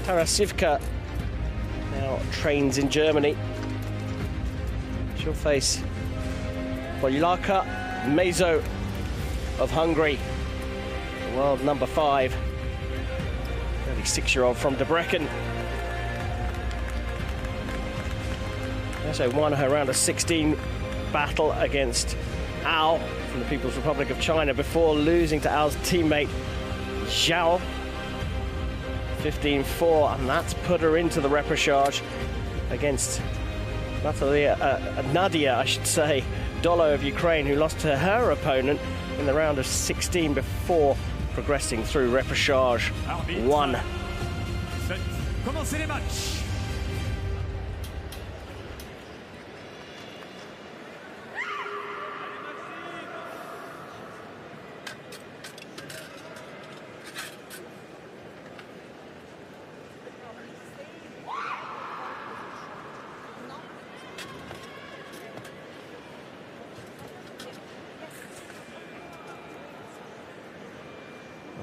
Tarasivka, now trains in Germany. She'll face Boglarka Melso of Hungary, the world number 5, 36-year-old from Debrecen. Also won her round of 16 battle against Ao from the People's Republic of China before losing to Ao's teammate Zhao 15-4, and that's put her into the repechage against Nadia, I should say, Doloh of Ukraine, who lost to her opponent in the round of 16 before progressing through repechage 1. Commencez les matchs.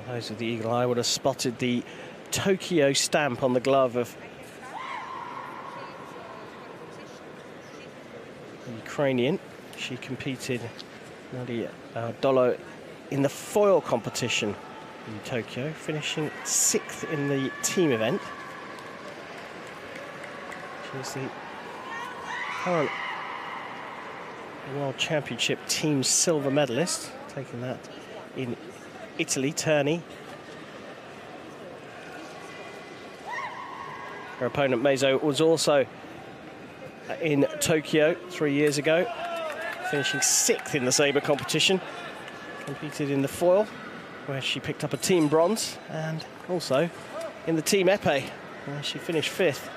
Those with the eagle eye would have spotted the Tokyo stamp on the glove of Ukrainian. She competed, Doloh, in the foil competition in Tokyo, finishing 6th in the team event. She's the current World Championship team silver medalist, taking that in Italy, Terni. Her opponent, Meizo, was also in Tokyo 3 years ago, finishing 6th in the Sabre competition. Competed in the foil, where she picked up a team bronze, and also in the team épée, where she finished 5th.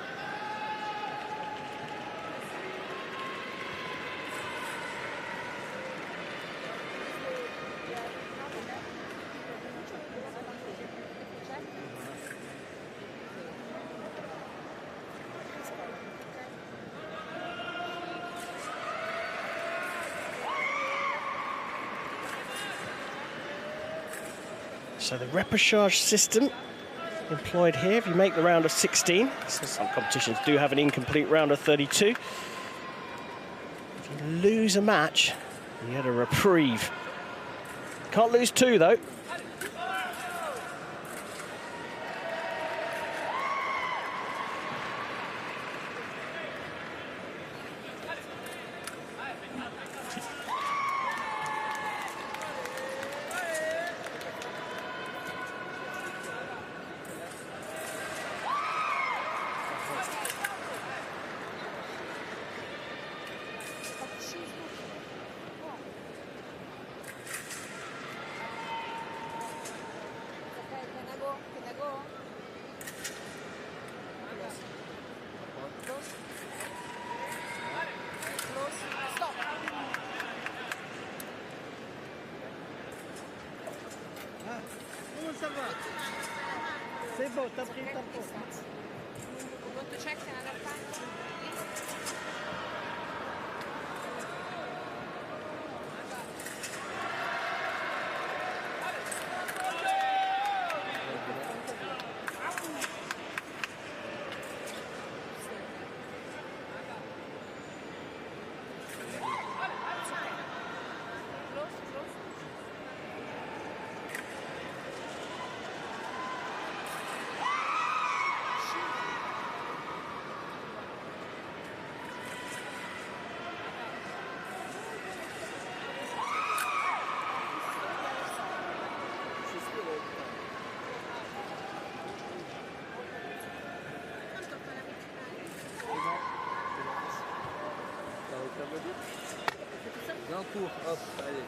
So the repechage system employed here, if you make the round of 16, so some competitions do have an incomplete round of 32. If you lose a match, you get a reprieve. Can't lose 2 though. C'est bon, t'as pris le tampon. D'un coup, hop, allez.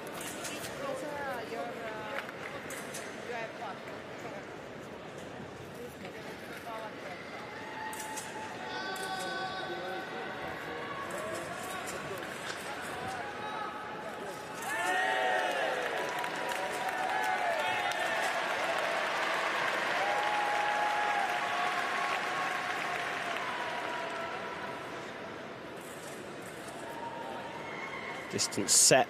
Distance set,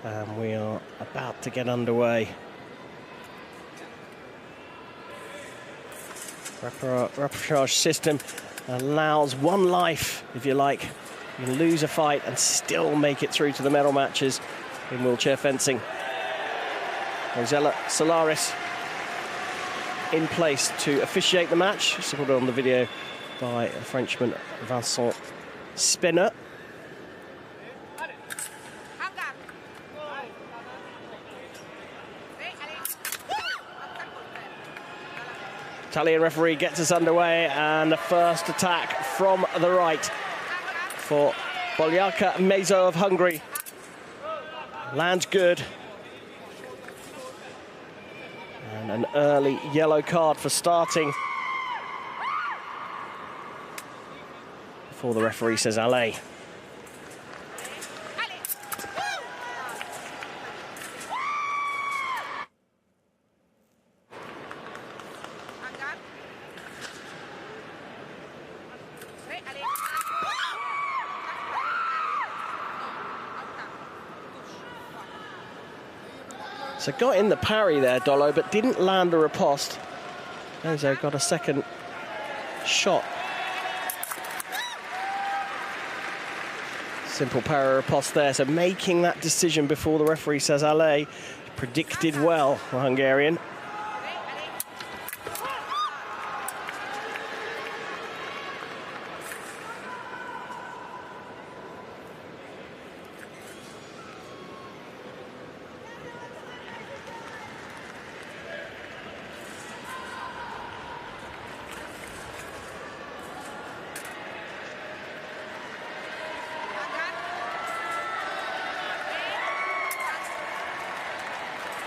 and we are about to get underway. Repechage system allows one life, if you like. You can lose a fight and still make it through to the medal matches in wheelchair fencing. Rosella Solaris in place to officiate the match, supported on the video by a Frenchman, Vincent Spinner. Italian referee gets us underway, and the first attack from the right for Bolyaka Meizo of Hungary. Lands good. And an early yellow card for starting. Before the referee says allez. So got in the parry there, Doloh, but didn't land a riposte. Meizo got a second shot. Simple para riposte there, so making that decision before the referee says allez, predicted well, the Hungarian.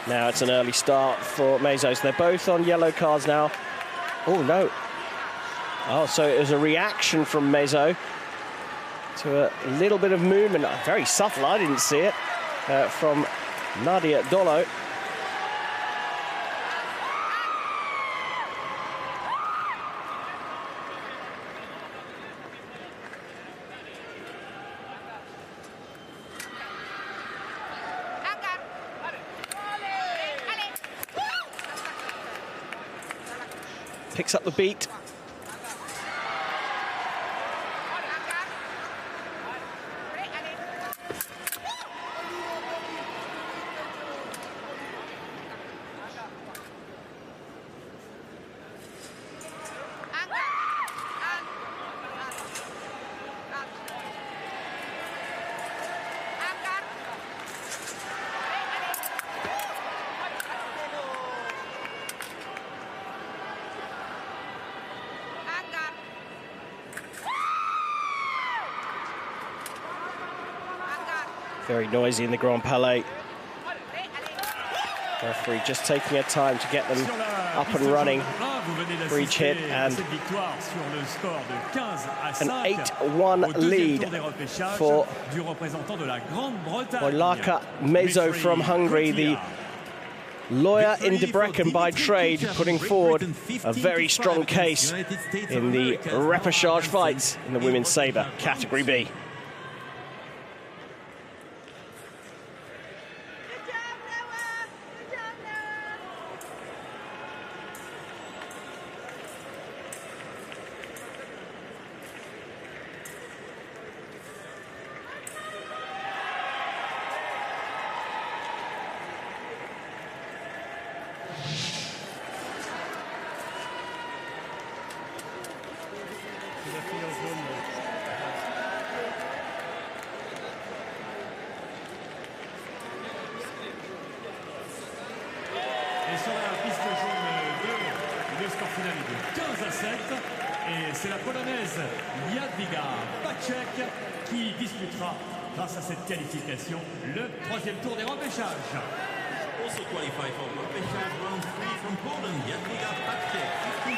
Now it's an early start for Mezos. They're both on yellow cards now. Oh, no. Oh, so it was a reaction from Mezo to a little bit of movement. Very subtle, I didn't see it, from Nadia Doloh. Picks up the beat. Very noisy in the Grand Palais. Referee just taking her time to get them up and running for each hit, and an 8-1 lead for Wojlaka Mezo from Hungary, the lawyer in Debrecen by trade, putting forward a very strong case in the repechage fights in the women's sabre category B. Et sur la piste jaune 2, le score final est de 15-7. Et c'est la Polonaise Jadwiga Pacek qui disputera, grâce à cette qualification, le 3e tour des repêchages. Also qualified for repechage round 3 from Poland, Jadwiga Pacek, 15-7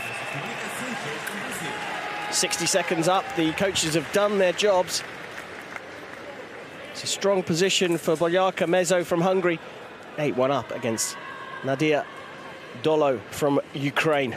versus Monica Sanchez from Brazil. 60 seconds up, the coaches have done their jobs. It's a strong position for Wojlaka Mezo from Hungary. 8-1 up against Nadia Doloh from Ukraine.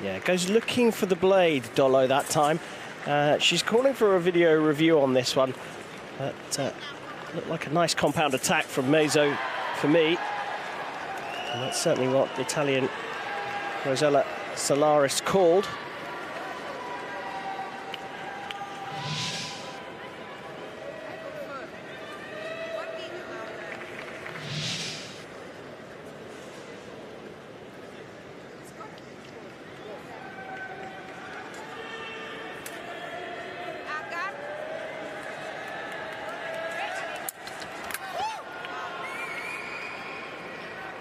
Yeah, goes looking for the blade, Doloh, that time. She's calling for a video review on this one. But looked like a nice compound attack from Mezo for me. And that's certainly what the Italian Rosella Solaris called.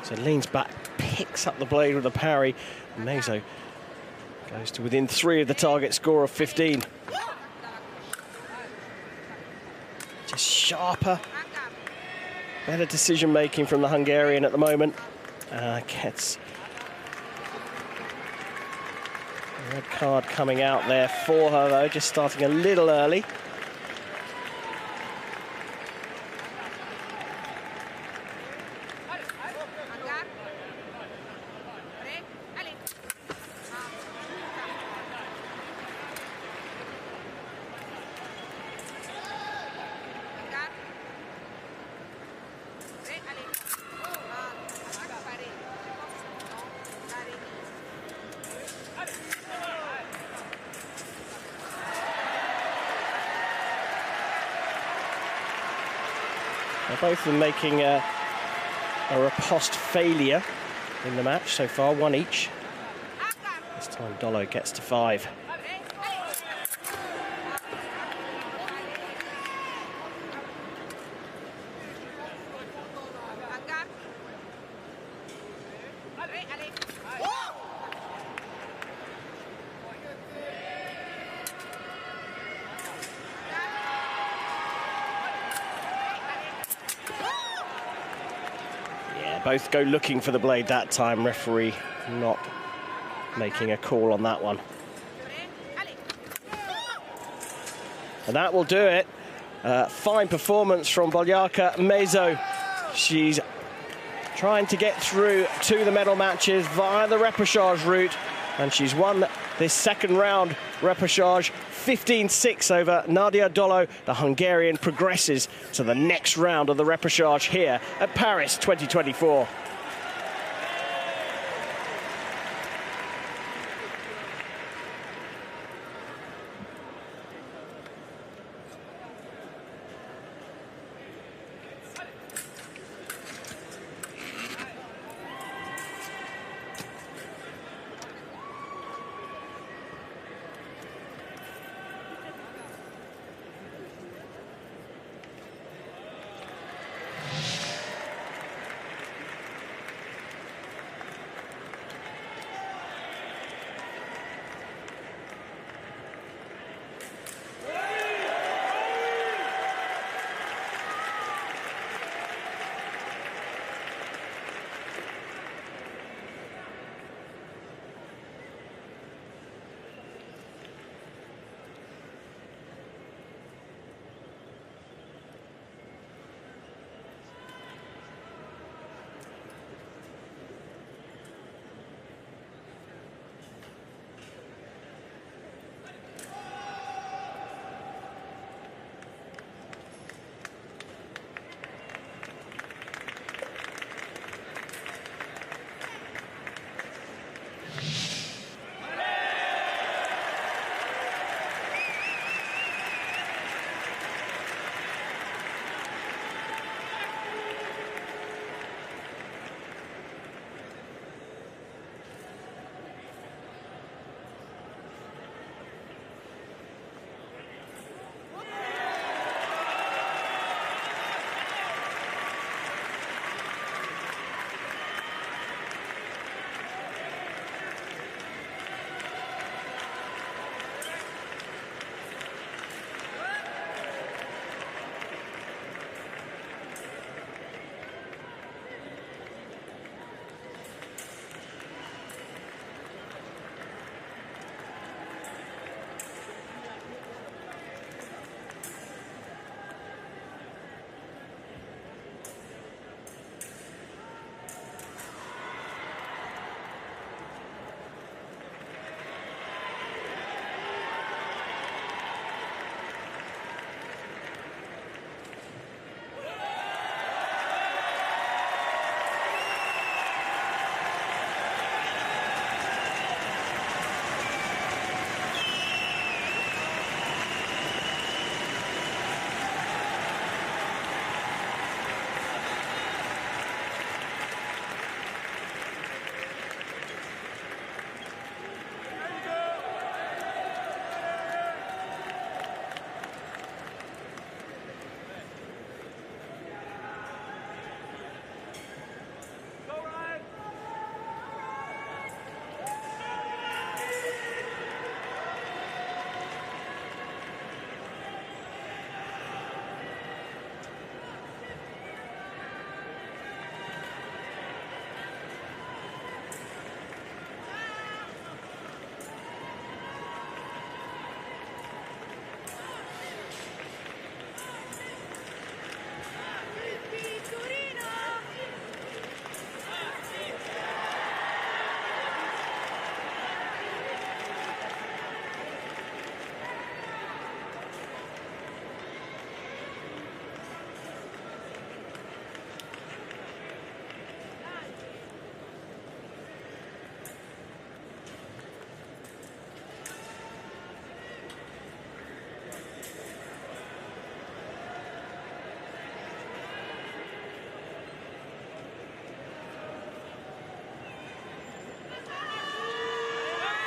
So leans back, picks up the blade with a parry. Mezo goes to within 3 of the target score of 15. Just sharper, better decision making from the Hungarian at the moment. Gets a red card coming out there for her, though, just starting a little early. Both of them making a riposte failure in the match so far, one each. This time Doloh gets to 5. Both go looking for the blade that time. Referee not making a call on that one. And that will do it. Fine performance from Bolyarka Mezo. She's trying to get through to the medal matches via the repechage route, and she's won this second round repechage 15-6 over Nadia Doloh. The Hungarian progresses to the next round of the repechage here at Paris 2024.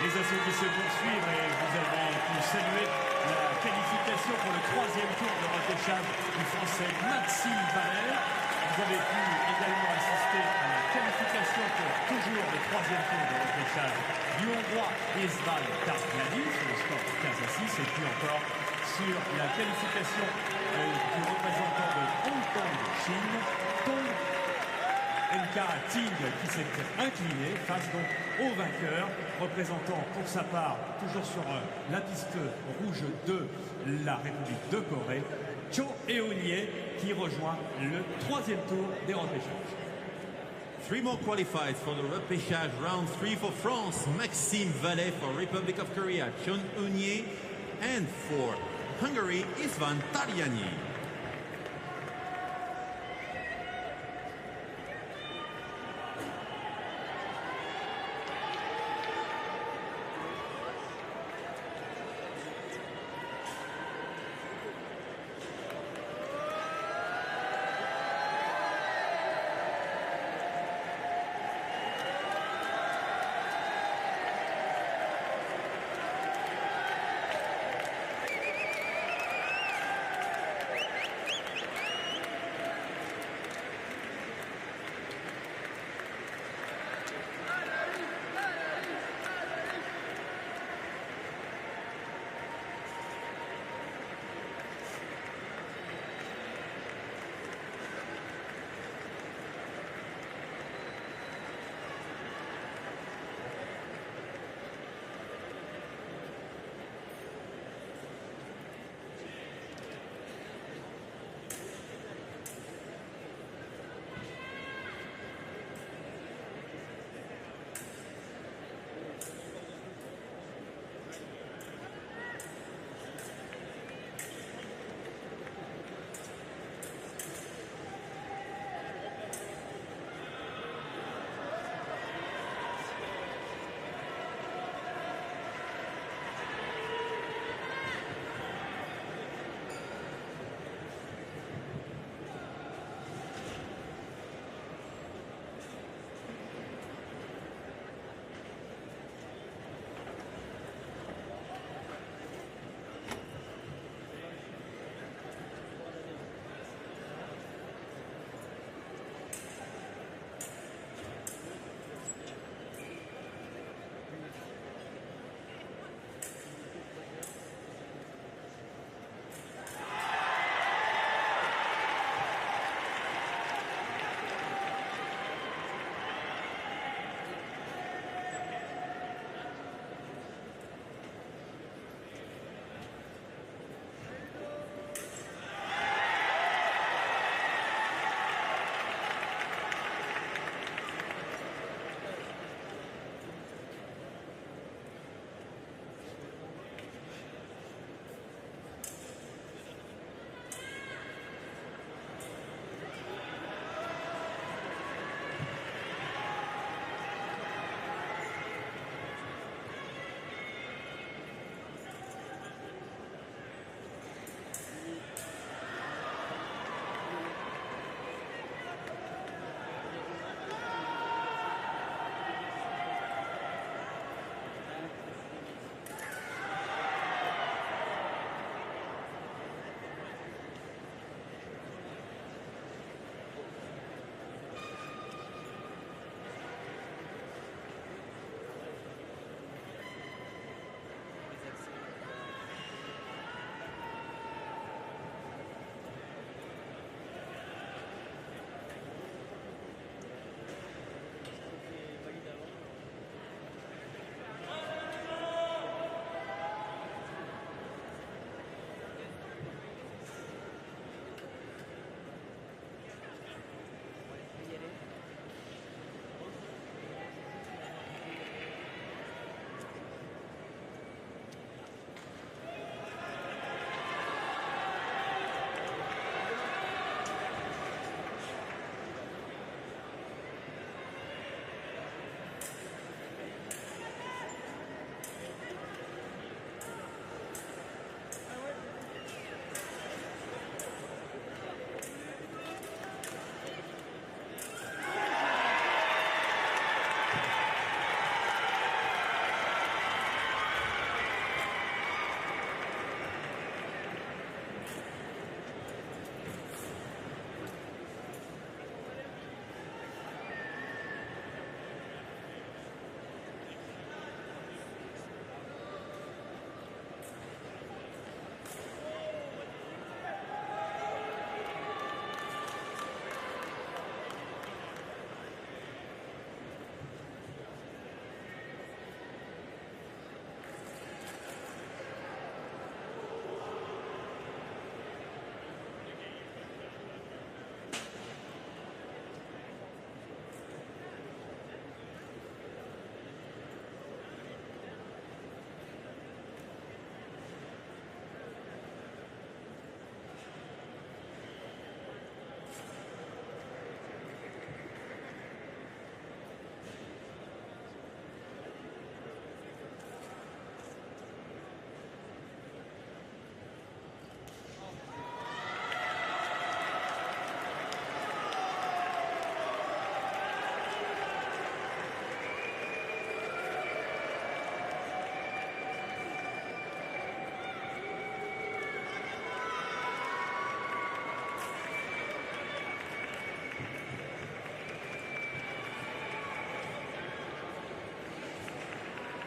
Les assauts qui se poursuivent et vous avez pu saluer la qualification pour le 3e tour de repêchage du Français Maxime Valet. Vous avez pu également assister à la qualification pour toujours le 3e tour de repêchage du Hongrois Kerani sur le score de 15-6 et puis encore sur la qualification du représentant de Hong Kong de Chine, Tong Ting, qui s'est incliné face donc au vainqueur, représentant pour sa part, toujours sur la piste rouge de la République de Corée, Cho Eun-hye, qui rejoint le 3e tour des repêchages. 3 more qualified for the repêchage round 3 for France. Maxime Valet for Republic of Korea, Cho Eun-hye, and for Hungary, Istvan Tariani.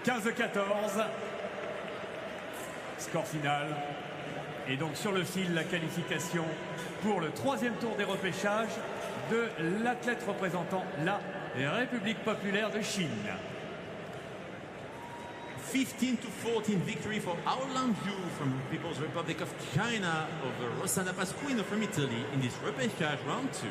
15-14. Score final. Et donc sur le fil, la qualification pour le 3e tour des repêchages de l'athlète représentant la République populaire de Chine. 15-14 victory for Aolan Yu from People's Republic of China over Rosanna Pasquino from Italy in this repechage round 2.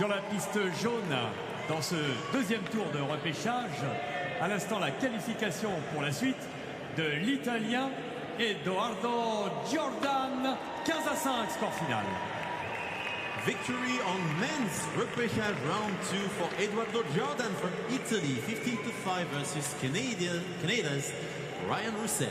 Sur la piste jaune, dans ce deuxième tour de repêchage, à l'instant la qualification pour la suite de l'Italien Edoardo Jordan, 15-5, score final. Victory on men's repechage round 2 for Edoardo Jordan from Italy, 15-5 versus Canada's Ryan Roussel.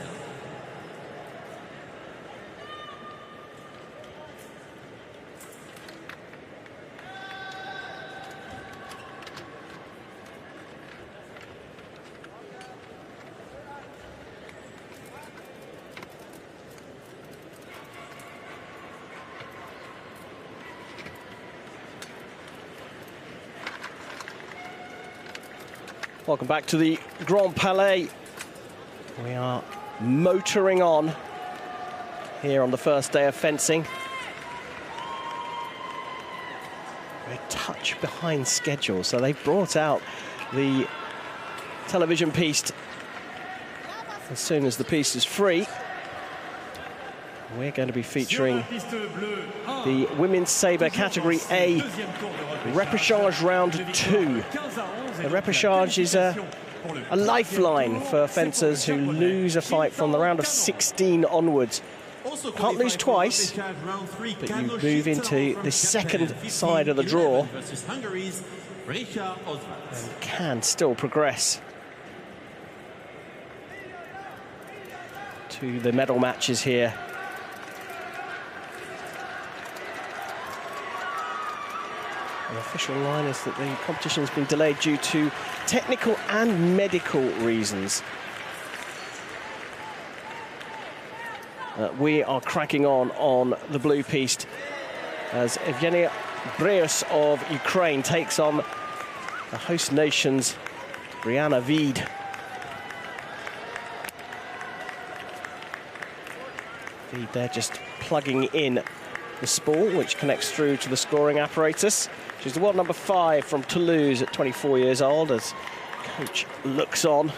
Welcome back to the Grand Palais. We are motoring on here on the first day of fencing. We're a touch behind schedule, so they've brought out the television piece as soon as the piece is free. We're going to be featuring the women's sabre category A repechage round 2. The repechage is a lifeline for fencers who lose a fight from the round of 16 onwards. Can't lose twice, but you move into the second side of the draw and can still progress to the medal matches here. The official line is that the competition has been delayed due to technical and medical reasons. We are cracking on the blue piste as Evgenia Breus of Ukraine takes on the host nation's Brianna Veed. Veed there just plugging in the spool, which connects through to the scoring apparatus. She's the world number 5 from Toulouse at 24 years old as coach looks on.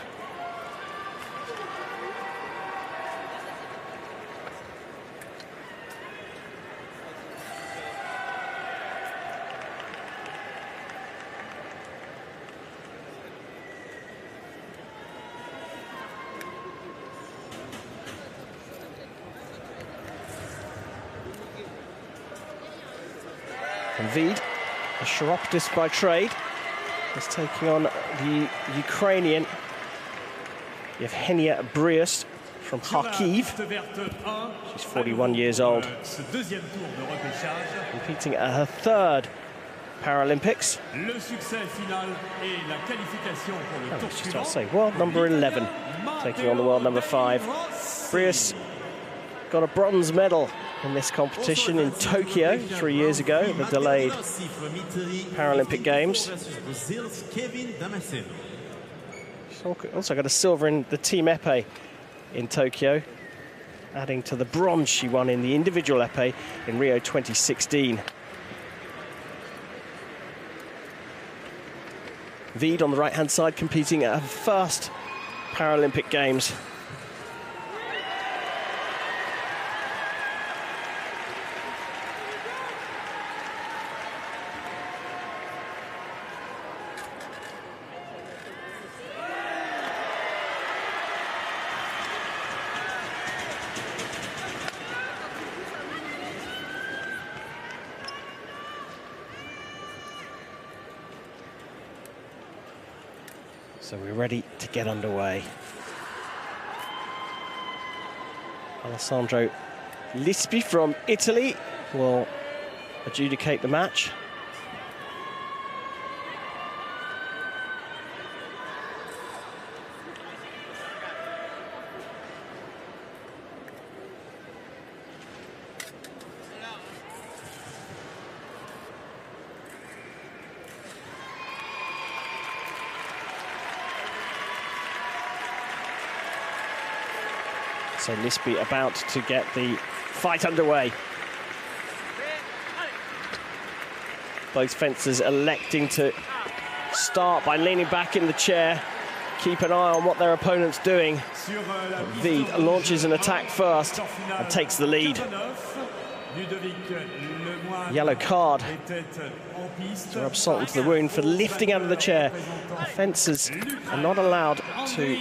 And Veed, a chiropodist by trade, is taking on the Ukrainian Evgenia Breus from Kharkiv. She's 41 years old, competing at her 3rd Paralympics. Just to say, world number 11, taking on the world number 5. Breus got a bronze medal in this competition in Tokyo 3 years ago, the delayed Paralympic Games. She's also got a silver in the team épée in Tokyo, adding to the bronze she won in the individual épée in Rio 2016. Veed on the right-hand side competing at her first Paralympic Games. So we're ready to get underway. Alessandro Lispi from Italy will adjudicate the match. So Lispi about to get the fight underway. Both fencers electing to start by leaning back in the chair, keep an eye on what their opponent's doing. Veed launches an attack first and takes the lead. Yellow card to rub salt into the wound for lifting out of the chair. The fencers are not allowed to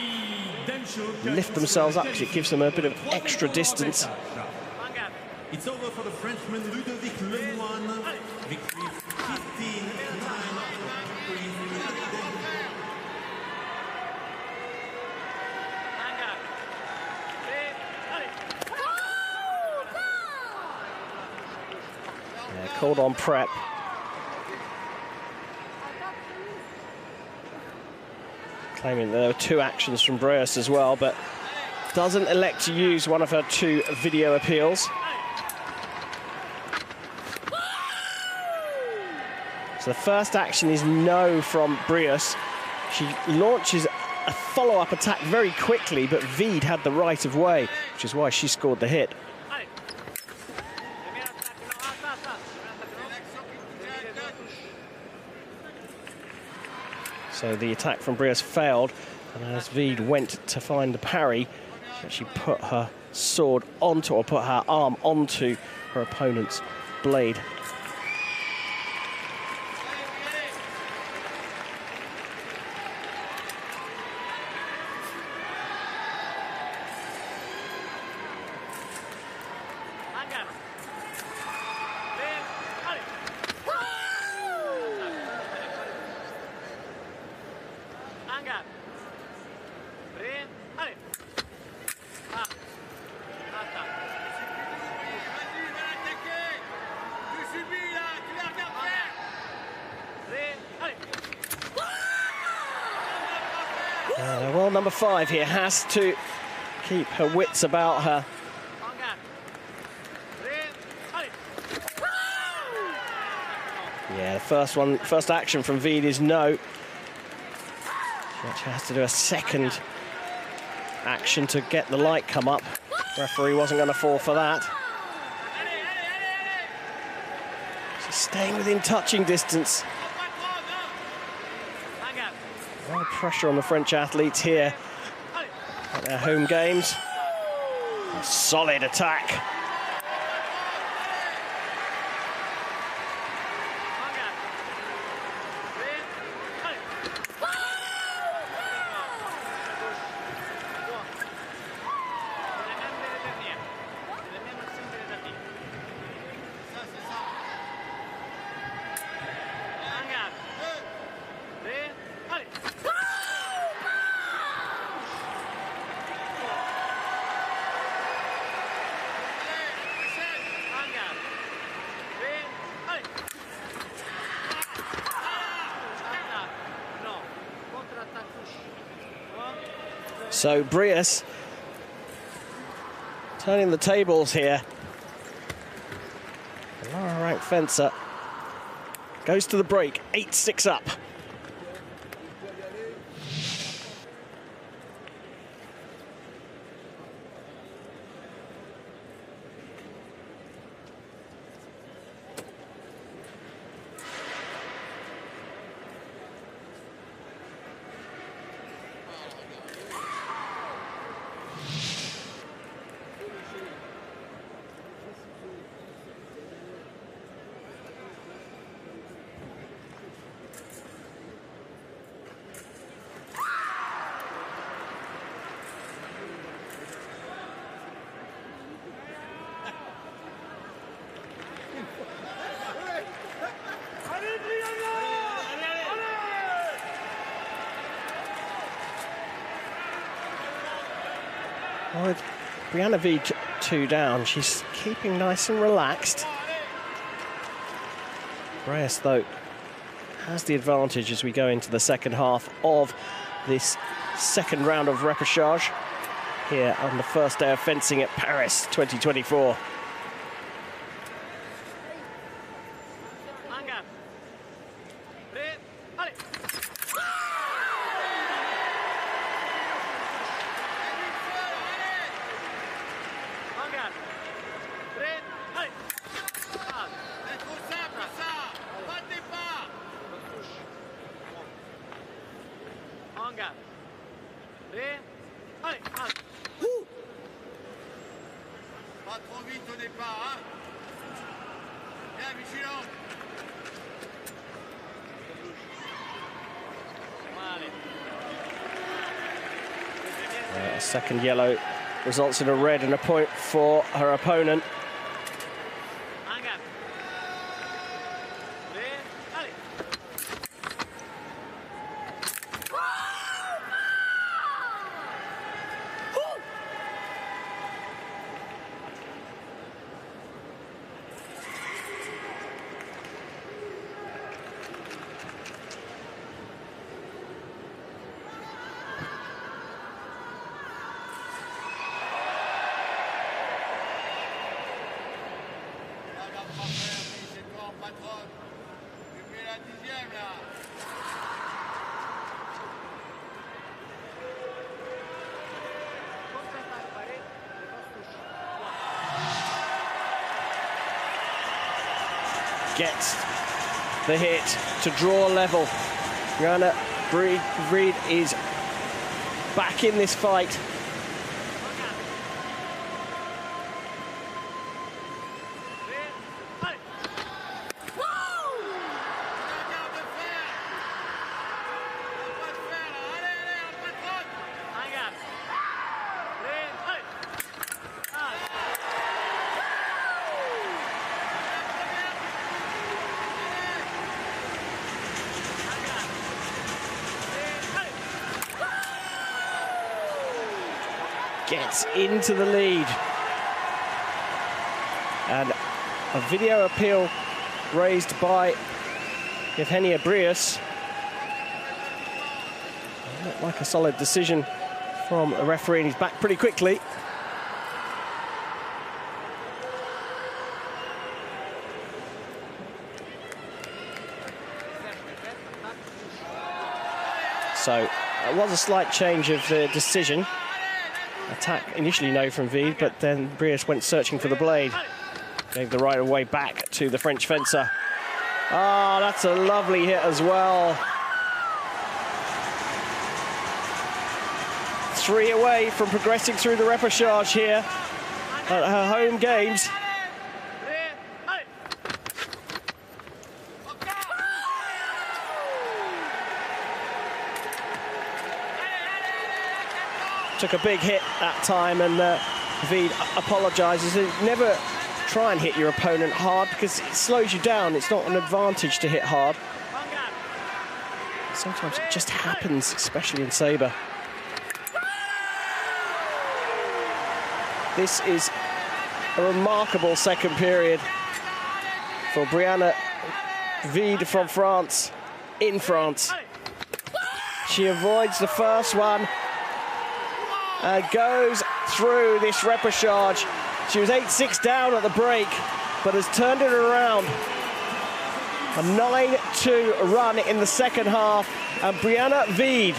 lift themselves up because it gives them a bit of extra distance. It's over for the Frenchman Ludovic Lemoine. Victory 15-9. Called on prep. Claiming there were 2 actions from Breus as well, but doesn't elect to use one of her 2 video appeals. So the first action is no from Breus. She launches a follow-up attack very quickly, but Vidal had the right of way, which is why she scored the hit. So the attack from Breus failed, and as Vidal went to find the parry, she put her sword onto, or put her arm onto her opponent's blade. Well, number 5 here has to keep her wits about her. Yeah, the first action from Vidal is no. She actually has to do a second action to get the light come up. Referee wasn't going to fall for that. She's staying within touching distance. A lot of pressure on the French athletes here at their home games. A solid attack. So Breus turning the tables here. The lower ranked fencer goes to the break, 8-6 up. With Brianna V 2 down, she's keeping nice and relaxed. Breus, though, has the advantage as we go into the second half of this second round of repechage here on the first day of fencing at Paris 2024. Second yellow results in a red and a point for her opponent. Gets the hit to draw level. Brianna Vrid is back in this fight. Gets into the lead. And a video appeal raised by Evgenia Breus. Looked like a solid decision from the referee, and he's back pretty quickly. So it was a slight change of the decision. Attack initially no from Vide, but then Breus went searching for the blade. Gave the right of way back to the French fencer. Oh, that's a lovely hit as well. 3 away from progressing through the repechage here at her home games. Took a big hit that time, and Vide apologises. Never try and hit your opponent hard because it slows you down. It's not an advantage to hit hard. Sometimes it just happens, especially in Sabre. This is a remarkable second period for Brianna Vide from France, in France. She avoids the first one and goes through this repechage. She was 8-6 down at the break, but has turned it around. A 9-2 run in the second half, and Brianna Vide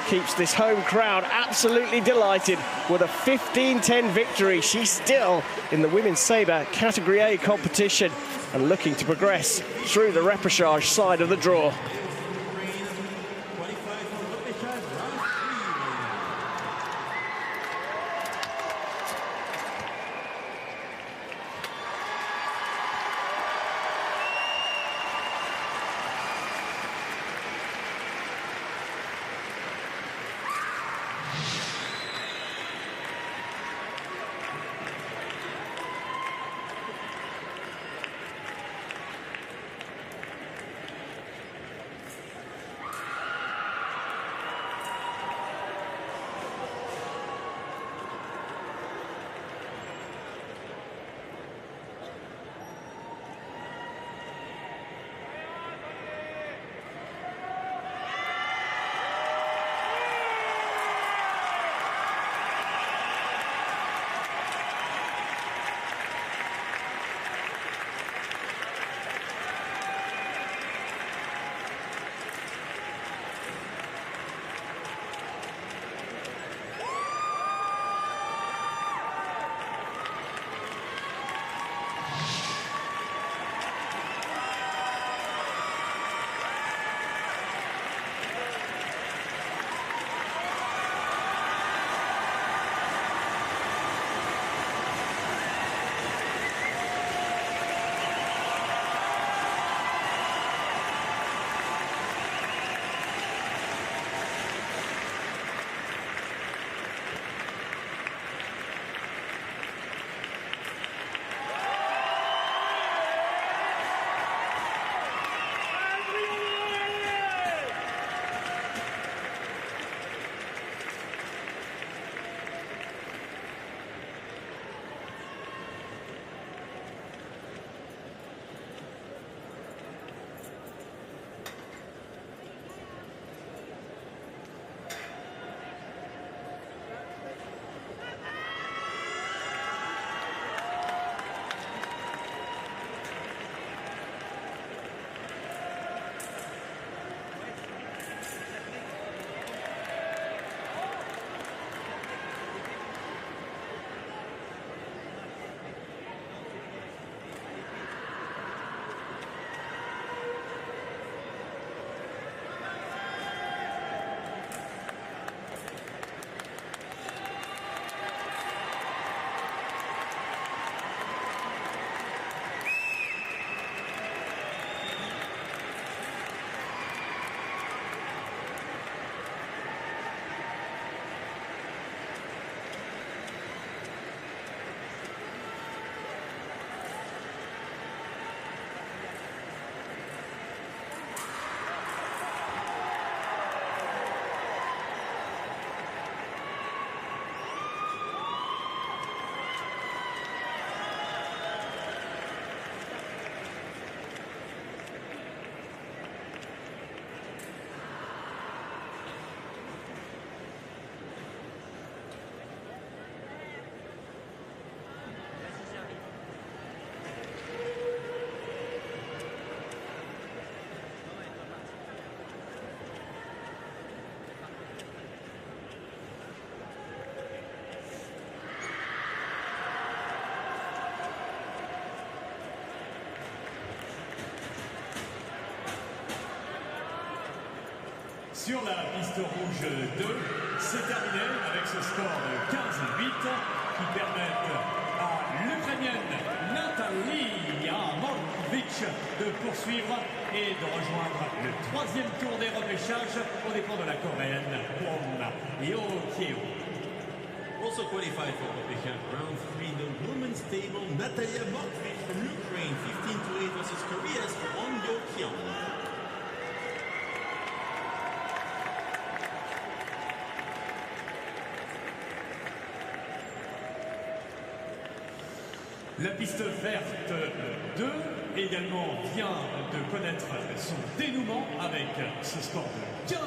keeps this home crowd absolutely delighted with a 15-10 victory. She's still in the women's Sabre Category A competition and looking to progress through the repechage side of the draw. Sur la piste rouge 2, c'est terminé avec ce score de 15-8 qui permettent à l'Ukrainienne Natalia Morkvych de poursuivre et de rejoindre le troisième tour des repêchages aux dépens de la Coréenne Yo. Also qualified for Repachage round 3, the women's table, Natalia Morkvych from Ukraine, 15-8 versus Korea's Yo. La piste verte 2 également vient de connaître son dénouement avec ce score de 15-9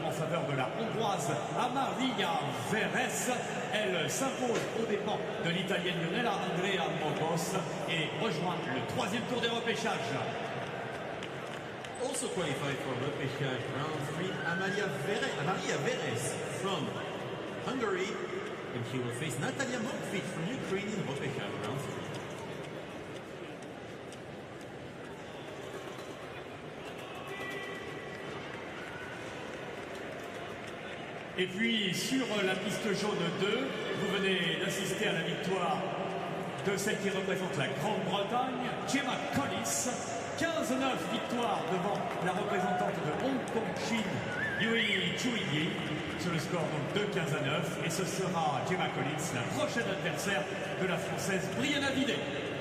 en faveur de la Hongroise Amalia Versailles. Elle s'impose aux dépens de l'Italienne Lionella Andrea Mogos et rejoint le troisième tour des repêchages. Also qualified for Repachage round 3, Amalia Versailles from Hungary, and she will face Natalia Morkvych from Ukraine in Repachage round 3. Et puis sur la piste jaune 2, vous venez d'assister à la victoire de celle qui représente la Grande-Bretagne, Gemma Collis. 15-9 victoires devant la représentante de Hong Kong, Chine, Yui Chuyi, sur le score donc de 15-9. Et ce sera Gemma Collis, la prochaine adversaire de la Française Brianna Vidal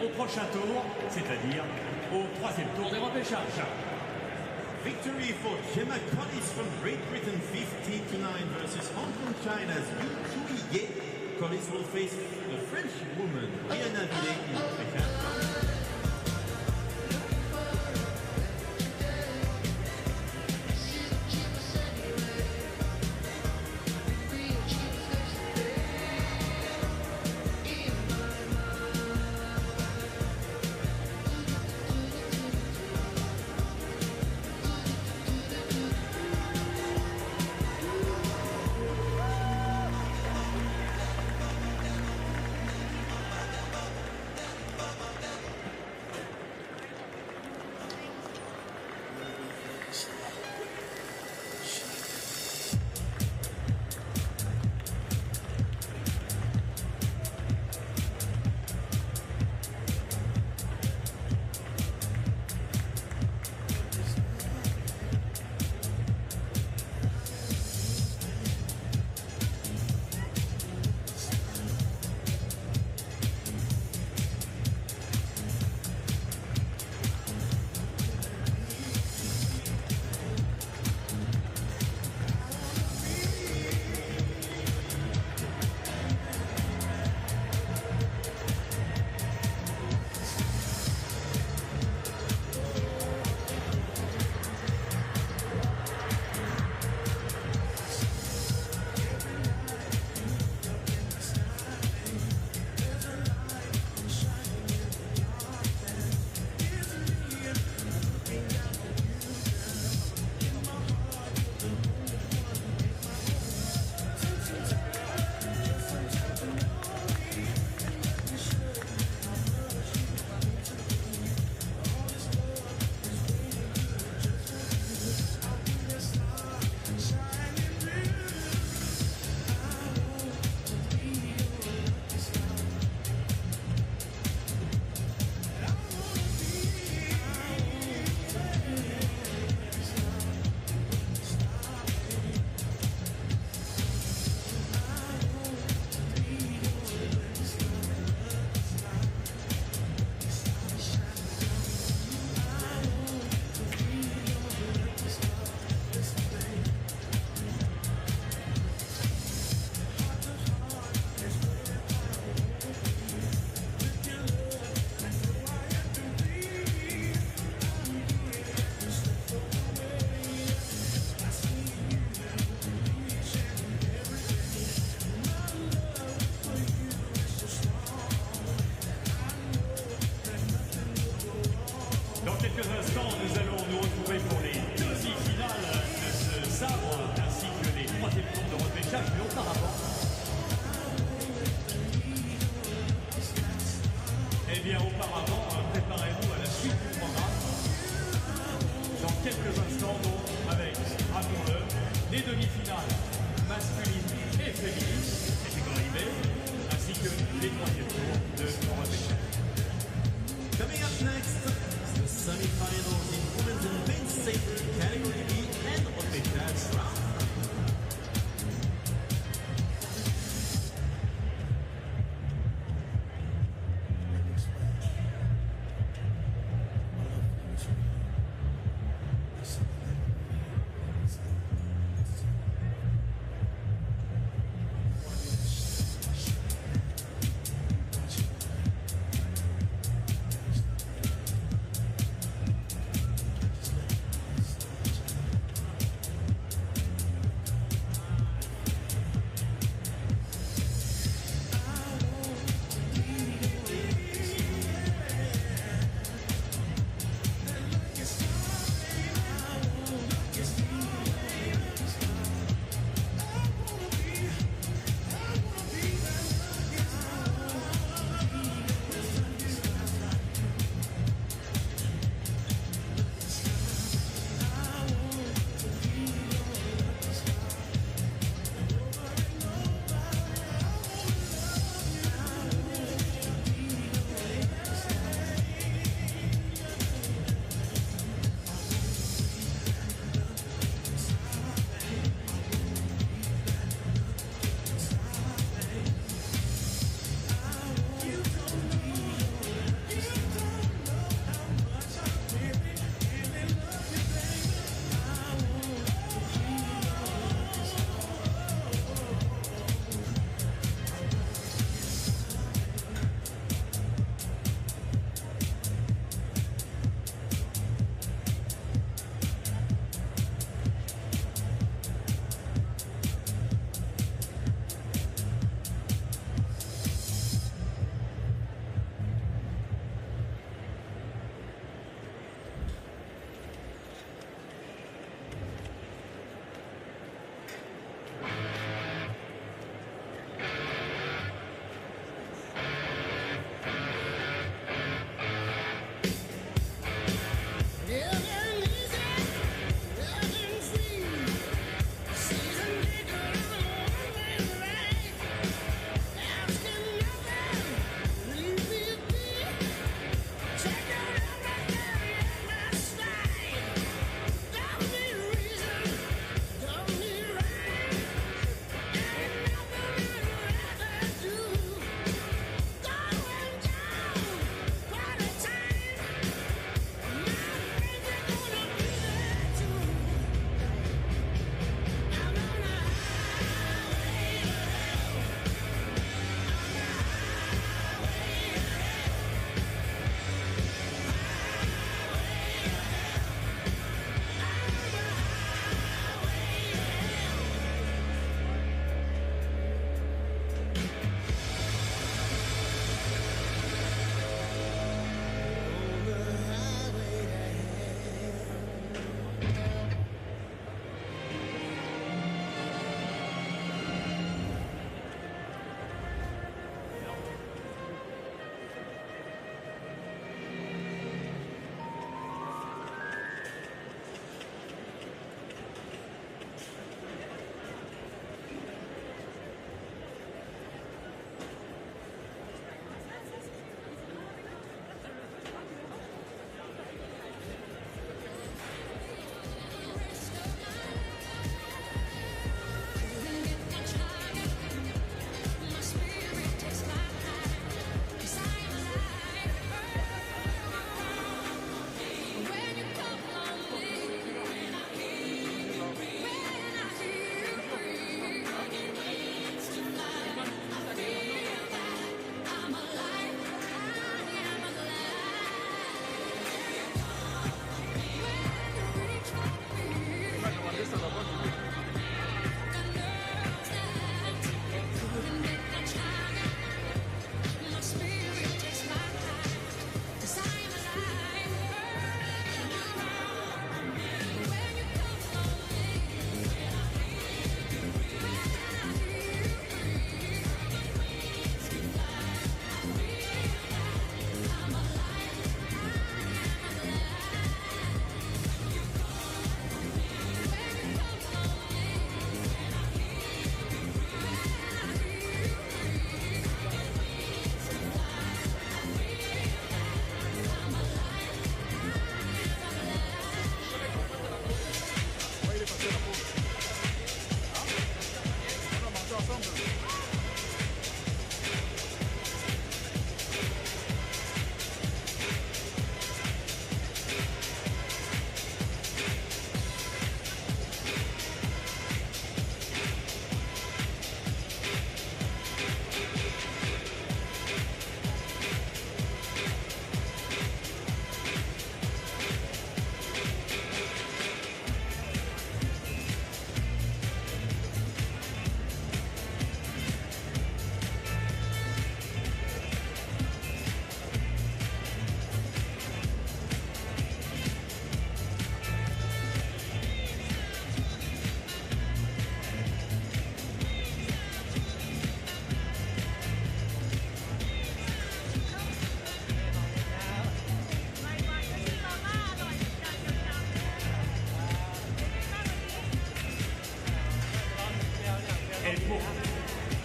au prochain tour, c'est-à-dire au troisième tour des repêchages. Victory for Gemma Collis from Great Britain, 15-9 versus Hong Kong, China's Yu Chuyi. Collis will face the French woman, Brianna Vidal, in Repachage. quelques instants donc avec, rappelons-le, les demi-finales masculines et féminines, catégorie B, ainsi que les troisièmes tours de repêchage. Coming up next, the semi-finals in women's and men's Sabre category B and Repachage round.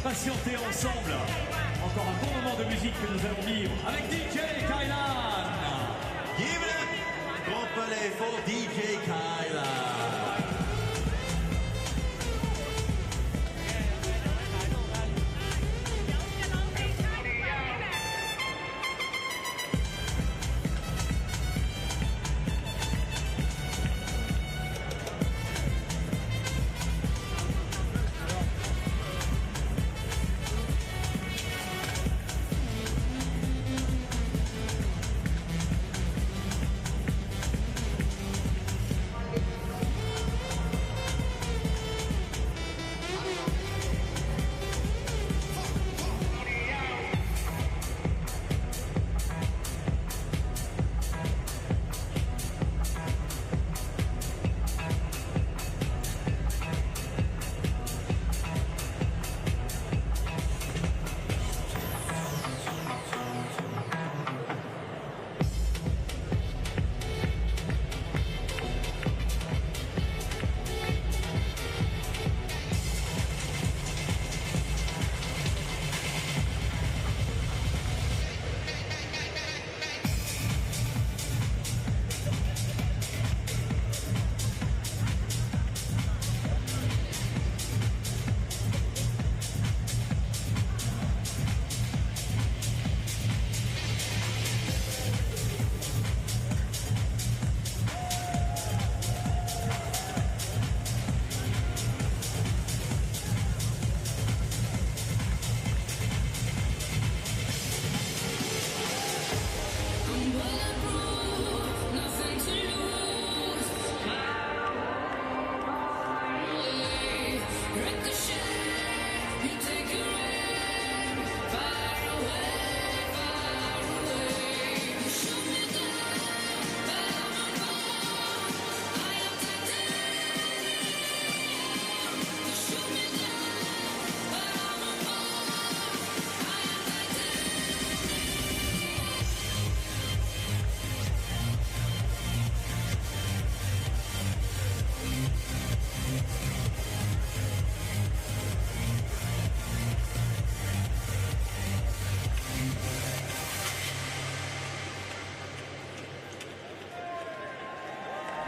patienter ensemble. Encore un bon moment de musique que nous allons vivre avec DJ Kailan. Give it up, Grand Palais for DJ Kailan.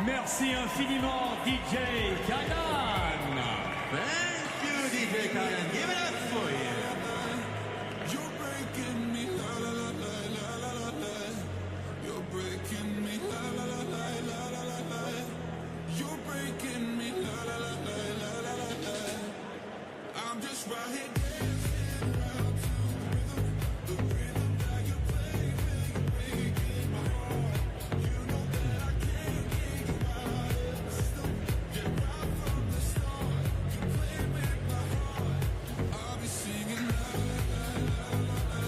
Merci infiniment, DJ Kailan. Thank you, DJ Kailan. Give it up for you. You're breaking me, la la la la la la la. You're breaking me, la la la la la la la. You're breaking me, la la la la la la la. I'm just right here dancing around to the rhythm that you play, breaking my heart. You know that I can't get you out of the system. Yeah, right from the start, you play with my heart. I'll be singing la la la la la la.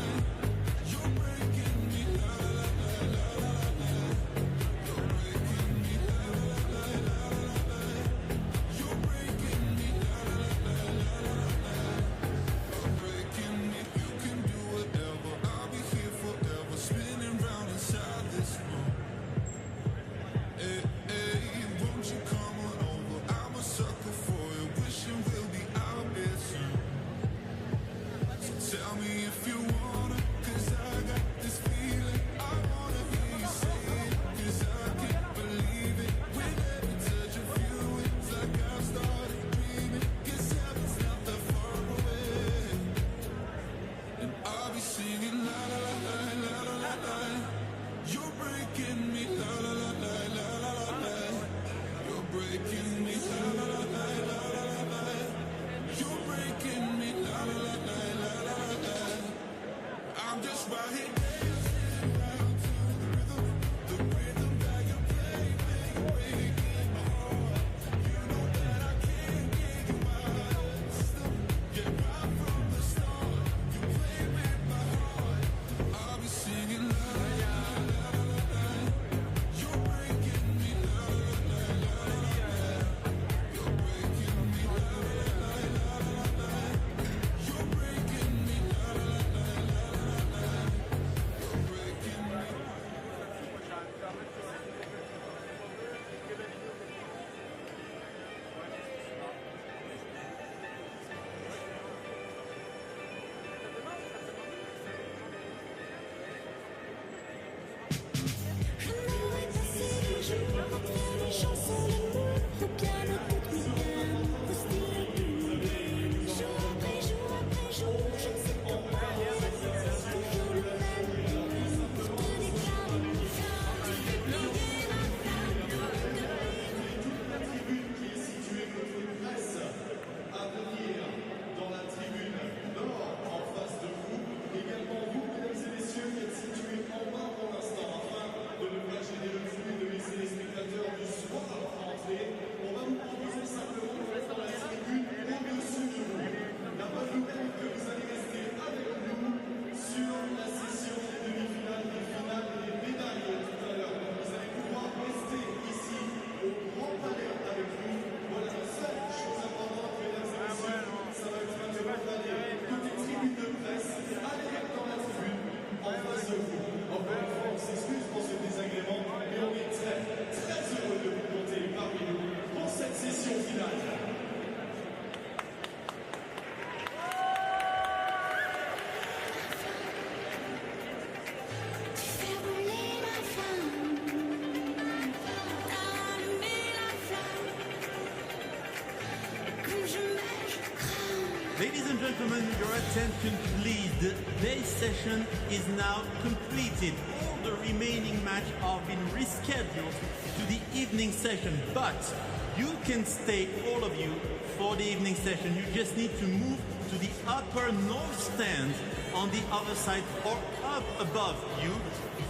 You're breaking me, la la la la la la. You're breaking me, la la la la la la. You're breaking me, la la la la la la. Ladies and gentlemen, your attention please. The day session is now completed. All the remaining matches have been rescheduled to the evening session, but you can stay, all of you, for the evening session. You just need to move to the upper north stand on the other side or up above you.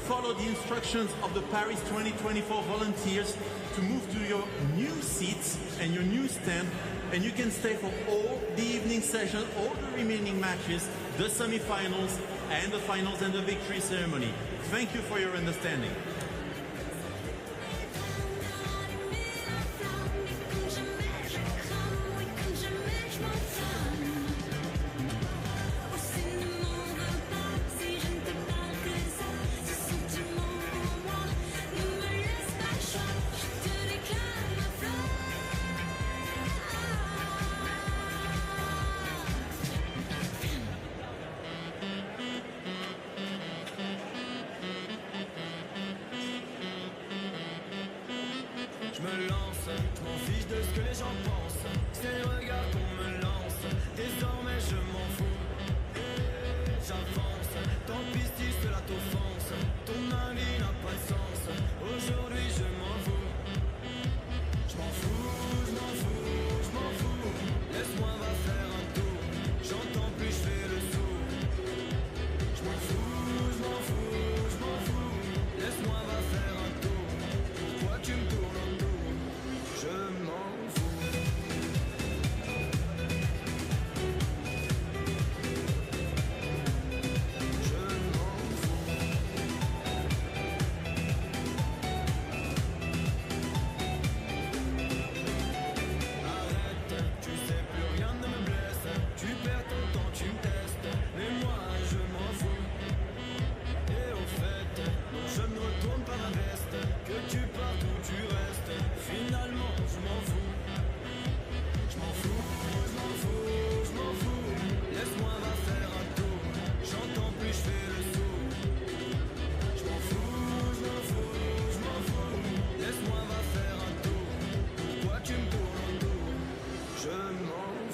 Follow the instructions of the Paris 2024 volunteers to move to your new seats and your new stand, and you can stay for all the evening session, all the remaining matches, the semi-finals and the finals and the victory ceremony. Thank you for your understanding. Je me lance, je m'en fiche de ce que les gens pensent. C'est le regard qu'on me lance, désormais je m'en fous. J'avance, tant pis si cela t'offense. Ton avis n'a pas de sens, aujourd'hui je m'en fous. Je m'en fous, je m'en fous, je m'en fous. Laisse-moi va faire un tour, j'entends plus, je fais le sourd. Je m'en fous, je m'en fous, je m'en fous. Laisse-moi va faire un tour, pourquoi tu me tournes autour? Je m'en fous. Je m'en fous. Arrête, tu sais plus rien ne me blesse. Tu perds ton temps, tu me testes. Mais moi je m'en fous. Et au fait, non je ne retourne pas ma veste. Que tu partes ou tu restes, finalement je m'en fous. Je m'en fous, je m'en fous, je m'en fous. Laisse-moi va faire un tour, j'entends plus, je fais le sourd. Je m'en fous, je m'en fous, je m'en fous. Laisse-moi va faire un tour, pourquoi tu me tournes autour? Je m'en fous.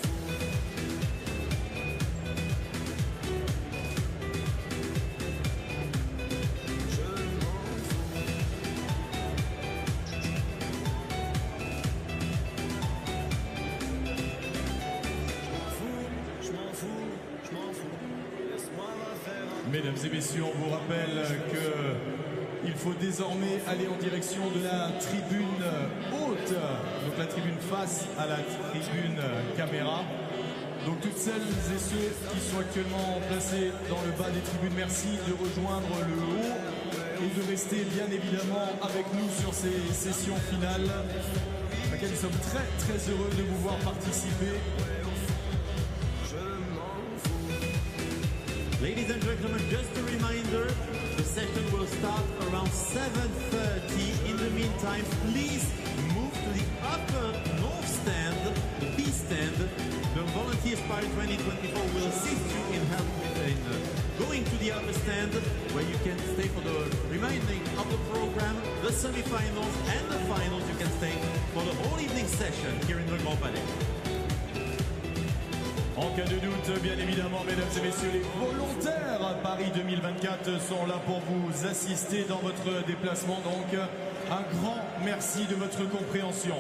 Je m'en fous. Je m'en fous, je m'en fous. Laisse-moi va faire un Mesdames et messieurs, on vous rappelle que il faut désormais aller en direction de la tribune haute, donc la tribune face à la tribune caméra. Donc toutes celles et ceux qui sont actuellement placés dans le bas des tribunes, merci de rejoindre le haut et de rester bien évidemment avec nous sur ces sessions finales, à laquelle nous sommes très très heureux de vous voir participer. Ladies and gentlemen, just a reminder, the session will start around 7:30. In the meantime, please move to the upper north stand, the B stand. The Volunteers Paris 2024 will assist you in going to the upper stand, where you can stay for the remaining of the program, the semi-finals and the finals. You can stay for the whole evening session here in the Grand Palais. En cas de doute, bien évidemment, mesdames et messieurs, les volontaires Paris 2024 sont là pour vous assister dans votre déplacement. Donc, un grand merci de votre compréhension.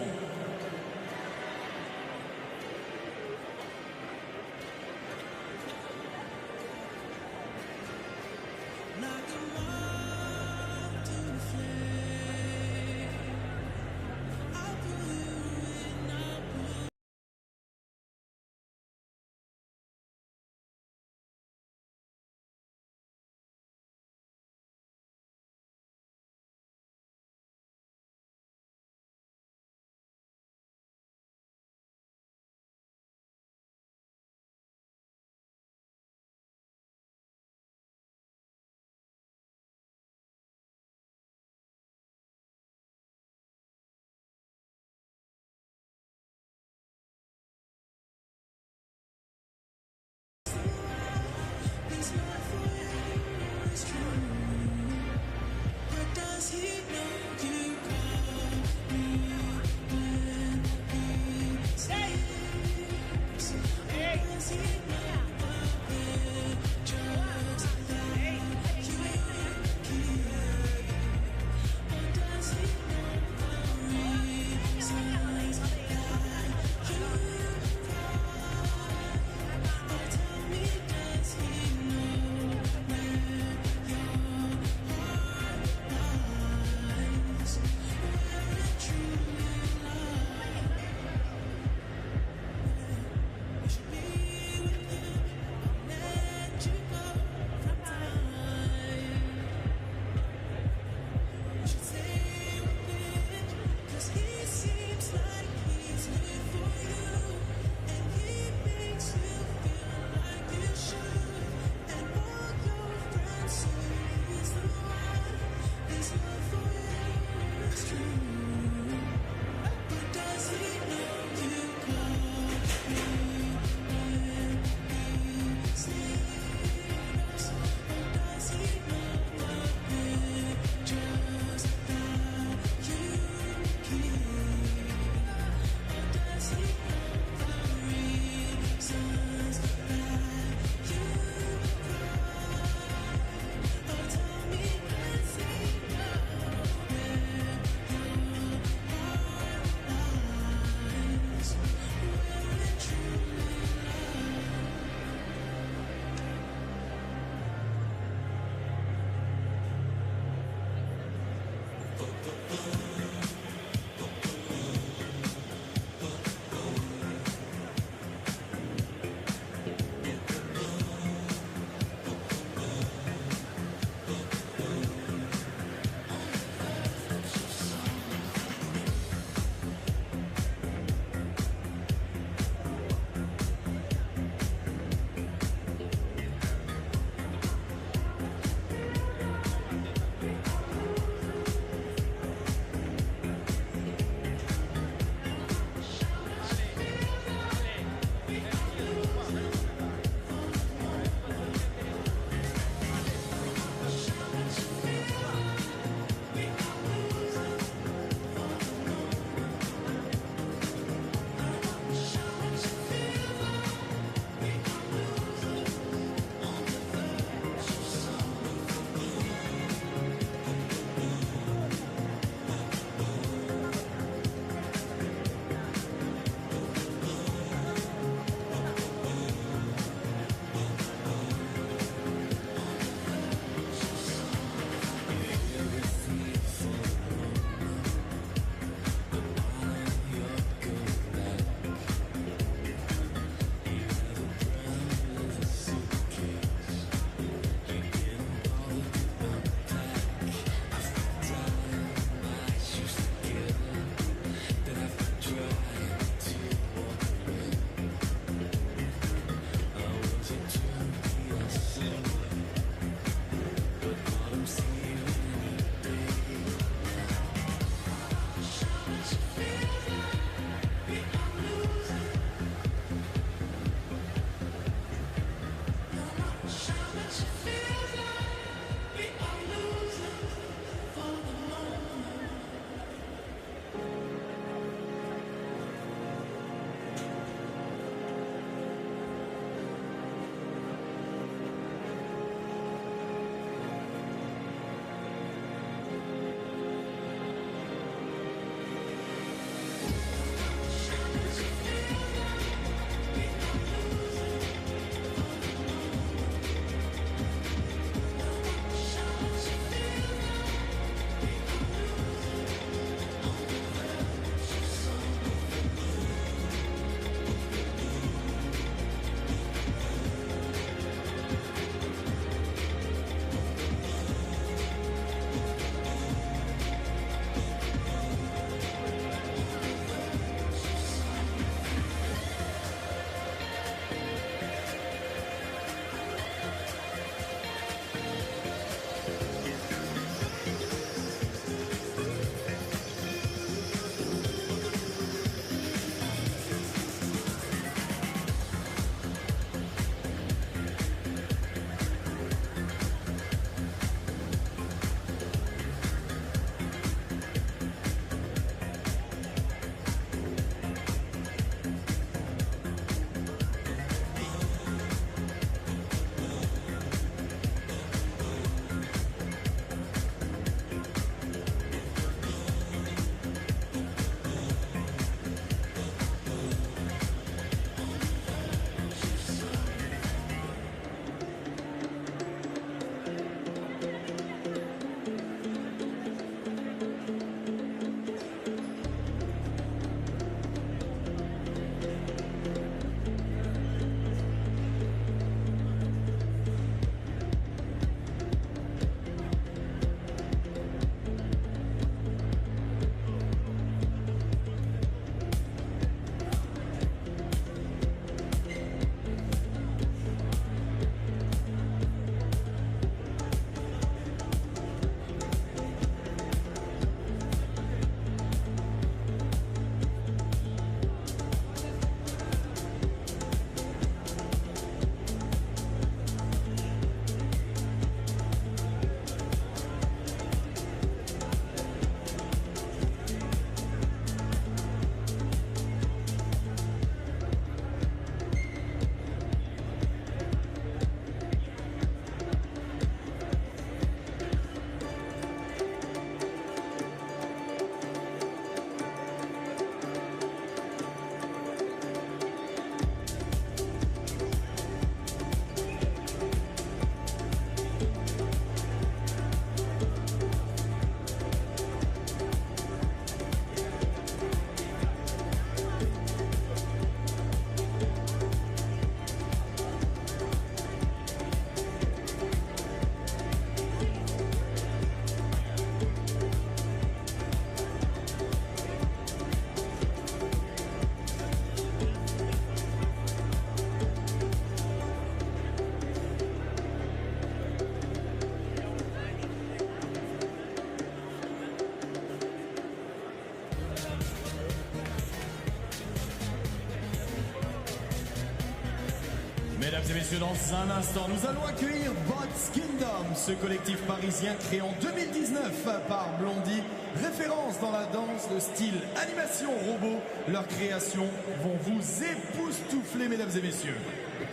Mesdames et messieurs, dans un instant, nous allons accueillir Bots Kingdom, ce collectif parisien créé en 2019 par Blondie, référence dans la danse de style animation robot. Leurs créations vont vous époustoufler, mesdames et messieurs.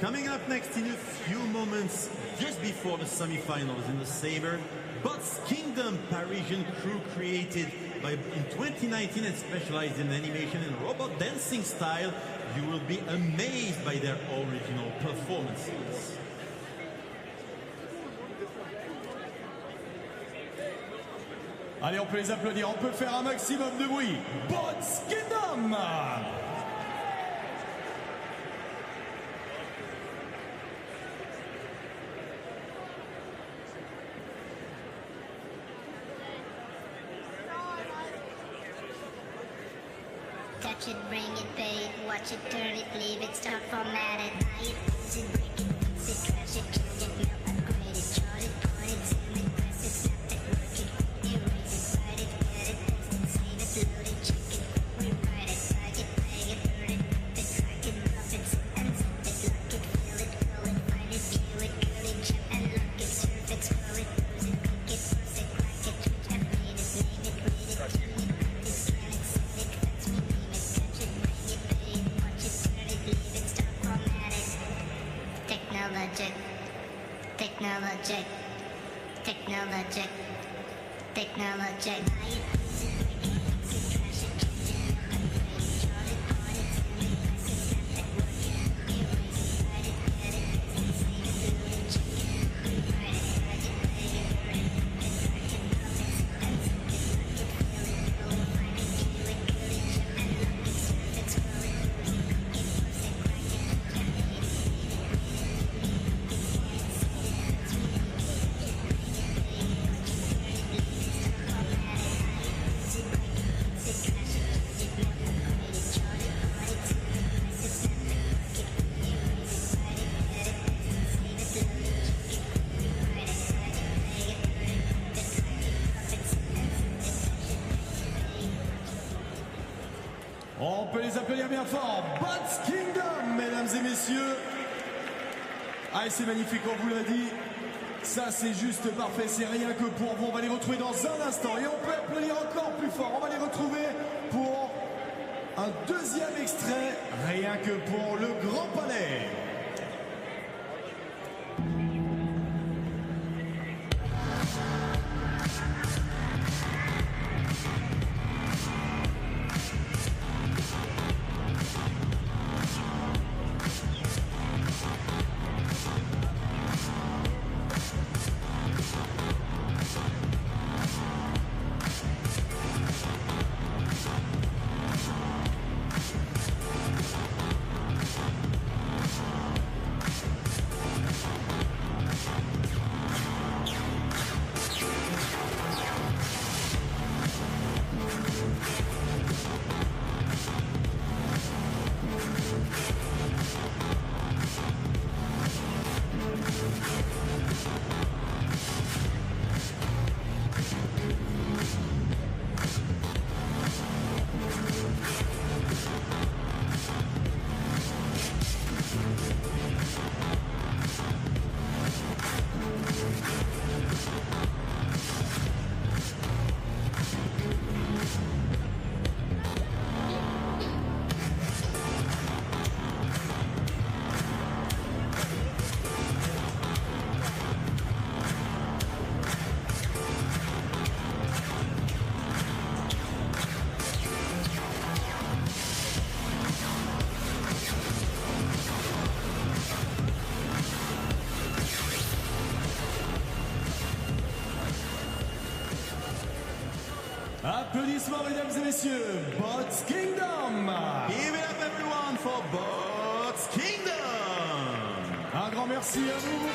Coming up next in a few moments, just before the semifinals in the Sabre, Bots Kingdom, Parisian crew created in 2019 and specialized in animation and robot dancing style. You will be amazed by their original performances. Allez, on peut les applaudir, on peut faire un maximum de bruit. Bots Kingdom! Touch it, bring it, pay it, watch it, turn it, leave it, start, format it, buy it, use it, break it, fix it, trash it, change it, melt, upgrade it, chart it, point it, zoom it, press it, snap it, work it, erase it, write it, get it, paste it, save it, load it, check it, rewrite it, tag it, tag it, burn it, rip it, track it, drop it, zip and zip it, lock it, fill it, curl it, find it, view it, curl it, jump and lock it, surf it, scroll it, pose it, click it, force it, crack it, twitch, upgrade it, name it, read it, tune it, practice, scan it, send it, fax me, name it, touch it, bring it, pay it, watch it, turn it, leave it, start, format it. Technologic, technologic, technologic, technologic. Buy it, use it, break it, fix it, trash it, change it, upgrade it, chart it, point it, zoom it, press it, snap it, work it, erase it, write it, get it, paste it, save it, load it, check it, rewrite it, tag it, pay it, burn it, rip it, track it, drop it, zip and zip it, lock it, fill it, curl it, find it, view it, curl it, jump and lock it, surf it, scroll it, pose it, click it, force it, crack it, twitch, upgrade it, save it, read it, tune it, practice, scan it, send it, fax me, name it, touch it, bring it, pay it, watch it, turn it, leave it, start, format it, buy it, use it, break it, fix it, trash it, change it, melt, upgrade it, chart it, point it, zoom it, press it, snap it, work it, erase it, write it, get it, paste it, save it, load it, check it, rewrite it, tag it, pay it, burn it, rip it, track it, drop it, zip and zip it, touch it, bring it, pay it, watch it. On peut les applaudir bien fort. Bots Kingdom, mesdames et messieurs. Ah, et c'est magnifique, on vous l'a dit. Ça, c'est juste parfait, c'est rien que pour vous. On va les retrouver dans un instant. Et on peut applaudir encore plus fort. On va les retrouver pour un deuxième extrait, rien que pour le Grand Palais. Applaudissements, mesdames et messieurs. Bots Kingdom. Give it up everyone for Bots Kingdom. Un grand merci à vous.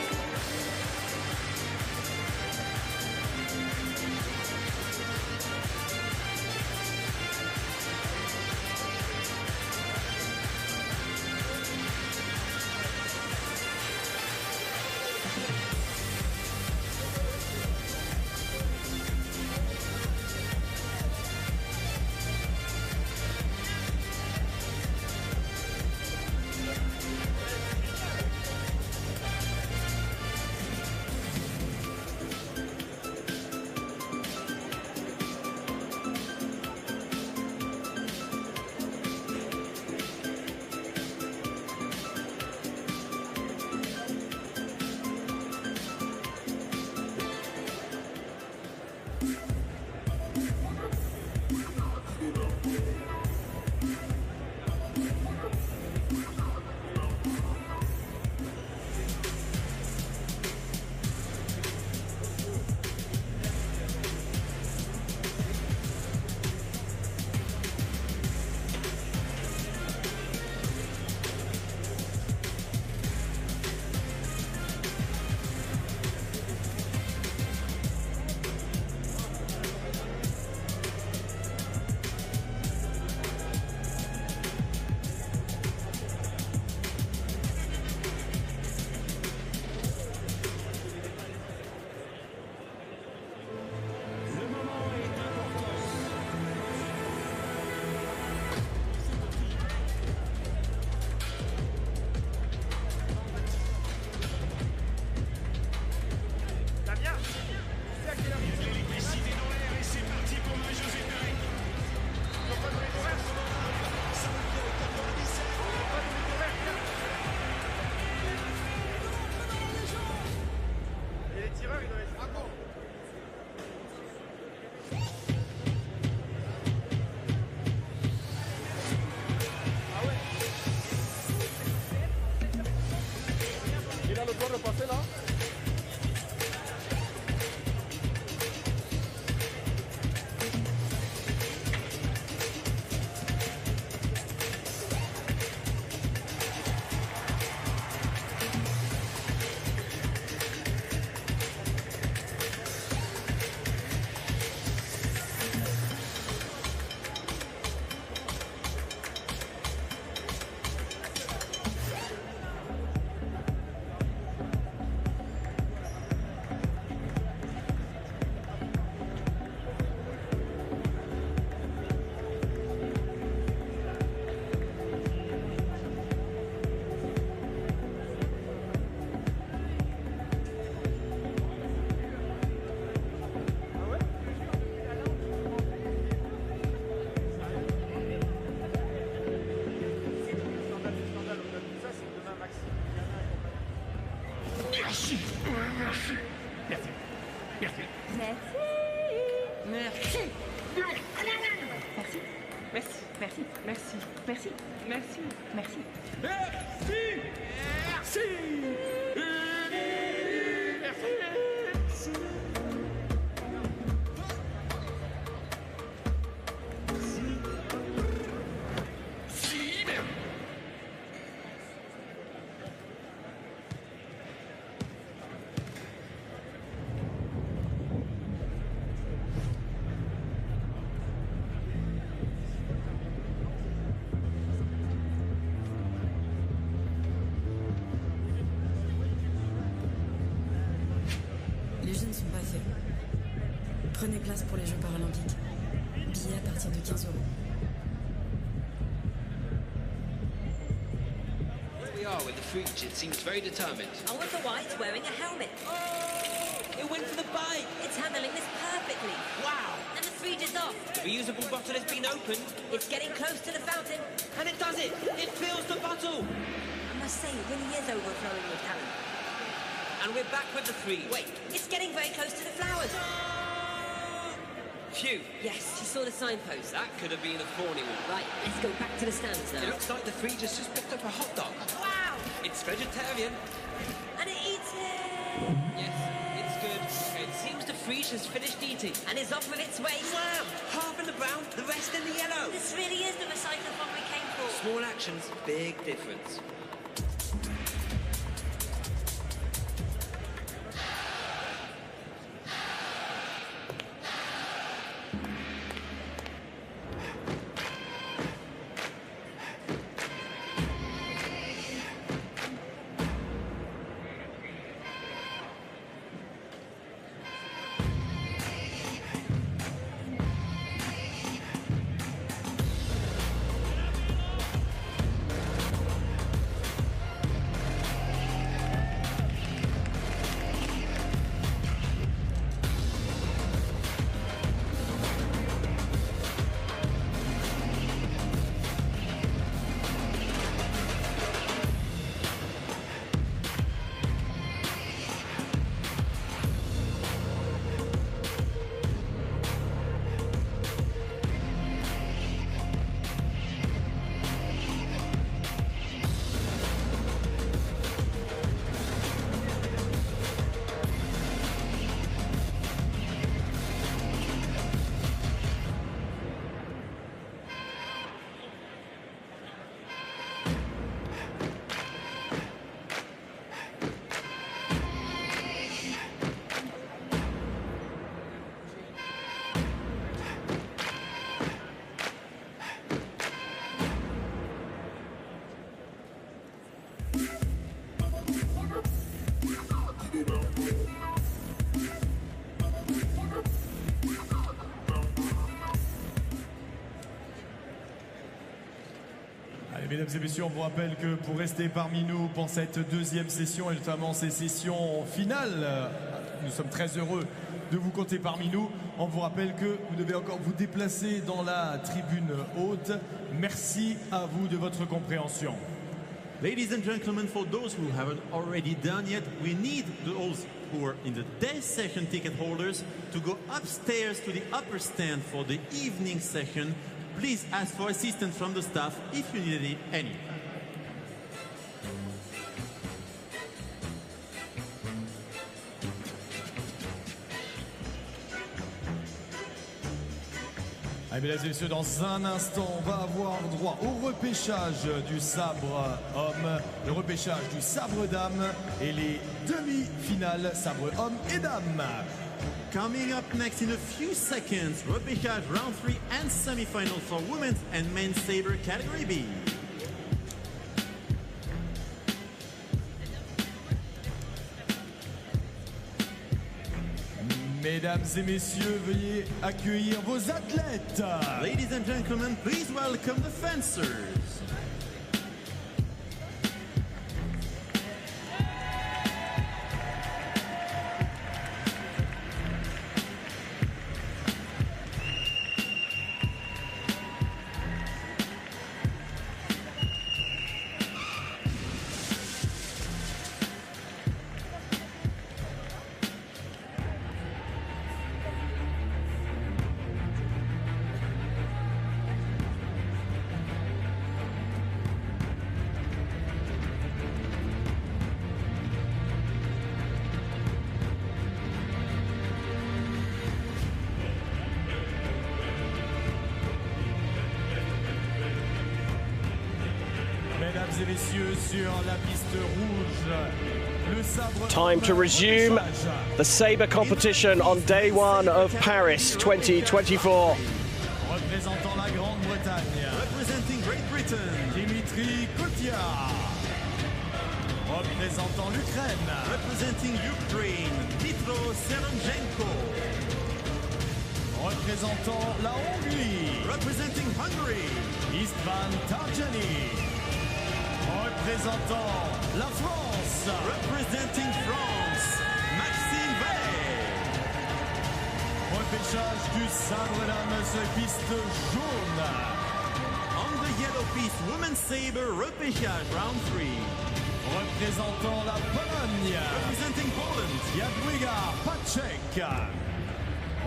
Merci. Merci. Merci. Merci. Merci. Merci. Merci. Merci. Merci. Merci. Merci. Merci. Merci. Les jeux ne sont pas faits. Prenez place pour les Jeux Paralympiques. Billets à partir de 15 €. We are with the Fridge. It seems very determined. And with the white wearing a helmet. It went for the bike. It's handling this perfectly. Wow. And the fridge is off. The reusable bottle has been opened. It's getting close to the fountain. And it does it. It fills the bottle. I must say, it really is overflowing with talent. And we're back with the Fridge. Wait, it's getting very close to the flowers. Phew. Yes, you saw the signpost. That could have been a thorny one. Right, let's go back to the stands now. It looks like the Fridge has just picked up a hot dog. Wow! It's vegetarian. And it eats it! Yes, it's good. It seems the Fridge has finished eating. And is off with its waste. Wow! Half in the brown, the rest in the yellow. This really is the recyclathon we came for. Small actions, big difference. Mesdames et messieurs, on vous rappelle que pour rester parmi nous pour cette deuxième session et notamment ces sessions finales, nous sommes très heureux de vous compter parmi nous. On vous rappelle que vous devez encore vous déplacer dans la tribune haute. Merci à vous de votre compréhension. Ladies and gentlemen, for those who haven't already done yet, we need those who are in the day session ticket holders to go upstairs to the upper stand for the evening session. Please ask for assistance from the staff if you need any. Allez, mesdames et messieurs, dans un instant, on va avoir droit au repêchage du sabre homme, le repêchage du sabre dame et les demi-finales sabre homme et dame. Coming up next in a few seconds, Repachage round 3 and semi-final for women's and men's saber category B. Mesdames et messieurs, veuillez accueillir vos athlètes. Ladies and gentlemen, please welcome the fencers. Mesdames et messieurs, sur la piste rouge, le sabre. Time to resume the Sabre competition on day one of Paris 2024. Représentant la Grande-Bretagne. Representing Great Britain. Dimitri Kotia. Représentant l'Ukraine. Representing Ukraine. Dmitro Serenjenko. Représentant la Hongrie. Representing Hungary. Istvan Tarjani. Représentant la France. Representing France. Maxime Valet. Repêchage du sabre dames sur piste jaune. On the yellow piste, women's saber repêchage round 3. Représentant la Pologne. Representing Poland. Jadwiga Pacek.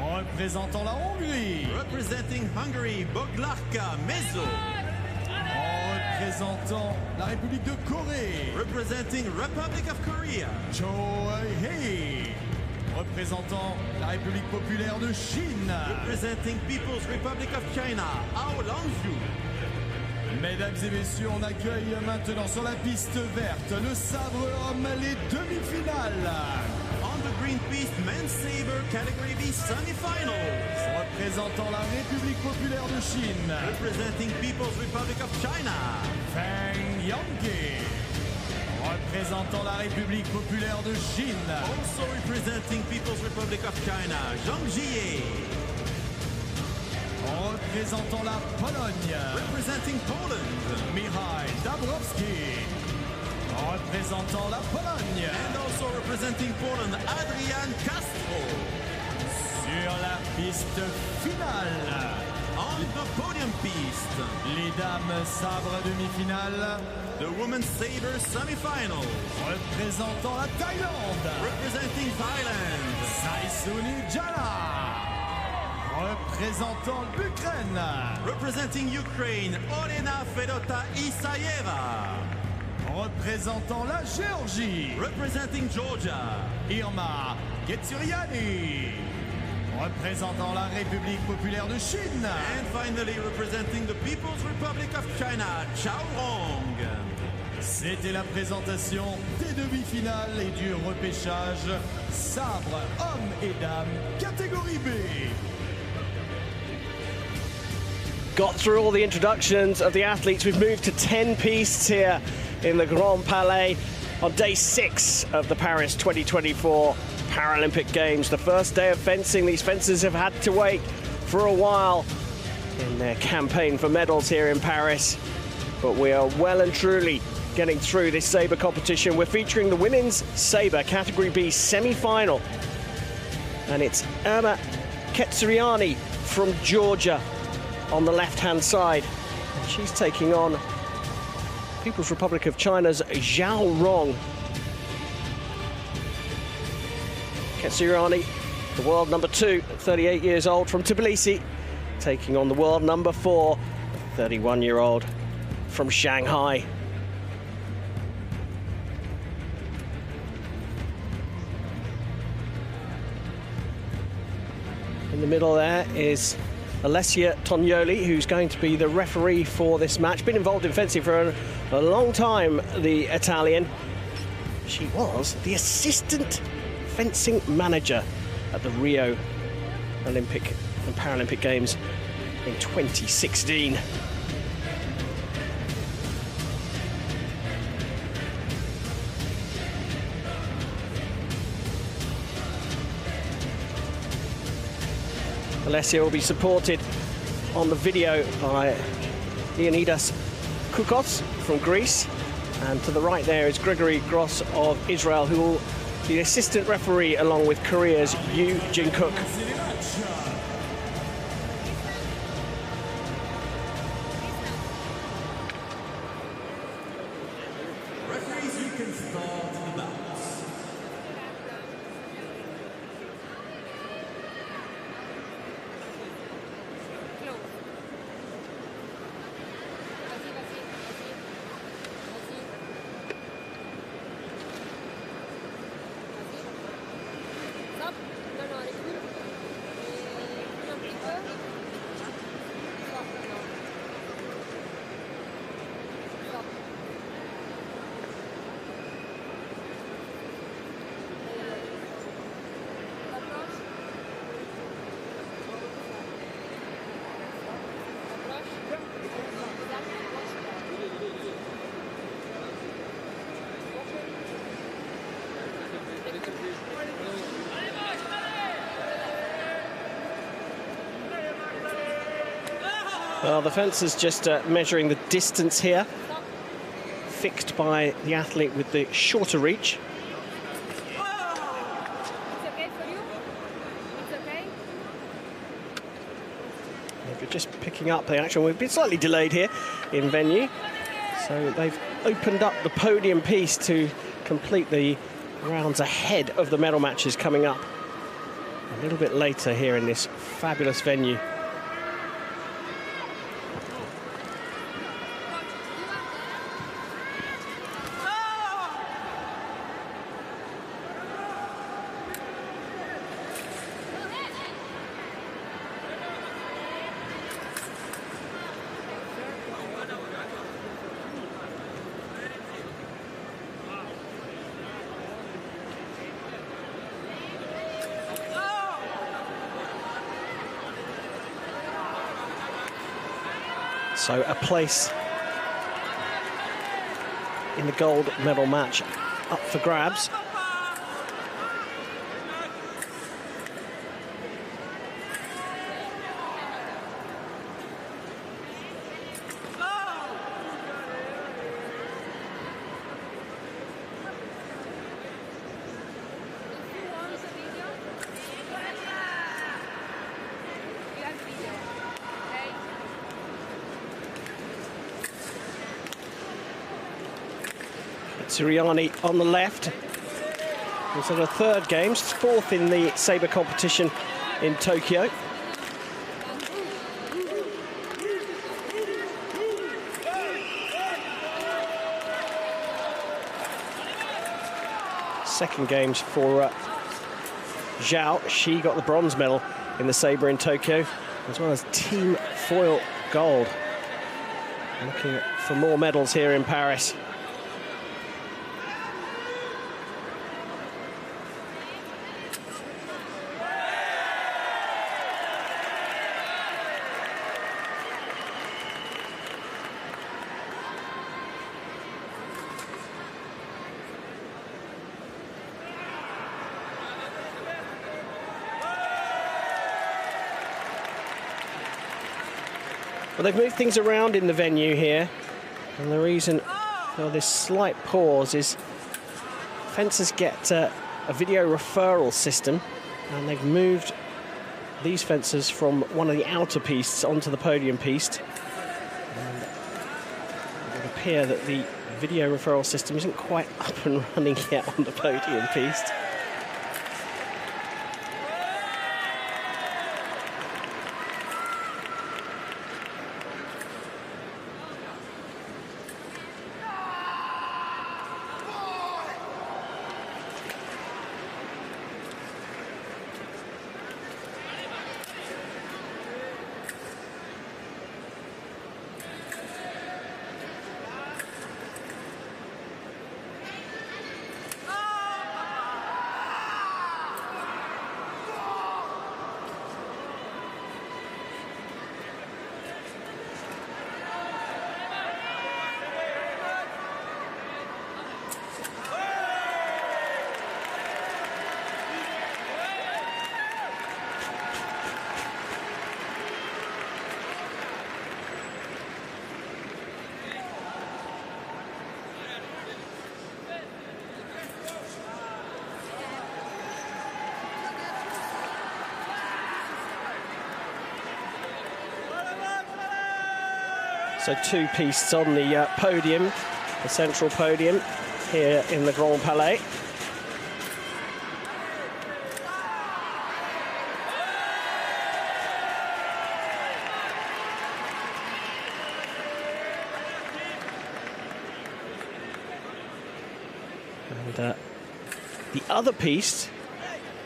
Représentant la Hongrie. Representing Hungary, Boglarka Mezo. Représentant la République de Corée. Representing Republic of Korea. Cho Hei. Représentant la République populaire de Chine. Representing People's Republic of China, Ao Longju. Mesdames et messieurs, on accueille maintenant sur la piste verte le sabre homme, les demi-finales. On the green piste, men's saber category B semifinals. Représentant la République populaire de Chine. Representing People's Republic of China. Feng Yongke. Représentant la République populaire de Chine. Also representing People's Republic of China, Zhang Jie. Représentant la Pologne. Representing Poland, Michał Dabrowski. Représentant la Pologne. And also representing Poland, Adrian Castro. Sur la piste finale. On the podium piste. Les dames sabre demi-finale. The women's saber semifinals. Représentant la Thaïlande. Representing Thailand, Saisuni Jana. Représentant l'Ukraine. Representing Ukraine, Olena Fedota-Isaieva. Représentant la Géorgie. Representing Georgia, Irma Getsuriani. Représentant la République populaire de Chine. and finally representing the People's Republic of China, Chao Rong. C'était la présentation des demi-finales et du repêchage sabre hommes et dames catégorie B. Got through all the introductions of the athletes. We've moved to 10 pistes here in the Grand Palais on day 6 of the Paris 2024 Paralympic Games. The first day of fencing. These fencers have had to wait for a while in their campaign for medals here in Paris. But we are well and truly getting through this sabre competition. We're featuring the women's sabre category B semi-final. And it's Irma Ketsuriani from Georgia on the left-hand side. And she's taking on People's Republic of China's Zhao Rong. Ketsuriani, the world number 2, 38 years old, from Tbilisi, taking on the world number 4, 31-year-old from Shanghai. In the middle there is Alessia Tognoli, who's going to be the referee for this match. Been involved in fencing for a long time, the Italian. She was the assistant fencing manager at the Rio Olympic and Paralympic Games in 2016. Alessia will be supported on the video by Leonidas Koukos from Greece. And to the right there is Gregory Gross of Israel, who will be the assistant referee along with Korea's Yoo Jin-kook. Referees, you can start the bouts. Well, the fencer's just measuring the distance here, fixed by the athlete with the shorter reach. It's okay for you? It's okay? If you're just picking up the action, we've been slightly delayed here in venue. So they've opened up the podium piece to complete the rounds ahead of the medal matches coming up a little bit later here in this fabulous venue. So a place in the gold medal match up for grabs. Siriani on the left. It's in a third game, fourth in the Sabre competition in Tokyo. Second games for Zhao. She got the bronze medal in the Sabre in Tokyo, as well as team foil gold. Looking for more medals here in Paris. Well, they've moved things around in the venue here, and the reason for this slight pause is fencers get a video referral system, and they've moved these fencers from one of the outer pistes onto the podium piste. And it would appear that the video referral system isn't quite up and running yet on the podium piste. So two pistes on the podium, the central podium here in the Grand Palais. And the other piste,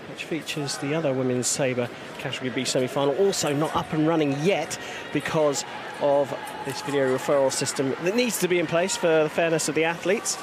which features the other women's sabre category B semi-final, also not up and running yet because of this video referral system that needs to be in place for the fairness of the athletes.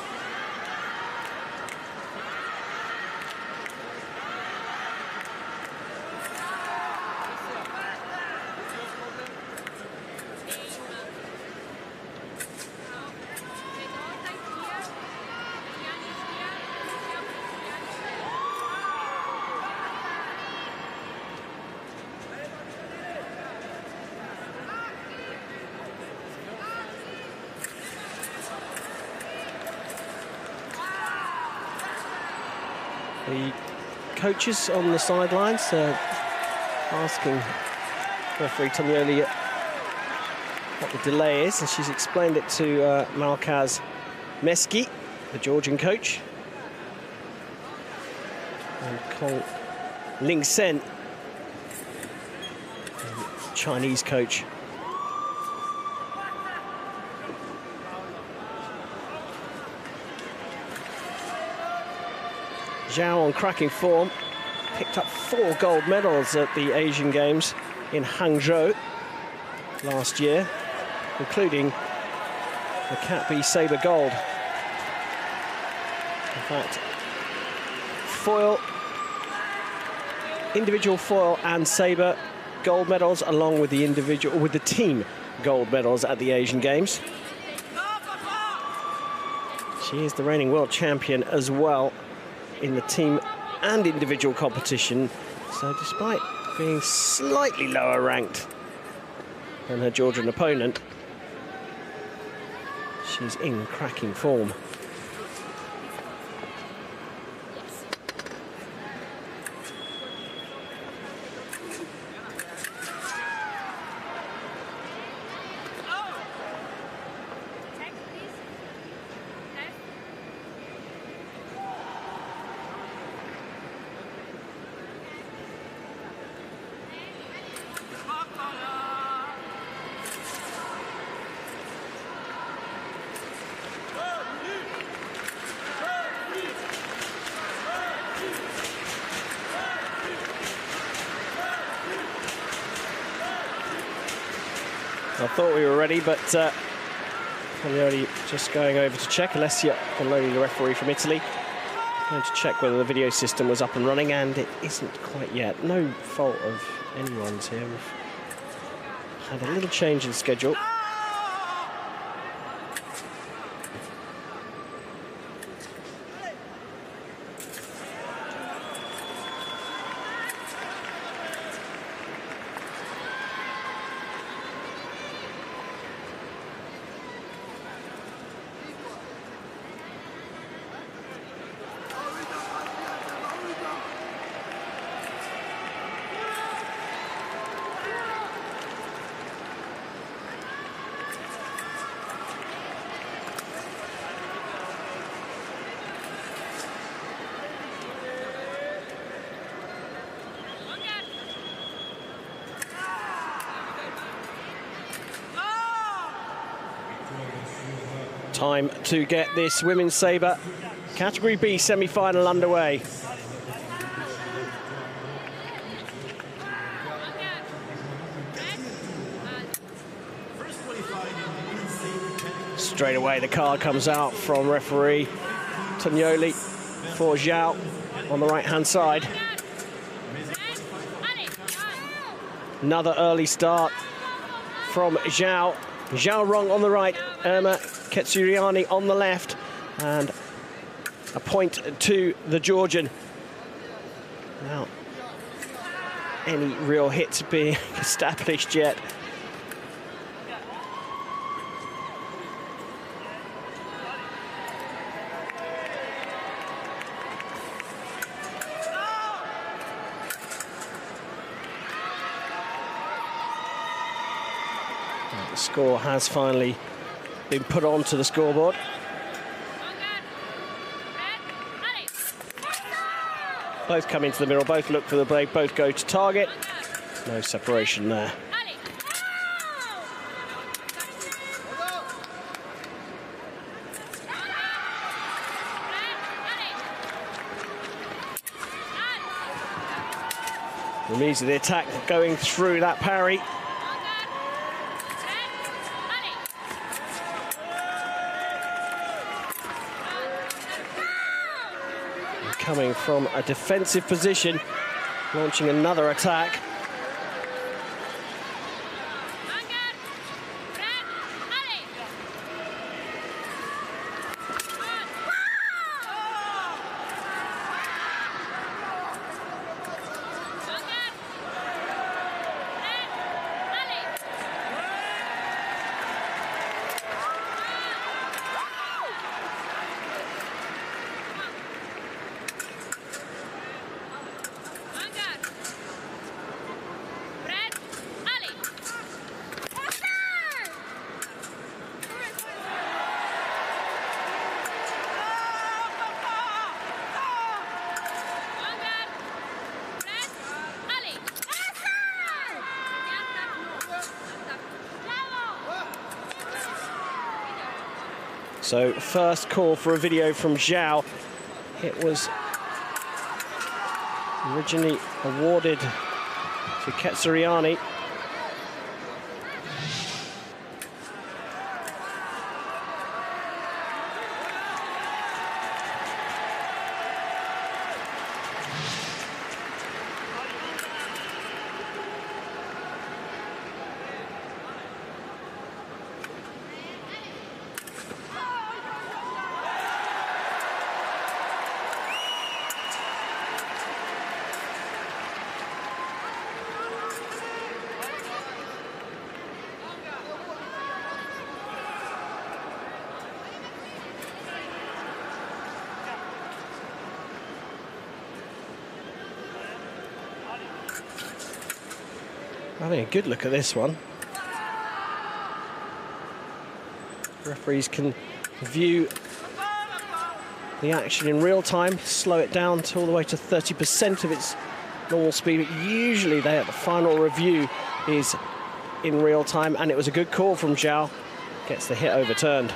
The coaches on the sidelines asking referee Tognoli what the delay is, and she's explained it to Malkaz Meski, the Georgian coach, and Kong Ling Sen, the Chinese coach. Zhao on cracking form, picked up 4 gold medals at the Asian Games in Hangzhou last year, including the Cat B Sabre gold. In fact, foil, individual foil and Sabre gold medals, along with the team gold medals at the Asian Games. She is the reigning world champion as well in the team and individual competition, so despite being slightly lower ranked than her Georgian opponent, she's in cracking form. I thought we were ready, but Tognoli just going over to check. Alessia Bonloni, the referee from Italy, going to check whether the video system was up and running, and it isn't quite yet. No fault of anyone's here. We've had a little change in schedule. Time to get this women's sabre Category B semi-final underway. Straight away the card comes out from referee Tognoli for Zhao on the right-hand side. Another early start from Zhao. Zhao Rong on the right, Irma Ketsuriani on the left, and a point to the Georgian. Now, any real hits being established yet. The score has finally been put onto the scoreboard. Both come into the middle, both look for the break, both go to target. No separation there. Remiz of the attack going through that parry. Coming from a defensive position, launching another attack. So first call for a video from Zhao. It was originally awarded to Ketzeriani. Having a good look at this one. Referees can view the action in real time, slow it down to all the way to 30% of its normal speed. But usually the final review is in real time, and it was a good call from Zhao. Gets the hit overturned.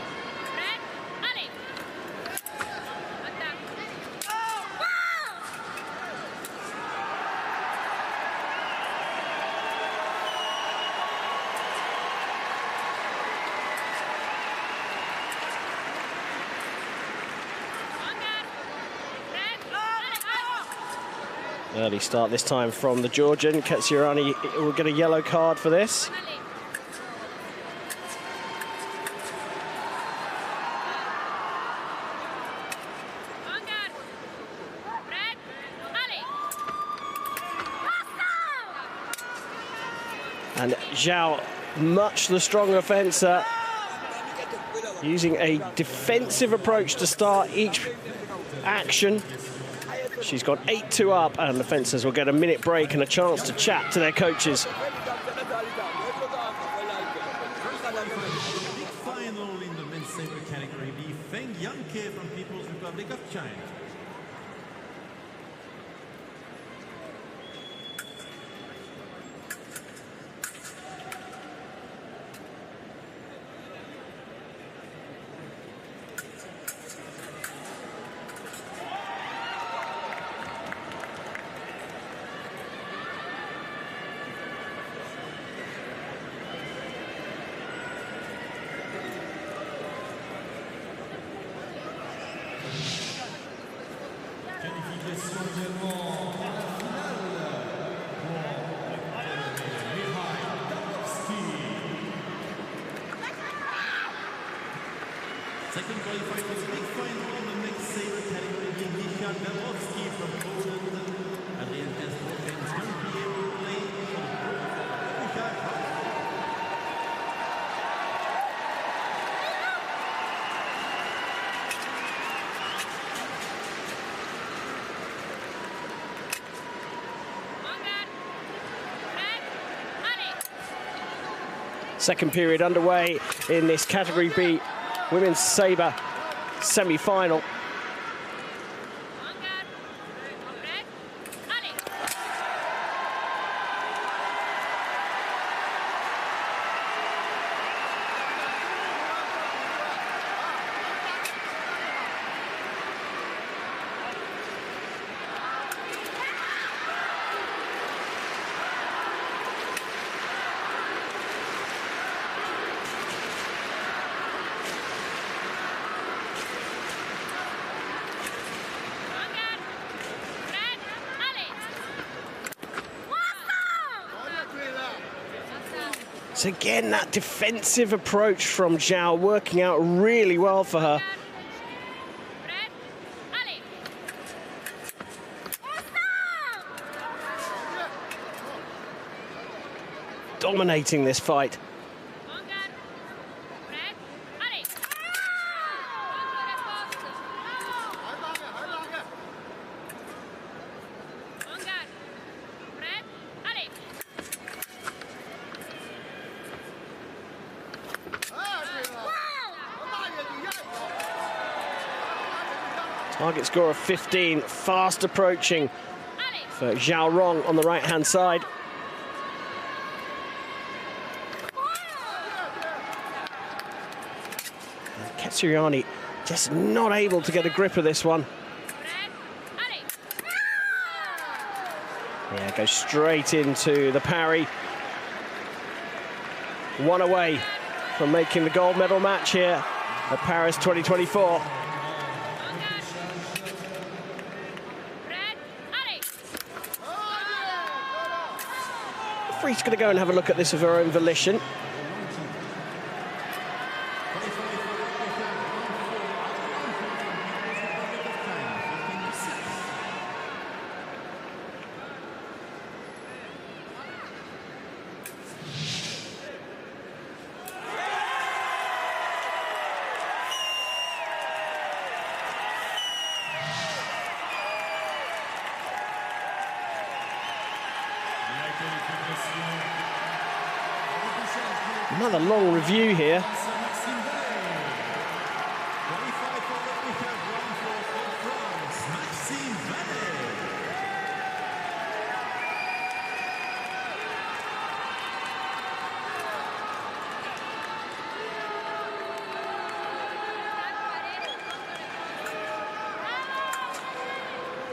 Early start this time from the Georgian. Ketzeriani will get a yellow card for this. And Zhao, much the stronger fencer, using a defensive approach to start each action. She's got 8-2 up, and the fencers will get a minute break and a chance to chat to their coaches. Big final in the men's sabre category, the Feng Yanke from People's Republic of China. Second qualified for the big final in the mixed sabre category, Dei Rossi from Poland. Adrian Castro and Jean-Pierre will play for the Repachage. Second period underway in this Category B Women's Sabre semi-final. So again, that defensive approach from Zhao working out really well for her. Dominating this fight. Target score of 15, fast approaching for Zhao Rong on the right-hand side. Siriani just not able to get a grip of this one. Yeah, goes straight into the parry. One away from making the gold medal match here at Paris 2024. Referee's going to go and have a look at this of her own volition. Another long review here.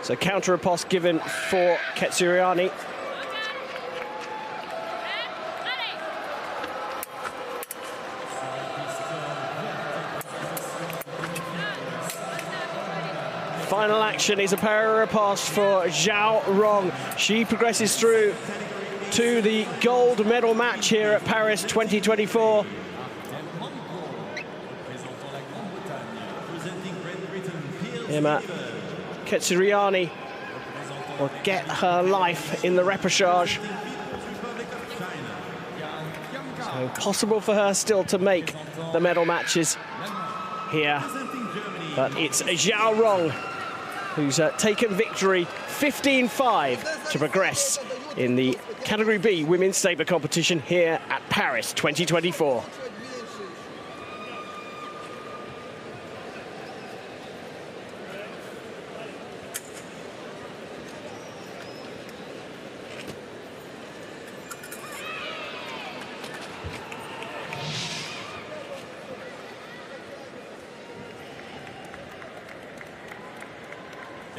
So counter riposte given for Ketsuriani. Final action is a parry riposte for Zhao Rong. She progresses through to the gold medal match here at Paris 2024. Emma Ketsuriani will get her life in the repechage. So possible for her still to make the medal matches here. But it's Zhao Rong who's taken victory 15-5 to progress in the Category B Women's Sabre competition here at Paris 2024.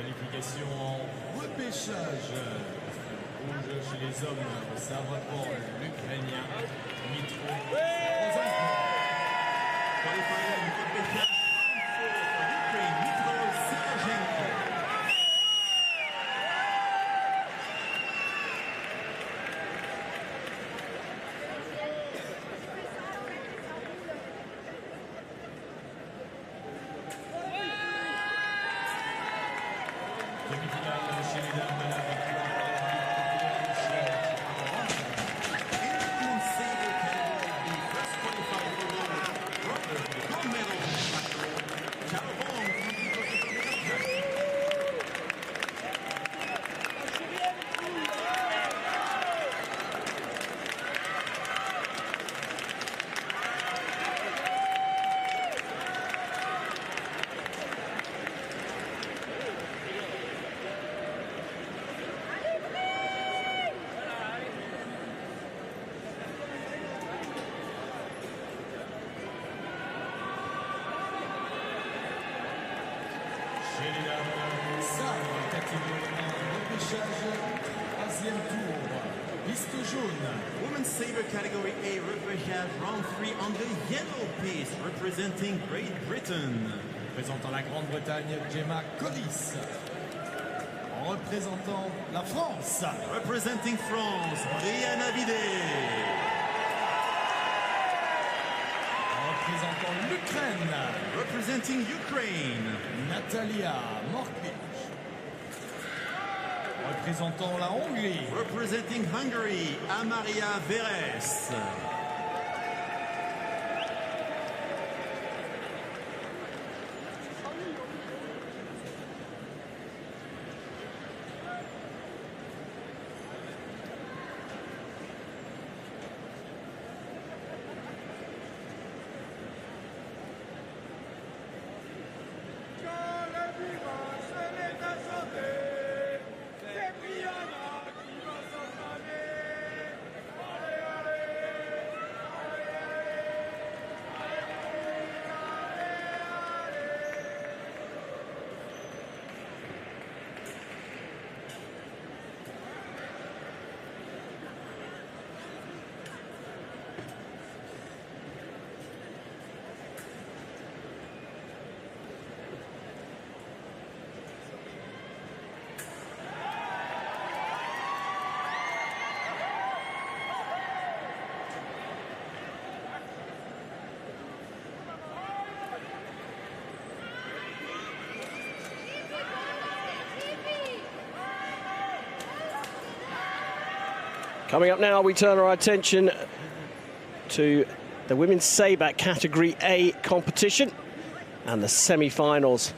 Qualification en repêchage. Rouge chez les hommes, Sabre pour l'Ukrainien, Mitro. Women's Sabre Category A Repachage round 3 on the yellow piece, representing Great Britain. Représentant la Grande-Bretagne, Gemma Collis. En représentant la France. Representing France, Brianna Vidal. En représentant l'Ukraine. Representing Ukraine, Natalia Morkvych. Représentant la Hongrie. Representing Hungary, Amaria Verez. Coming up now, we turn our attention to the women's Sabre Category A competition and the semi-finals.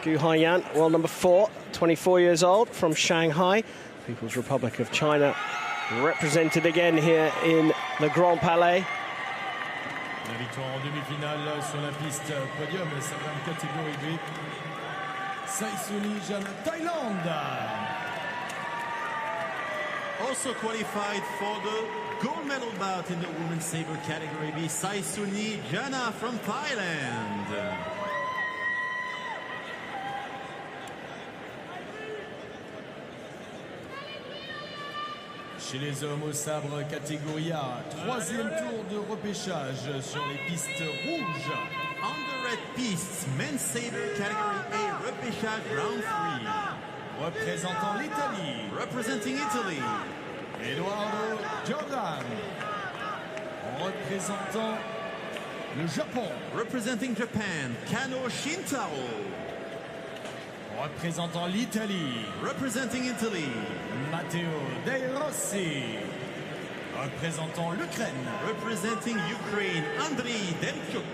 Gu Haiyan, world number 4, 24 years old, from Shanghai, People's Republic of China, represented again here in the Grand Palais. La victoire en demi-finale sur la piste podium, sa catégorie B. Saisuni Jang, Thaïlande. Also qualified for the gold medal bout in the women's sabre category B, Saisuni Jana from Thailand. Chez les hommes au sabre catégorie A, 3e tour de repêchage sur les pistes rouges. On the red pistes, men's sabre category A, repêchage round 3. Représentant l'Italie. Representing Italy. Eduardo Jordan. Représentant le Japon. Representing Japan, Kano Shintaro. Représentant l'Italie. Representing Italy. Matteo Dei Rossi. Représentant l'Ukraine. Representing Ukraine, Andriy Demchuk.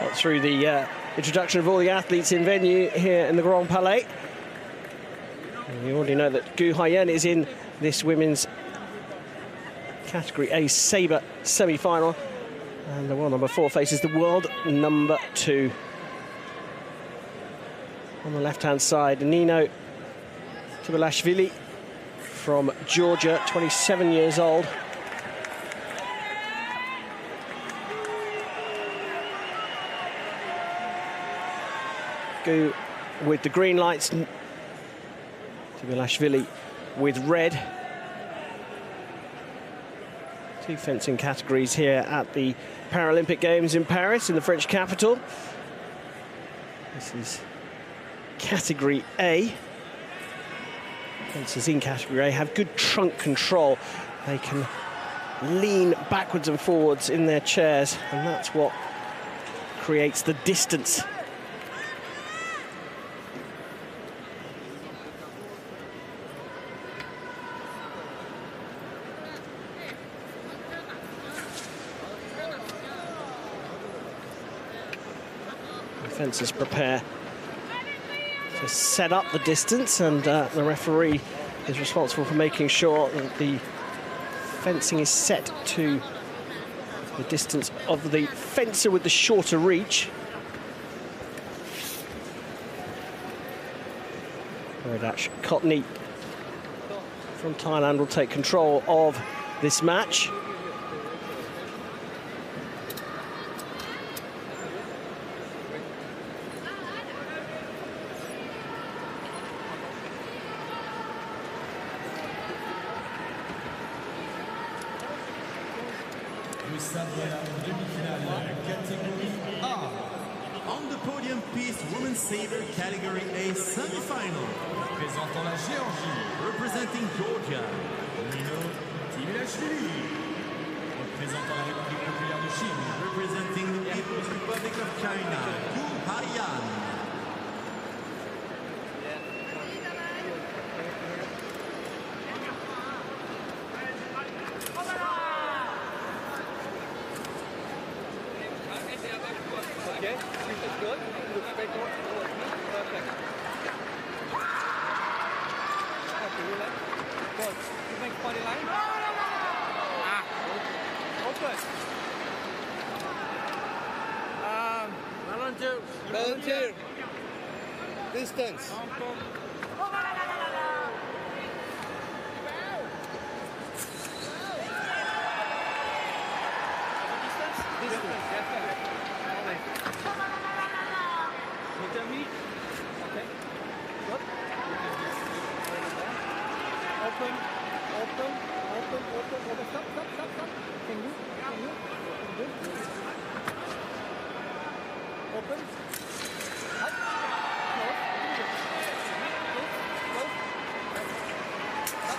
Got through the introduction of all the athletes in venue here in the Grand Palais. And you already know that Gu Haiyan is in this women's Category A Sabre semi-final. And the world number 4 faces the world number 2. On the left-hand side, Nino Tubalashvili from Georgia, 27 years old. Gu with the green lights, Tubalashvili with red. Two fencing categories here at the Paralympic Games in Paris, in the French capital. This is Category A. Fencers in Category A have good trunk control. They can lean backwards and forwards in their chairs, and that's what creates the distance. Fencers prepare to set up the distance, and the referee is responsible for making sure that the fencing is set to the distance of the fencer with the shorter reach. Haridash Kotni from Thailand will take control of this match. On the podium piece, women's sabre category A semi-final. Représentant la Géorgie. Representing Georgia, Nino Tubalashvili. Représentant la République populaire de Chine. Representing the People's Republic of China, Gu Haiyan. Okay, this is good. Look straight towards me. Perfect. Okay, relax. Good. You make body line. Ah. Open. Volunteer. Volunteer. Distance. Okay. Good. Open. Stop. Can you? Good. Open. Up. Close. Close. Up.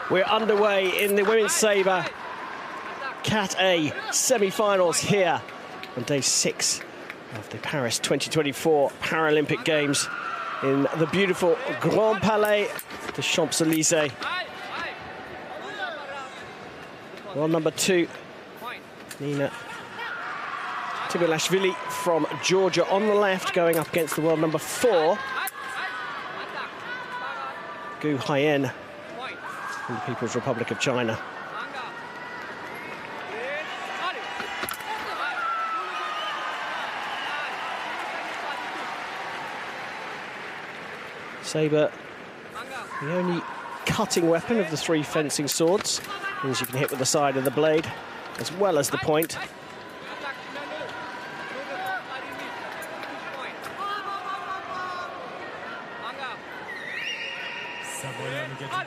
We're underway in the women's sabre Cat A semi-finals here on day 6 of the Paris 2024 Paralympic Games in the beautiful Grand Palais de Champs-Élysées. World number 2, Nina Tibilashvili from Georgia on the left, going up against the world number 4, Gu Haiyan from the People's Republic of China. Sabre, the only cutting weapon of the 3 fencing swords, means you can hit with the side of the blade as well as the point. On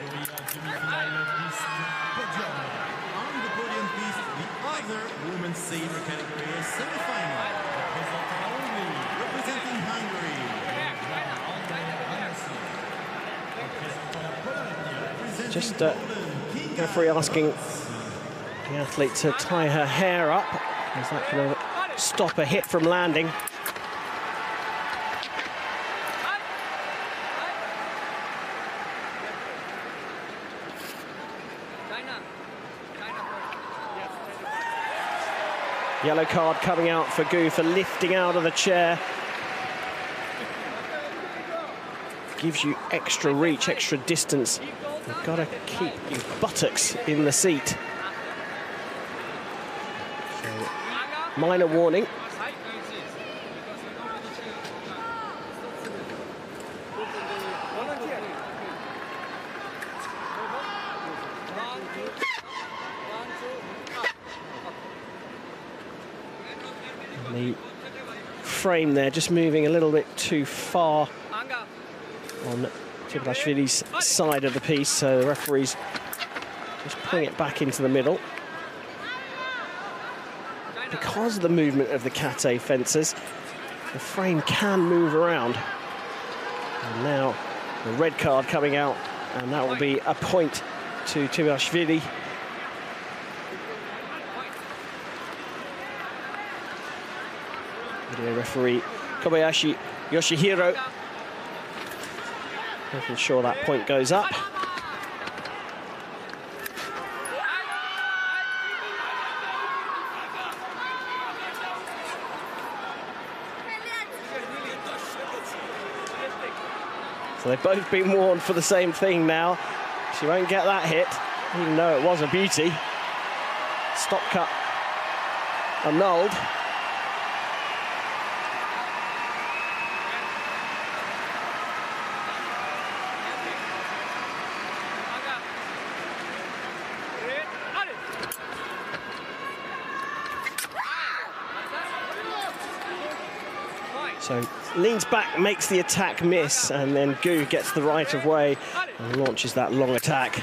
the podium piece, the other women's sabre category is semi-final. Representing Hungary. Just referee asking the athlete to tie her hair up. Is that going to stop a hit from landing? Yellow card coming out for Gu for lifting out of the chair. Gives you extra reach, extra distance. You've got to keep your buttocks in the seat. So, minor warning. The frame there just moving a little bit too far on Tibilashvili's side of the piece, so the referee's just pulling it back into the middle. Because of the movement of the Cat A fencers, the frame can move around. And now the red card coming out, and that will be a point to Tibilashvili. Video referee Kobayashi Yoshihiro making sure that point goes up. So they've both been warned for the same thing now. She won't get that hit, even though it was a beauty. Stop cut annulled. So leans back, makes the attack miss, and then Gu gets the right of way and launches that long attack.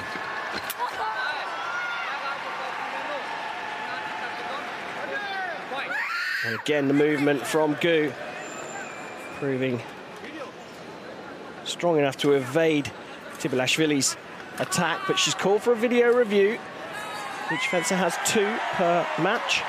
And again, the movement from Gu, proving strong enough to evade Tibilashvili's attack, but she's called for a video review. Each fencer has 2 per match.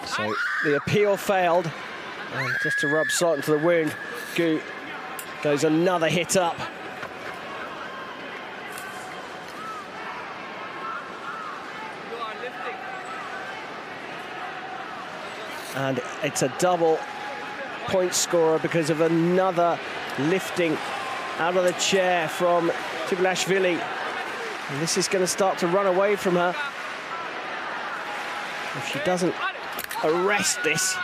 So the appeal failed. And just to rub salt into the wound, Gu goes another hit up. And it's a double point scorer because of another lifting out of the chair from Tibilashvili. And this is going to start to run away from her. If she doesn't arrest this,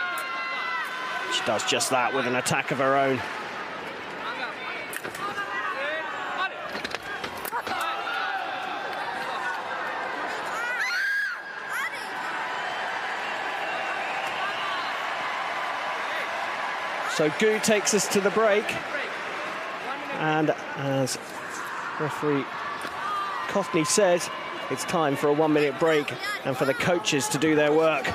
she does just that with an attack of her own. So Gu takes us to the break. And as referee Kotny says, it's time for a 1-minute break and for the coaches to do their work.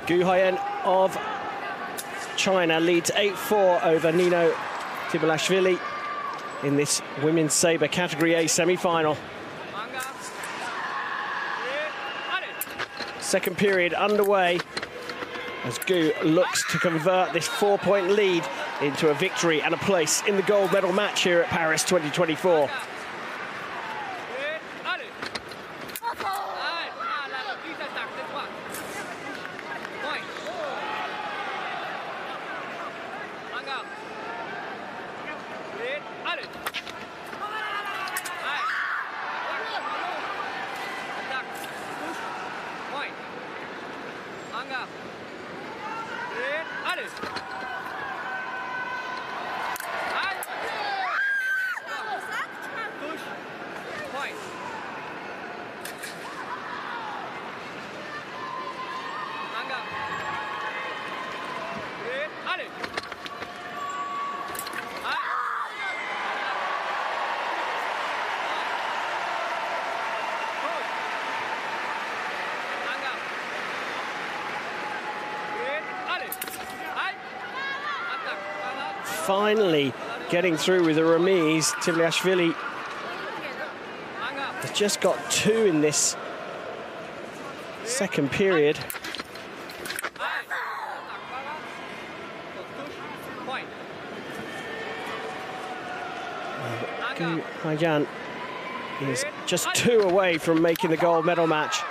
Gu Haiyan of China leads 8-4 over Nino Tibilashvili in this women's sabre category A semi-final. Second period underway as Gu looks to convert this 4-point lead into a victory and a place in the gold medal match here at Paris 2024. Finally getting through with a remise. Tibilashvili has just got 2 in this second period. Gu Haiyan is just 2 away from making the gold medal match.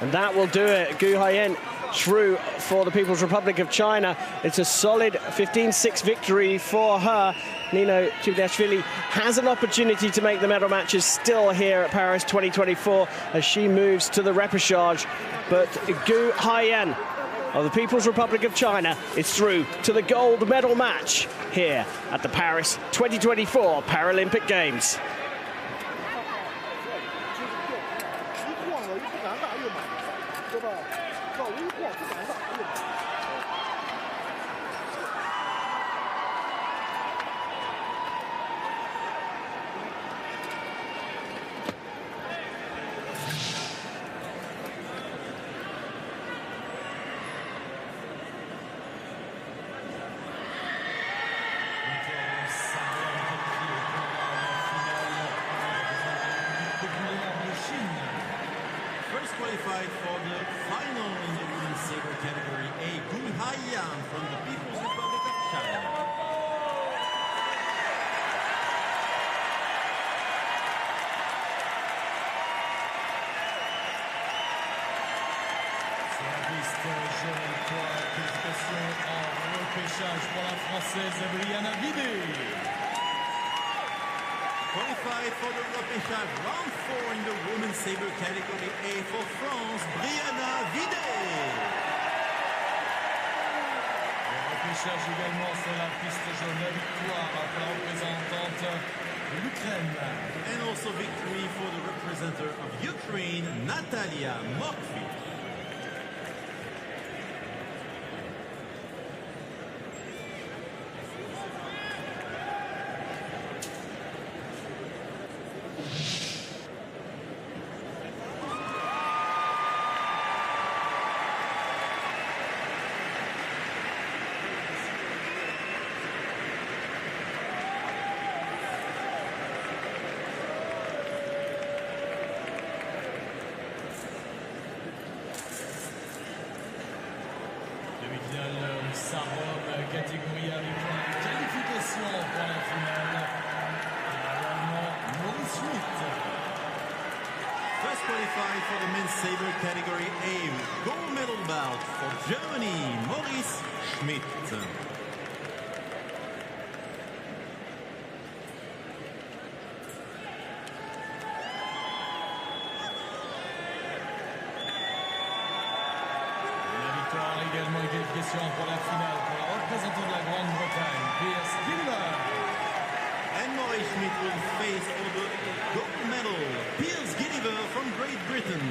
And that will do it. Gu Haiyan through for the People's Republic of China. It's a solid 15-6 victory for her. Nino Tibilashvili has an opportunity to make the medal matches still here at Paris 2024 as she moves to the repechage. But Gu Haiyan of the People's Republic of China is through to the gold medal match here at the Paris 2024 Paralympic Games. qualified for the final in the women's sabre category A, Gulhayan from the People's Republic of China. Qualification en repêchage pour la Française Brianna Vidal. Qualified for the repêchage round 4 in the women's sabre category A for France, Brianna Vidal. Le repêchage également sur la piste jaune, la victoire pour la représentante de l'Ukraine. And also victory for the representative of Ukraine, Natalia Morkvych. Sabre, catégorie avec une qualification pour la finale. Et également Maurice Schmidt. First qualified for the men's sabre category A, gold medal bout for Germany, Maurice Schmidt. Également une qualification pour la finale pour la représentant de la Grande-Bretagne, Gill. And Maurice Schmidt will face for the gold medal, Gill from Great Britain.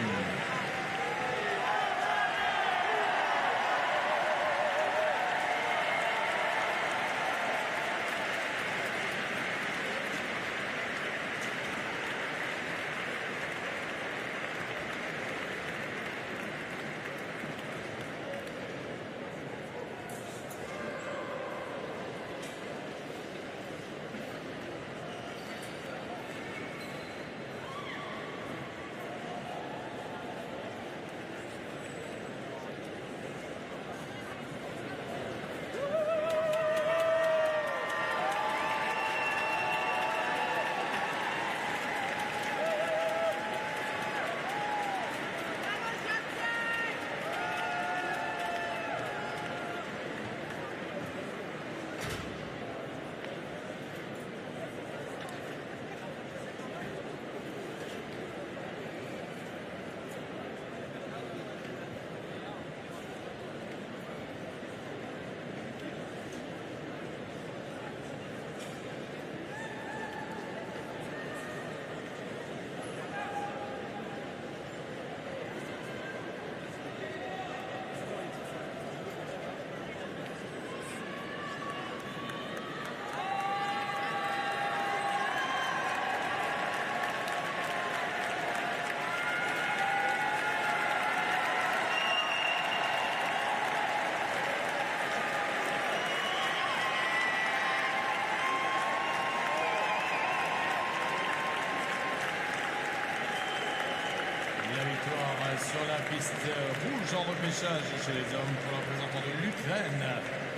Sur la piste rouge en repêchage chez les hommes pour le représentant de l'Ukraine,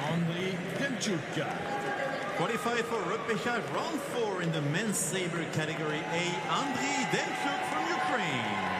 Andriy Demchuk. Qualified for repêchage round 4 in the men's sabre category A, Andriy Demchuk from Ukraine.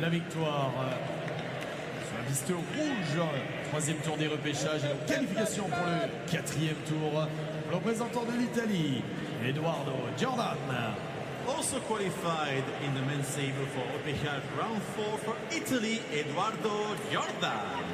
la victoire sur la piste rouge. Troisième tour des repêchages et donc qualification pour le quatrième tour. Le représentant de l'Italie, Edoardo Jordan. Also qualified in the men's sabre for Repachage round 4 for Italy, Edoardo Jordan.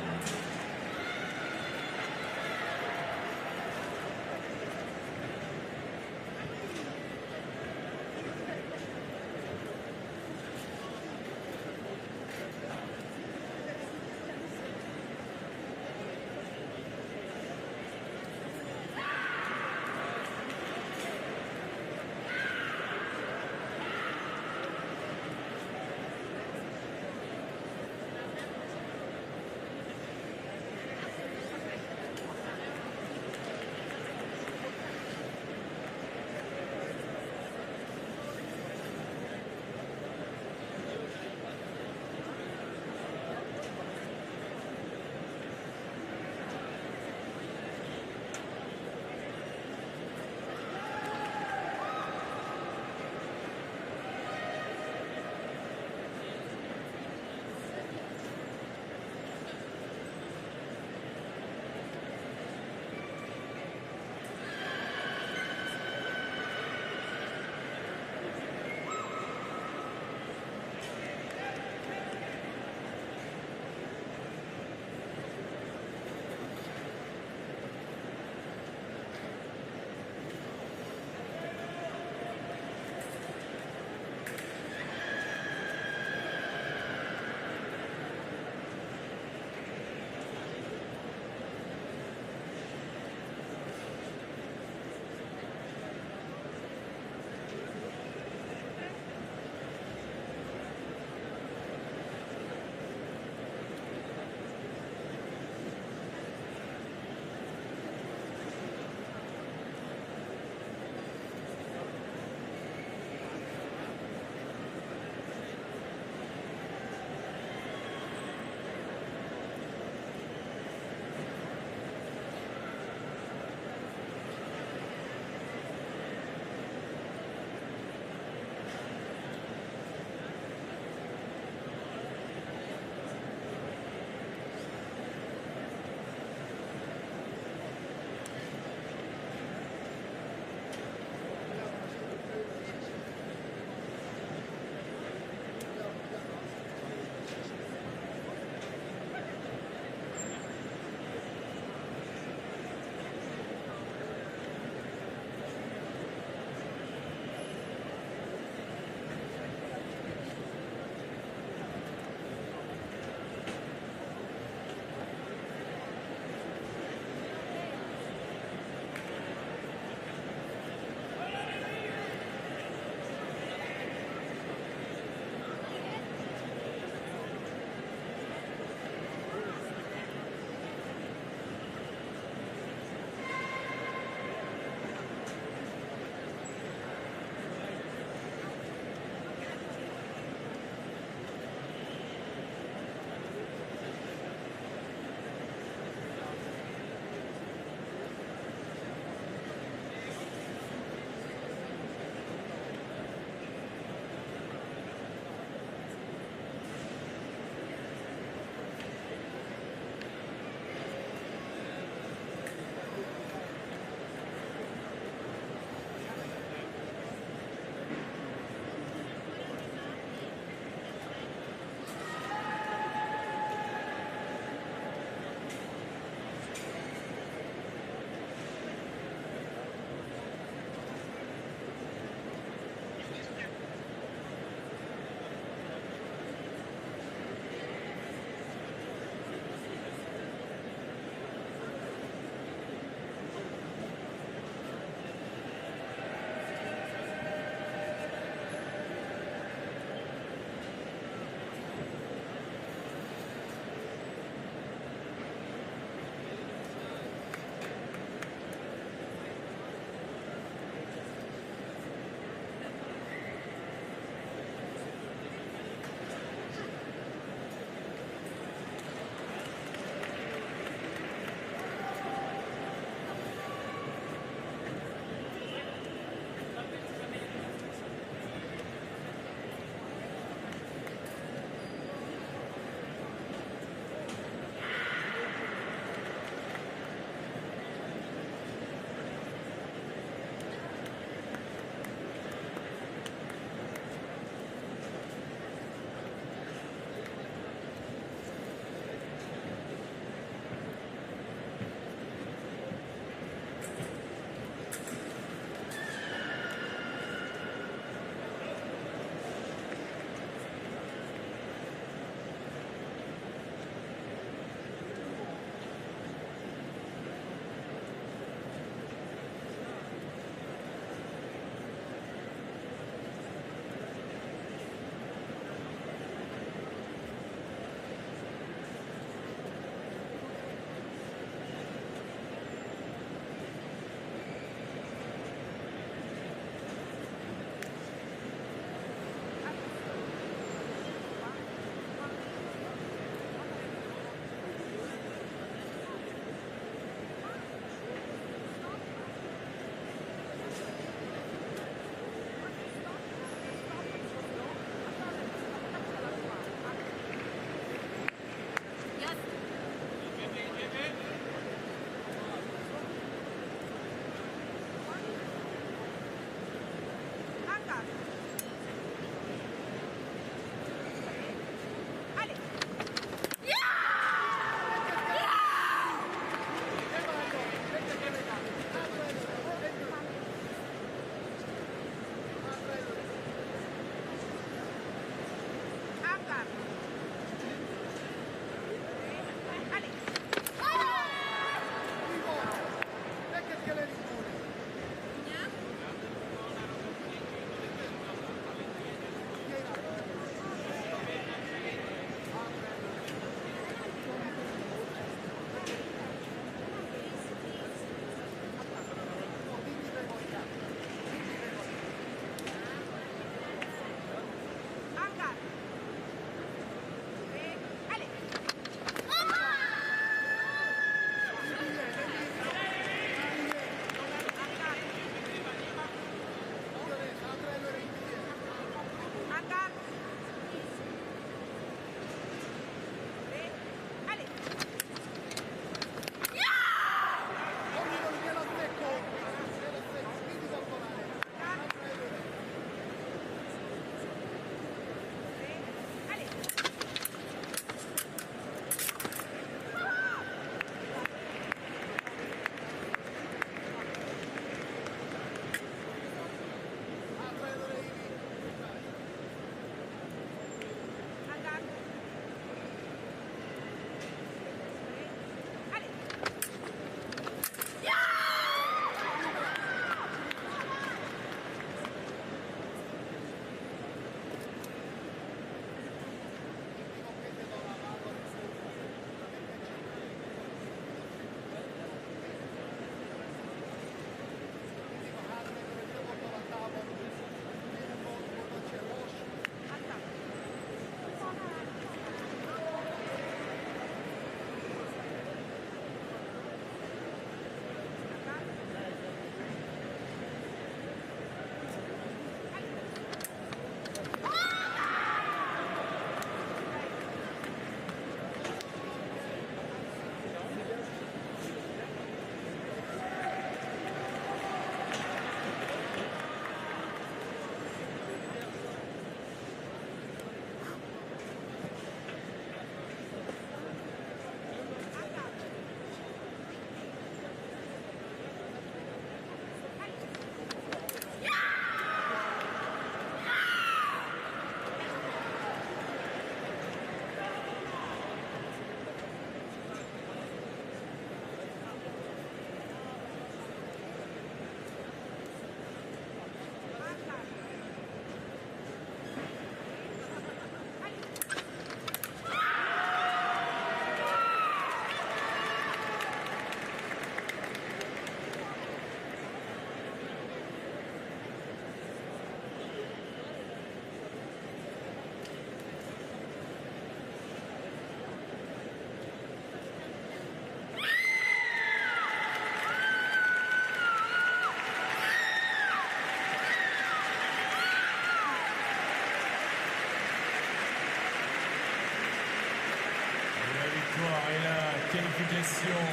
nation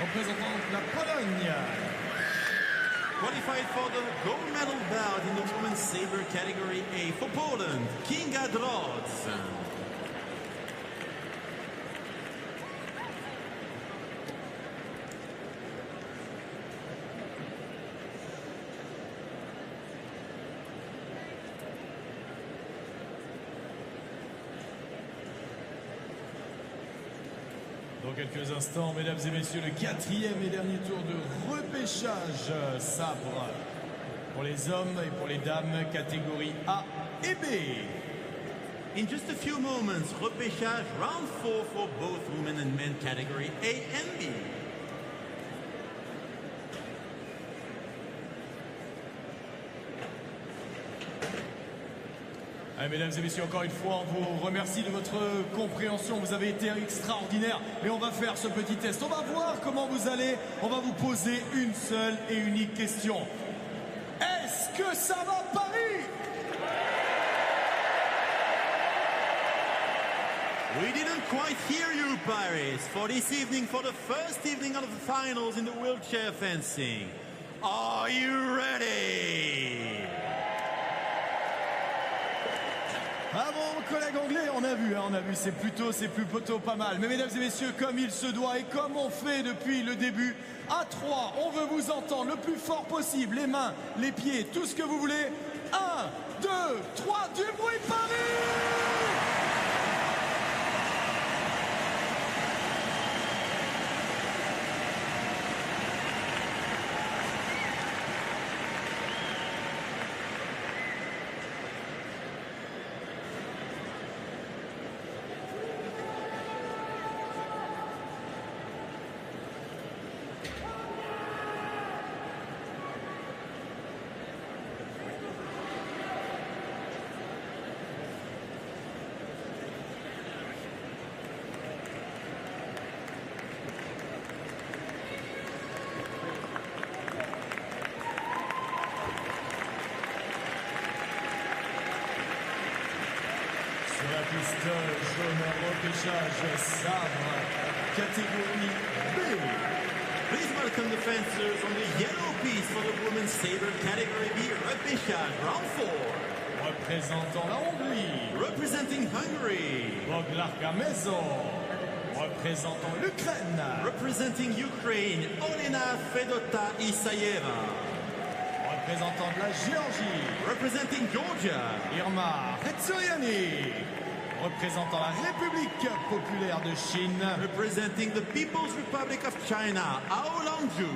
représentant la Pologne. Qualified for the gold medal bout in the women's saber category A for Poland, Kinga Drazs. Dans quelques instants, mesdames et messieurs, le 4e et dernier tour de repêchage Sabre pour les hommes et pour les dames, catégorie A et B. In just a few moments, repêchage round 4 for both women and men category A and B. Allez, mesdames et messieurs, encore une fois, on vous remercie de votre compréhension. Vous avez été extraordinaires. Mais on va faire ce petit test. On va voir comment vous allez. On va vous poser une seule et unique question. Est-ce que ça va, Paris? We didn't quite hear you, Paris, for this evening, for the first evening of the finals in the wheelchair fencing. Are you ready? Ah bon, collègue anglais, on a vu, c'est plutôt pas mal. Mais mesdames et messieurs, comme il se doit et comme on fait depuis le début, à 3, on veut vous entendre le plus fort possible, les mains, les pieds, tout ce que vous voulez. 1, 2, 3, du bruit, Paris! Piste jaune repêchage Sabre, catégorie B. Please welcome the fencers on the yellow piece for the women's saber category B repêchage round 4. Représentant la Hongrie. Representing Hungary. Boglarka Mezo. Représentant l'Ukraine. Representing Ukraine, Olena Fedota-Isaieva. Représentant de la Géorgie. Representing Georgia, Irma Retsoyani. Représentant la République populaire de Chine. Representing the People's Republic of China, Ao Longju.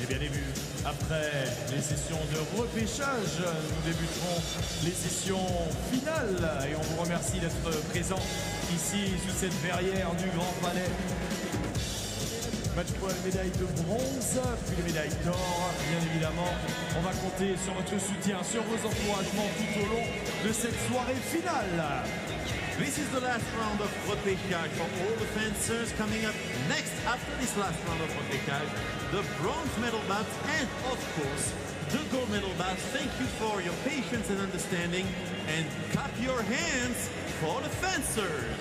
Et bien vu, après les sessions de repêchage, nous débuterons les sessions finales et on vous remercie d'être présents ici sous cette verrière du Grand Palais. Match point, médaille de bronze, puis les médailles d'or, bien évidemment. On va compter sur votre soutien, sur vos encouragements tout au long de cette soirée finale. This is the last round of repêchage for all the fencers. Coming up next after this last round of repêchage, the bronze medal bout and of course the gold medal bout. Thank you for your patience and understanding, and clap your hands for the fencers.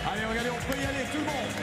Allez, regardez, on peut y aller, tout le monde.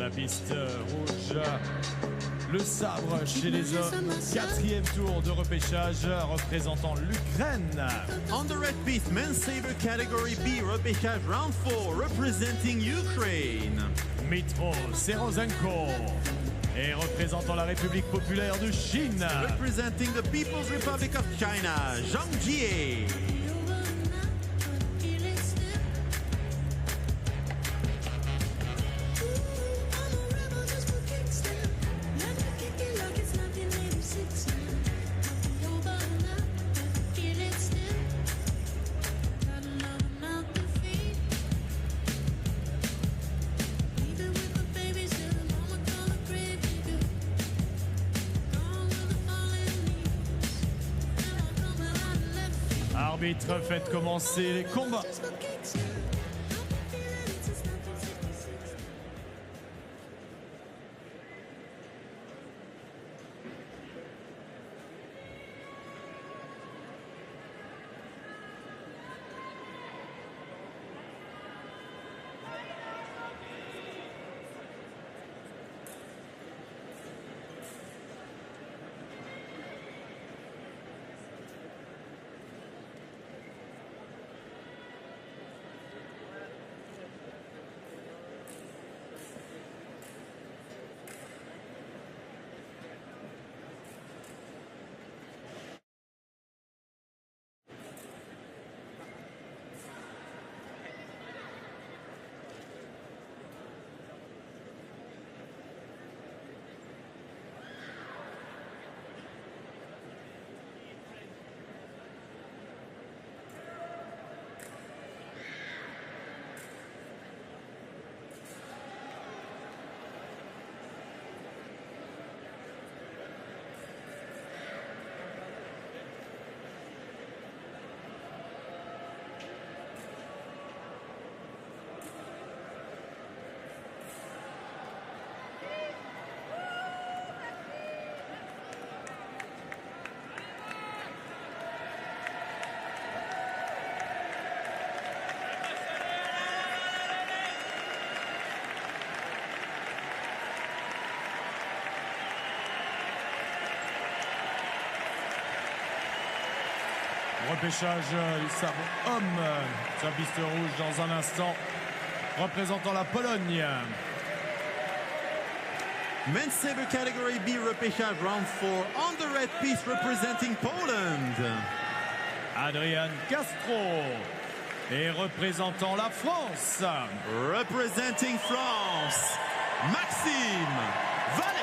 la piste rouge. Le sabre chez les hommes, 4e tour de repêchage représentant l'Ukraine. On the red piste, men's saber category B, repêchage round 4, representing Ukraine. Mitro Zenko. Et représentant la République populaire de Chine. Representing the People's Republic of China, Jang. L'arbitre fait commencer les combats. Repêchage du sabre homme sur la piste rouge dans un instant, représentant la Pologne. Men's saber category B, repêchage round 4, on the red piste, representing Poland. Adrian Castro. Et représentant la France. Representing France, Maxime Valet.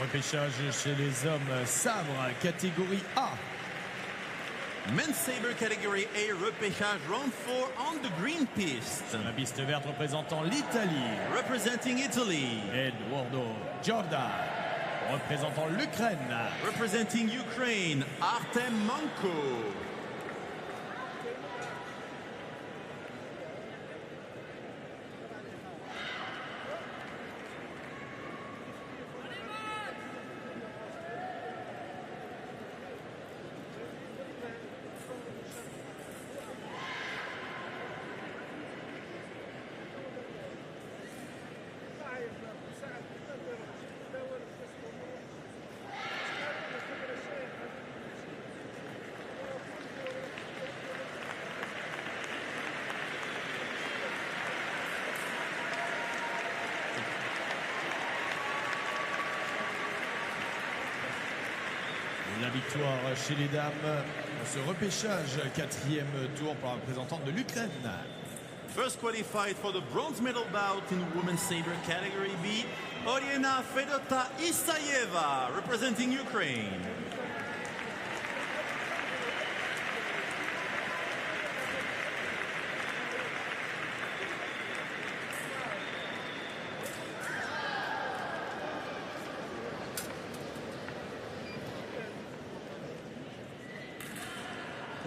Repêchage chez les hommes Sabre, catégorie A. Men's Saber category A, repêchage round 4 on the green piste. La piste verte représentant l'Italie. Representing Italy. Eduardo Jordan. Représentant l'Ukraine. Representing Ukraine, Artem Manko. La victoire chez les dames dans ce repêchage, 4e tour par la représentante de l'Ukraine. First qualified for the bronze medal bout in women's saber category B, Oriana Fedota-Isaieva, representing Ukraine.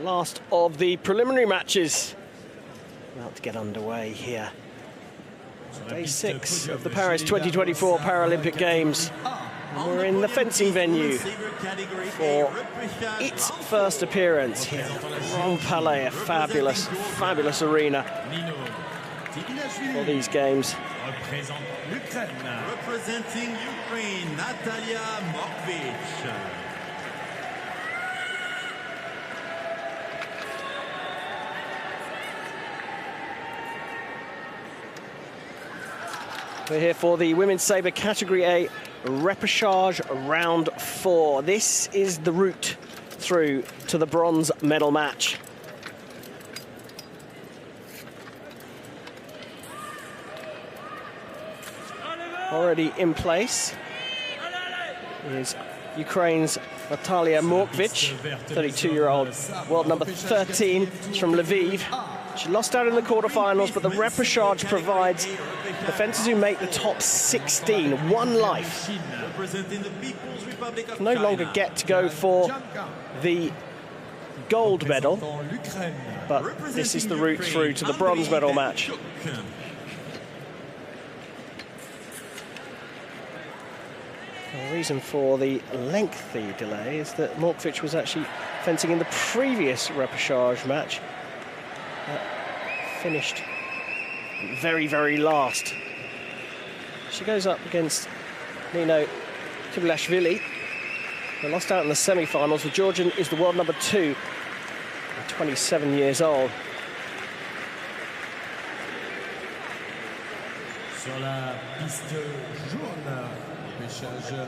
Last of the preliminary matches about to get underway here. Day 6 of the Paris 2024 Paralympic Games. And we're in the fencing venue for its first appearance here. Grand Palais, a fabulous, fabulous arena for these games. Representing Ukraine, Natalia Morkvych. We're here for the Women's Sabre Category A Repachage Round 4. This is the route through to the bronze medal match. Already in place is Ukraine's Natalia Morkvych, 32-year-old world number 13 from Lviv. She lost out in the quarterfinals, but the repechage provides the fencers who make the top 16 one life. No longer get to go for the gold medal, but this is the route through to the bronze medal match. The reason for the lengthy delay is that Morkvych was actually fencing in the previous repechage match. Finished very, very last. She goes up against Nino Kibilashvili. They lost out in the semi-finals. The Georgian is the world number 2, 27 years old. Sur la piste jaune, repêchage.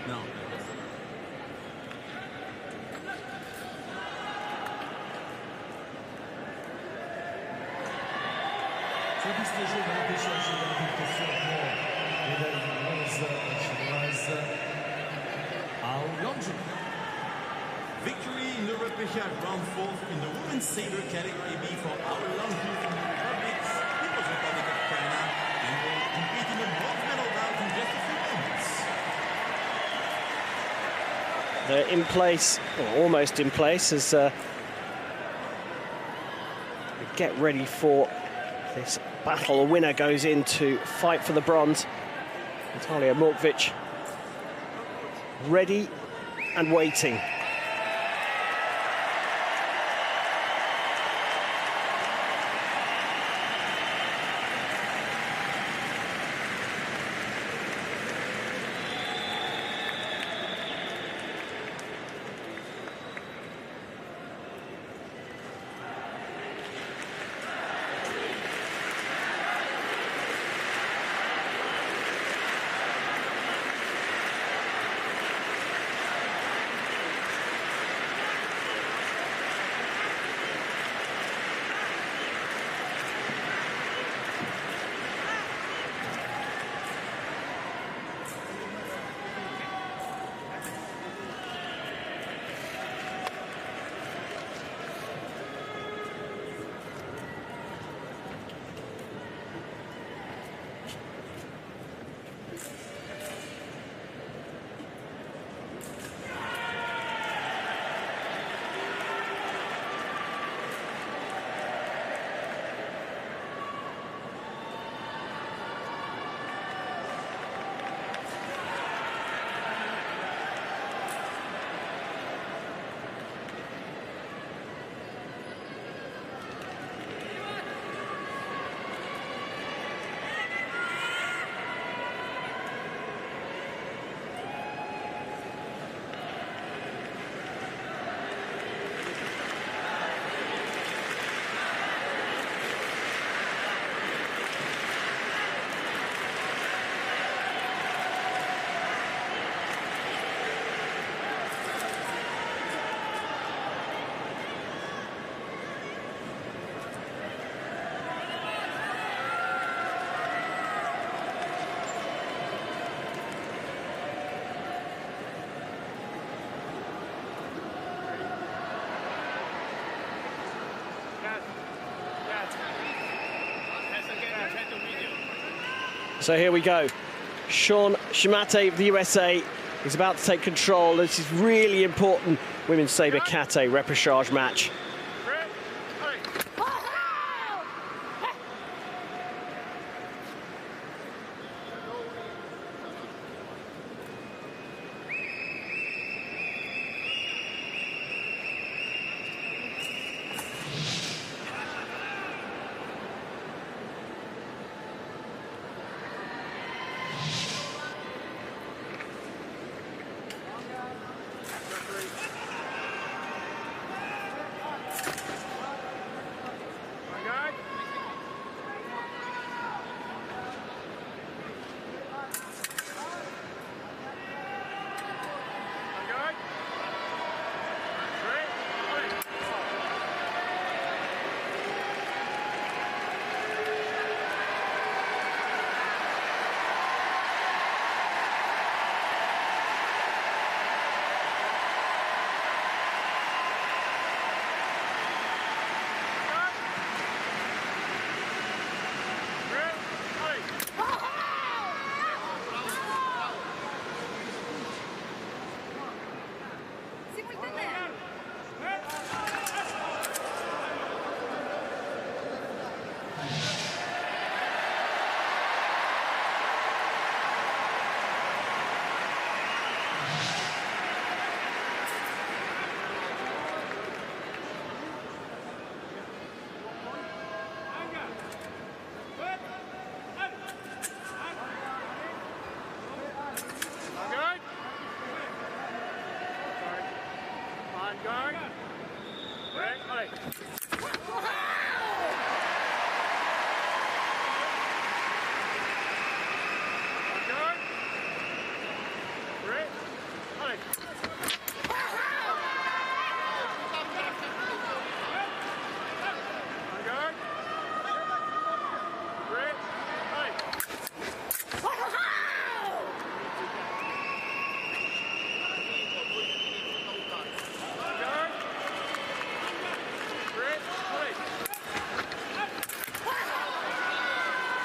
Non. Sur la piste jaune, repêchage de la qualification pour Dei Rossi chinoise à Hollande. Victory in the repechage round 4 in the women's saber category B for our Longju from the People's Republic of China, and will compete in the bronze medal bout in just a few moments. They're in place, or almost in place, as we get ready for this battle. A winner goes in to fight for the bronze. Natalia Morkvych ready and waiting. So here we go. Sean Shimate of the USA is about to take control. This is really important women's sabre kate repechage match.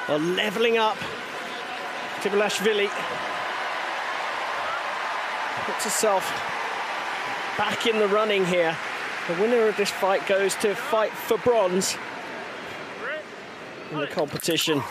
Well, levelling up. Tibilashvili puts herself back in the running here. The winner of this fight goes to fight for bronze in the competition.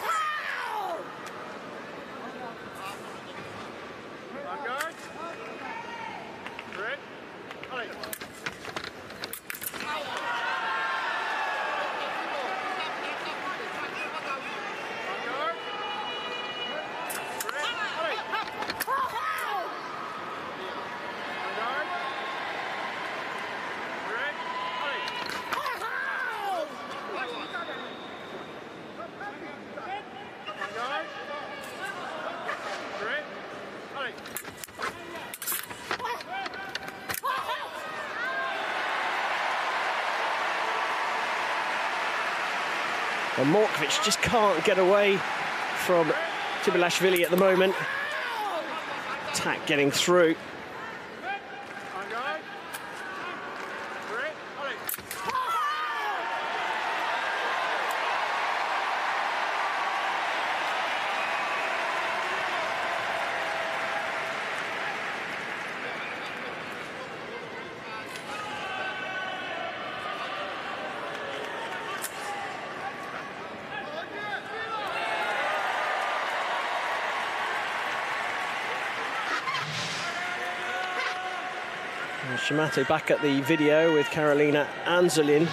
And Morkvych just can't get away from Tibilashvili at the moment. Attack getting through. Shimate back at the video with Karolina Anzolin.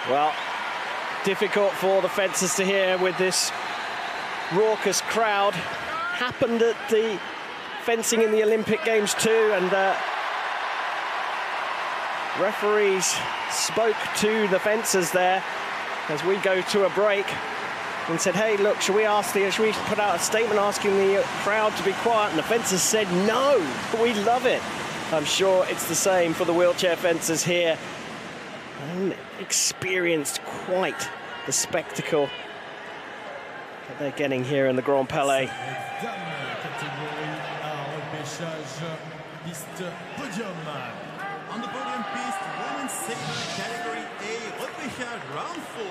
Well, difficult for the fencers to hear with this raucous crowd. Happened at the fencing in the Olympic Games too, and referees spoke to the fencers there as we go to a break and said, hey, look, should we put out a statement asking the crowd to be quiet? And the fencers said, no, we love it. I'm sure it's the same for the wheelchair fencers here. And experienced quite the spectacle that they're getting here in the Grand Palais. On the podium piste, women's sabre category A, repêchage round 4.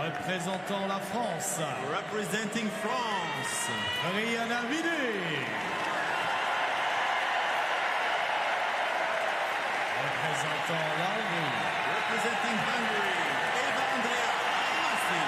Représentant la France. Representing France. Vidal. Représentant la Hongrie. Representing Hungary, Eva Andrea Massi.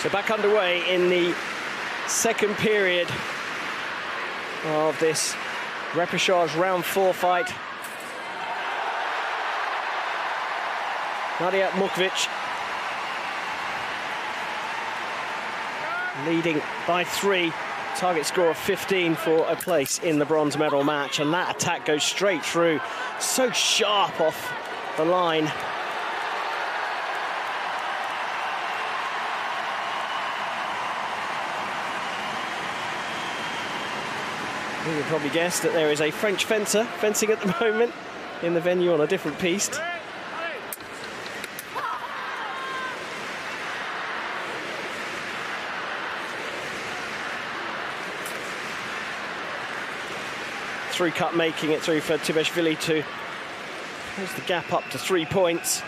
So back underway in the second period of this repechage round 4 fight. Nadia Morkvych leading by 3. Target score of 15 for a place in the bronze medal match, and that attack goes straight through, so sharp off the line. You probably guessed that there is a French fencer fencing at the moment in the venue on a different piste. Through cut making it through for Tibeshvili to close the gap up to 3 points.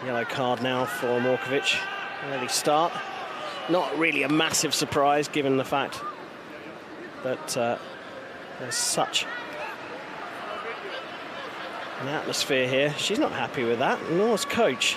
Yellow card now for Morkvych. Early start. Not really a massive surprise given the fact that there's such an atmosphere here. She's not happy with that, nor is coach.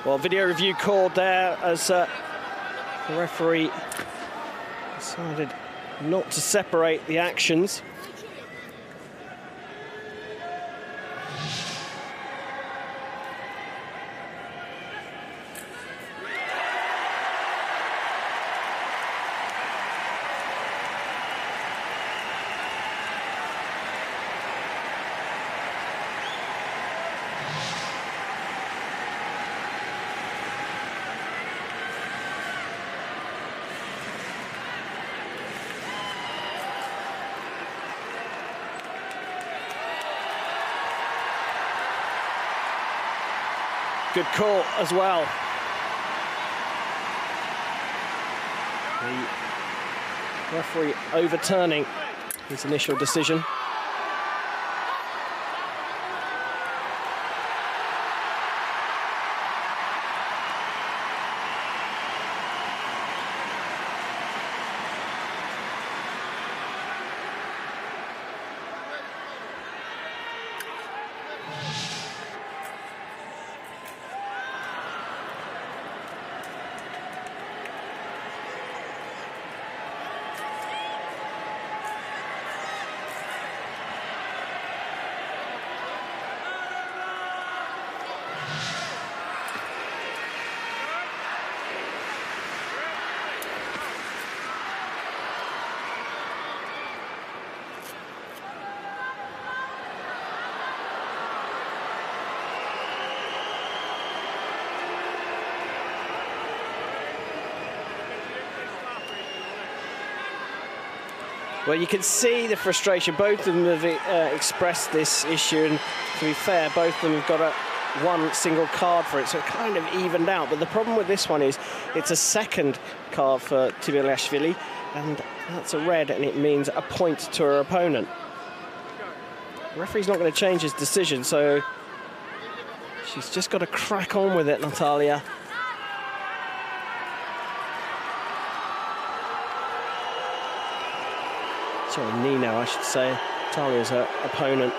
Well, video review called there as the referee decided not to separate the actions. Good call as well. The referee overturning his initial decision. Well, you can see the frustration. Both of them have expressed this issue, and to be fair, both of them have got one single card for it, so it kind of evened out. But the problem with this one is it's a second card for Tbilashvili, and that's a red, and it means a point to her opponent. The referee's not going to change his decision, so she's just got to crack on with it, Natalia. Sorry, Nino, I should say. Natalia's her opponent.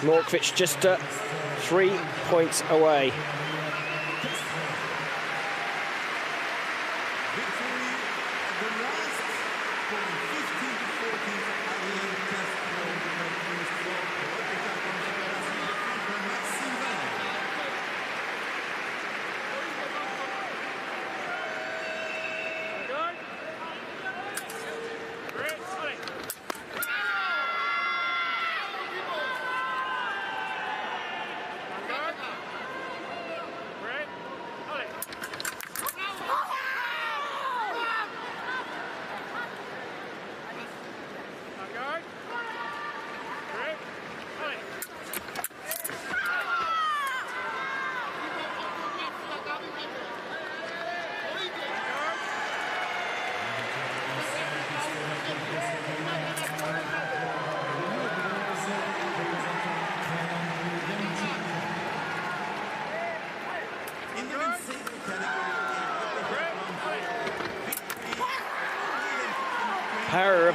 Morkvych just 3 points away.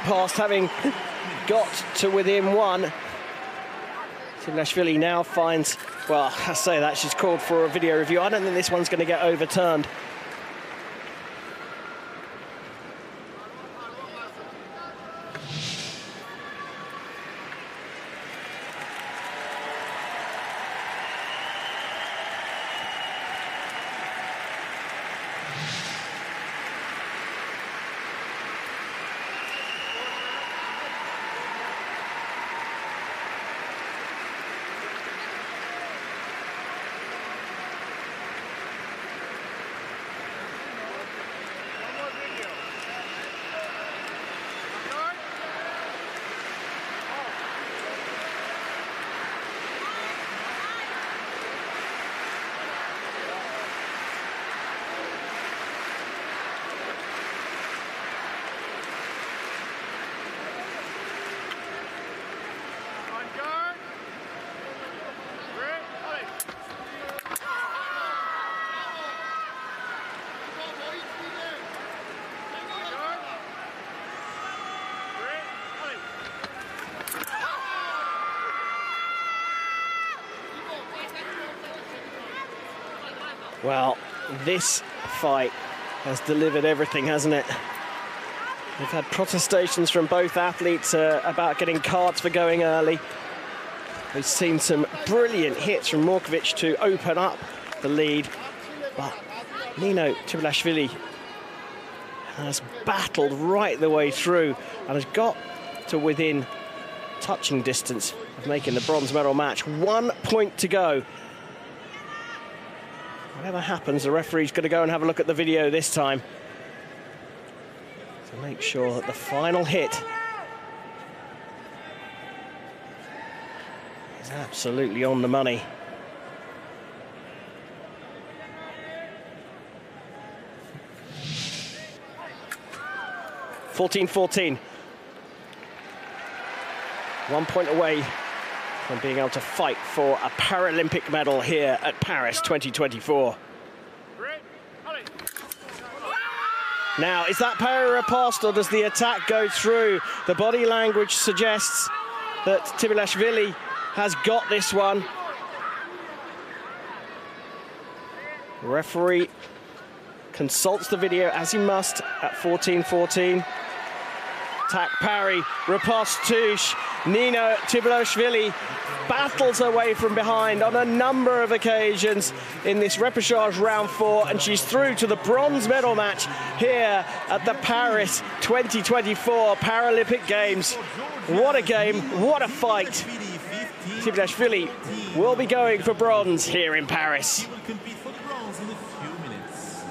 Past having got to within one. Tbilashvili now finds, well, I say that, she's called for a video review. I don't think this one's going to get overturned. Well, this fight has delivered everything, hasn't it? We've had protestations from both athletes about getting cards for going early. We've seen some brilliant hits from Morkvych to open up the lead, but Nino Tbilashvili has battled right the way through and has got to within touching distance of making the bronze medal match. 1 point to go. Whatever happens, the referee's going to go and have a look at the video this time to make sure that the final hit is absolutely on the money. (14-14). 1 point away from being able to fight for a Paralympic medal here at Paris 2024. Now, is that para riposte or does the attack go through? The body language suggests that Tbilashvili has got this one. The referee consults the video as he must at 14-14. Attack parry, riposte touche. Nino Tbilashvili battles her way from behind on a number of occasions in this repechage round 4, and she's through to the bronze medal match here at the Paris 2024 Paralympic Games. What a game, what a fight. Tbilashvili will be going for bronze here in Paris. He will compete for the bronze in a few minutes.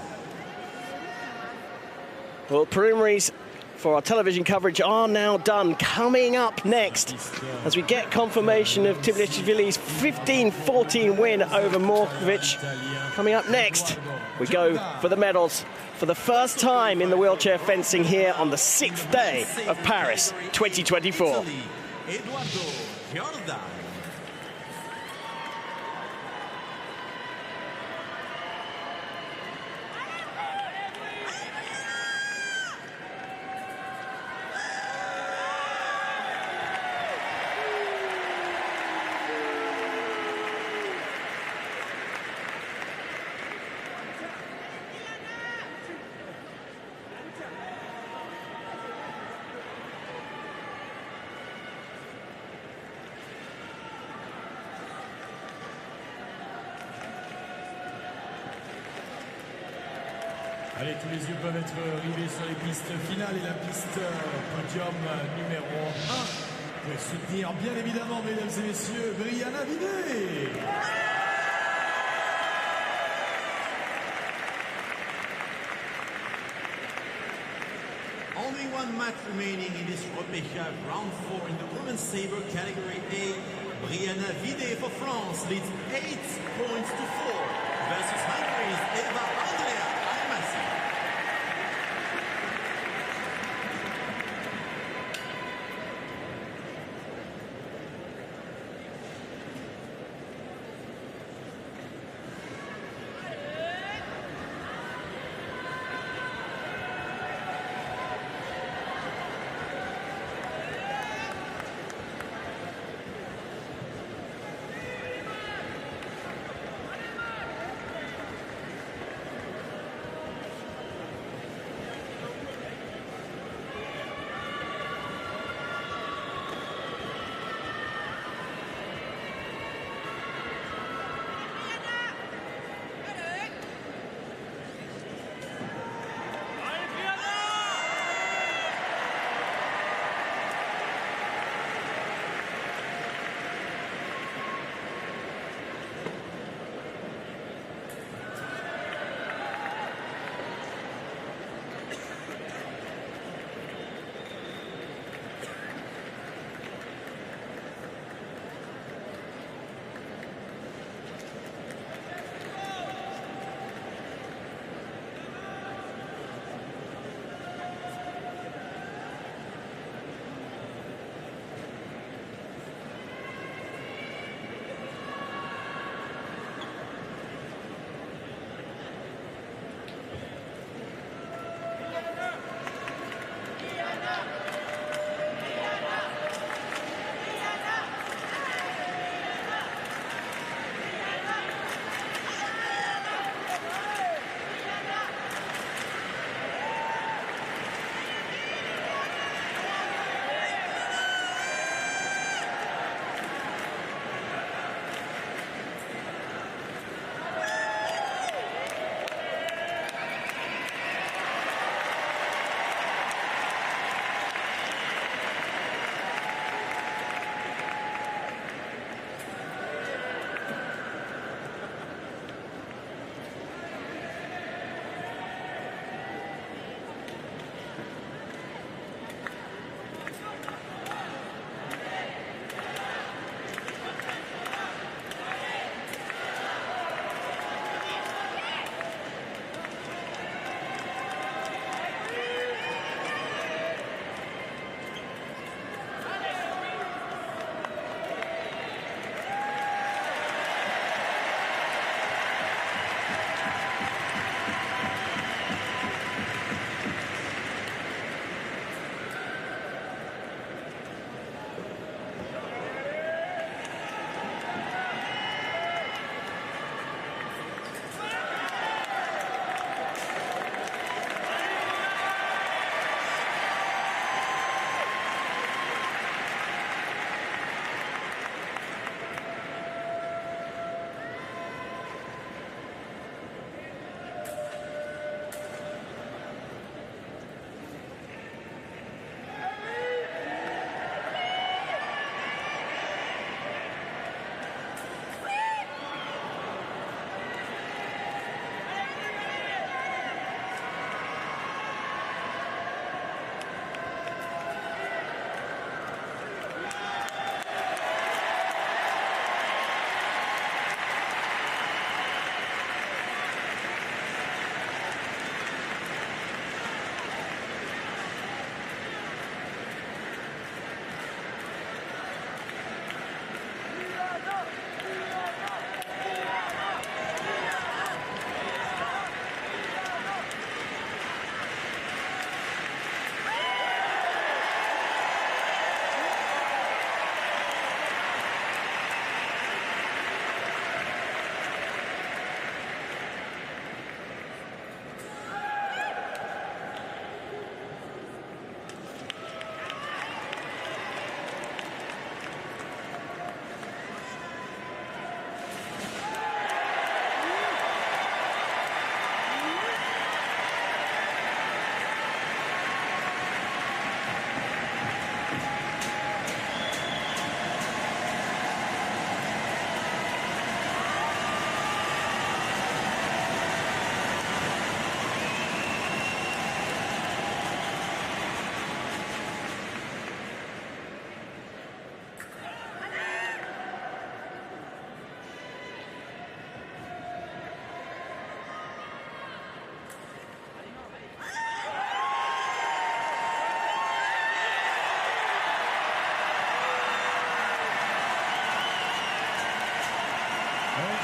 Well, preliminaries for our television coverage are now done. Coming up next, as we get confirmation of Tbilashvili's 15-14 win over Morkvych. Coming up next, we go for the medals for the first time in the wheelchair fencing here on the 6th day of Paris 2024. Allez, tous les yeux peuvent être rivés sur les pistes finales et la piste podium numéro 1 pour soutenir bien évidemment, mesdames et messieurs, Brianna Vidal. Only one match remaining in this Repachage round 4 in the women's sabre category A. Brianna Vidal for France leads 8 points to 4 versus Hungary's Eva Andrea Almasi.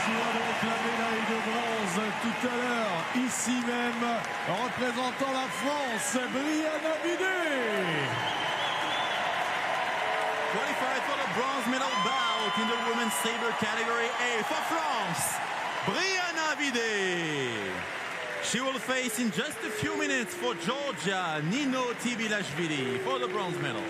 reçoit donc la médaille de bronze tout à l'heure, ici même, représentant la France, Brianna Vidal. Qualified for the bronze medal bout in the women's saber category A for France, Brianna Vidal. She will face in just a few minutes for Georgia, Nino Tibilashvili for the bronze medal.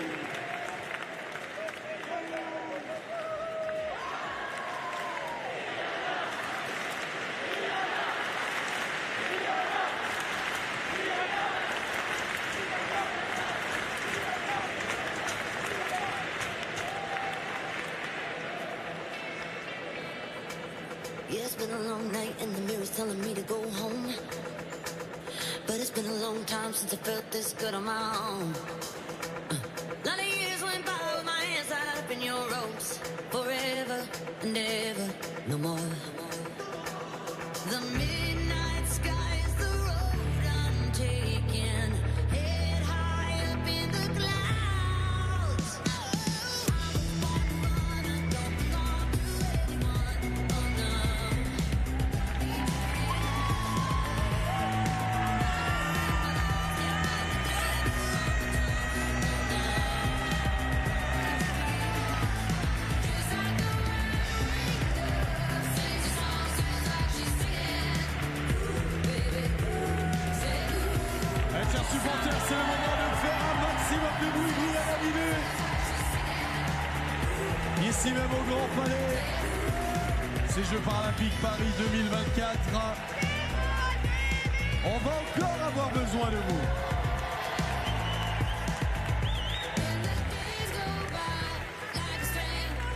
Yeah, it's been a long night and the mirror's telling me to go home. But it's been a long time since I felt this good on my own. A lot of years went by with my hands tied up in your ropes. Forever and ever, no more. The midnight sky is the road I'm taking. Head high up in the clouds. Chers supporters, c'est le moment de faire un maximum de bruit, Brianna Vidal. Ici même au Grand Palais, ces Jeux Paralympiques Paris 2024. On va encore avoir besoin de vous.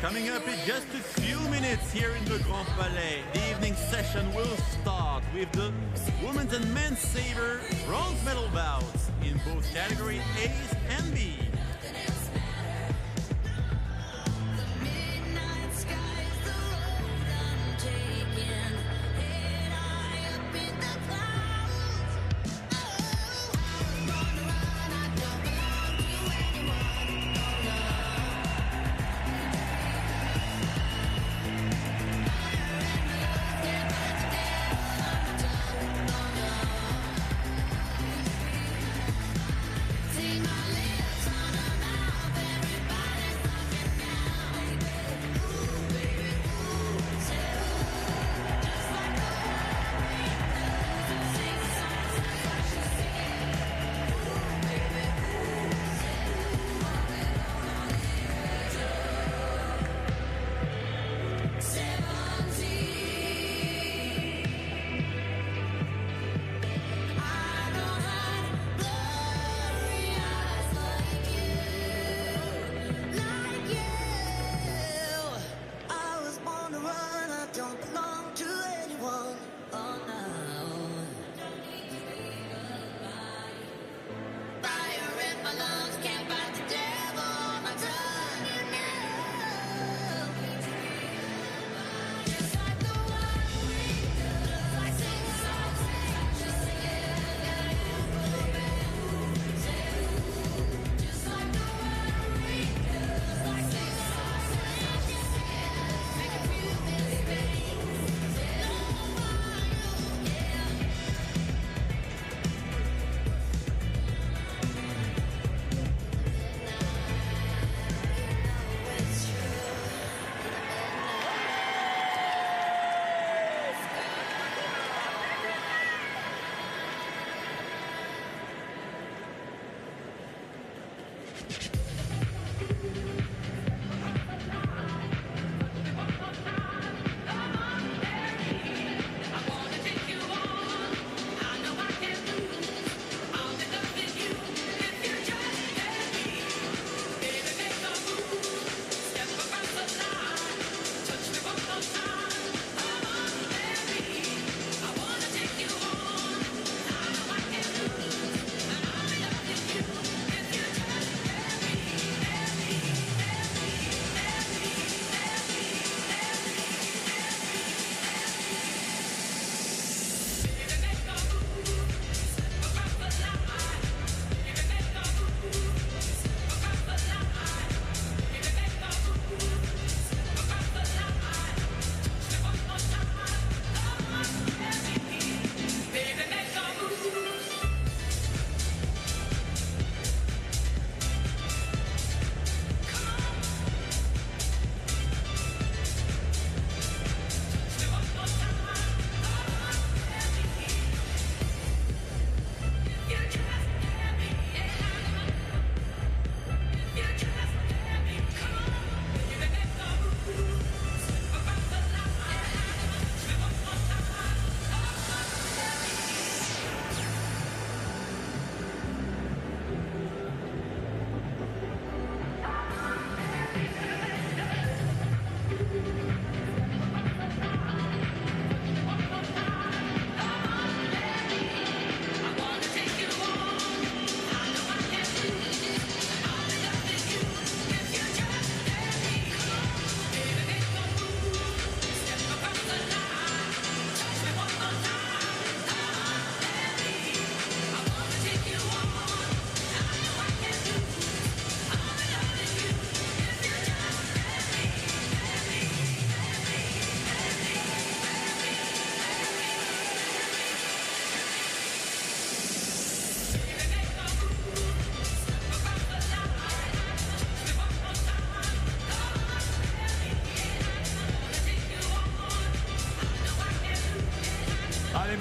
Coming up in just a few minutes here in the Grand Palais, the evening session will start with the women's and men's saber bronze medal bouts in both categories A's and B's. See my lips on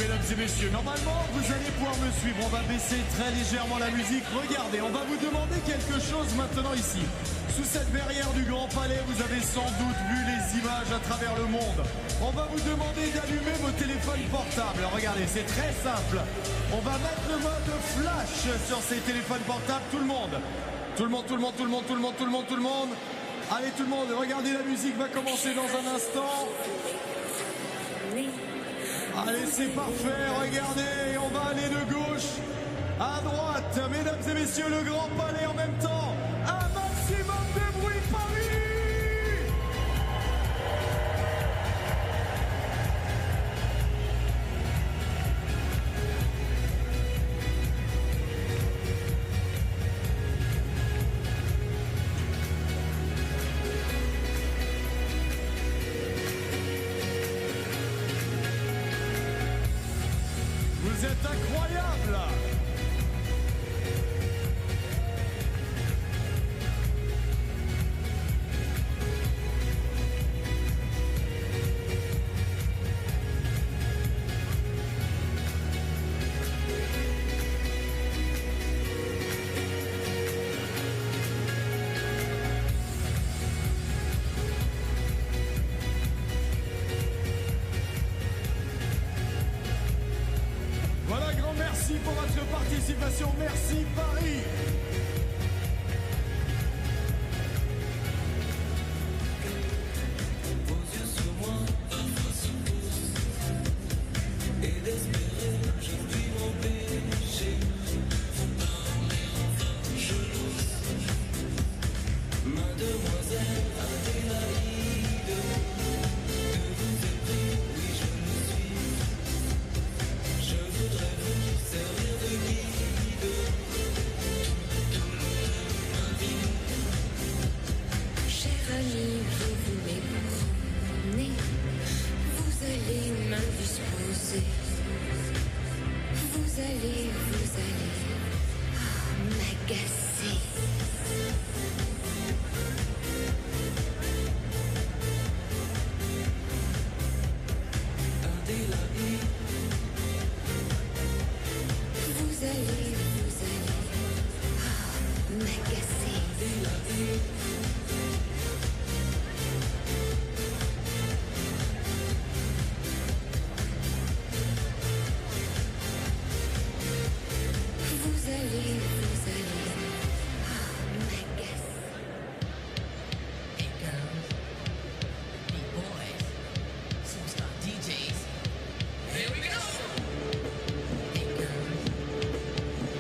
mesdames et messieurs. Normalement, vous allez pouvoir me suivre. On va baisser très légèrement la musique. Regardez, on va vous demander quelque chose maintenant ici. Sous cette verrière du Grand Palais, vous avez sans doute vu les images à travers le monde. On va vous demander d'allumer vos téléphones portables. Regardez, c'est très simple. On va mettre le mode flash sur ces téléphones portables. Tout le monde. Tout le monde, tout le monde, tout le monde, tout le monde, tout le monde, tout le monde. Allez tout le monde, regardez, la musique va commencer dans un instant. Allez, c'est parfait, regardez, on va aller de gauche à droite. Mesdames et messieurs, le Grand Palais en même temps. Un maximum de bruit, Paris! Vous êtes incroyables! Voilà, grand merci pour votre participation. Merci Paris. Vos yeux sur moi, et d'espérer, je puis m'empêcher. Je l'ose, mademoiselle Adélaïde, que vous êtes pris, oui je le suis. Je voudrais vous servir de guide. Cher ami, vous voulez vous promener, vous allez m'indisposer. Vous allez m'agacer. Adélaïde, Vous allez m'agacer. Adélaïde. Vous allez m'agacer. Hey girls, hey boys, superstar DJs. Here we go. Hey girls,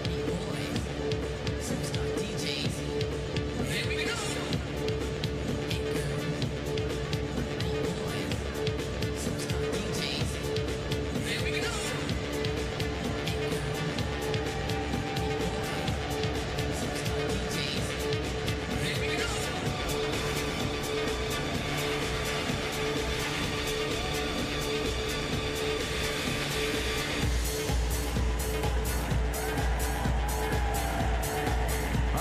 hey boys, superstar DJs. Here we go. Hey girls, hey boys, superstar DJs. Here we go. Hey girls, hey boys, superstar DJs. Here we go.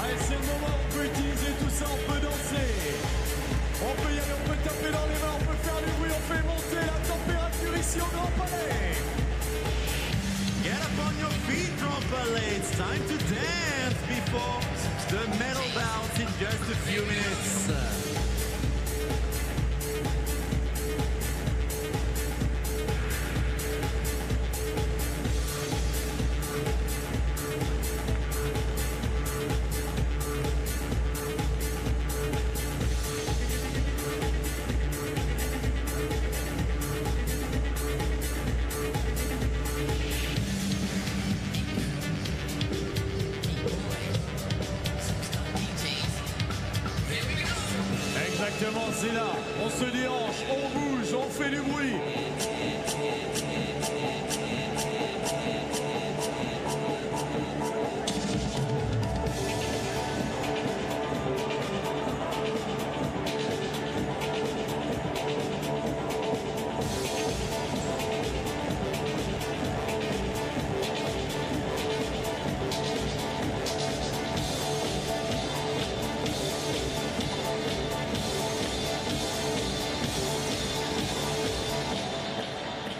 Allez, c'est le moment, on peut utiliser tout ça, on peut danser. On peut y aller, on peut taper dans les mains, on peut faire du bruit, on fait monter la température ici au Grand Palais. Get up on your feet, Grand Palais. It's time to dance before the medal bout in just a few minutes. Exactement, c'est là. On se déhanche, on bouge, on fait du bruit.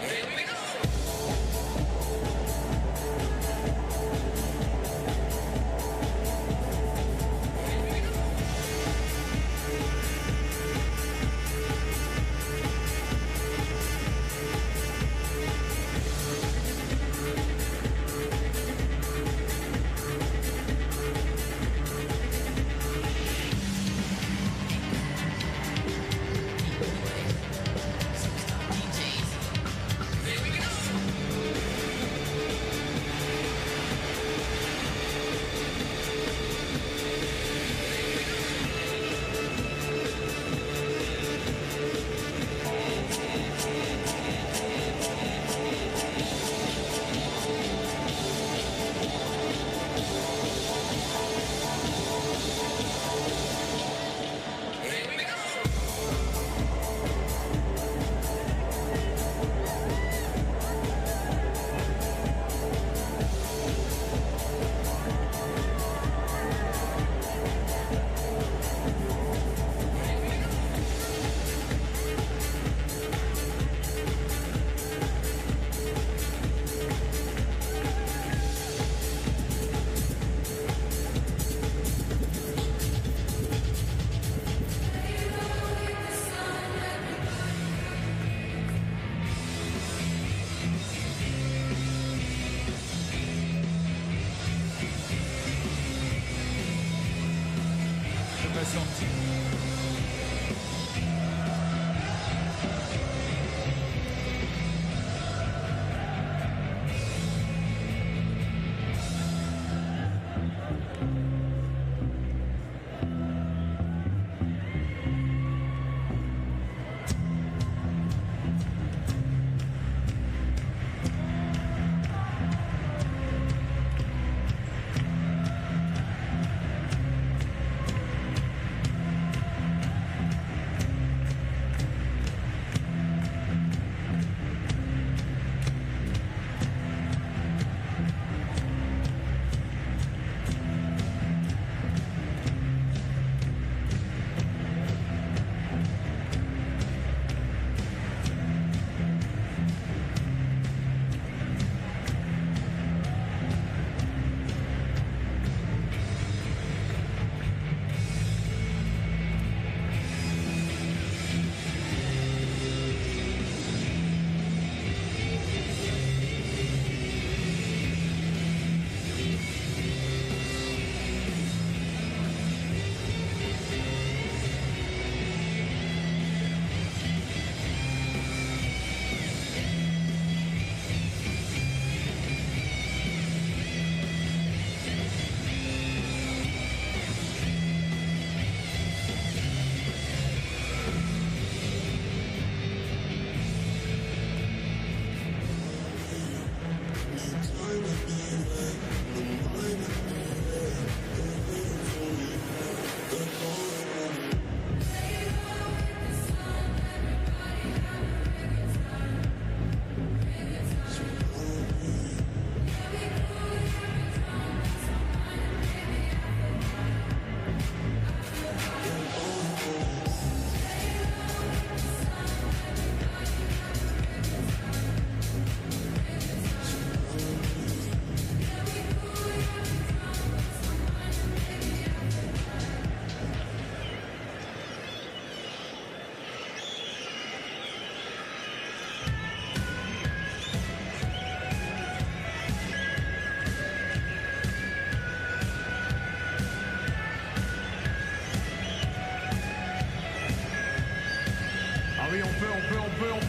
Here we go. qualifications.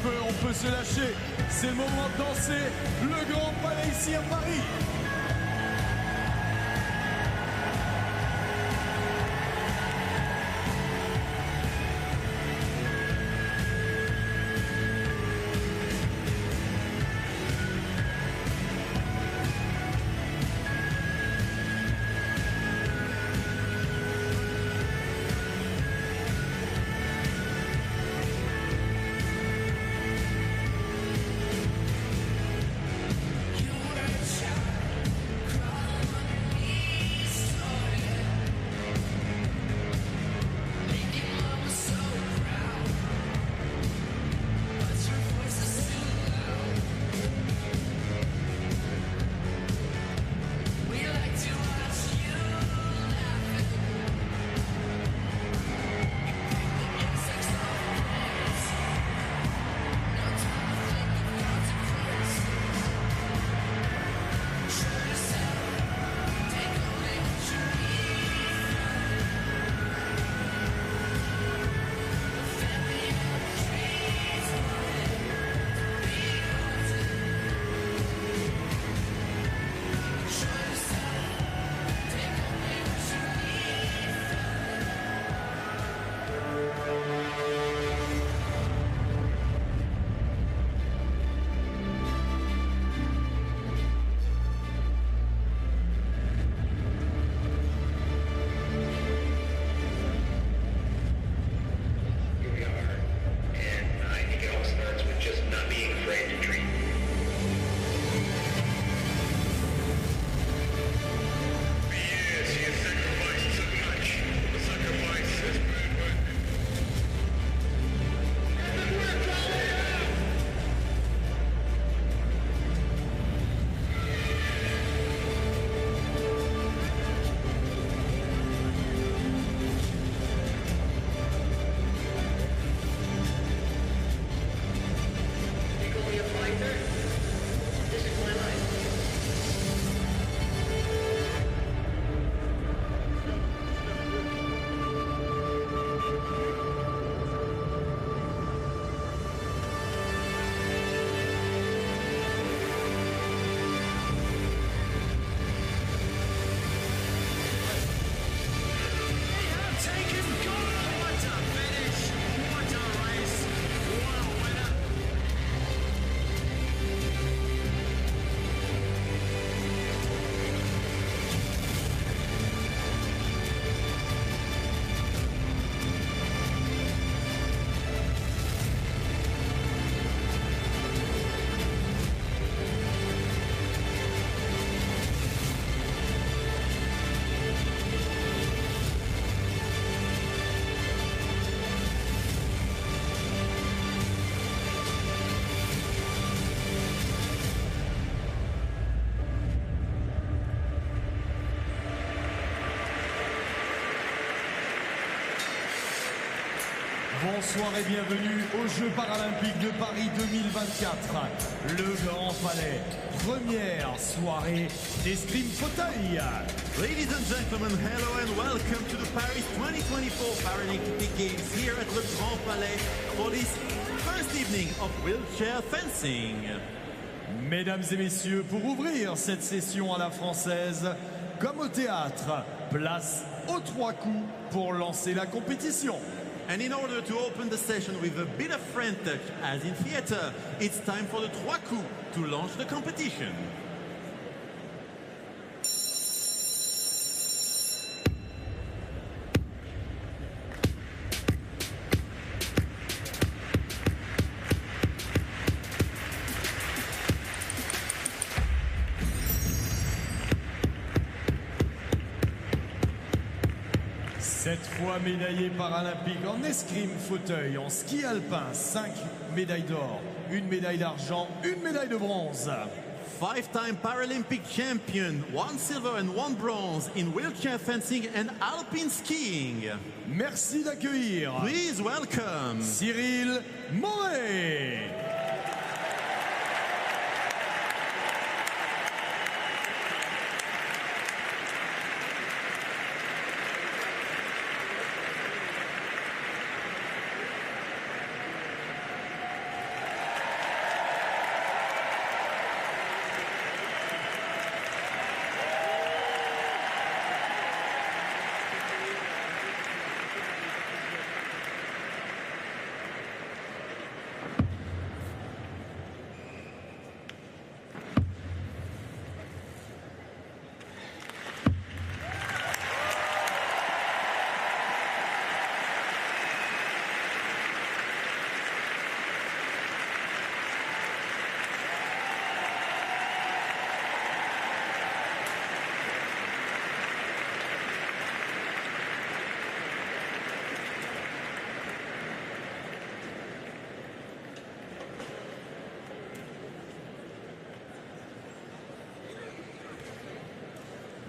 On peut se lâcher, c'est le moment de danser le grand palais ici à Paris. Bonsoir et bienvenue aux Jeux Paralympiques de Paris 2024. Le Grand Palais, première soirée d'escrime fauteuil. Ladies and gentlemen, hello and welcome to the Paris 2024 Paralympic Games here at Le Grand Palais for this first evening of wheelchair fencing. Mesdames et messieurs, pour ouvrir cette session à la française, comme au théâtre, place aux 3 coups pour lancer la compétition. And in order to open the session with a bit of French touch, as in theater, it's time for the 3 coups to launch the competition. Cette fois médaillé paralympique en escrime fauteuil, en ski alpin, 5 médailles d'or, 1 médaille d'argent, 1 médaille de bronze. 5-time Paralympic champion, 1 silver and 1 bronze in wheelchair fencing and alpine skiing. Merci d'accueillir. Please welcome Cyril Morel.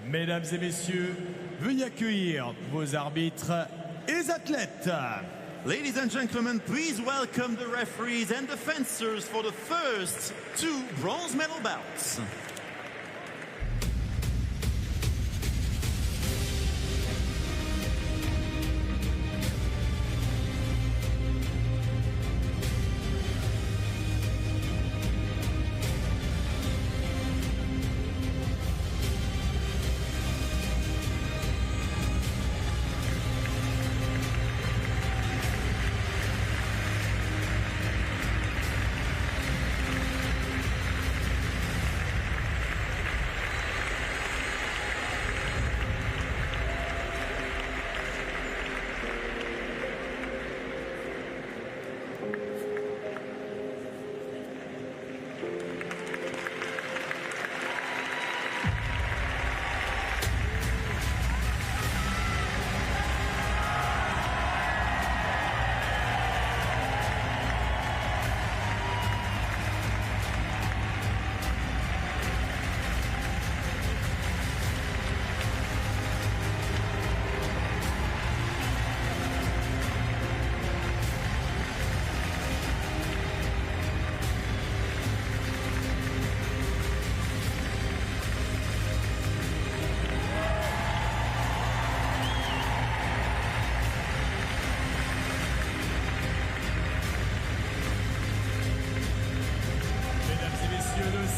Mesdames et messieurs, veuillez accueillir vos arbitres et les athlètes. Ladies and gentlemen, please welcome the referees and the fencers for the first 2 bronze medal bouts.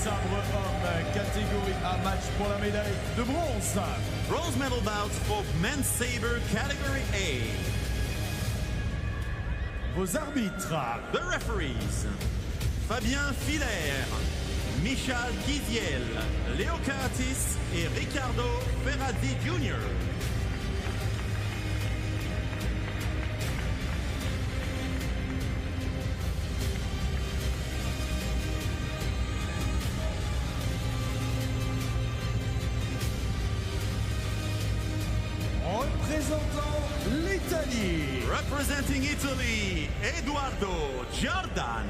Sabre homme, catégorie A, match pour la médaille de bronze. Bronze medal bouts for men's saber category A. Vos arbitres. The referees. Fabien Filaire, Michal Kiziel, Léo Curtis et Ricardo Ferrazzi Jr. Représentant l'Italie. Representing Italy, Eduardo Giordan.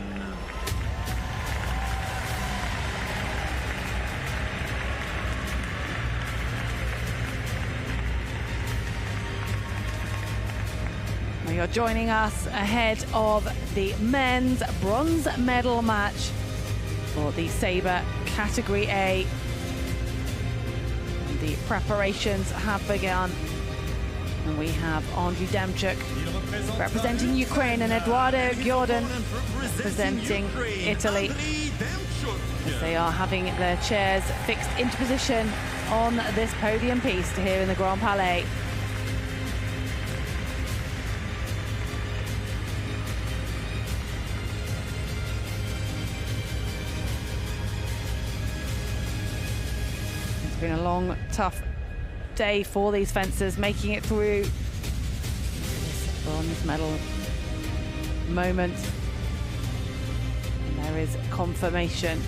My you're joining us ahead of the men's bronze medal match for the Sabre Category A. And the preparations have begun. And we have Andriy Demchuk representing Ukraine and Eduardo Giordano representing Italy. As they are having their chairs fixed into position on this podium piece here in the Grand Palais. It's been a long, tough day for these fencers, making it through this bronze medal moment. And there is confirmation.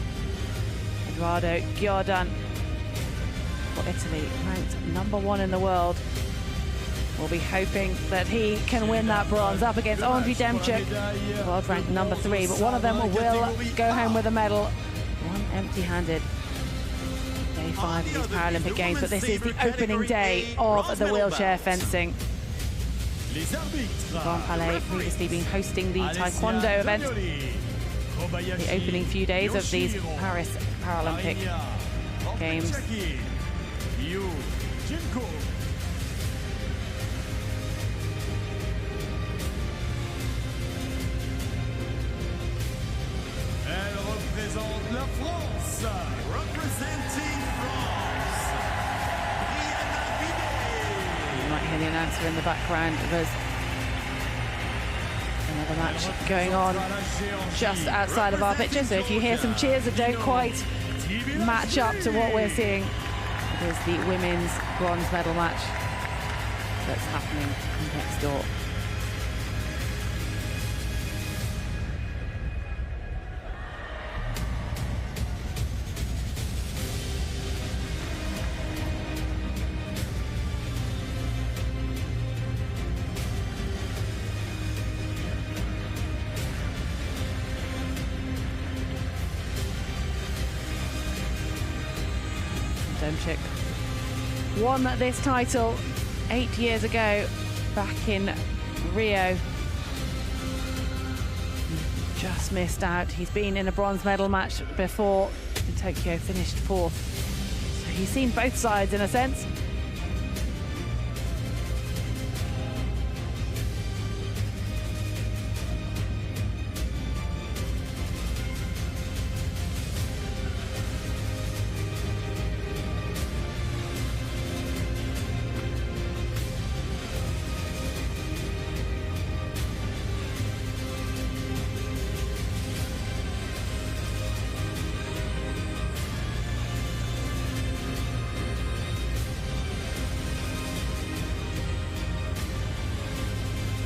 Eduardo Giordano for Italy, ranked #1 in the world, will be hoping that he can win that bronze up against Andriy Demchuk, world ranked #3, but one of them will go home with a medal, one empty-handed. Day 5 of these Paralympic Games, but this is the opening day of the wheelchair fencing. Grand Palais previously been hosting the Taekwondo event, the opening few days of these Paris Paralympic Games. Elle représente la France. Representing France. You might hear the announcer in the background. There's another match going on just outside of our picture, so if you hear some cheers that don't quite match up to what we're seeing, it is the women's bronze medal match that's happening next door. Demchuk won this title 8 years ago, back in Rio. Just missed out. He's been in a bronze medal match before in Tokyo, finished 4th. So he's seen both sides in a sense.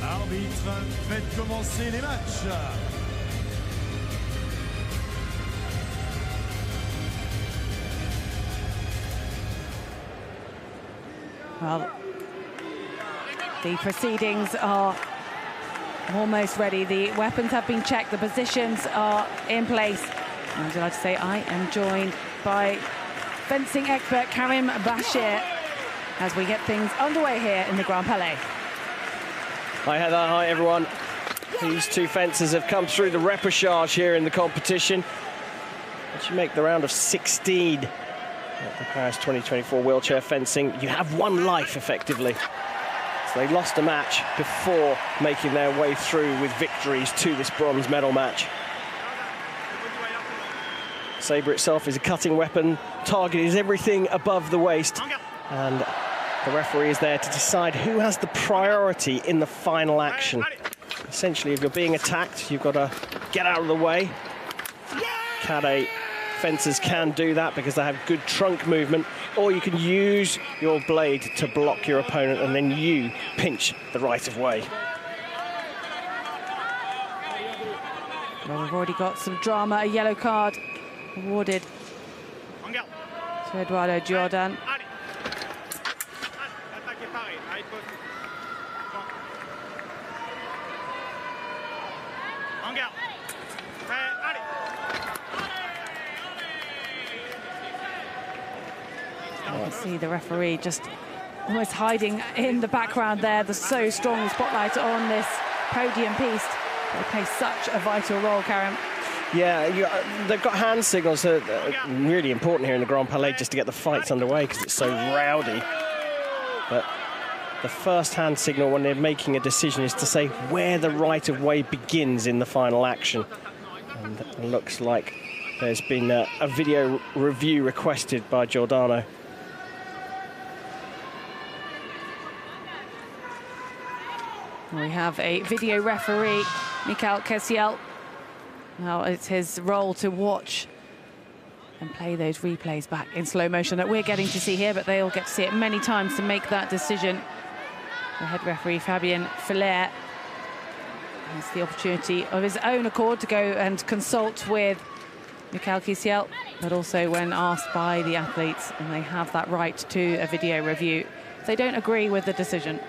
Arbitre, faites commencer les matchs. Well, the proceedings are almost ready. The weapons have been checked. The positions are in place. And I'd like to say I am joined by fencing expert Karim Bashir as we get things underway here in the Grand Palais. Hi Heather, hi everyone. These two fencers have come through the repechage here in the competition. Once you make the round of 16 at the Paris 2024 wheelchair fencing, you have one life effectively. So they lost a match before making their way through with victories to this bronze medal match. Sabre itself is a cutting weapon. Target is everything above the waist. And the referee is there to decide who has the priority in the final action. Essentially, if you're being attacked, you've got to get out of the way. Kade fencers can do that because they have good trunk movement, or you can use your blade to block your opponent and then you pinch the right of way. Well, we've already got some drama. A yellow card awarded to Eduardo Giordano. See the referee just almost hiding in the background there. There's so strong spotlight on this podium piece. They play such a vital role, Karen. Yeah, they've got hand signals that are really important here in the Grand Palais just to get the fights underway because it's so rowdy. But the first hand signal when they're making a decision is to say where the right of way begins in the final action. And it looks like there's been a video review requested by Giordano. We have a video referee, Mikhail Kessiel. Now it's his role to watch and play those replays back in slow motion that we're getting to see here, but they'll get to see it many times to make that decision. The head referee, Fabien Fillaire, has the opportunity of his own accord to go and consult with Mikhail Kessiel, but also when asked by the athletes, and they have that right to a video review if they don't agree with the decision.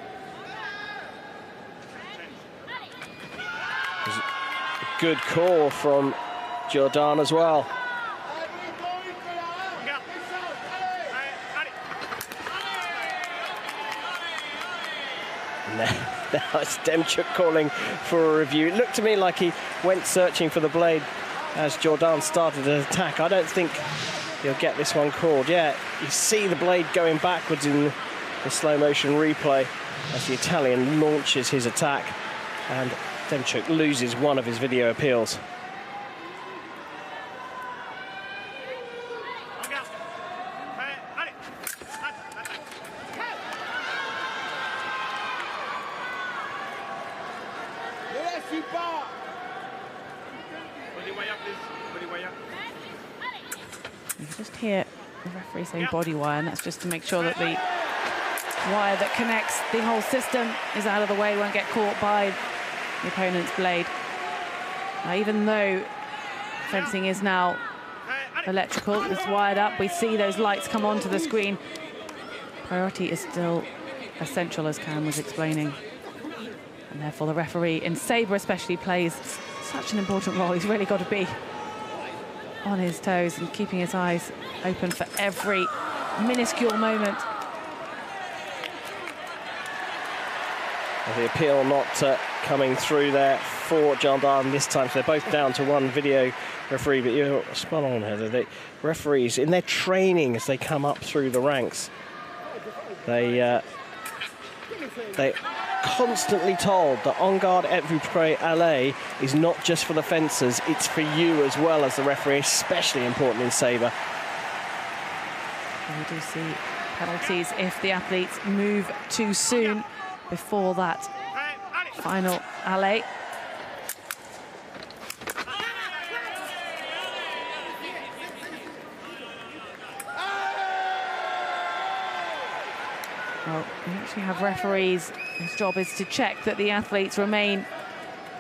Good call from Jordan as well. Now it's Demchuk calling for a review. It looked to me like he went searching for the blade as Jordan started an attack. I don't think he'll get this one called. Yeah, you see the blade going backwards in the slow motion replay as the Italian launches his attack, and Demchuk loses one of his video appeals. You can just hear the referee saying body wire, and that's just to make sure that the wire that connects the whole system is out of the way, won't get caught by the opponent's blade. Now, even though fencing is now electrical, it's wired up, we see those lights come onto the screen. Priority is still essential, as Karen was explaining. And therefore the referee in Sabre especially plays such an important role. He's really got to be on his toes and keeping his eyes open for every minuscule moment. The appeal not coming through there for Gendarme this time, so they're both down to one video referee, but you're spot on, Heather. The referees, in their training as they come up through the ranks, they constantly told that en garde et vous prêt aller is not just for the fencers, it's for you as well as the referee, especially important in Sabre. We do see penalties if the athletes move too soon before that final alley. Well, we actually have referees whose job is to check that the athletes remain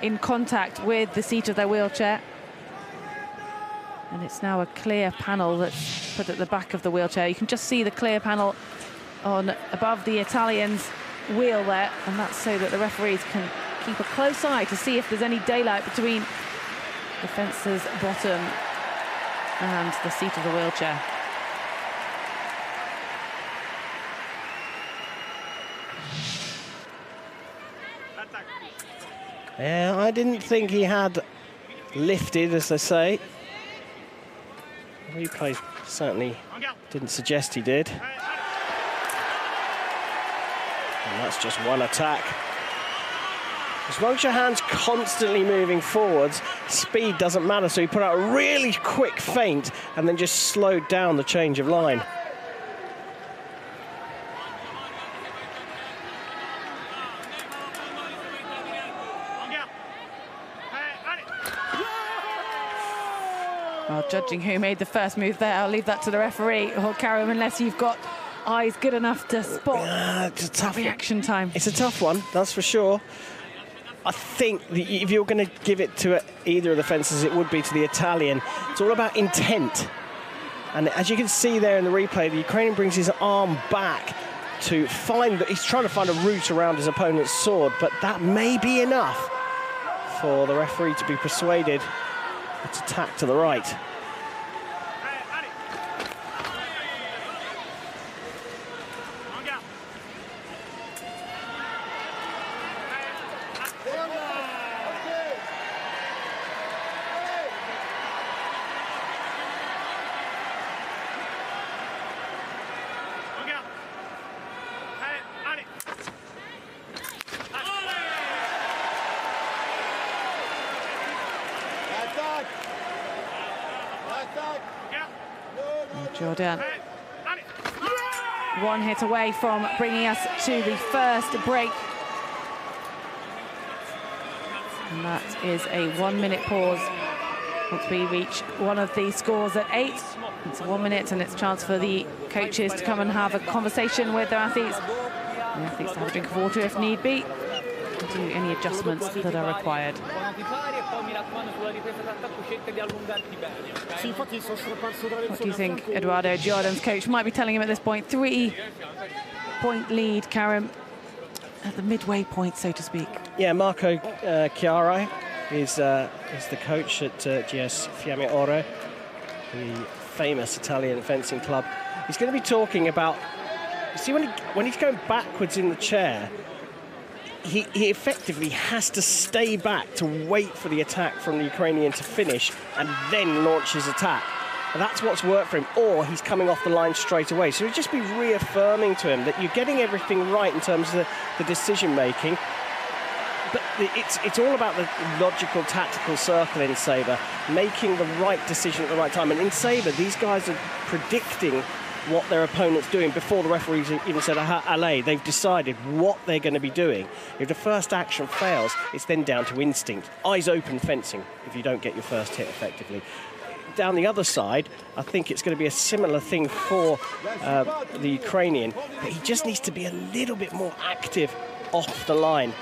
in contact with the seat of their wheelchair. And it's now a clear panel that's put at the back of the wheelchair. You can just see the clear panel on above the Italian's wheel there, and that's so that the referees can keep a close eye to see if there's any daylight between the fencer's bottom and the seat of the wheelchair. Yeah, I didn't think he had lifted, as they say. The replay certainly didn't suggest he did. And that's just one attack. As long as your hand's constantly moving forwards, speed doesn't matter. So he put out a really quick feint and then just slowed down the change of line. Well, judging who made the first move there, I'll leave that to the referee, or Karim, unless you've got eyes good enough to spot it's a tough reaction time. It's a tough one, that's for sure. I think if you're going to give it to either of the fencers, it would be to the Italian. It's all about intent. And as you can see there in the replay, the Ukrainian brings his arm back to find that he's trying to find a route around his opponent's sword, but that may be enough for the referee to be persuaded. It's attack to the right. Jordan. One hit away from bringing us to the first break. And that is a 1 minute pause. Once we reach one of the scores at 8, it's 1 minute and it's a chance for the coaches to come and have a conversation with their athletes. The athletes to have a drink of water if need be, and do any adjustments that are required. What do you think Eduardo Jordan's coach might be telling him at this point? 3-point lead, Karim, at the midway point, so to speak. Yeah, Marco Chiari is the coach at GS Fiamme Oro, the famous Italian fencing club. He's going to be talking about, you see, when he's going backwards in the chair, he effectively has to stay back to wait for the attack from the Ukrainian to finish and then launch his attack. And that's what's worked for him, or he's coming off the line straight away. So he'd just be reaffirming to him that you're getting everything right in terms of the decision making. But it's all about the logical, tactical circle in Sabre, making the right decision at the right time. And in Sabre, these guys are predicting what their opponent's doing before the referees even said allez. They've decided what they're going to be doing. If the first action fails, it's then down to instinct. Eyes open fencing if you don't get your first hit effectively. Down the other side, I think it's going to be a similar thing for the Ukrainian, but he just needs to be a little bit more active off the line.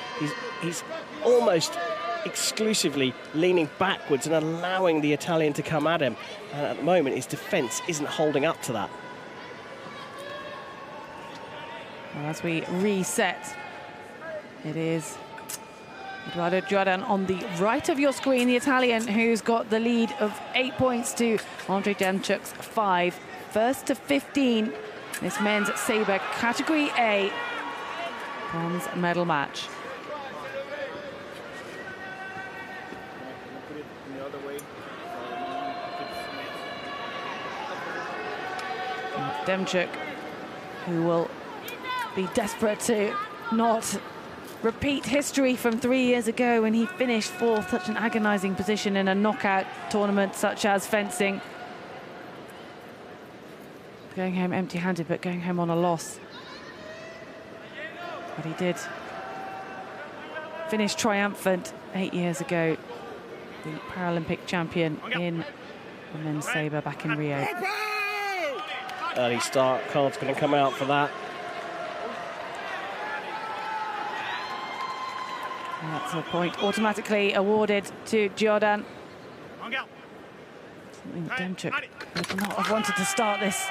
He's almost exclusively leaning backwards and allowing the Italian to come at him. And at the moment, his defence isn't holding up to that. Well, as we reset, it is Eduardo Jordan on the right of your screen, the Italian, who's got the lead of 8 points to Andrei Demchuk's 5. First to 15, this men's Sabre Category A bronze medal match. Demchuk, who will be desperate to not repeat history from 3 years ago when he finished 4th, such an agonizing position in a knockout tournament such as fencing. Going home empty-handed, but going home on a loss. But he did finish triumphant 8 years ago, the Paralympic champion in the men's Sabre back in Rio. Early start, card's going to come out for that. And that's a point automatically awarded to Jordan. Something that Demchuk would not have wanted to start this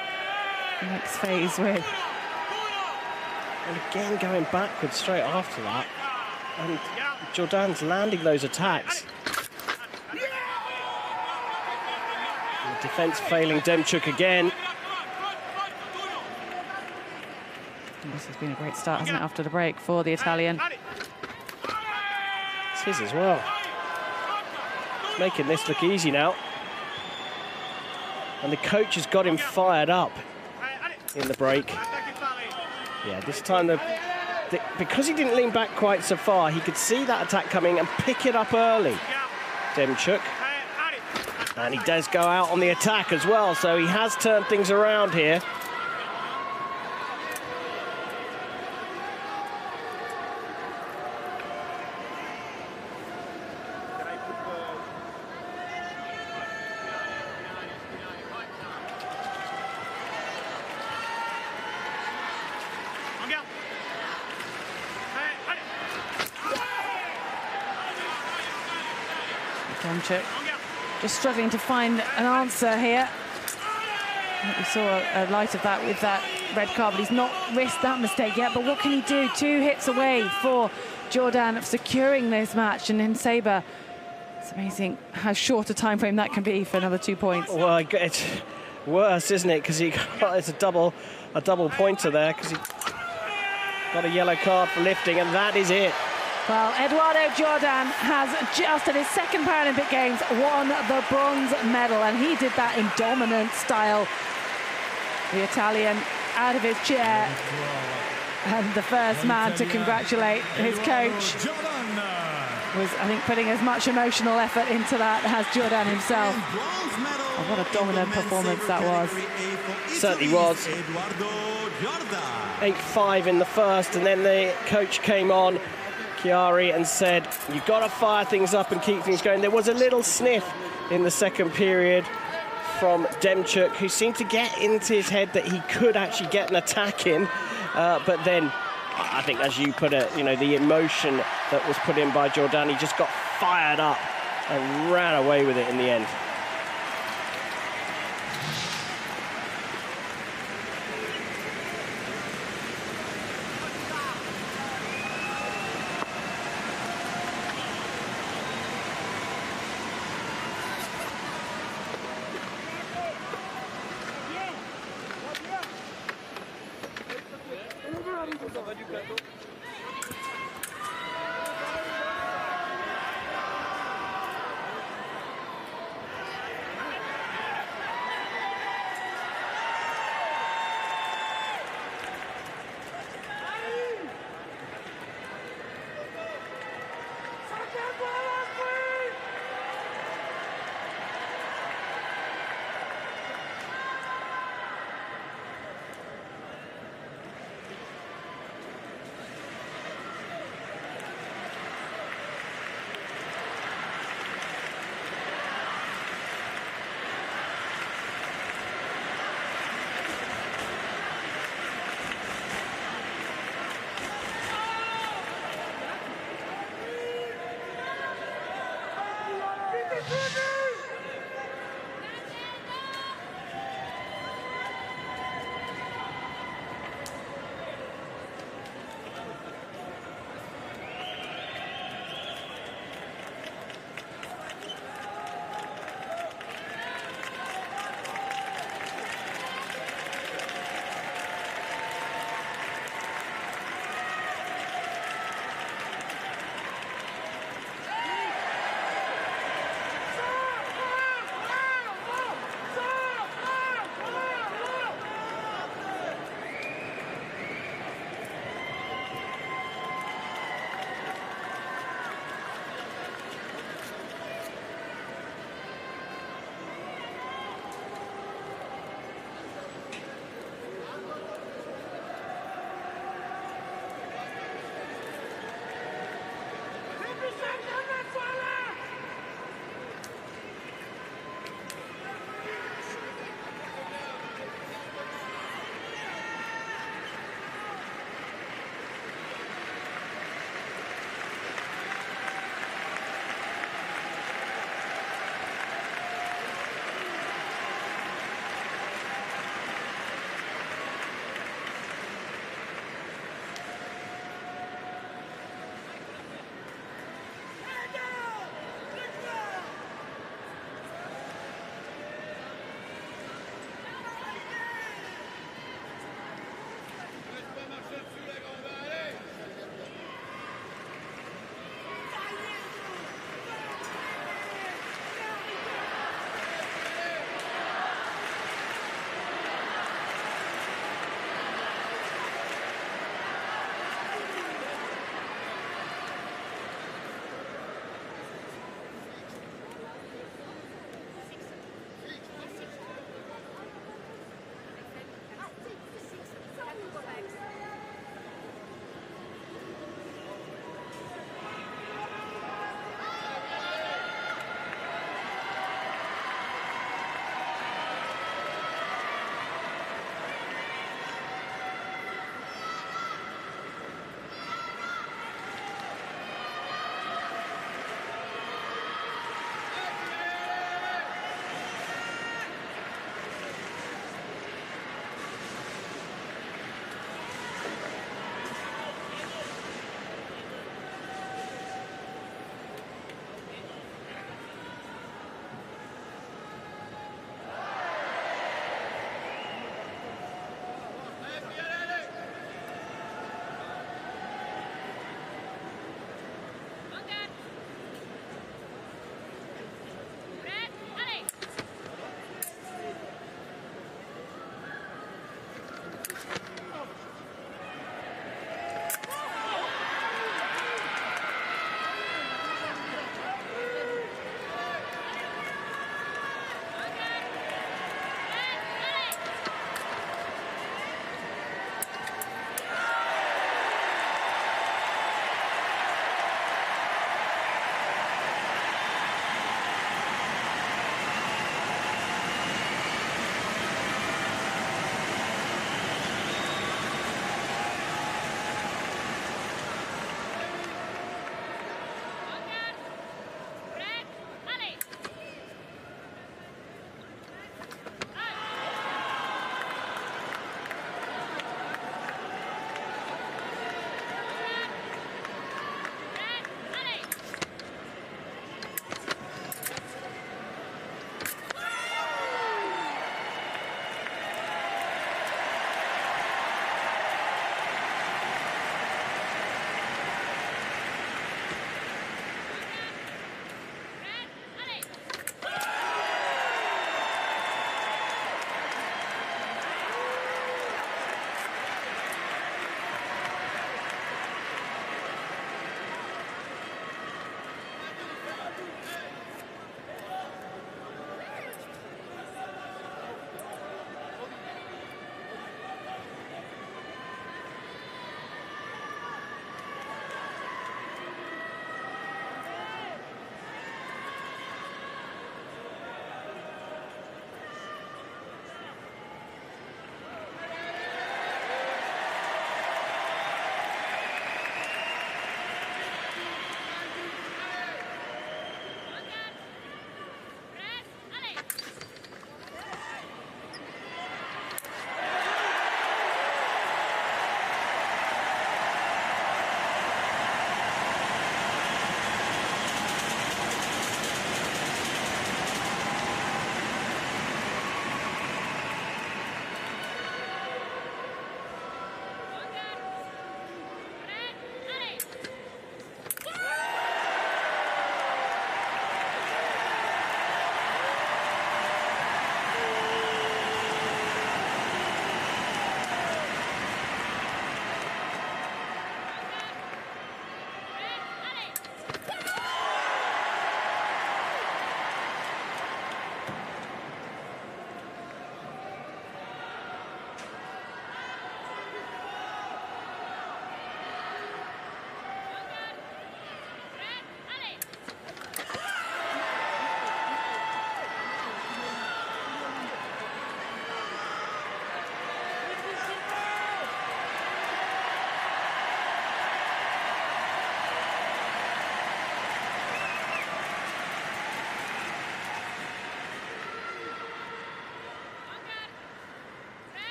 next phase with. And again going backwards straight after that. And Jordan's landing those attacks. The defence failing Demchuk again. And this has been a great start, hasn't it, after the break for the Italian. It's his as well. Making this look easy now. And the coach has got him fired up in the break. Yeah, this time, because he didn't lean back quite so far, he could see that attack coming and pick it up early, Demchuk. And he does go out on the attack as well, so he has turned things around here. Demchuk just struggling to find an answer here. We saw a light of that with that red card, but he's not risked that mistake yet. But what can he do? 2 hits away for Jordan of securing this match. And in Sabre, it's amazing how short a time frame that can be for another 2 points. Well, it's worse, isn't it? Because it's a double pointer there, because he got a yellow card for lifting, and that is it. Well, Eduardo Jordan has just in his second Paralympic Games won the bronze medal, and he did that in dominant style. The Italian out of his chair, and the first man to congratulate his coach was, I think, putting as much emotional effort into that as Jordan himself. Oh, what a dominant performance that was. Certainly was. 8-5 in the first, and then the coach came on, Chiari, and said, you've got to fire things up and keep things going. There was a little sniff in the second period from Demchuk, who seemed to get into his head that he could actually get an attack in, but then I think, as you put it, you know, the emotion that was put in by Jordan, he just got fired up and ran away with it in the end.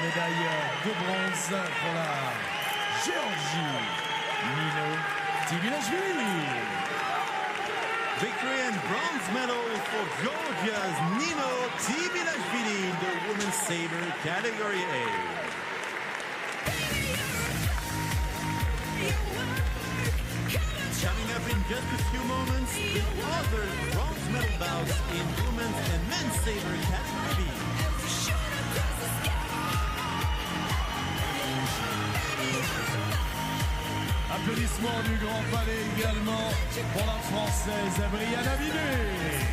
médaille de bronze pour la Géorgie, Nino Tibilashvili. Victory and bronze medal for Georgia's Nino Tibilashvili in the women's saber category A. Coming up in just a few moments, the other bronze medal bouts in women's and men's saber category B. Applaudissements du Grand Palais également pour la Française Brianna Vinet.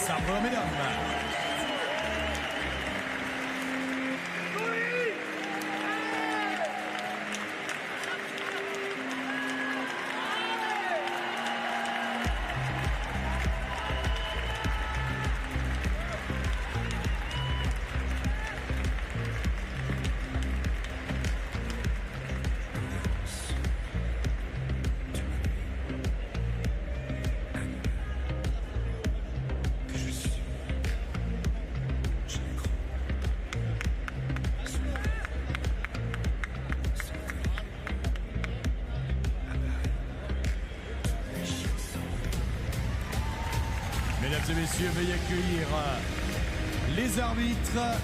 Sabre, mesdames. Mesdames et messieurs, veuillez accueillir les arbitres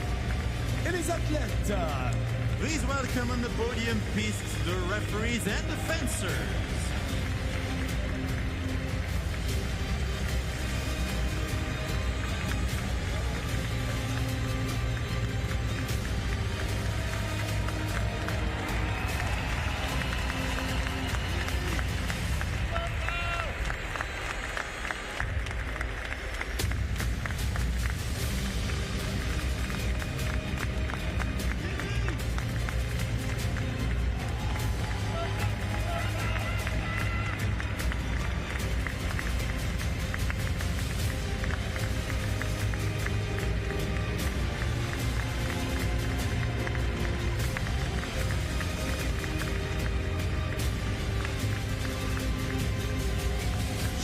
et les athlètes. Please welcome on the podium piste the referees and the fencers.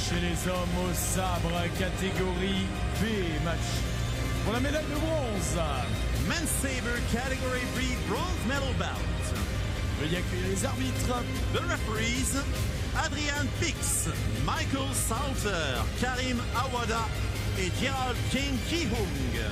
Chez les hommes au sabre, catégorie B, match pour la médaille de bronze. Men's Saber Category B bronze medal bout. Veuillez accueillir les arbitres. The referees, Adrian Pix, Michael Salter, Karim Awada et Gerald King Ki-hung.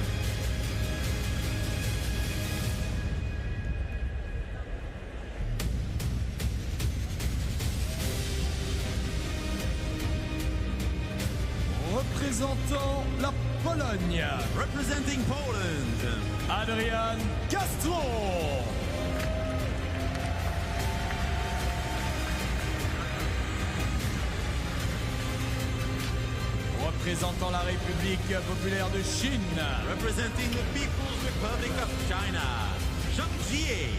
Représentant la Pologne. Representing Poland, Adrian Castro. Représentant la République populaire de Chine. Representing the People's Republic of China, Zhang Jie.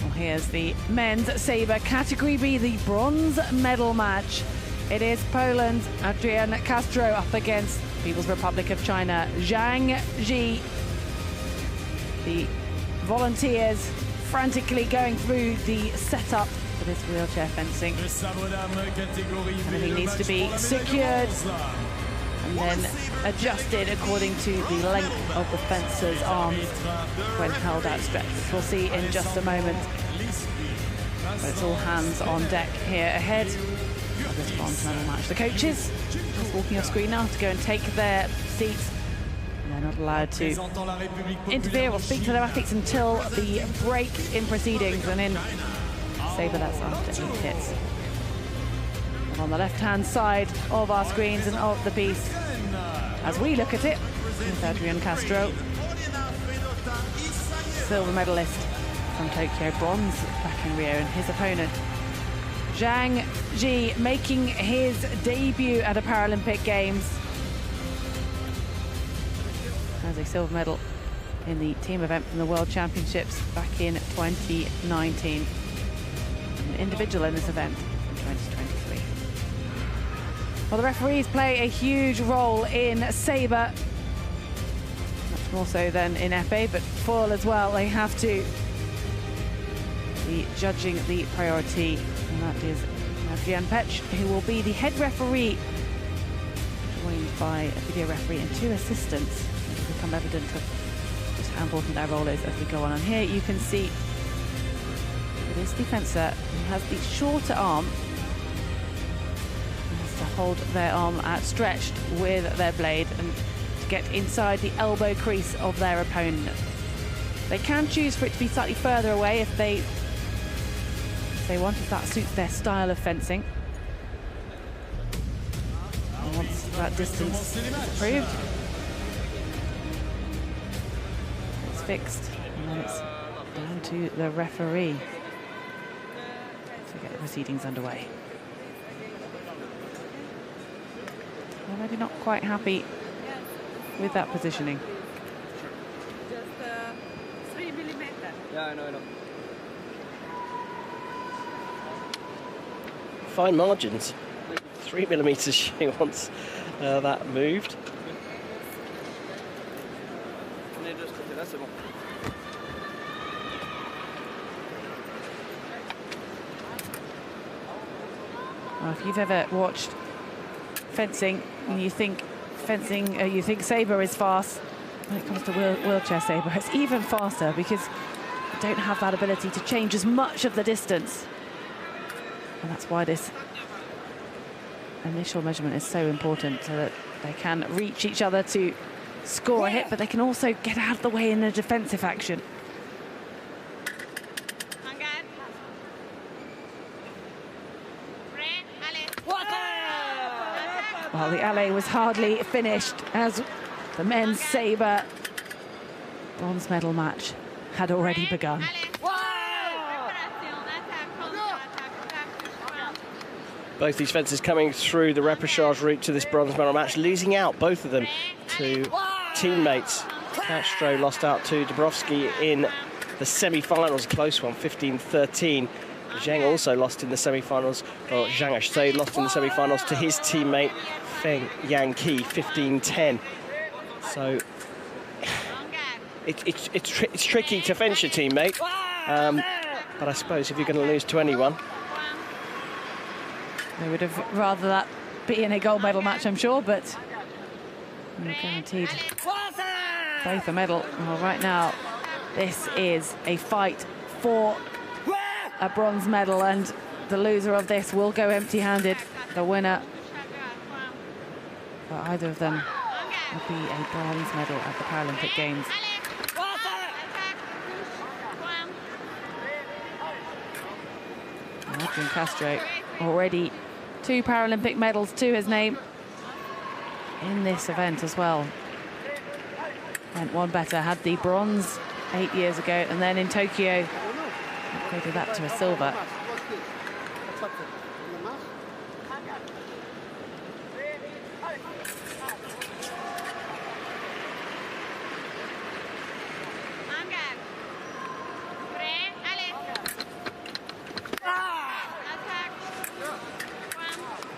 Well, Here's the men's sabre category B, the bronze medal match. It is Poland's Adrian Castro up against People's Republic of China, Zhang Ji. The volunteers frantically going through the setup for this wheelchair fencing. Everything needs to be secured and then adjusted according to the length of the fencer's arms when held outstretched. We'll see in just a moment. But it's all hands on deck here ahead of this bronze medal match. The coaches just walking off screen now to go and take their seats. And they're not allowed to interfere or speak to their athletes until the break in proceedings, and in Sabre that's after 8 hits. And on the left-hand side of our screens and of the piece, as we look at it, with Adrian Castro, silver medalist from Tokyo, bronze back in Rio, and his opponent Zhang Ji making his debut at the Paralympic Games as a silver medal in the team event from the World Championships back in 2019, an individual in this event in 2023. Well, the referees play a huge role in Sabre, much more so than in épée, but foil as well. They have to be judging the priority, and that is Adrian Pech, who will be the head referee, joined by a video referee and 2 assistants. It will become evident of just how important their role is as we go on. And here you can see it is the fencer who has the shorter arm, has to hold their arm outstretched with their blade and to get inside the elbow crease of their opponent. They can choose for it to be slightly further away if they want, if that suits their style of fencing. And once that distance is approved, it's fixed, and then it's down to the referee to get the proceedings underway. Already not quite happy with that positioning. Just 3 millimeters. Yeah, I know. Fine margins. 3 millimeters she wants that moved. Well, if you've ever watched fencing and you think you think Sabre is fast, when it comes to wheelchair Sabre, it's even faster because you don't have that ability to change as much of the distance. And that's why this initial measurement is so important, so that they can reach each other to score a hit, but they can also get out of the way in a defensive action. Well, the alley was hardly finished as the men's Sabre bronze medal match had already begun. Both these fencers coming through the repechage route to this bronze medal match, losing out, both of them, to teammates. Castro lost out to Dabrowski in the semi-finals, close one, 15-13. Zhang also lost in the semi-finals, or Zhang, I should say, lost in the semi-finals to his teammate Feng Yang-Ki, 15-10. So it's tricky to fence your teammate, but I suppose if you're going to lose to anyone, they would have rather that be in a gold medal match, I'm sure, but you're guaranteed both a medal. Well, right now, this is a fight for a bronze medal, and the loser of this will go empty-handed. The winner for either of them will be a bronze medal at the Paralympic Games. Adrian Castro already 2 Paralympic medals to his name in this event as well. Went one better, had the bronze 8 years ago, and then in Tokyo upgraded that to a silver.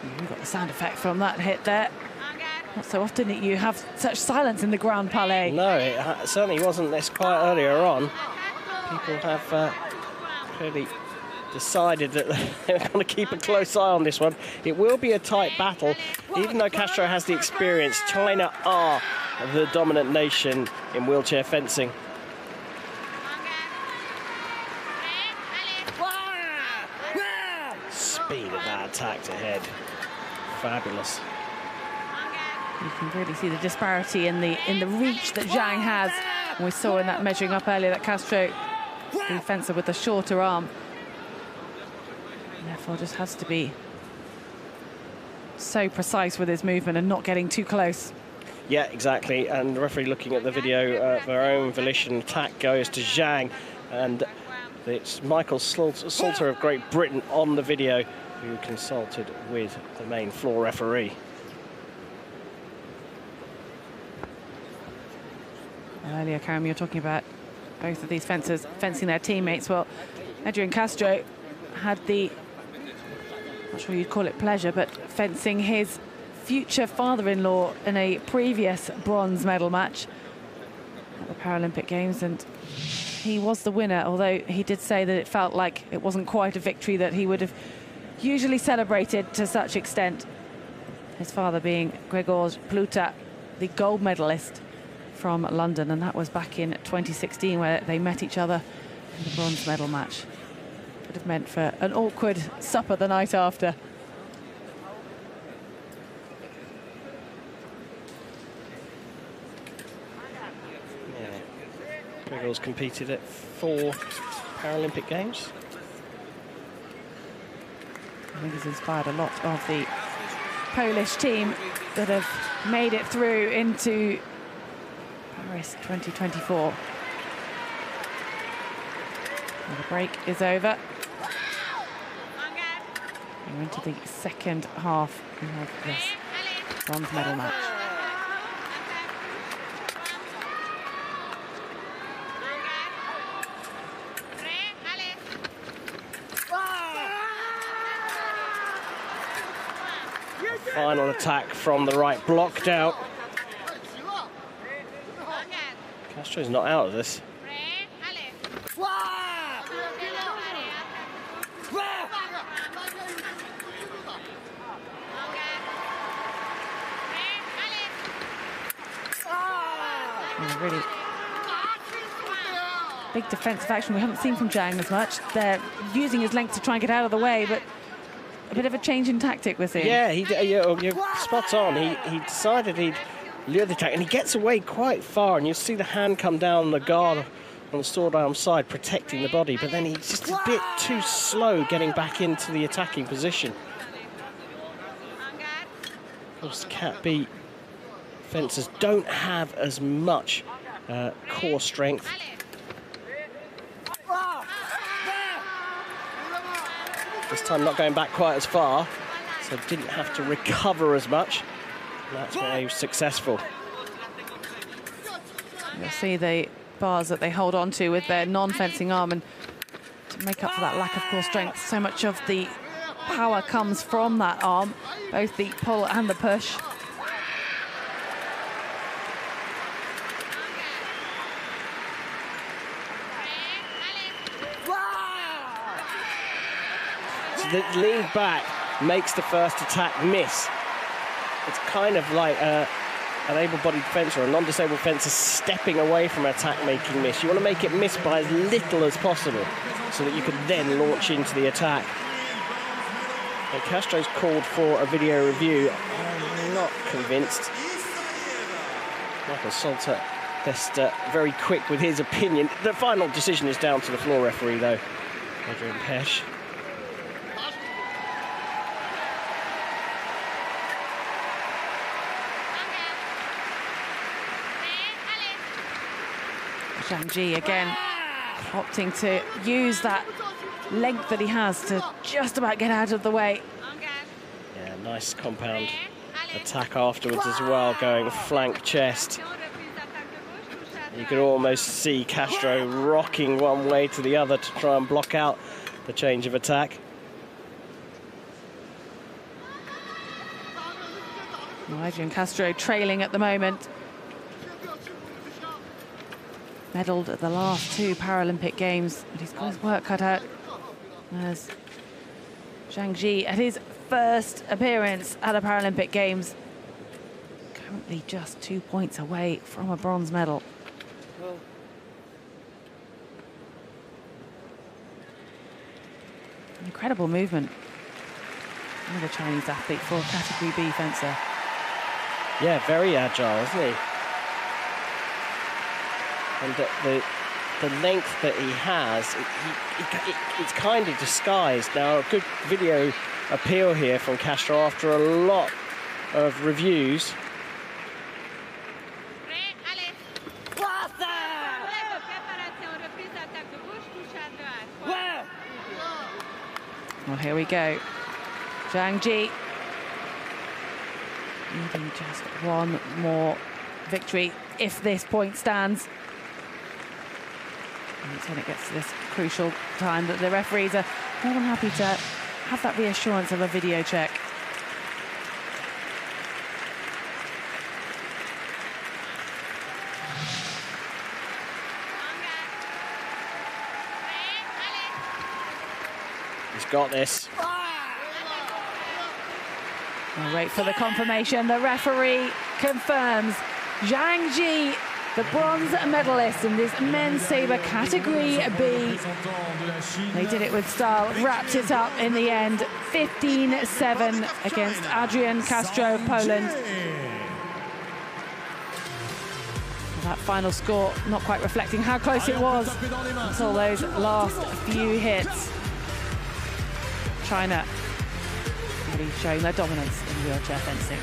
You got the sound effect from that hit there. Not so often that you have such silence in the Grand Palais. No, it certainly wasn't this quiet earlier on. People have clearly decided that they're going to keep a close eye on this one. It will be a tight battle. Even though Castro has the experience, China are the dominant nation in wheelchair fencing. Speed of that attack to head. Fabulous. You can really see the disparity in the reach that Jang has. And we saw in that measuring up earlier that Castro, the fencer with the shorter arm, and therefore just has to be so precise with his movement and not getting too close. Yeah, exactly. And the referee looking at the video, of their own volition, attack goes to Jang, and it's Michael Salter of Great Britain on the video who consulted with the main floor referee. Earlier, Karim, you're talking about both of these fencers fencing their teammates. Well, Adrian Castro had the, not sure you'd call it pleasure, but fencing his future father-in-law in a previous bronze medal match at the Paralympic Games, and he was the winner, although he did say that it felt like it wasn't quite a victory that he would have usually celebrated to such extent. His father being Grzegorz Pluta, the gold medalist from London, and that was back in 2016 where they met each other in the bronze medal match. Would have meant for an awkward supper the night after. Grzegorz competed at 4 Paralympic Games. I think he's inspired a lot of the Polish team that have made it through into Paris 2024. And the break is over. We're into the second half of this bronze medal match. Final attack from the right, blocked out. Castro's not out of this. Really big defensive action we haven't seen from Jang as much. They're using his length to try and get out of the way, but a bit of a change in tactic we're seeing. Yeah, you're spot on. He decided he'd lure the attack, and he gets away quite far, and you see the hand come down on the guard on the sword arm side, protecting the body, but then he's just a bit too slow getting back into the attacking position. Of course, Cat B fencers don't have as much core strength. This time not going back quite as far, so didn't have to recover as much. And that's why he was successful. You'll see the bars that they hold on to with their non-fencing arm, and to make up for that lack of core strength, so much of the power comes from that arm, both the pull and the push. The lean back makes the first attack miss. It's kind of like an able-bodied fencer, a non-disabled fencer stepping away from an attack-making miss. You want to make it miss by as little as possible so that you can then launch into the attack. And Castro's called for a video review. I'm not convinced. Michael Salter just very quick with his opinion. The final decision is down to the floor referee, though, Adrian Pesh. Zhang again opting to use that length that he has to just about get out of the way. Yeah, nice compound attack afterwards as well, going flank chest. You could almost see Castro rocking one way to the other to try and block out the change of attack. Adrian Castro trailing at the moment. Medalled at the last 2 Paralympic Games, but he's got his work cut out. As Zhang at his first appearance at a Paralympic Games, currently just 2 points away from a bronze medal. Incredible movement. Another Chinese athlete for a Category B fencer. Yeah, very agile, isn't he? And the length that he has, it's kind of disguised. Now, a good video appeal here from Castro after a lot of reviews. Well, here we go. Zhang Ji needing just one more victory if this point stands. And it's when it gets to this crucial time that the referees are more than happy to have that reassurance of a video check. He's got this. We'll wait for the confirmation. The referee confirms Zhang Ji, the bronze medalist in this men's sabre category B. They did it with style, wrapped it up in the end, 15-7 against Adrian Castro of Poland. That final score not quite reflecting how close it was until those last few hits. China really showing their dominance in wheelchair fencing.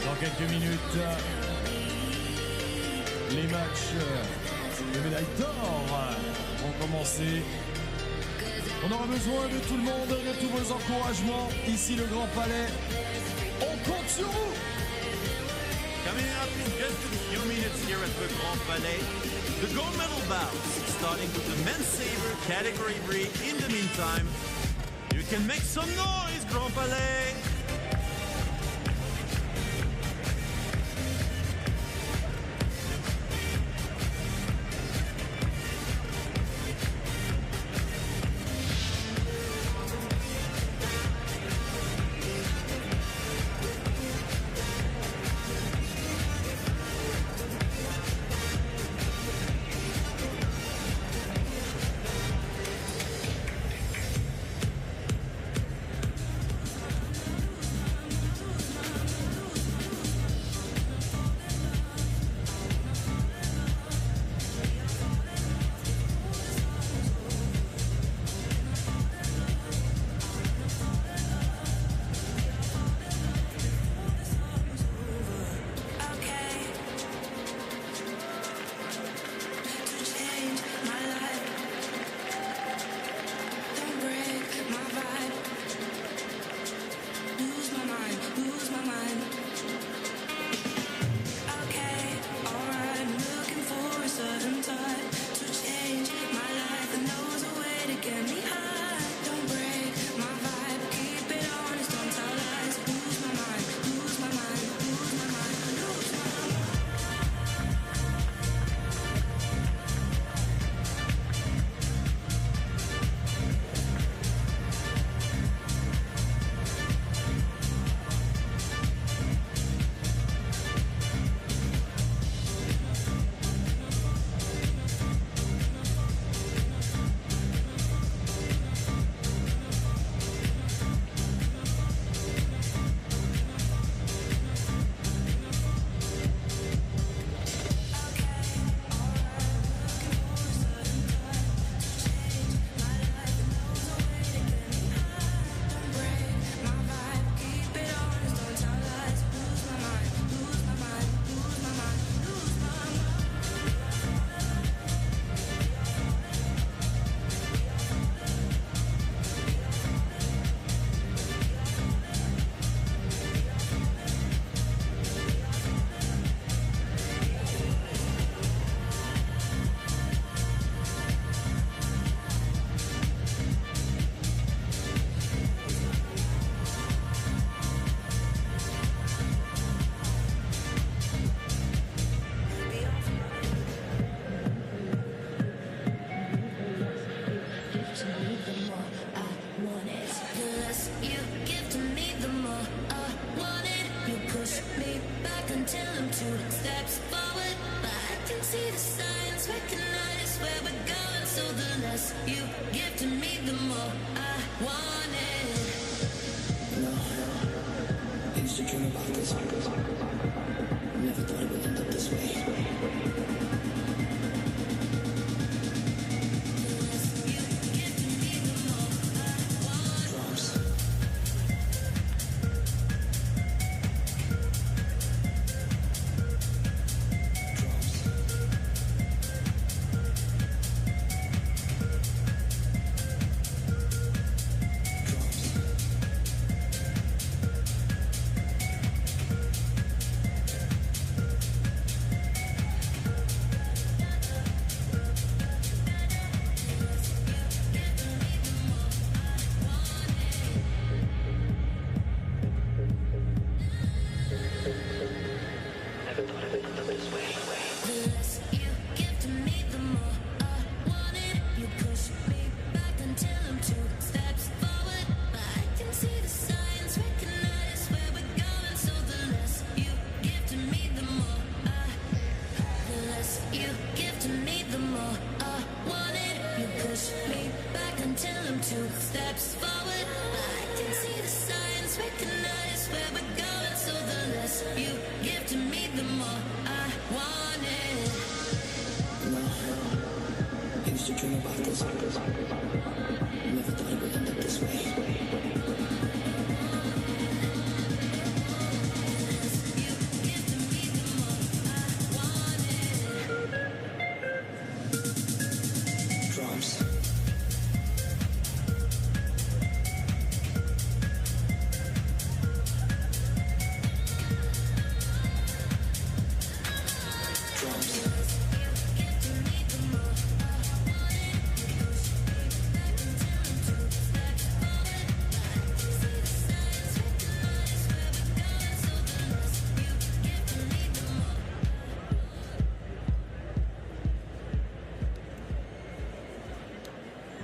Dans quelques minutes, les matchs de médailles d'or vont commencer. On aura besoin de tout le monde, de tous vos encouragements. Ici, le Grand Palais. On compte sur vous. Coming up in just a few minutes here at the Grand Palais, the gold medal bouts, starting with the men's sabre category B. In the meantime, you can make some noise, Grand Palais. less you give to me, the more I want it. I used to dream about this. Never thought it would end up this way.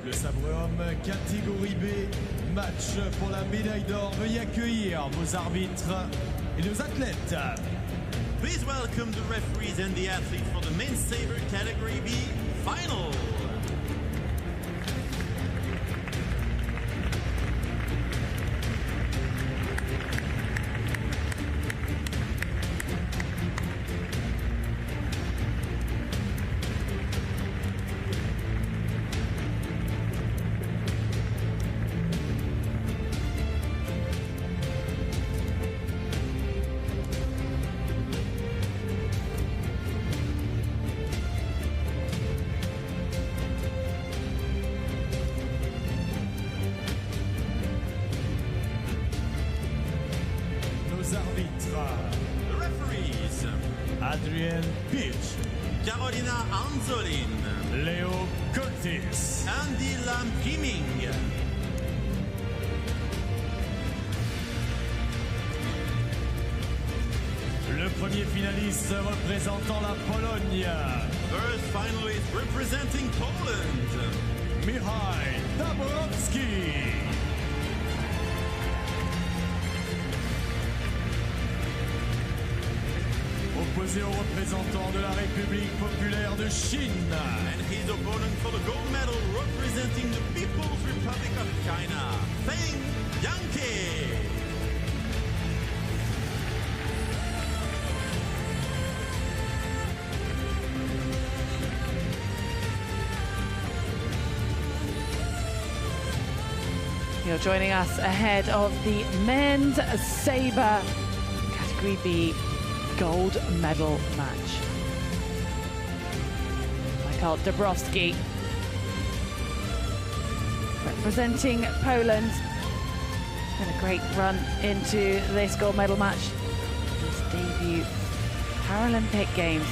Le Sabre homme catégorie B, match pour la médaille d'or. Veuillez accueillir vos arbitres et nos athlètes. Please welcome the referees and the athletes for the men's Sabre category B final. Carolina Anzolin, Leo Curtis, Andy Lam-Kiming. Le premier finaliste représentant la Pologne. First finalist representing Poland. Michał Dabrowski. Opposé au représentant de la République populaire de Chine. And his opponent for the gold medal representing the People's Republic of China, Feng Yanke. You're joining us ahead of the men's Sabre Category B gold medal match. Michał Dabrowski representing Poland. And a great run into this gold medal match. His debut Paralympic Games.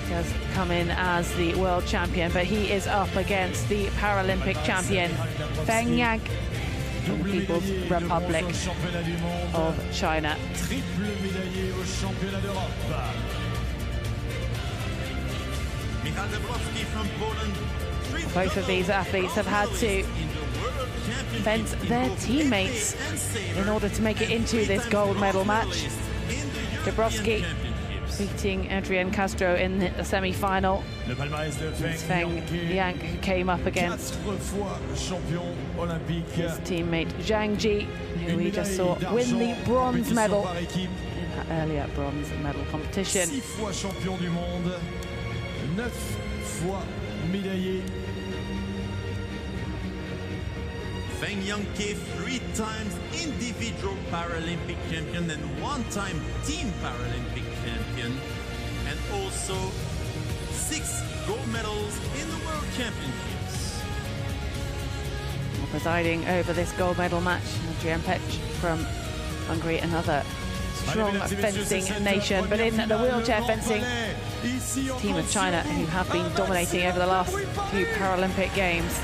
He has come in as the world champion, but he is up against the Paralympic champion, Feng Yang, from the People's Republic of China. Triple médaillé au championnat d'Europe. Michał Dabrowski from Poland. Both of these athletes have had to bend their teammates in order to make it into this gold medal match. Dabrowski beating Adrian Castro in the semi-final. Le palmarès de Feng Yang, who came up against his teammate Zhang Ji, who we just saw win the bronze medal in that earlier bronze medal competition. 6 fois champion du monde, 9 fois médaillé. Feng Yang-ke, 3 times individual Paralympic champion and 1-time team Paralympic champion, and also 6 gold medals in the World Championships. Presiding over this gold medal match, Adrian Pech from Hungary, another strong fencing nation, but in the wheelchair fencing, team of China who have been dominating over the last few Paralympic Games.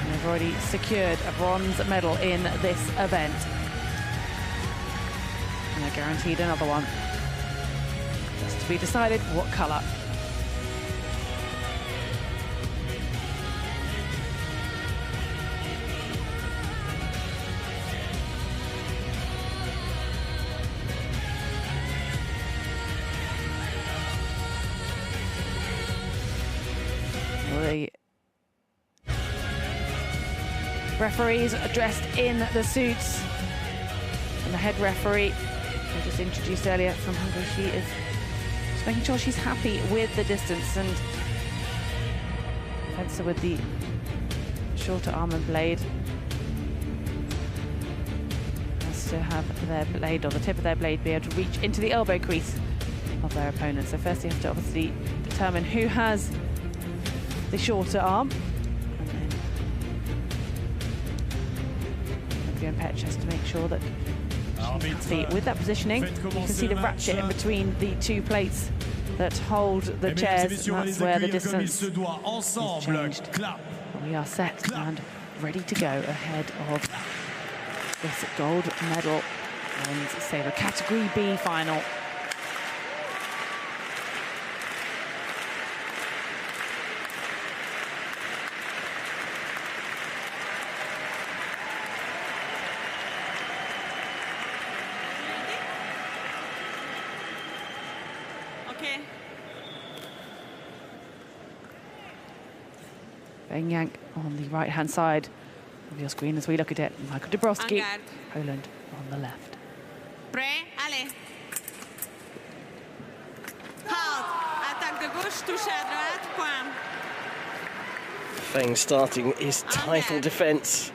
And they've already secured a bronze medal in this event. And they're guaranteed another one. Just to be decided what colour. The referees are dressed in the suits, and the head referee, I just introduced earlier from Hungary, she is just making sure she's happy with the distance, and fencer with the shorter arm and blade has to have their blade, or the tip of their blade, be able to reach into the elbow crease of their opponent. So first you have to obviously determine who has the shorter arm, and then Adrian Pech has to make sure that she's happy with that positioning. You can see the ratchet in between the 2 plates that hold the chairs, and that's where the distance is changed. And we are set and ready to go ahead of this gold medal and Sabre Category B final. Feng Yang on the right-hand side of your screen as we look at it. Michael Dabrowski, Poland on the left. Allez. Halt. Attaque de gauche, touche à droite, point. Feng starting his title defence.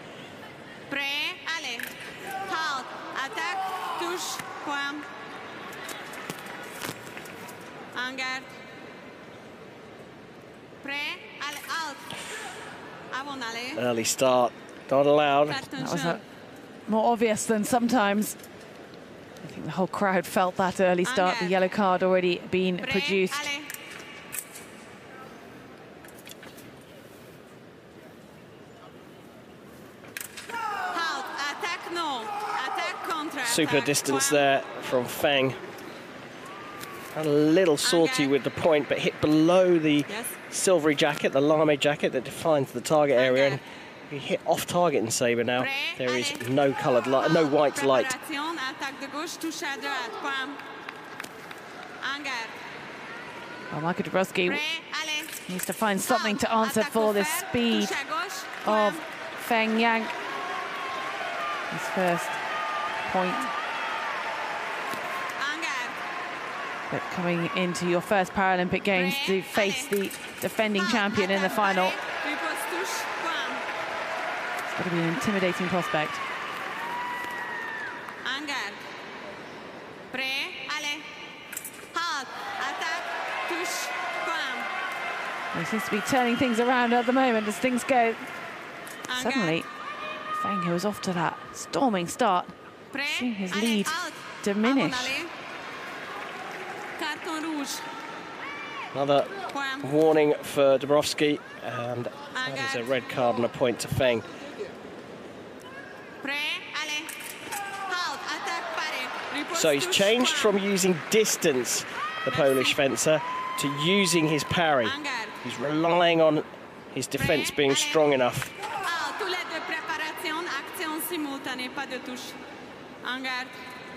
Allez. Halt. Attaque, touche, point. En garde. Allez, out. Early start, not allowed. That was more obvious than sometimes. I think the whole crowd felt that early start. The yellow card already been produced. Super distance there from Feng. A little salty with the point, but hit below the silvery jacket, the lame jacket that defines the target area. And he hit off target in Sabre now. There is no coloured light, no white light. Well, Michael Dabrowski needs to find something to answer for this speed of Feng Yang. His first point. But coming into your first Paralympic Games to face the defending champion in the final, it's got to be an intimidating prospect. He seems to be turning things around at the moment as things go. Suddenly, Feng, who was off to that storming start, seeing his lead diminish. Another warning for Dabrowski, and that is a red card and a point to Feng. So he's changed from using distance, the Polish fencer, to using his parry. He's relying on his defence being strong enough.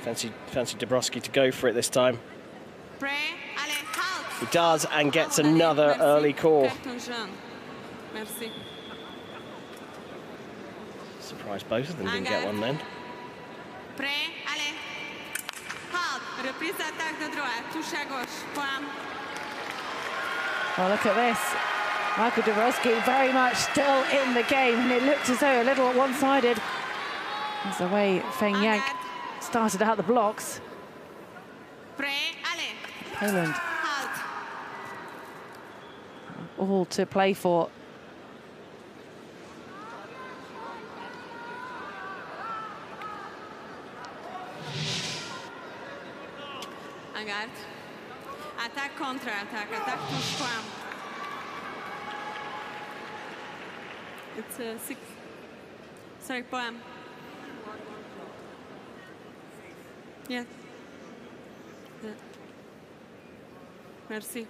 Fancy Dabrowski to go for it this time. He does and gets another early call. Surprised both of them didn't get one then. Well, look at this. Michael Dabrowski very much still in the game, and it looked as though a little one-sided. That's the way Feng Yang started out the blocks. Poland all to play for. Angard. Attack, contra-attack, attack to scrum. It's 6. Sorry, poem. Yes. Merci.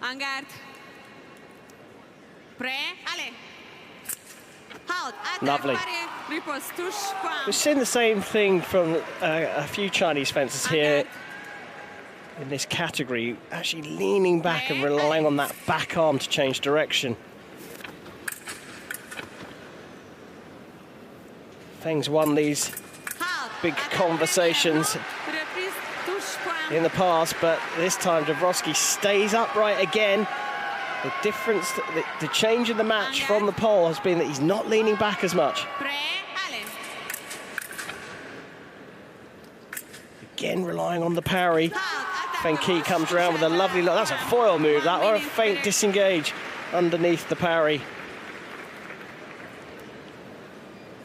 En garde. Prêt, allez. Halt, attack, Lovely. pari, riposte, touche, poem. We've seen the same thing from a few Chinese fencers here in this category, actually leaning back and relying on that back arm to change direction. Feng's won these big conversations in the past, but this time Dabrowski stays upright again. The difference, the change in the match from the pole has been that he's not leaning back as much. Again, relying on the parry. Feng Qi comes around with a lovely look. That's a foil move, that one. A faint disengage underneath the parry.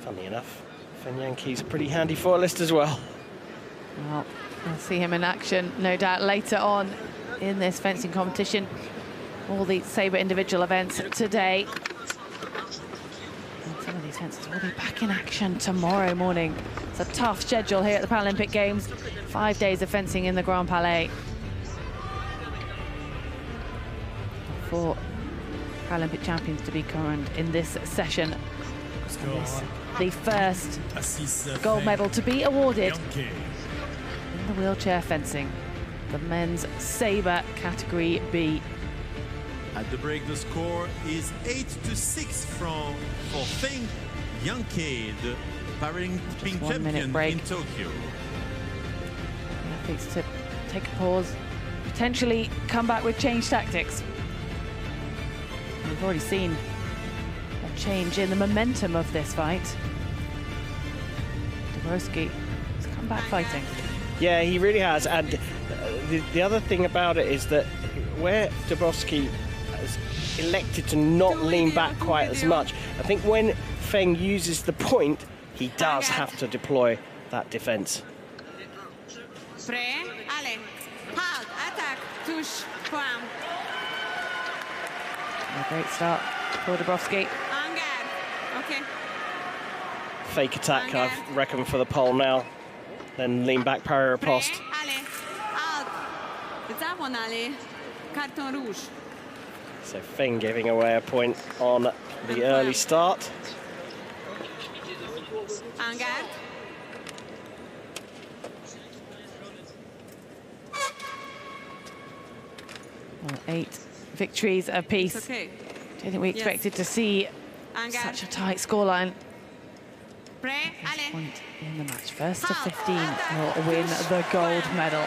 Funny enough, Feng Yanqi's a pretty handy foilist as well. Well, we'll see him in action, no doubt, later on in this fencing competition. All the Sabre individual events today. And some of these fencers will be back in action tomorrow morning. It's a tough schedule here at the Paralympic Games. 5 days of fencing in the Grand Palais. 4 Paralympic champions to be crowned in this session. This, the first gold medal to be awarded in the wheelchair fencing, the men's Sabre category B. At the break, the score is 8-6 for Feng Yanqi, the Paralympic champion in Tokyo. Athletes to take a pause, potentially come back with changed tactics. We've already seen a change in the momentum of this fight. Dabrowski has come back fighting. Yeah, he really has. And the other thing about it is that where Dabrowski has elected to not lean back quite as much, I think when Feng uses the point, he does have to deploy that defense. A great start for Dabrowski. Okay. Fake attack, I reckon, for the pole now. Then lean back, parry riposte. Carton rouge. So Feng giving away a point on the early start. En garde. Well, 8 victories apiece. Okay. Do you think we expected to see such a tight scoreline? Point in the match. First to 15 will win the gold medal.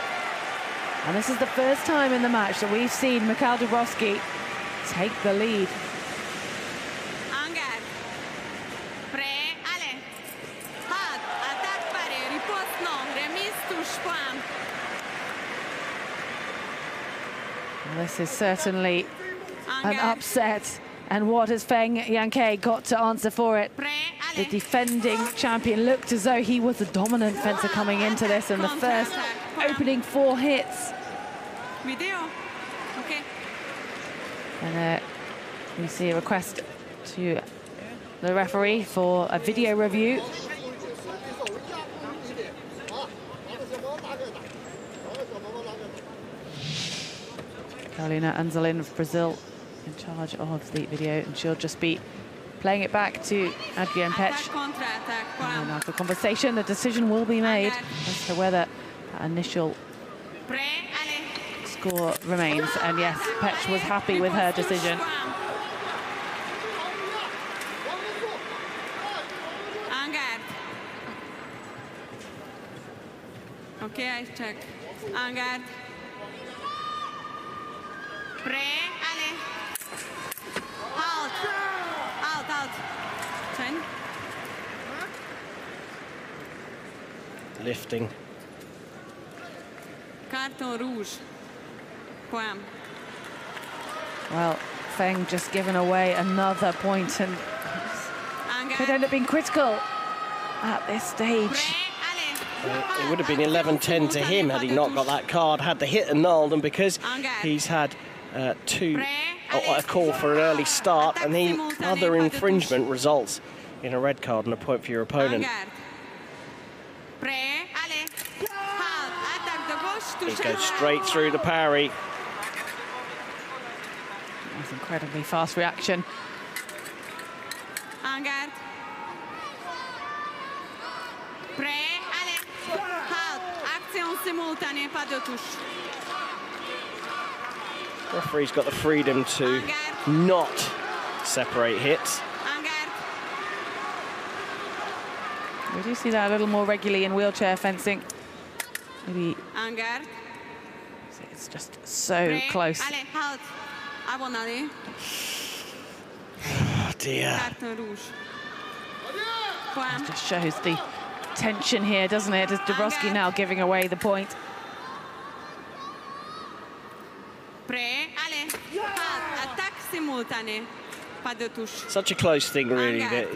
And this is the first time in the match that we've seen Michal Dabrowski take the lead. Well, this is certainly an upset. And what has Feng Yanqi got to answer for it? The defending champion looked as though he was the dominant fencer coming into this, and the first opening 4 hits. Video. Okay. And we see a request to the referee for a video review. Carolina Anzolin of Brazil in charge of the video, and she'll just be Playing it back to Adrian Pech. And after conversation, the decision will be made as to whether that initial score remains. And yes, Pech was happy with her decision. Okay, I check. Angard. Allez. Halt. Out. Ten. Lifting. Carton rouge. Point. Well, Feng just given away another point and could end up being critical at this stage. It would have been 11-10 to him had he not got that card, had the hit annulled, and because he's had a call for an early start, and the other infringement results in a red card and a point for your opponent. It goes straight through the parry. That's incredibly fast reaction. The referee's got the freedom to not separate hits. We do see that a little more regularly in wheelchair fencing. Maybe it's just so close. Oh dear. It just shows the tension here, doesn't it? As Dabrowski now giving away the point. Such a close thing, really, that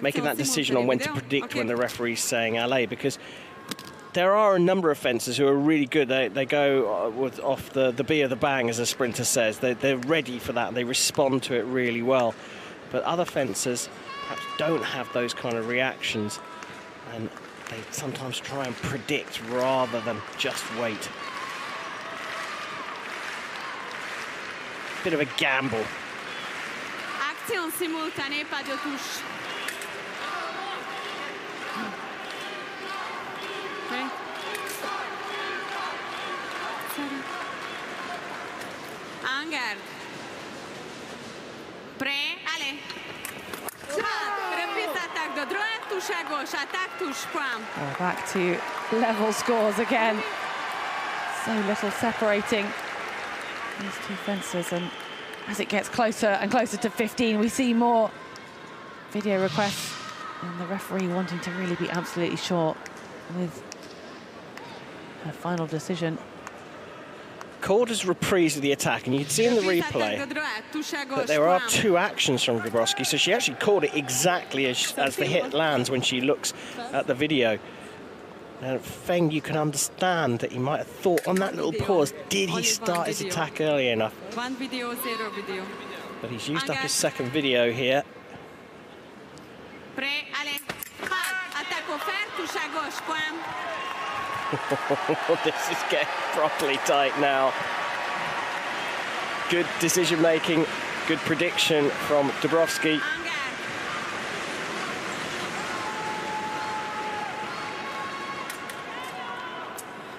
making that decision on when to predict when the referee's saying allez, because there are a number of fencers who are really good. They go off the B of the bang, as a sprinter says. They're ready for that. They respond to it really well. But other fencers perhaps don't have those kind of reactions, and they sometimes try and predict rather than just wait. Bit of a gamble. Action simultanée, pas de touche. Okay. En garde. Prêt, allez. Reprise attaque de droite, touche à gauche, attaque, touche, point. Back to level scores again. So little separating these two fencers, and as it gets closer and closer to 15, we see more video requests and the referee wanting to really be absolutely sure with her final decision. Called as reprise of the attack, and you can see in the replay that there are two actions from Dabrowski, so she actually called it exactly as the hit lands when she looks at the video. Now, Feng, you can understand that he might have thought on that little pause, did he start his attack early enough? One video, zero video. But he's used up his second video here. Prêt, allez. Attaque offerte, touche à gauche, point. This is getting properly tight now. Good decision making, good prediction from Dabrowski.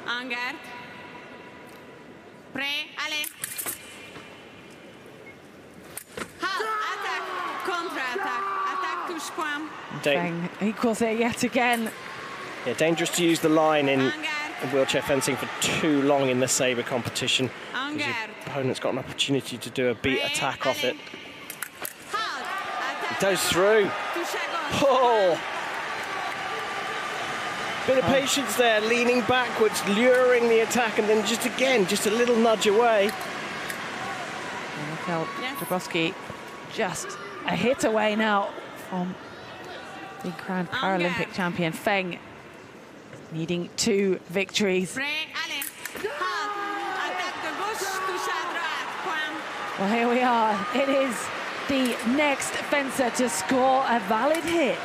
En garde. Prêt, allez. Halt, attaque, contre-attaque. Attaque, touche, point. Feng equals it yet again. Yeah, dangerous to use the line in wheelchair fencing for too long in the Sabre competition, because your opponent's got an opportunity to do a beat attack off it. It goes through. Oh! Bit of patience there, leaning backwards, luring the attack, and then just again, just a little nudge away. And look how Dabrowski just a hit away now from the crowned Paralympic champion Feng, needing 2 victories. Well, here we are. It is the next fencer to score a valid hit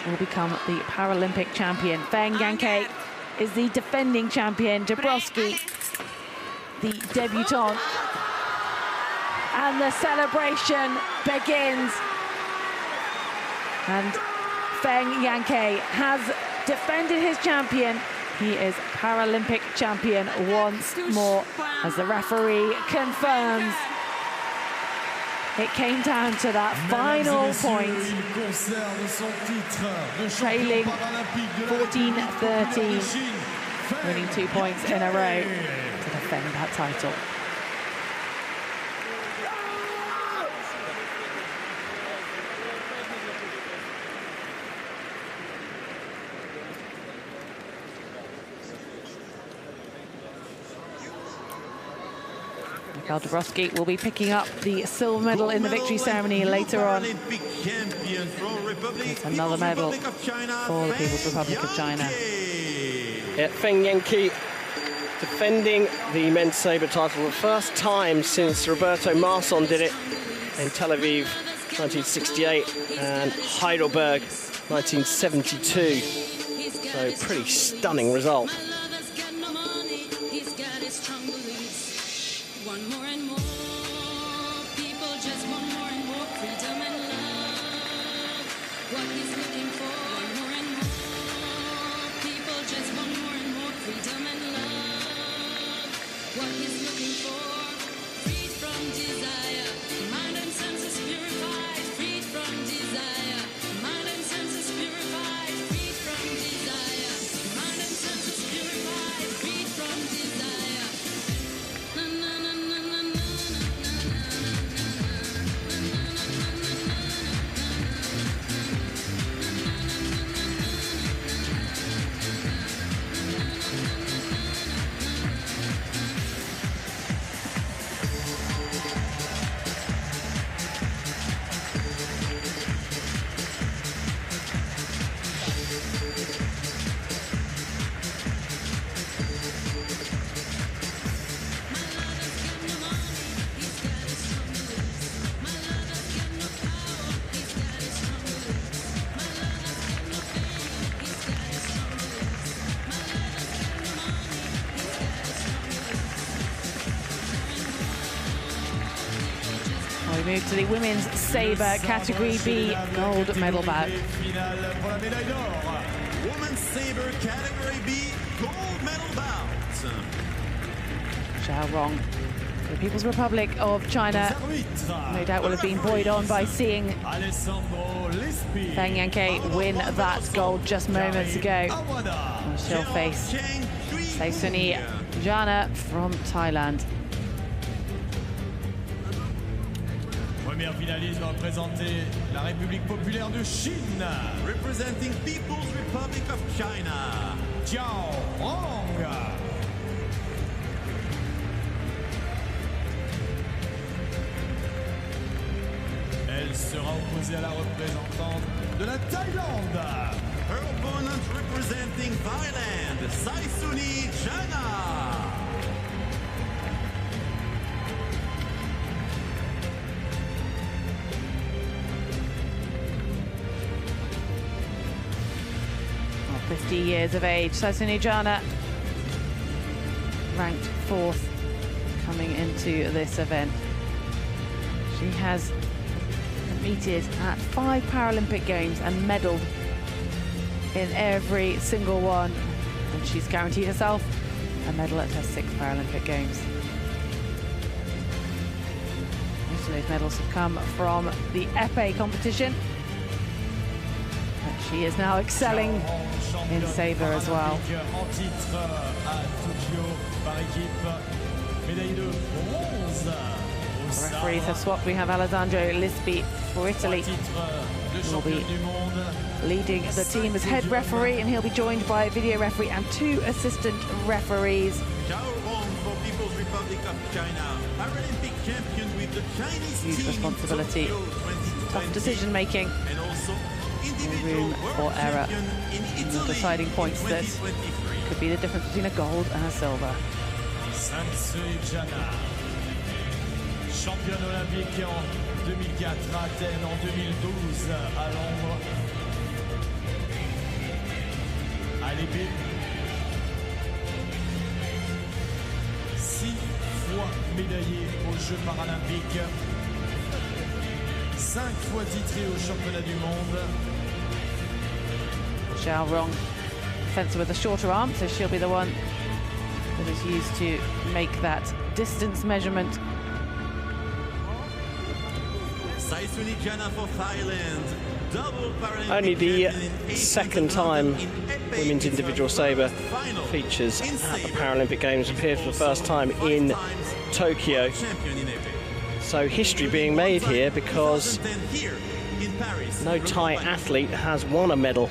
will become the Paralympic champion. Feng Yanke is the defending champion. Dabrowski, the debutante. And the celebration begins. And Feng Yanke has defended his champion. He is Paralympic champion once more, as the referee confirms. It came down to that final point, trailing 14-13, winning 2 points in a row to defend that title. Dei Rossi will be picking up the silver medal in the victory ceremony later on. It's another medal for the People's Republic of China. Yeah, Feng Yanke defending the men's sabre title the first time since Roberto Marson did it in Tel Aviv 1968 and Heidelberg 1972. So pretty stunning result. We move to the women's sabre category B gold medal bout. Women's sabre category B gold medal bout. Zhao Rong, the People's Republic of China, no doubt will have been buoyed on by seeing Feng Yanke win that gold just moments ago. And she'll face Saisuni Jana from Thailand. Première finaliste va représenter la République populaire de Chine. Representing People's Republic of China. Zhao Rong. Elle sera opposée à la représentante de la Thaïlande. Her opponent representing Thailand, Saisuni Jana. Well, 50 years of age, Saisuni Jana ranked 4th coming into this event. She has competed at 5 Paralympic Games and medalled in every single one, and she's guaranteed herself a medal at her 6th Paralympic Games. Most of those medals have come from the épée competition, but she is now excelling in sabre as well. The referees have swapped. We have Alessandro Lispi for Italy, who will be leading the team as head referee, and he'll be joined by a video referee and 2 assistant referees. Zhao Rong for People's Republic of China, Paralympic champion with the Chinese Huge team responsibility, in Tokyo 2020, tough decision making, and also no room for error in the deciding points that could be the difference between a gold and a silver. Championne olympique en 2004 à Athènes, en 2012 à Londres. À l'épée. 6 fois médaillée aux Jeux paralympiques. 5 fois titrée au championnat du monde. Wrong fencer with a shorter arm, so she'll be the one that is used to make that distance measurement. Jana for Thailand. Double Paralympic Only the champion in second time women's individual sabre features at the Paralympic Games, appeared for the first time in Tokyo. So history being made here, because no Thai athlete has won a medal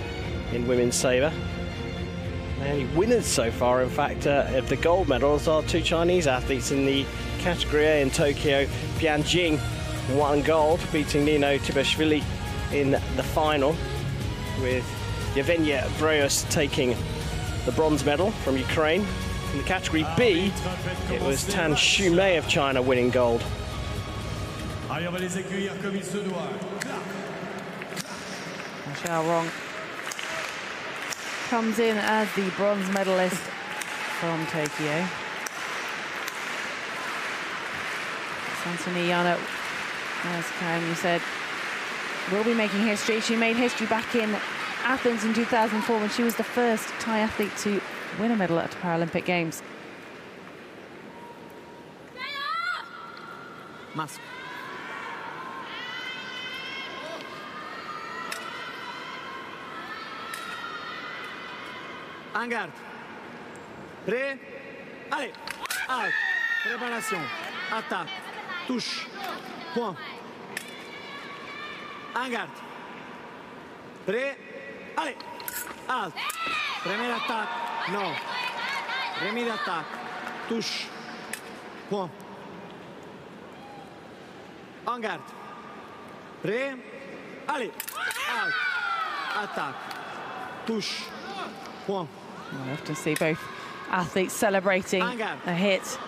in women's sabre. The only winners so far, in fact, of the gold medals are two Chinese athletes in the category A in Tokyo. Bian Jing won gold, beating Nino Tibashvili in the final, with Yevgenia Breus taking the bronze medal from Ukraine. In the category B, it was Tan Shumei of China winning gold. Allez, on va les accueillir comme il se doit. Wrong comes in as the bronze medalist from Tokyo. Santini Yana, as Karen, you said, will be making history. She made history back in Athens in 2004 when she was the first Thai athlete to win a medal at Paralympic Games. Mask. En garde. Prêt. Allez. Out. Préparation. Attaque. Touche. Point. En garde. Prêt. Allez. Out. Première attaque. Non. Remis d'attaque. Touche. Point. En garde. Prêt. Allez. Out. Attaque. Touche. Point. I often see both athletes celebrating a hit. So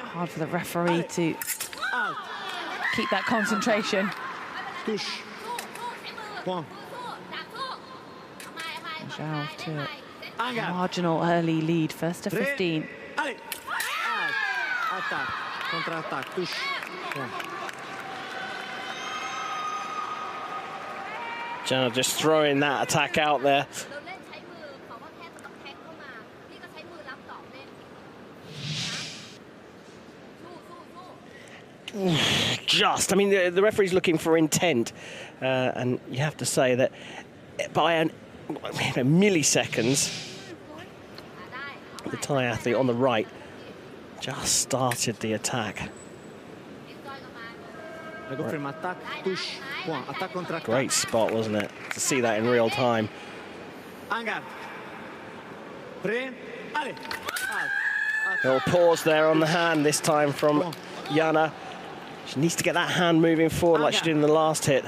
hard for the referee to keep that concentration. Touche. Point. Zhao to a marginal early lead, first to 15. Allez. Attaque. Contre-attaque. Touche. Point. Jana just throwing that attack out there. Just, I mean, the referee's looking for intent, and you have to say that by milliseconds, the Thai athlete on the right just started the attack. Great spot, wasn't it, to see that in real time. Little pause there on the hand this time from Jana. She needs to get that hand moving forward like she did in the last hit.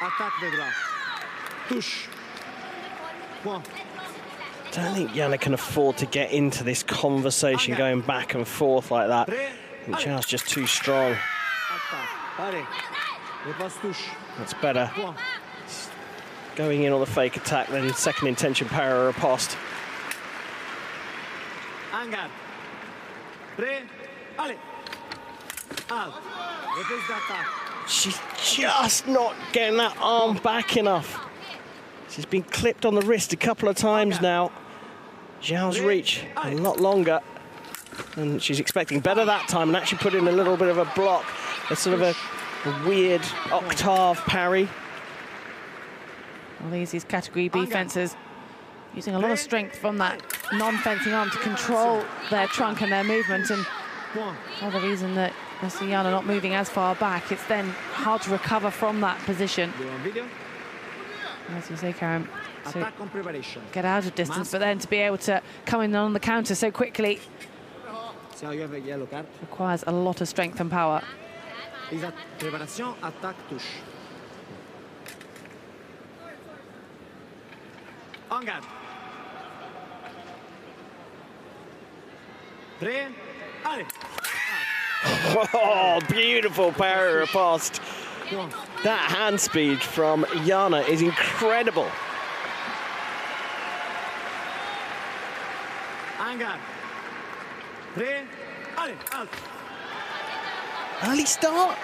Attaque de bras. Touche. Point. I don't think Jana can afford to get into this conversation going back and forth like that. I think Zhao's just too strong. That's better. Going in on the fake attack, then second intention para riposte. She's just not getting that arm back enough. She's been clipped on the wrist a couple of times now. Zhao's reach a lot longer, and she's expecting better that time, and actually put in a little bit of a block, a sort of a weird octave parry. Well, these category B fencers using a lot of strength from that non-fencing arm to control their trunk and their movement, and the reason that Jana not moving as far back, it's then hard to recover from that position. As you say, Karen, to get out of distance, but then to be able to come in on the counter so quickly requires a lot of strength and power. Préparation, attaque, touche. En garde. Prêt. Allez. Oh, beautiful parry riposte. That hand speed from Jana is incredible. Angar. Tre. Allez, out. Early start.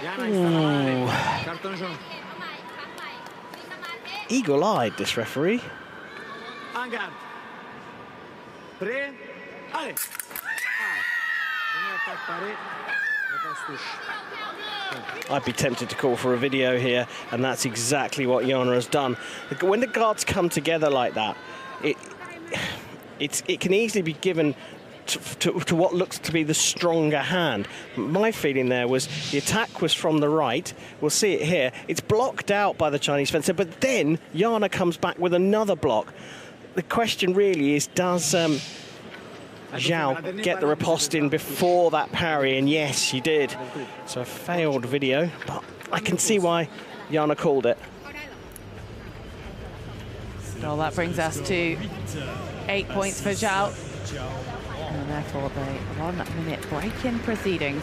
Jana Ooh. Carton jaune. Eagle-eyed, this referee. Angar. Tre. Allez. I'd be tempted to call for a video here, and that's exactly what Jana has done. When the guards come together like that, it can easily be given to what looks to be the stronger hand. My feeling there was the attack was from the right. We'll see it here. It's blocked out by the Chinese fencer, but then Jana comes back with another block. The question really is, does Zhao get the riposte in before that parry? And yes, he did. So a failed video, but I can see why Jana called it. Well, that brings us to 8 points for Zhao. And therefore the 1 minute break in proceedings.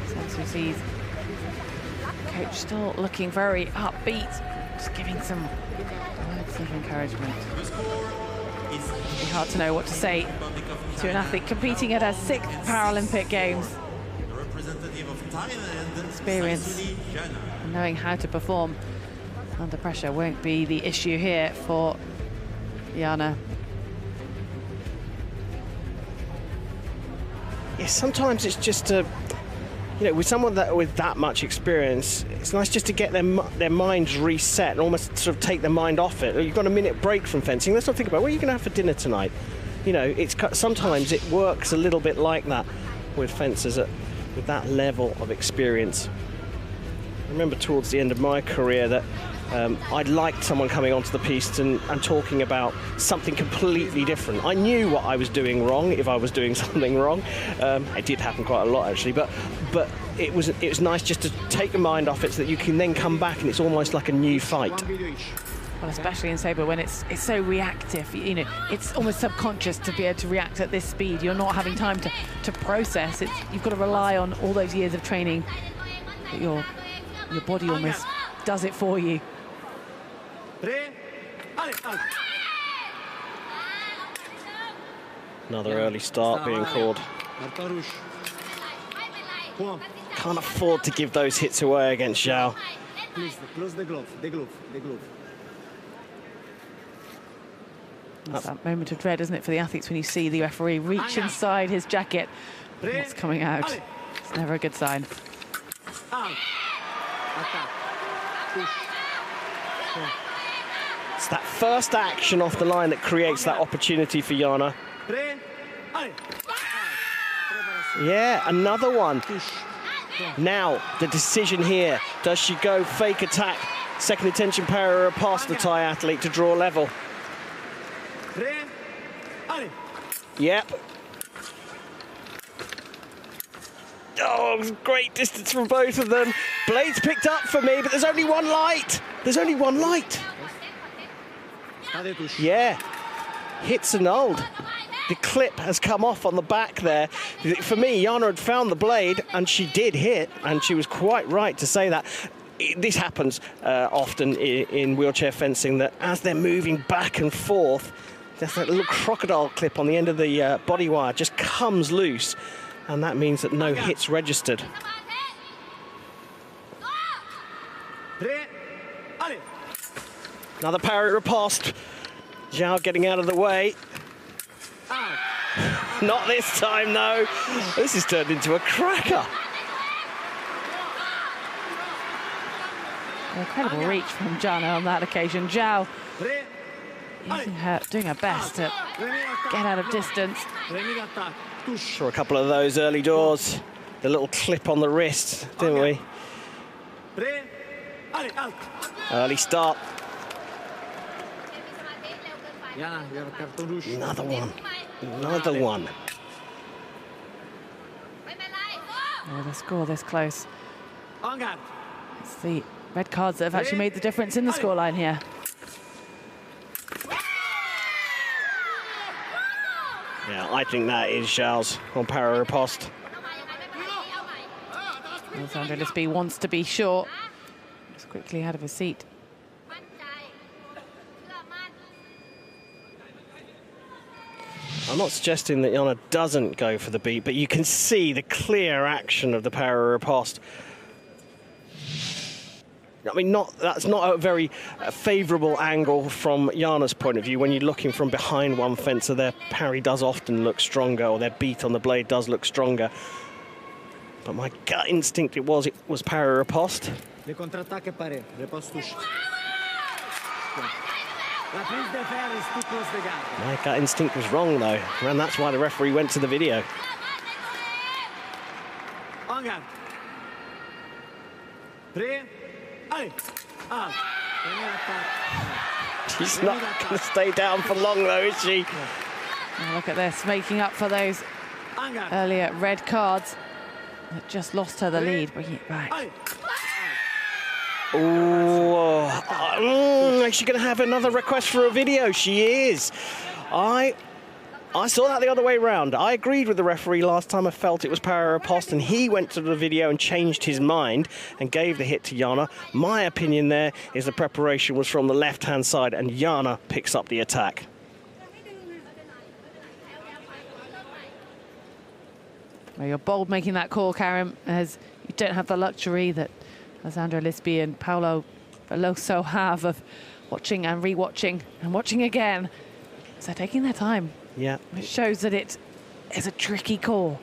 Sensu sees coach still looking very upbeat, just giving some words of encouragement. It'd be hard to know what to say to an athlete competing at her 6th Paralympic Games. Experience and knowing how to perform under pressure won't be the issue here for Jana. Yeah, sometimes it's just you know, with someone with that much experience, it's nice just to get their minds reset and almost sort of take their mind off it. You've got a minute break from fencing. Let's not think about what are you going to have for dinner tonight. You know, sometimes it works a little bit like that with fencers with that level of experience. I remember towards the end of my career that I'd liked someone coming onto the piste and talking about something completely different. I knew what I was doing wrong if I was doing something wrong. It did happen quite a lot actually, but it was nice just to take your mind off it so that you can then come back and it's almost like a new fight. Well, especially in Sabre when it's so reactive, you know, it's almost subconscious to be able to react at this speed. You're not having time to process. You've got to rely on all those years of training that your body almost does it for you. Another early start being called. Can't afford to give those hits away against Zhao. Please, close the glove, the glove. It's that moment of dread, isn't it, for the athletes when you see the referee reach inside his jacket. What's coming out? It's never a good sign. It's that first action off the line that creates that opportunity for Jana. Yeah, another one. Now, the decision here. Does she go fake attack? Second attention parry past the Thai athlete to draw level. Yep. Oh, great distance from both of them. Blades picked up for me, but there's only one light. There's only one light. Yeah, hits annulled. The clip has come off on the back there. For me, Jana had found the blade, and she did hit, and she was quite right to say that. This happens often in wheelchair fencing, that as they're moving back and forth, there's that little crocodile clip on the end of the body wire just comes loose, and that means that no hits registered. Another parry riposte. Zhao getting out of the way. Not this time, though. This has turned into a cracker. Incredible reach from Jana on that occasion. Zhao doing her best to get out of distance. Saw a couple of those early doors. The little clip on the wrist, didn't we? Early start. Another one. Another one. Oh, the score this close. It's the red cards that have actually made the difference in the scoreline here. Yeah, I think that is Zhao's on para riposte. Alexandre Lisby wants to be sure. Just quickly out of his seat. I'm not suggesting that Yana doesn't go for the beat, but you can see the clear action of the para riposte. I mean, that's not a very favourable angle from Jana's point of view. When you're looking from behind one fencer, their parry does often look stronger, or their beat on the blade does look stronger. But my gut instinct it was para riposte. Le contre-attaque paré, riposte touche. La prise de fer is too close to guard. My gut instinct was wrong, though, and that's why the referee went to the video. En garde. Prêt? Allez. Out. She's not going to stay down for long, though, is she? Now look at this, making up for those earlier red cards that just lost her the lead, bringing it back. Oh, is she going to have another request for a video? She is. I saw that the other way round. I agreed with the referee last time. I felt it was para riposte, and he went to the video and changed his mind and gave the hit to Jana. My opinion there is the preparation was from the left-hand side, and Jana picks up the attack. Well, you're bold making that call, Karim, as you don't have the luxury that Alexandre Lisby and Paulo Veloso have of watching and re-watching and watching again. So taking their time. Yeah. It shows that it is a tricky call.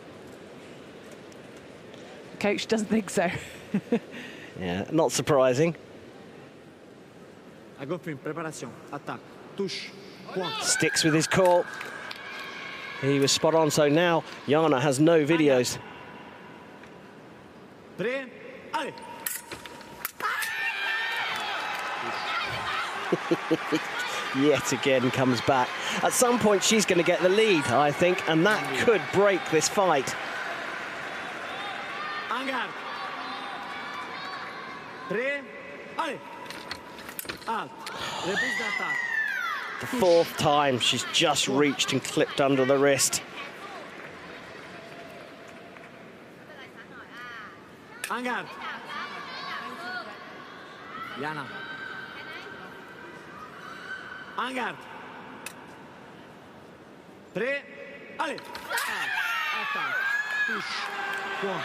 The coach doesn't think so. Yeah, not surprising. I go for preparation, attack, touche, point. Sticks with his call. He was spot on, so now Jana has no videos. Prêt? Allez. Yet again comes back. At some point she's going to get the lead, I think, and that could break this fight. En garde. Prêt? Allez. Out. Reprise d'attaque. The fourth time she's just reached and clipped under the wrist. En garde. Jana. En garde. Prêt? Allez. Attaque. Touche. Point.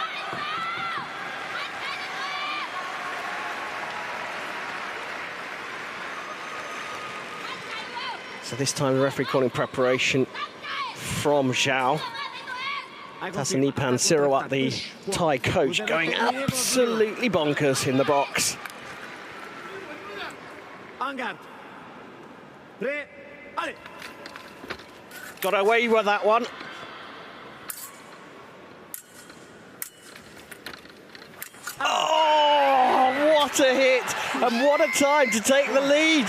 So this time the referee calling preparation from Zhao. Tassanipan Sirawat, the Thai coach, going absolutely bonkers in the box. En garde. Prêt? Allez. Got away with that one. Oh, what a hit, and what a time to take the lead.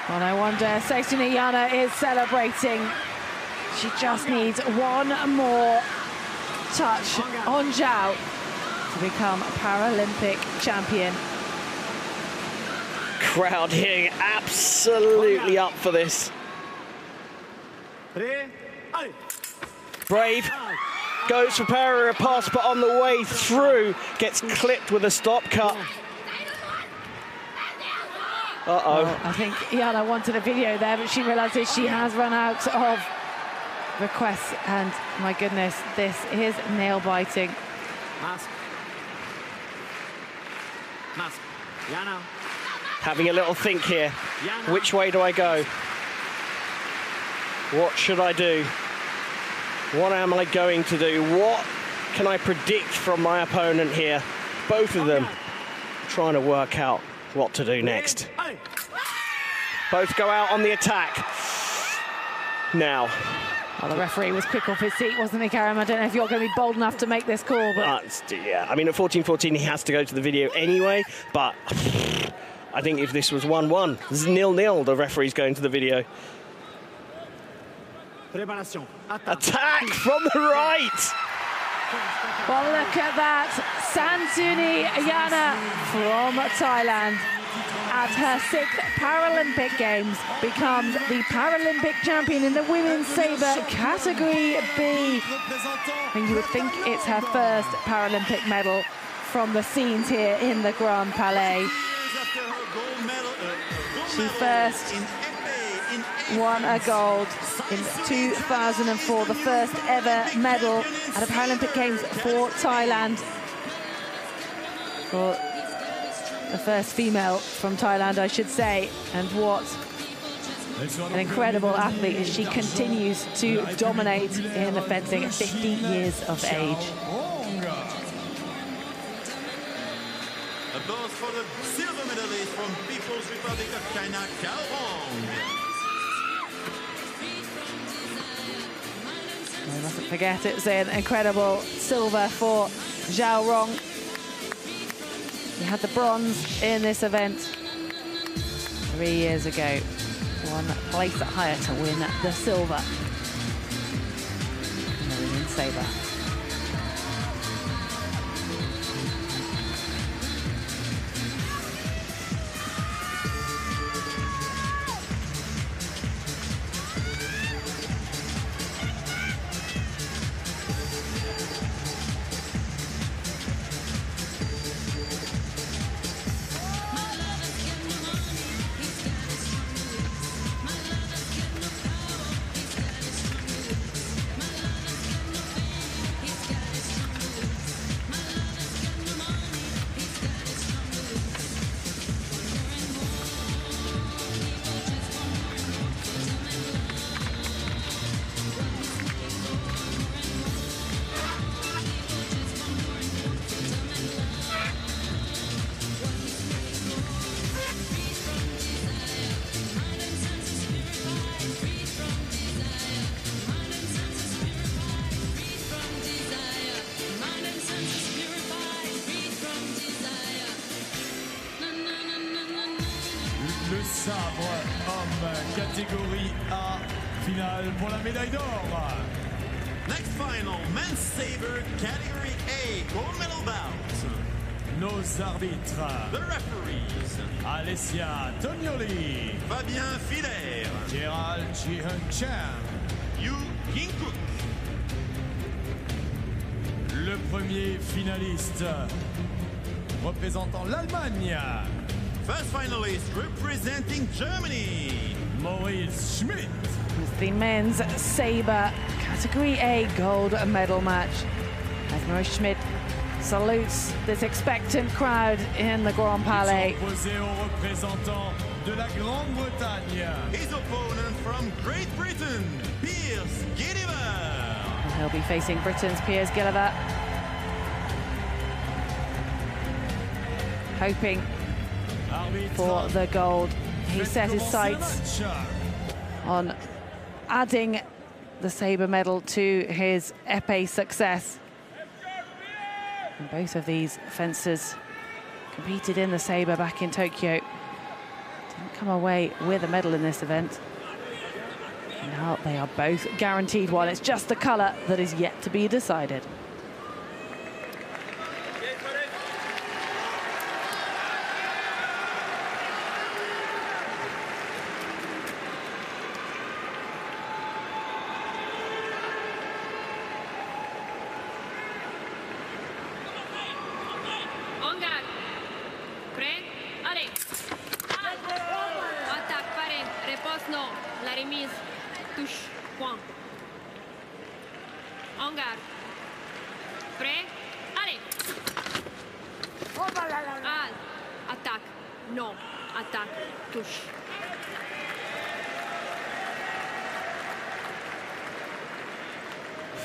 Well, no wonder Seisuni Jana is celebrating. She just needs one more touch on Zhao to become a Paralympic champion. Crowd here absolutely up for this. Brave goes for para riposte, but on the way through gets clipped with a stop cut. Uh-oh. Well, I think Jana wanted a video there, but she realises she has run out of requests, and my goodness, this is nail-biting. Mask. Mask. Jana. Having a little think here. Which way do I go? What should I do? What am I going to do? What can I predict from my opponent here? Both of them trying to work out what to do next. Both go out on the attack. Now. Well, the referee was quick off his seat, wasn't he, Karim? I don't know if you're going to be bold enough to make this call, but... yeah, I mean, at 14-14, he has to go to the video anyway, but I think if this was 1-1, 0-0, the referee's going to the video. Attack from the right! Well, look at that. Sansuni Jana from Thailand. at her 6th Paralympic Games, becomes the Paralympic champion in the women's sabre category B. And you would think it's her first Paralympic medal from the scenes here in the Grand Palais. She first won a gold in 2004, the first ever medal at a Paralympic Games for Thailand. For the first female from Thailand, I should say. And what an incredible athlete as she continues to dominate in the fencing at 50 years of age. Applause for the silver medalist from People's Republic of China, Zhang. I mustn't forget it's an incredible silver for Zhao Rong. He had the bronze in this event 3 years ago. One place higher to win the silver in the women's sabre. Le sabre homme catégorie A, finale pour la médaille d'or. Next final, men's saber category A, gold medal bout. Nos arbitres. The referees. Alessia Tognoli. Fabien Filer. Gérald Chihun-Chan. Yu King-Cook. Le premier finaliste représentant l'Allemagne. First finalist representing Germany. Maurice Schmidt. It's the men's sabre category A gold medal match. As Maurice Schmidt salutes this expectant crowd in the Grand Palais. Opposé au représentant de la Grande-Bretagne. His opponent from Great Britain, Piers Gilliver. And he'll be facing Britain's Piers Gilliver. Hoping for the gold. He set his sights on adding the sabre medal to his épée success. And both of these fencers competed in the sabre back in Tokyo. Didn't come away with a medal in this event. Now they are both guaranteed one. It's just the colour that is yet to be decided.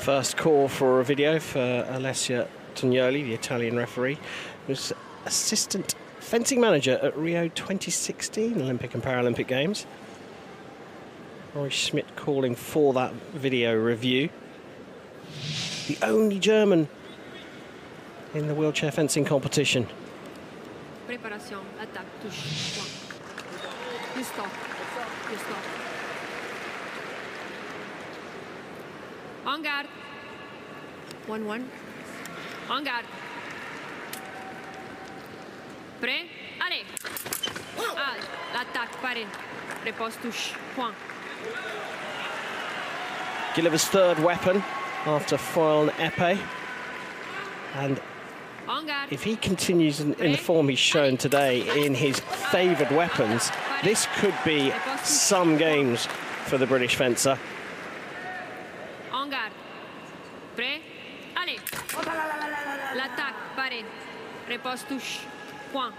First call for a video for Alessia Tognoli, the Italian referee, who's assistant fencing manager at Rio 2016 Olympic and Paralympic Games. Roy Schmidt calling for that video review. The only German in the wheelchair fencing competition. Préparation, attaque, touche, point. You stop. You stop. En garde. 1-1. En garde. Prêt? Allez. L'attaque, Paré. Repose, touche, point. Gilliver's third weapon after foil and épée. And if he continues in the form he's shown today in his favoured weapons, this could be some games for the British fencer. En garde. Prêt? Allez. L'attaque, Paré. Repose, touche, point.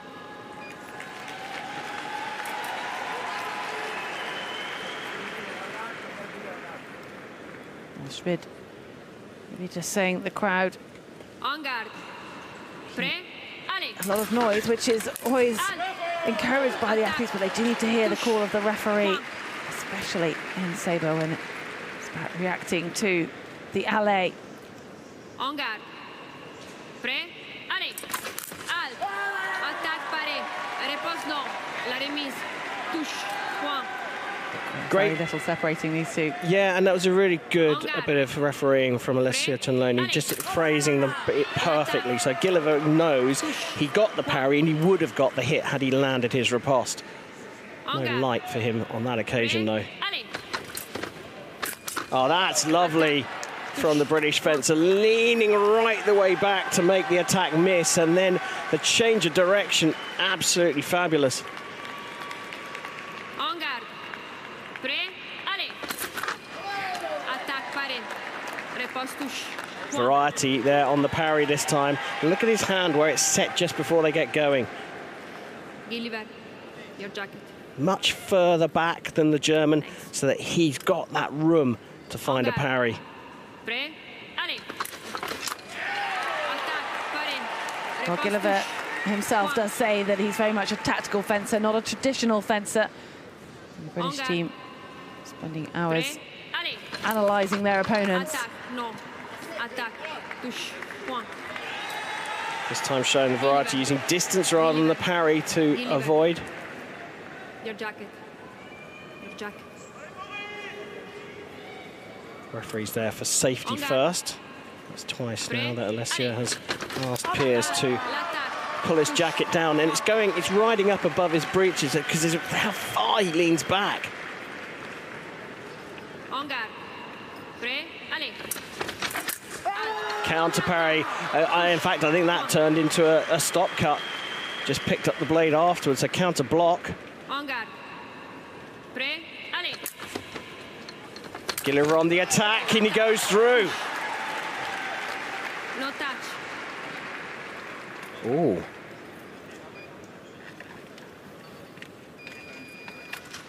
Schmid, maybe just saying the crowd En garde. Prêt? Allez. a lot of noise, which is always encouraged by the athletes, but they do need to hear the call of the referee, especially in Sabre when it's about reacting to the alley. En garde. Prêt? Allez. Al. Attaque, Paré. Repose, non. La remise. Touche, point. Great. Very little separating these two. Yeah, and that was a really good bit of refereeing from Alessio Tonloni, just phrasing them perfectly. So Gilliver knows he got the parry and he would have got the hit had he landed his riposte. No light for him on that occasion, though. Oh, that's lovely from the British fencer, leaning right the way back to make the attack miss, and then the change of direction, absolutely fabulous. En garde. Prêt? Allez. Attaque, Paré. Repose, touche. Variety there on the parry this time. And look at his hand where it's set just before they get going. Gilliver, your jacket. Much further back than the German, so that he's got that room to find a parry. Prêt? Allez. Attaque, Paré. Well, Gilliver himself does say that he's very much a tactical fencer, not a traditional fencer. The British team spending hours analysing their opponents. Attaque, non. Attaque, touche, point. This time showing the variety using distance rather than the parry to avoid. Your jacket. Your jacket. Referee's there for safety first. That's twice now that Alessio has asked Piers to pull his jacket down, and it's riding up above his breeches because of how far he leans back. En garde. Prêt? Allez. Counter parry. In fact, I think that turned into a stop cut. Just picked up the blade afterwards, a counter block. En garde. Prêt? Allez. Gilliver on the attack, and he goes through. No touch. Ooh.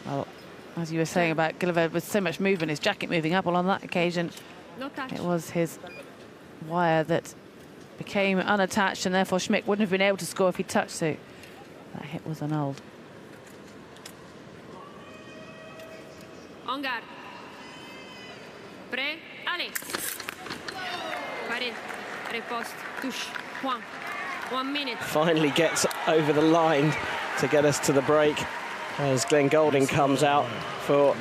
Well, as you were saying about Gilliver, with so much movement, his jacket moving up, well, on that occasion, No touch. it was his wire that became unattached, and therefore Schmidt wouldn't have been able to score if he touched, so that hit was annulled. En garde. Prêt? Allez. Paré. Repose. Touche. Point. 1 minute. Finally gets over the line to get us to the break as Glenn Golding comes out for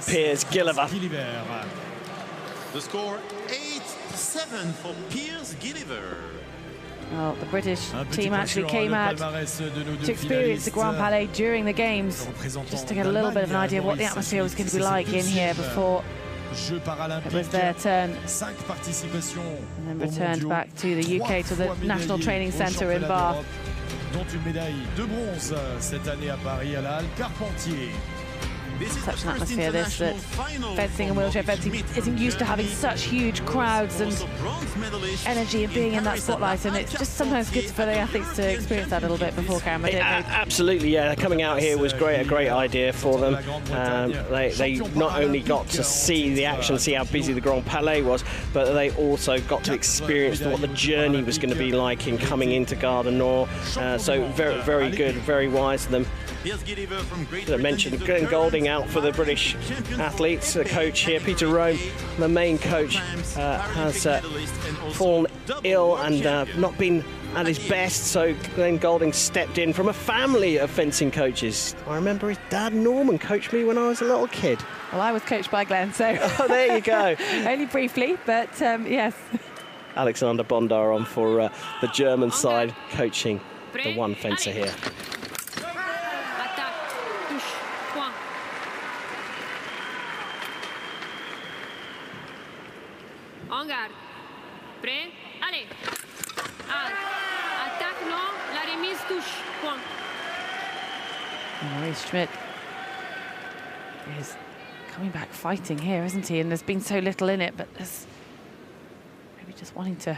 Piers Gilliver. The score 8-7 for Piers Gilliver. Well, the British team actually came out to experience the Grand Palais during the games, just to get a little bit of an idea of what the atmosphere was going to be like in here before it was their turn, and then returned back to the UK, to the National Training Centre in Bath. Dont une médaille de bronze cette année à Paris à la Halle Carpentier. Such an atmosphere, this, that fencing and wheelchair fencing isn't used to having such huge crowds and energy and being in that spotlight, and it's just sometimes good for the athletes to experience that a little bit beforehand. Absolutely, yeah. Coming out here was a great idea for them. They not only got to see the action, see how busy the Grand Palais was, but they also got to experience what the journey was going to be like in coming into Gare du Nord. So very good, very wise of them. I mentioned Glenn Golding out for the British athletes. The coach here, Peter Rome, the main coach, has fallen ill and not been at his best, so Glenn Golding stepped in from a family of fencing coaches. I remember his dad Norman coached me when I was a little kid. Well, I was coached by Glenn, so oh, there you go. Only briefly, but yes. Alexander Bondar on for the German side, coaching the one fencer here. En garde. Prêt? Allez. Attaque, non. La remise, touche. Point. Maurice Schmidt is coming back fighting here, isn't he? And there's been so little in it, but there's maybe just wanting to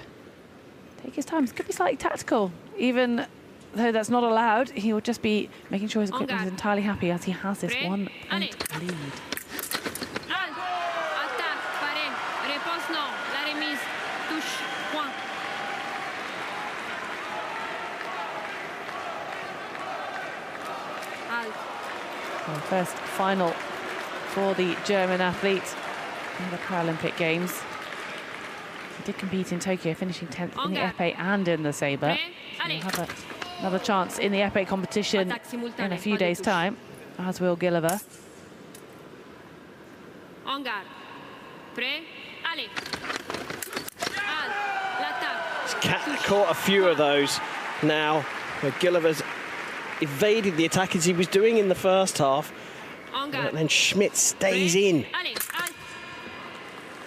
take his time. It could be slightly tactical, even though that's not allowed. He will just be making sure his equipment is entirely happy as he has this 1 point lead. Attaque, pareil. Réponse, non. La remise, touche. Point. Well, first final for the German athlete in the Paralympic Games. He did compete in Tokyo, finishing 10th in the épée and in the Sabre. So he'll have another chance in the épée competition in a few days' time, as will Gilliver. En garde. Prêt? Allez. L'attaque. Caught a few of those now, where Gilliver's evaded the attack as he was doing in the first half. And then Schmidt stays in.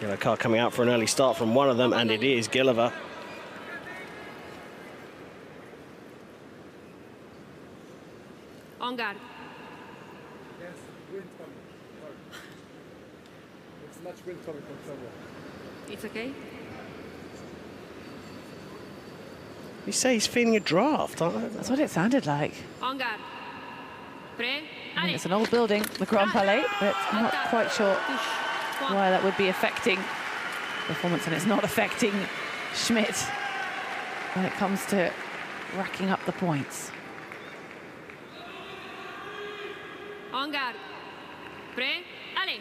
Yellow card coming out for an early start from one of them, and it is Gilliver. En garde. Yes, wind coming. It's much wind coming from somewhere. It's okay? You say he's feeling a draft, aren't they? That's what it sounded like. En garde. Prêt? I mean, it's an old building, the Grand Palais, but I'm not quite sure why that would be affecting performance, and it's not affecting Schmidt when it comes to racking up the points. En garde. Prêt? Allez.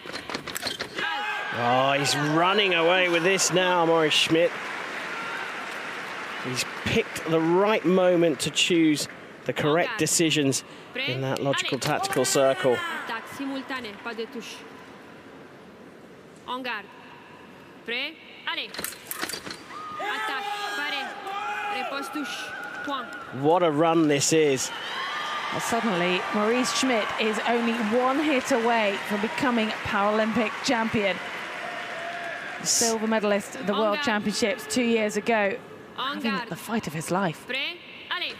Oh, he's running away with this now, Maurice Schmidt. He's picked the right moment to choose the correct decisions in that logical tactical circle. Attaque simultanée, pas de touche. En garde. Prêt? Allez. Attaque, pareil. Réponse touche. Point. What a run this is. Well, suddenly, Maurice Schmidt is only 1 hit away from becoming Paralympic champion. Silver medalist at the World Championships 2 years ago, having the fight of his life. Prêt? Allez.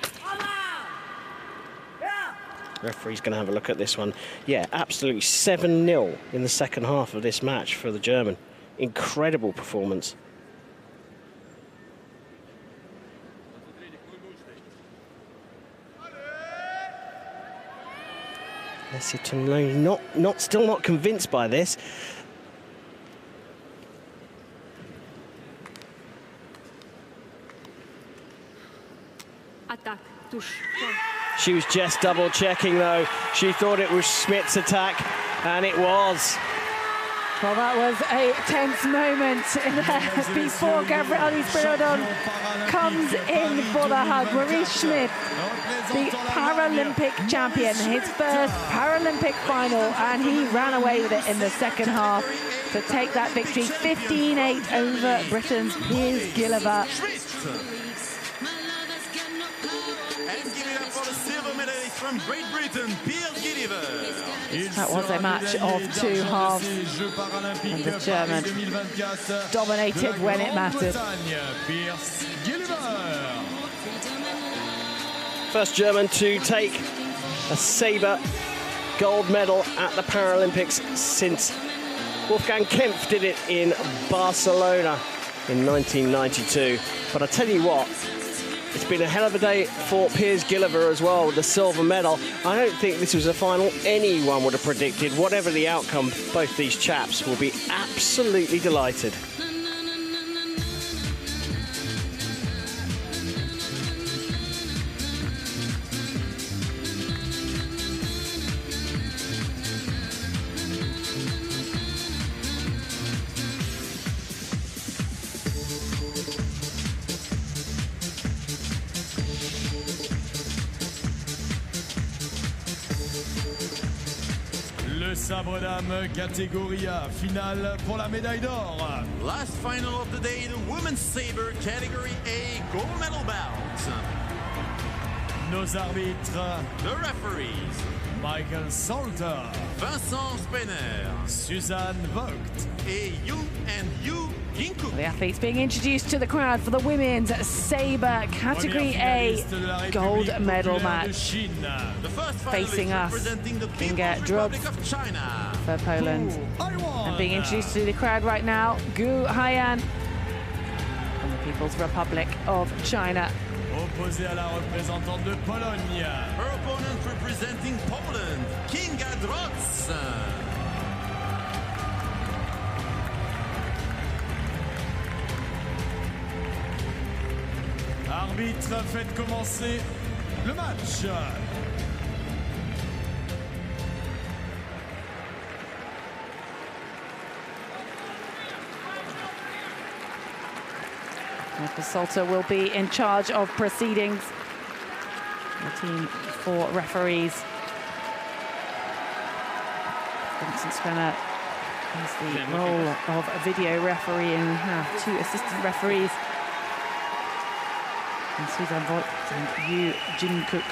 Referee's going to have a look at this one. Yeah, absolutely 7-0 in the second half of this match for the German. Incredible performance. Still not convinced by this. Attaque, touche. She was just double checking though. She thought it was Schmidt's attack, and it was. Well, that was a tense moment in there before Gabriel Spiridon comes in for the hug. Maurice Schmidt, the Paralympic champion, his first Paralympic final, and he ran away with it in the second half to take that victory, 15-8 over Britain's Piers Gilliver. From Great Britain, Piers Gilliver. That was a match of 2 halves, and the German dominated when it mattered. First German to take a Sabre gold medal at the Paralympics since Wolfgang Kempf did it in Barcelona in 1992. But I tell you what, it's been a hell of a day for Piers Gilliver as well with the silver medal. I don't think this was a final anyone would have predicted. Whatever the outcome, both these chaps will be absolutely delighted. Sabre dame, catégorie A, finale pour la médaille d'or. Last final of the day, the women's sabre category A gold medal bout. Nos arbitres. The referees. Michael Salter. Vincent Spener. Suzanne Vogt. Et Yu Ginko. The athletes being introduced to the crowd for the women's Sabre Category A gold medal match. Facing us, Inga Drazs for Poland. And being introduced to the crowd right now, Gu Haiyan from the People's Republic of China. Opposé à la représentante de Pologne. Her opponent representing Poland, Kinga Drazs. Arbitre, faites commencer le match. Michael Salter will be in charge of proceedings. The team, 4 referees. Vincent Spenner has the role of a video referee, and we have 2 assistant referees. And Suzanne Voigt and Yu Jin-kook.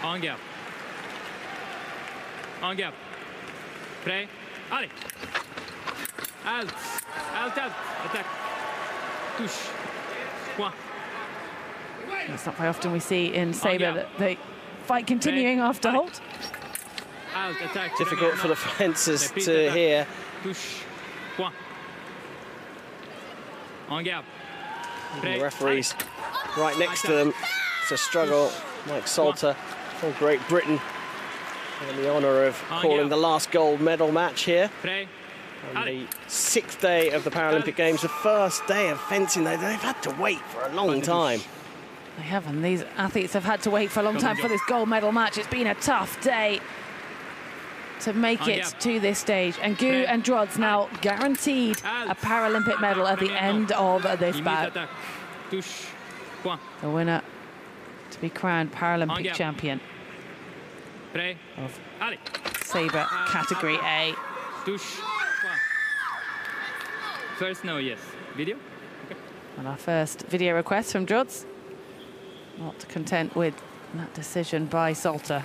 En garde. En garde. Prêt. Allez. Halt. Halt, halt. Attaque. Touche. Point. It's not very often we see in Sabre that the fight continuing after halt. Halt, attaque. Difficult for the fencers to hear. Touche. Point. En garde. The referees right next to them. It's a struggle. Mike Salter from Great Britain having the honour of calling the last gold medal match here. On the 6th day of the Paralympic Games, the first day of fencing, they've had to wait for a long time. They have, and these athletes have had to wait for a long time for this gold medal match. It's been a tough day to make it to this stage. And Gu and Drazs now guaranteed a Paralympic medal at the end of this bout. The winner to be crowned Paralympic champion of Sabre Category A. First, no, yes. Video? Okay. And our first video request from Drazs. Not content with that decision by Salter.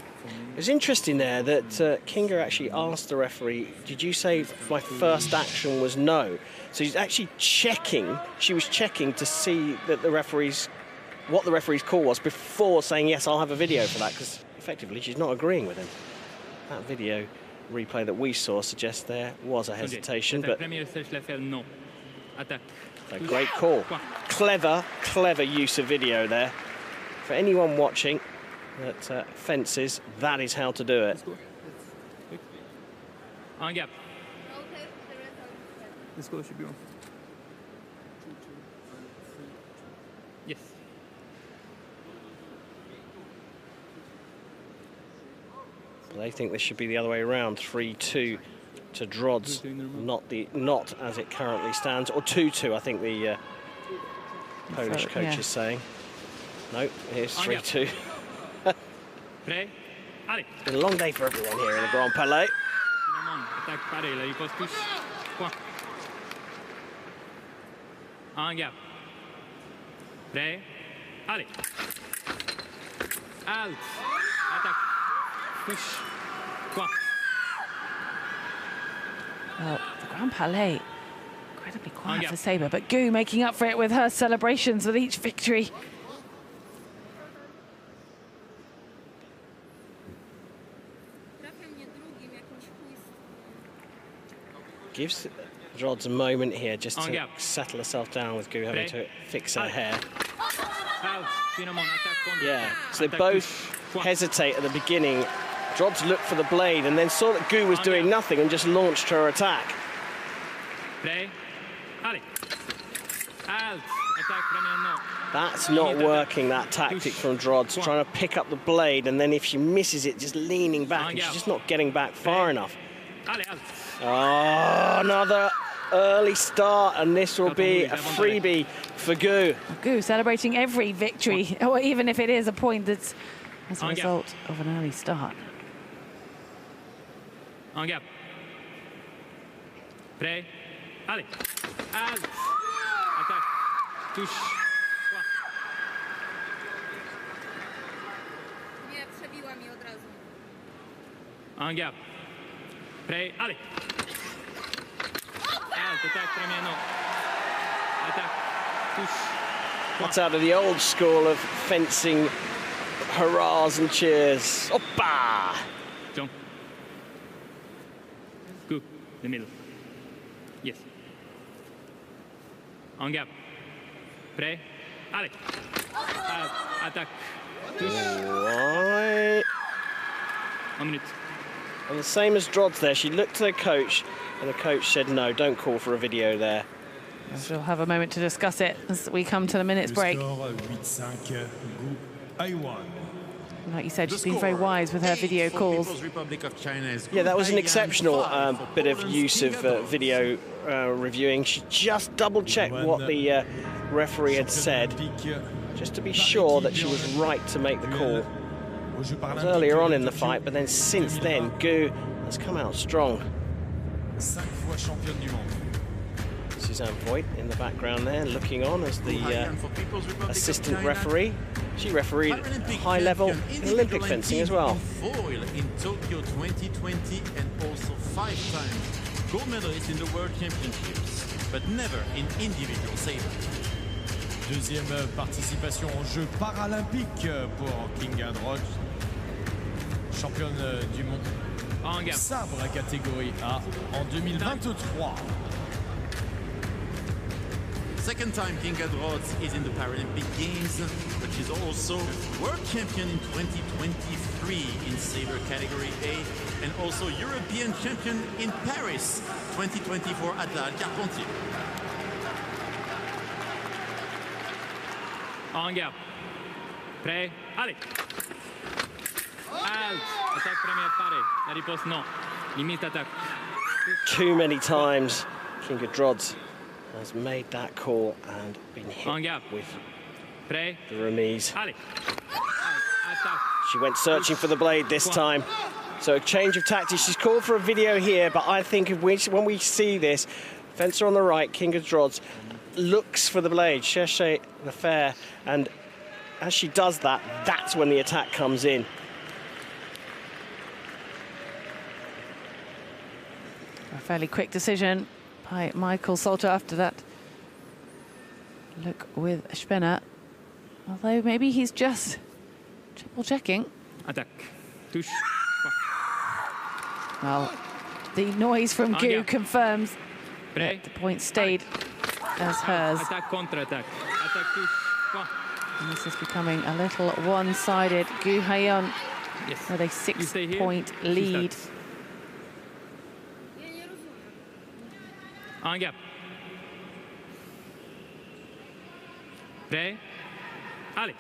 It was interesting there that Kinga actually asked the referee, did you say my first action was no? So he's actually checking, she was checking to see that the referee's, what the referee's call was before saying, yes, I'll have a video for that, because effectively she's not agreeing with him. That video replay that we saw suggests there was a hesitation, but a great call. Clever, clever use of video there. For anyone watching that fences, that is how to do it. En gap. The score should be on. Yes. They think this should be the other way around, 3-2 to Drazs, not as it currently stands, or 2-2, I think the Polish coach is saying. No, here's 3-2. It's been a long day for everyone here in the Grand Palais. En garde. Prêt. Allez. Halt. Attaque. Push. Point. Well, the Grand Palais, incredibly quiet for Sabre, but Gu making up for it with her celebrations with each victory. Gives Drazs a moment here just to settle herself down with Gu having to fix her hair. Yeah, so they both hesitate at the beginning. Drazs looked for the blade and then saw that Gu was doing nothing and just launched her attack. That's not working, that tactic from Drazs, trying to pick up the blade and then if she misses it, just leaning back, and she's just not getting back far enough. Oh, another early start, and this will be a freebie for Gu. Gu celebrating every victory, or even if it is a point that's as a result of an early start. En gap. Prêt. Allez. Halte. Attaque. Touche. Nie, przebiła mi od razu. En garde. Prêt. Allez. Halte. Attaque. Premier non. Attaque. Touche. That's out of the old school of fencing hurrahs and cheers. Oppa! Jang. Go. The middle. Yes. En garde. Prêt. Allez. Attaque. Right. 1 minute. And the same as Drazs there, she looked to her coach, and the coach said, no, don't call for a video there. We'll have a moment to discuss it as we come to the minutes break. Like you said, she's been very wise with her video calls. Yeah, that was an exceptional bit of use of video reviewing. She just double-checked what the referee had said, just to be sure that she was right to make the call. It was earlier on in the fight, but then since then, Gu has come out strong. Suzanne Voigt in the background there, looking on as the assistant referee. She refereed high level in Olympic fencing as well. Foil in Tokyo 2020 and also 5 times gold medalist in the World Championships, but never in individual sabre. Deuxième participation aux Jeux paralympiques pour Kinga Drazs, championne du monde sabre catégorie A en 2023. Second time Kinga Drazs is in the Paralympic Games, but she's also world champion in 2023 in sabre category A and also European champion in Paris 2024 at La Carpentier. En garde. Prêt. Allez. Halte. Attaque première parée. La riposte non. Limite attaque. Too many times Kinga Drazs has made that call and been hit with the remise. She went searching for the blade this time. So a change of tactics. She's called for a video here, but I think when we see this, fencer on the right, Kinga Drazs looks for the blade, cherche l'affaire, and as she does that, that's when the attack comes in. A fairly quick decision by Michael Salter after that look with Spener. Although maybe he's just triple checking. Attack. Touche. Well, the noise from Gu confirms that the point stayed as hers. Attack, contre-attack. Attack, touche. And this is becoming a little one-sided. Gu Haeyeon with a 6-point lead. En garde. Prêt. Allez.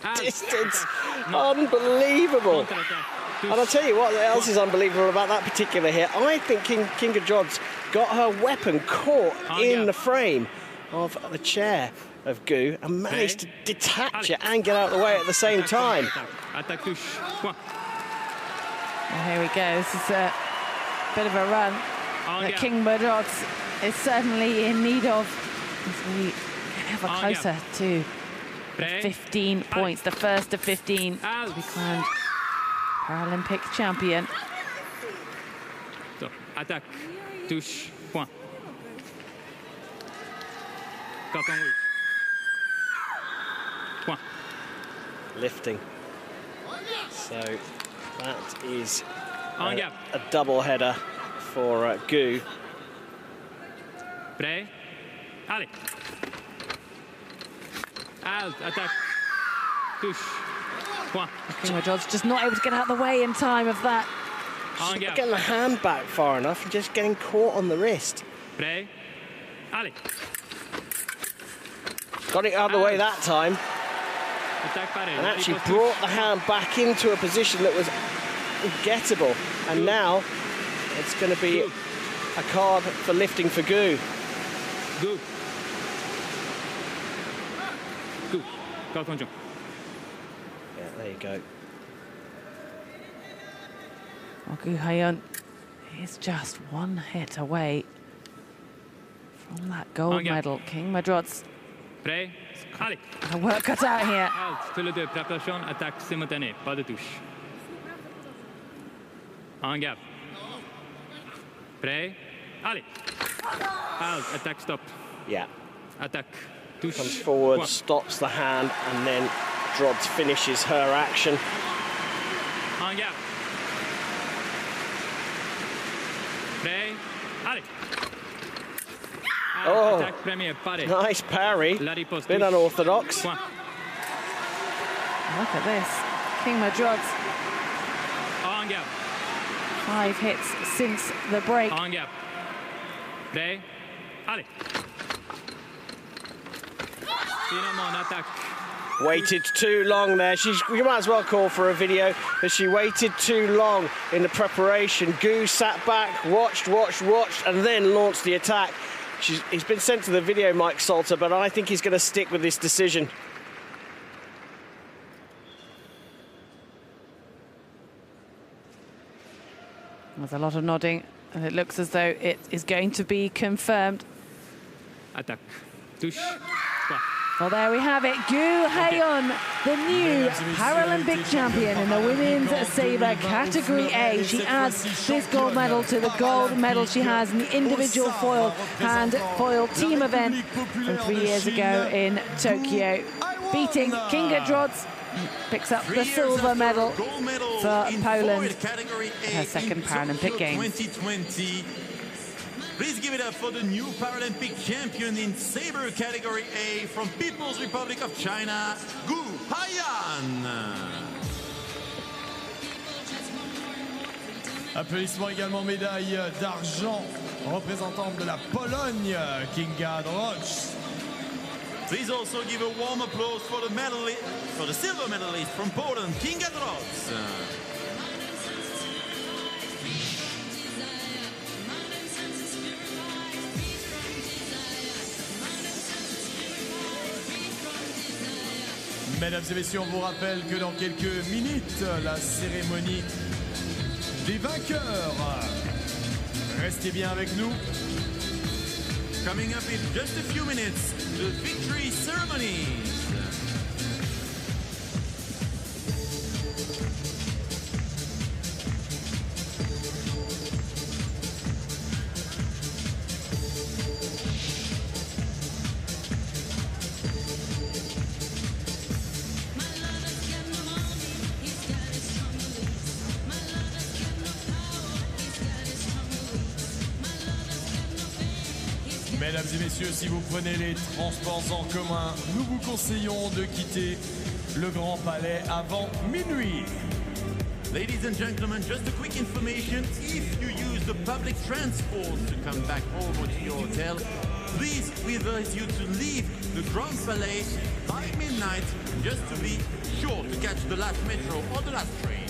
That distance, unbelievable. And I'll tell you what else is unbelievable about that particular hit. I think Kinga Drazs got her weapon caught in the frame of the chair of Gu and managed to detach it and get out of the way at the same time. Well, here we go. This is a bit of a run that Kinga Drazs is certainly in need of as we get ever closer to the 15 points, the first of 15 to be crowned Paralympic champion. So, attaque, touche, point. Carton rouge. Point. Lifting. So that is a double header for Gu. Prêt. Allez. Halte, attaque, touche, point. Kinga Drazs just not able to get out of the way in time of that. She's not getting the hand back far enough and just getting caught on the wrist. Prêt. Allez. Got it out of the way that time. And actually brought the hand back into a position that was gettable. And now it's going to be a card for lifting for Gu. Gu. Gu. Carton jaune. Yeah, there you go. Morkvych is just one hit away from that gold medal. King Drazs. Prêt? Allez. A work cut out here. Halt, tous les deux, préparation, attaque simultanée, pas de touche. En garde. Prêt? Allez. Halt, attaque, stop. Yeah. Attaque, touche. Comes forward, Point. stops the hand, and then Drazs finishes her action. En garde. Prêt? Allez. Oh, Attaque premier, paré. nice parry. La riposte, Bit touche. unorthodox. Point. Look at this. King Drazs, En garde. 5 hits since the break. En garde. Prêt? Allez. Finalement, attaque. Waited too long there. You might as well call for a video, because she waited too long in the preparation. Gu sat back, watched, and then launched the attack. He's been sent to the video, Mike Salter, but I think he's going to stick with this decision. There's a lot of nodding, and it looks as though it is going to be confirmed. Attaque. Touche. Well, there we have it. Gu Haeyeon, the new Paralympic champion in the women's sabre category A. She adds this gold medal to the gold medal she has in the individual foil and foil team event from 3 years ago in Tokyo. Beating King Drazs, picks up the silver medal for Poland, her second Paralympic Games. 2020. Please give it up for the new Paralympic champion in Sabre category A from People's Republic of China, Gu Haeyeon. Applaudissements également, médaille d'argent représentante de la Pologne, Kinga Drazs. Please also give a warm applause for the medalist, for the silver medalist from Poland, Kinga Drazs. Mesdames et messieurs, on vous rappelle que dans quelques minutes, la cérémonie des vainqueurs. Restez bien avec nous. Coming up in just a few minutes, the victory ceremonies. Mesdames et messieurs, si vous prenez les transports en commun, nous vous conseillons de quitter le Grand Palais avant minuit. Ladies and gentlemen, just a quick information. If you use the public transport to come back home or to your hotel, please we advise you to leave the Grand Palais by midnight, just to be sure to catch the last metro or the last train.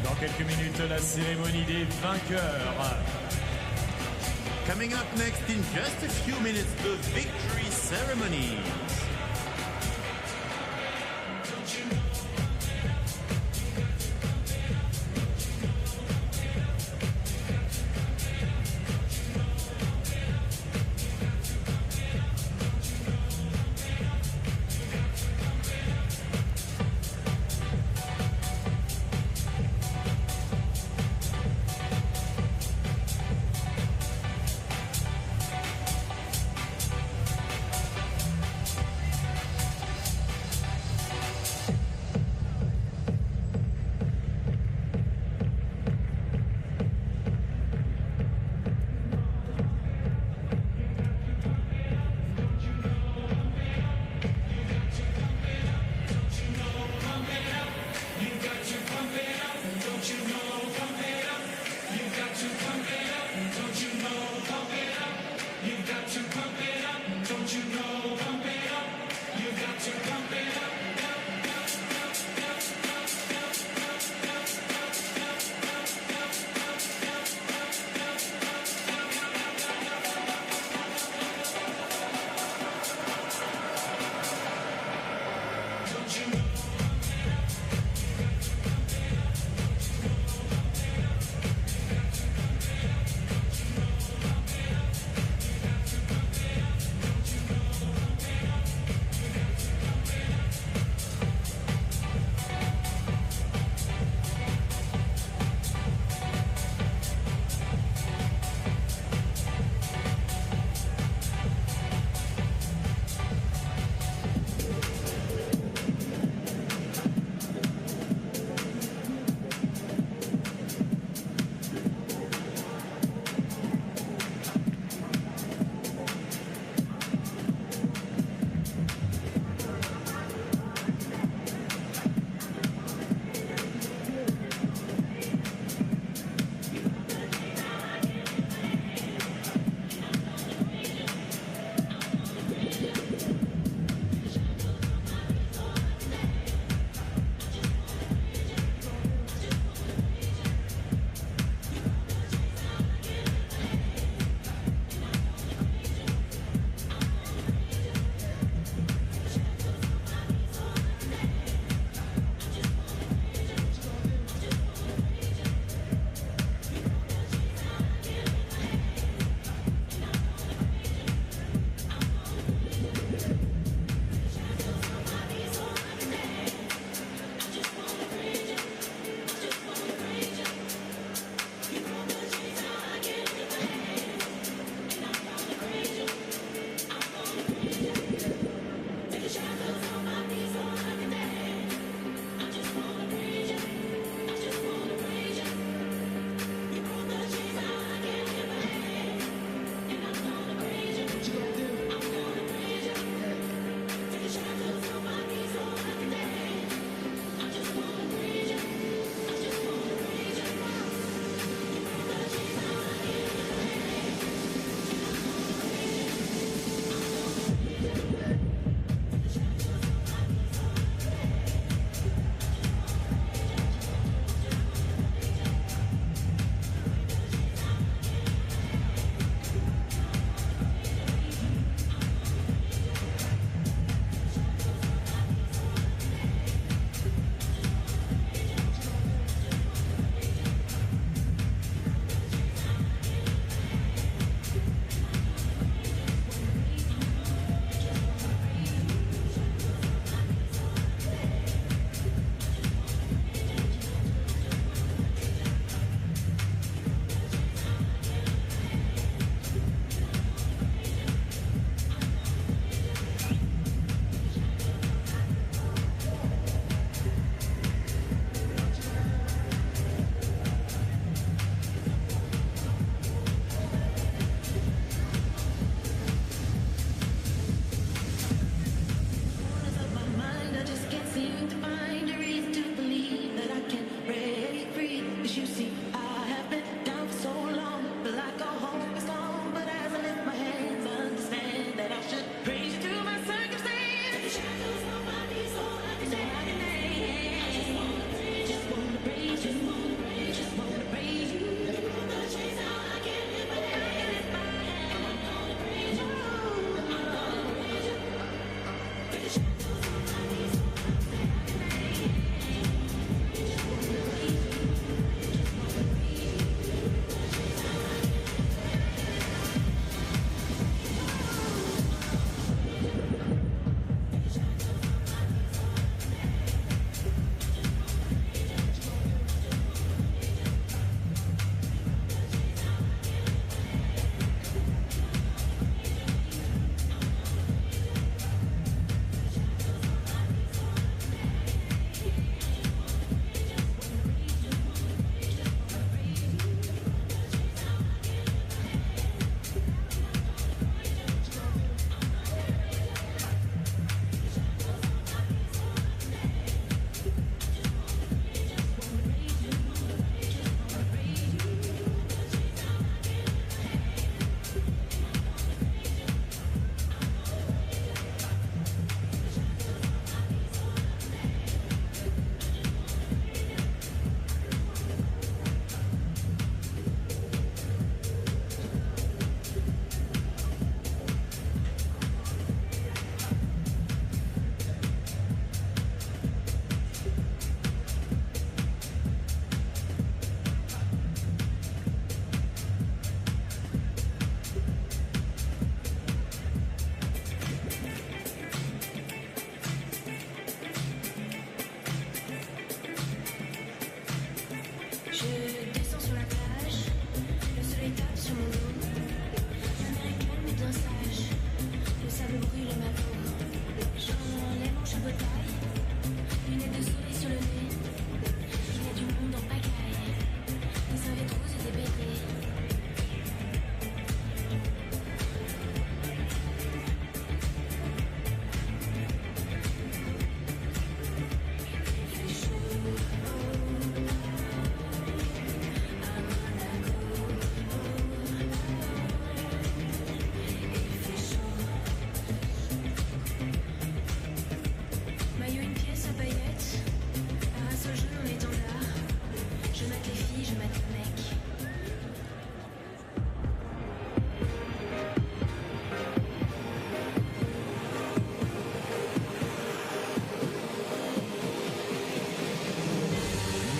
Dans quelques minutes, la cérémonie des vainqueurs. Coming up next in just a few minutes, the victory ceremony.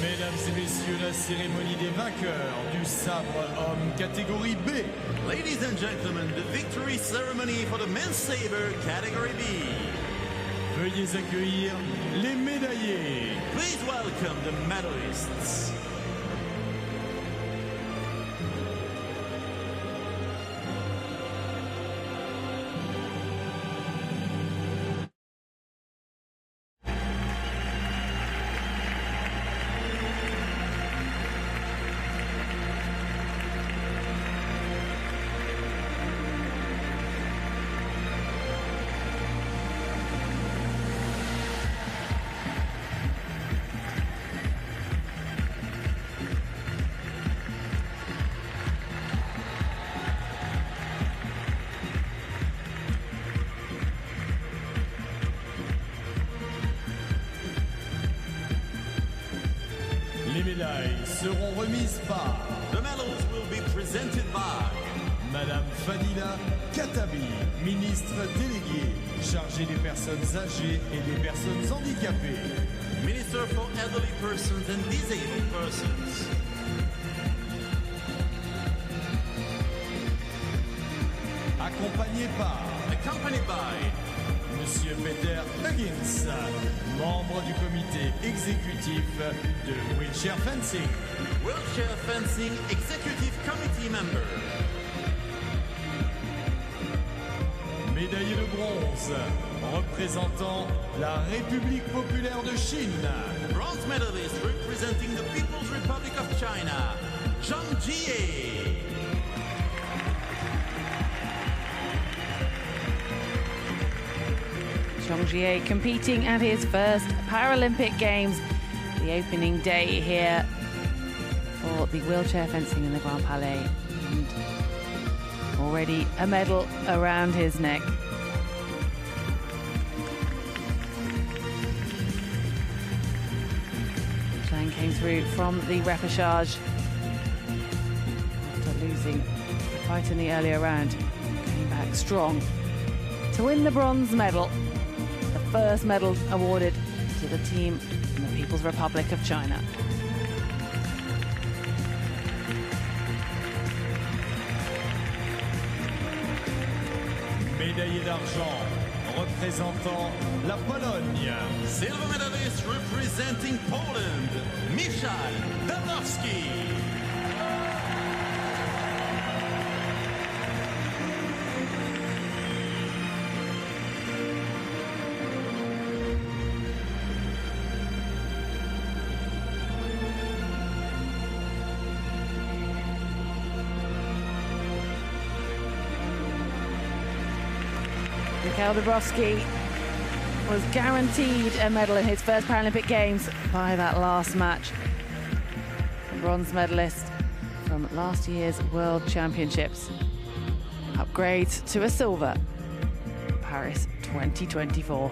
Mesdames et messieurs, la cérémonie des vainqueurs du sabre homme catégorie B. Ladies and gentlemen, the victory ceremony for the men's saber category B. Veuillez accueillir les médaillés. Please welcome the medalists. Les médailles seront remises par The medals will be presented by Madame Fadila Katabi, ministre déléguée chargée des personnes âgées et des personnes handicapées. Minister for Elderly Persons and Disabled Persons. Accompagné by Monsieur Peter Huggins, membre du comité exécutif de Wheelchair Fencing. Wheelchair Fencing Executive Committee member. Médaillé de bronze représentant la République populaire de Chine. Bronze medalist representing the People's Republic of China, Jang. Zhang competing at his first Paralympic Games, the opening day here for the wheelchair fencing in the Grand Palais, and already a medal around his neck. Jang came through from the repechage after losing the fight in the earlier round. Came back strong to win the bronze medal. The first medal awarded to the team in the People's Republic of China. Médaillé d'argent représentant la Pologne. Silver medalist representing Poland, Michal Dąbrowski. Dąbrowski was guaranteed a medal in his first Paralympic Games by that last match. The bronze medalist from last year's World Championships upgrades to a silver in Paris 2024.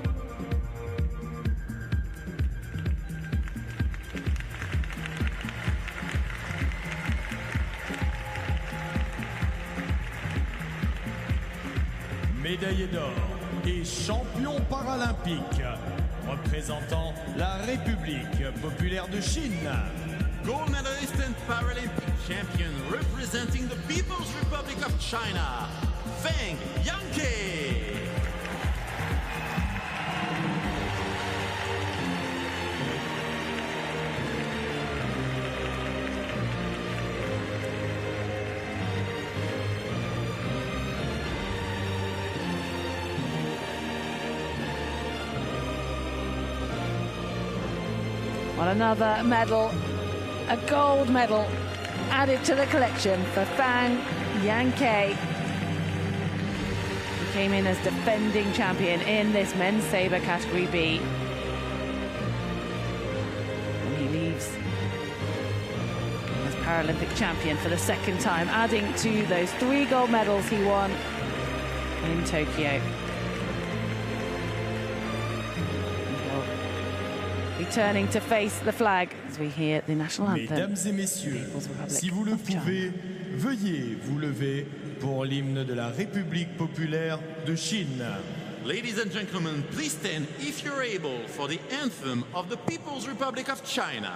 Médaillé d'or et champion paralympique représentant la République populaire de Chine. Gold medalist and Paralympic champion representing the People's Republic of China, Feng Yanke. Well, another medal, a gold medal added to the collection for Feng Yanke. He came in as defending champion in this men's sabre category B. And he leaves as Paralympic champion for the second time, adding to those 3 gold medals he won in Tokyo. Returning to face the flag as we hear the national anthem. Mesdames et messieurs, si vous le pouvez, veuillez vous lever pour l'hymne de la République populaire de Chine. Ladies and gentlemen, please stand if you're able for the anthem of the People's Republic of China.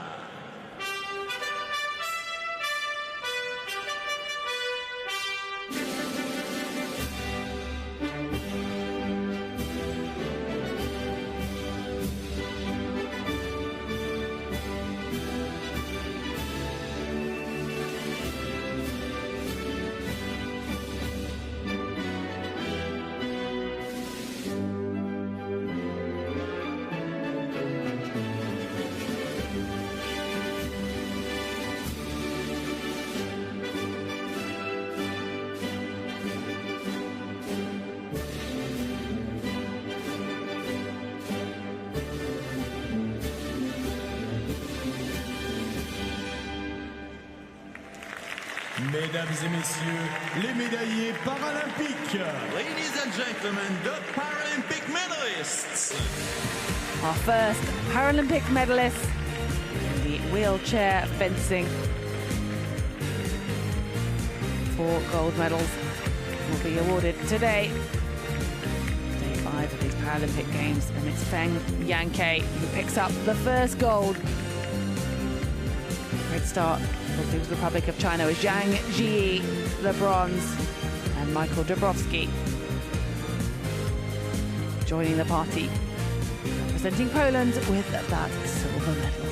Mesdames et messieurs, les médaillés paralympiques. Ladies and gentlemen, the Paralympic medalists. Our first Paralympic medalists in the wheelchair fencing. 4 gold medals will be awarded today. Day 5 of these Paralympic Games, and it's Feng Yanke who picks up the first gold. Great start for the People's Republic of China with Zhang Ji, the bronze, and Michael Dąbrowski joining the party, representing Poland with that silver medal.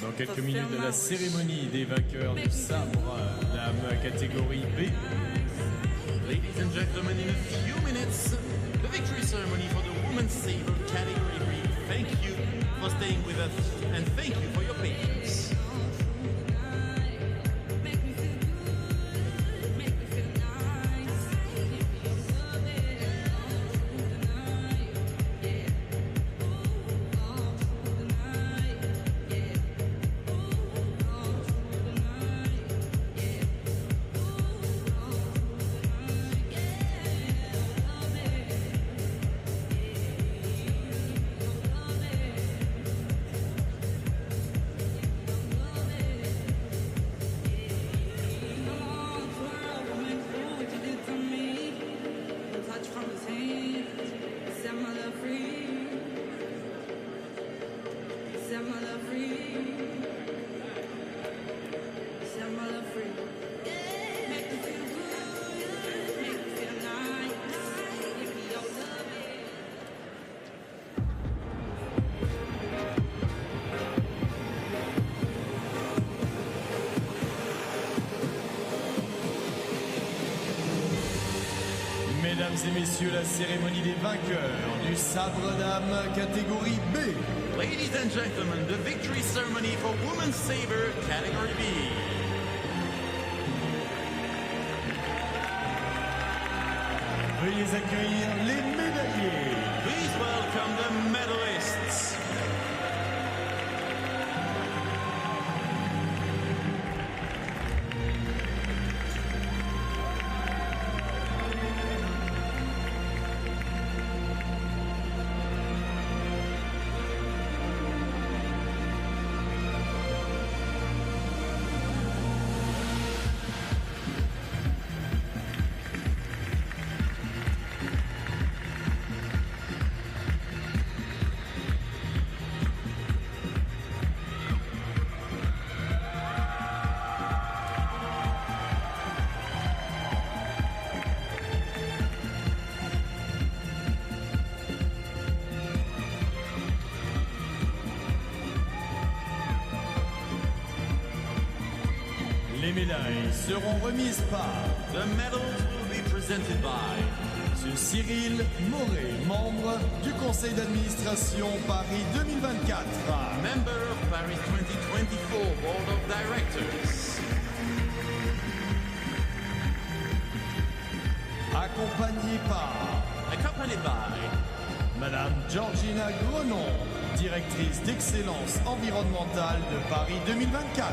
Dans quelques minutes de la cérémonie des vainqueurs du Sabre, dame catégorie B. Ladies and gentlemen, in a few minutes, the victory ceremony for the women's sabre category B. Thank you for staying with us and thank you for your patience. Mesdames et messieurs, la cérémonie des vainqueurs du Sabre Dame catégorie B. Ladies and gentlemen, the victory ceremony for women's saber category B. Veuillez accueillir les médaillés. Please welcome the medalists. Les médailles seront remises par The medals will be presented by M. Cyril Morel, membre du conseil d'administration Paris 2024. Member of Paris 2024 Board of Directors. Accompagné par Madame Georgina Grenon, directrice d'excellence environnementale de Paris 2024.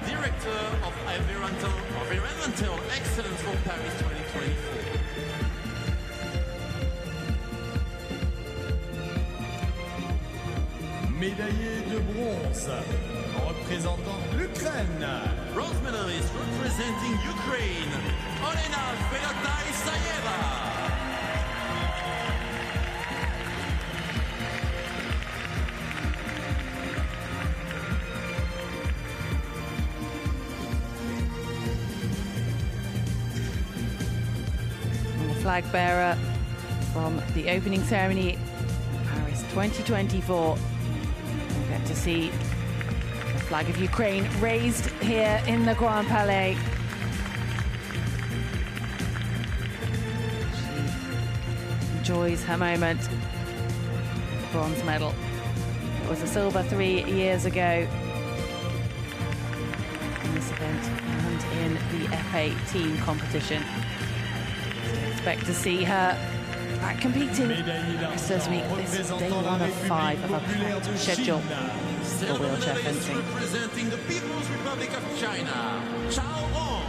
Director of Environmental Excellence for Paris 2024. Médaillé de bronze, représentant l'Ukraine. Bronze medalist representing Ukraine, Olena Fedota-Isaieva. Flag bearer from the opening ceremony, Paris 2024. We'll get to see the flag of Ukraine raised here in the Grand Palais. She enjoys her moment. The bronze medal. It was a silver 3 years ago in this event and in the FA team competition. Expect to see her back competing next week. This is day 1 of 5 of a schedule for wheelchair fencing. Representing the People's Republic of China, Chateau.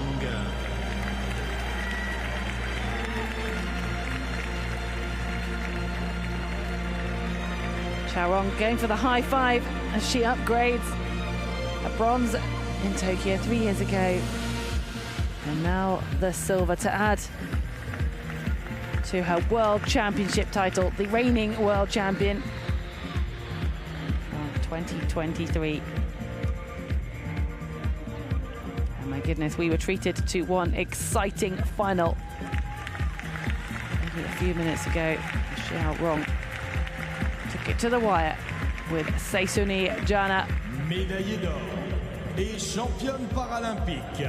Charon going for the high five as she upgrades a bronze in Tokyo 3 years ago. And now the silver to add to her World Championship title, the reigning world champion of 2023. And my goodness, we were treated to one exciting final only a few minutes ago. Xiao Rong took it to the wire. with Seisuni Jana. Médaillée d'or et championne paralympique,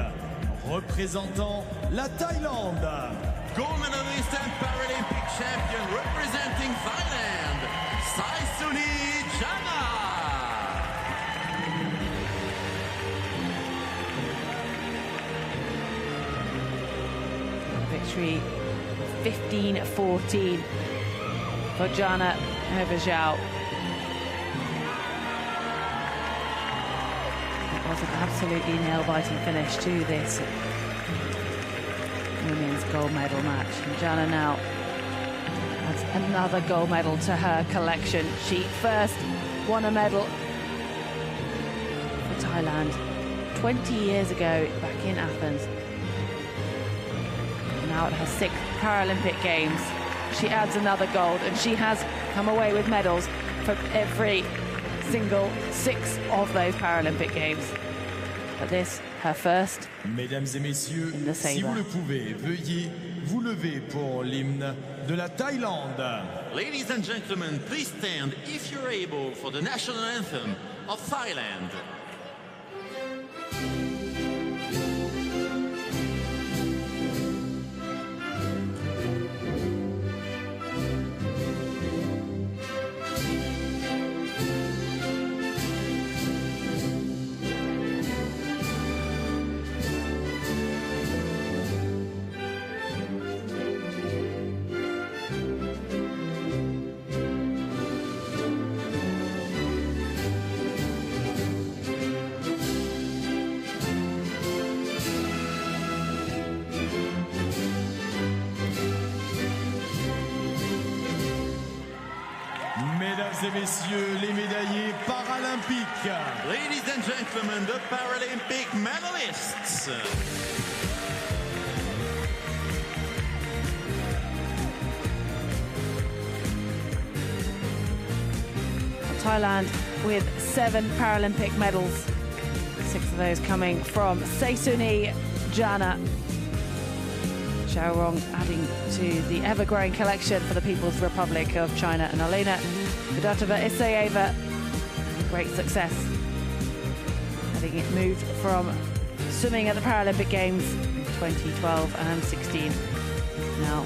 représentant la Thaïlande. Gold medalist and Paralympic champion representing Thailand, Seisuni Jana. Victory 15-14 for Jana over Zhao. It was an absolutely nail-biting finish to this women's gold medal match. And Jana now adds another gold medal to her collection. She first won a medal for Thailand 20 years ago back in Athens. Now at her 6th Paralympic Games, she adds another gold, and she has come away with medals for every single 6 of those Paralympic Games. But this, her first. Mesdames et messieurs, si vous le pouvez, veuillez vous lever pour l'hymne de la Thaïlande. Ladies and gentlemen, please stand if you're able for the national anthem of Thailand. Mesdames et messieurs, les médaillés paralympiques. Ladies and gentlemen, the Paralympic medalists. Thailand with 7 Paralympic medals, 6 of those coming from Seisuni Jana. Xiaorong adding to the ever-growing collection for the People's Republic of China, and Alena Fedota-Isaieva, great success. Having it moved from swimming at the Paralympic Games in 2012 and 16. Now,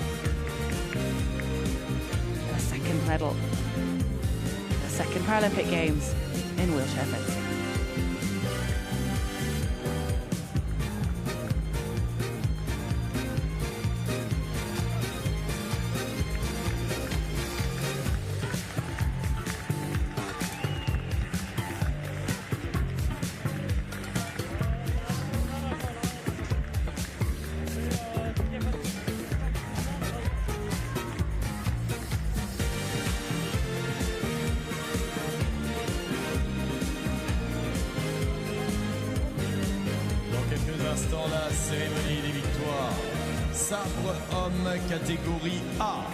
a second medal, a second Paralympic Games in wheelchair fencing. La cérémonie des victoires. Sabre homme catégorie A.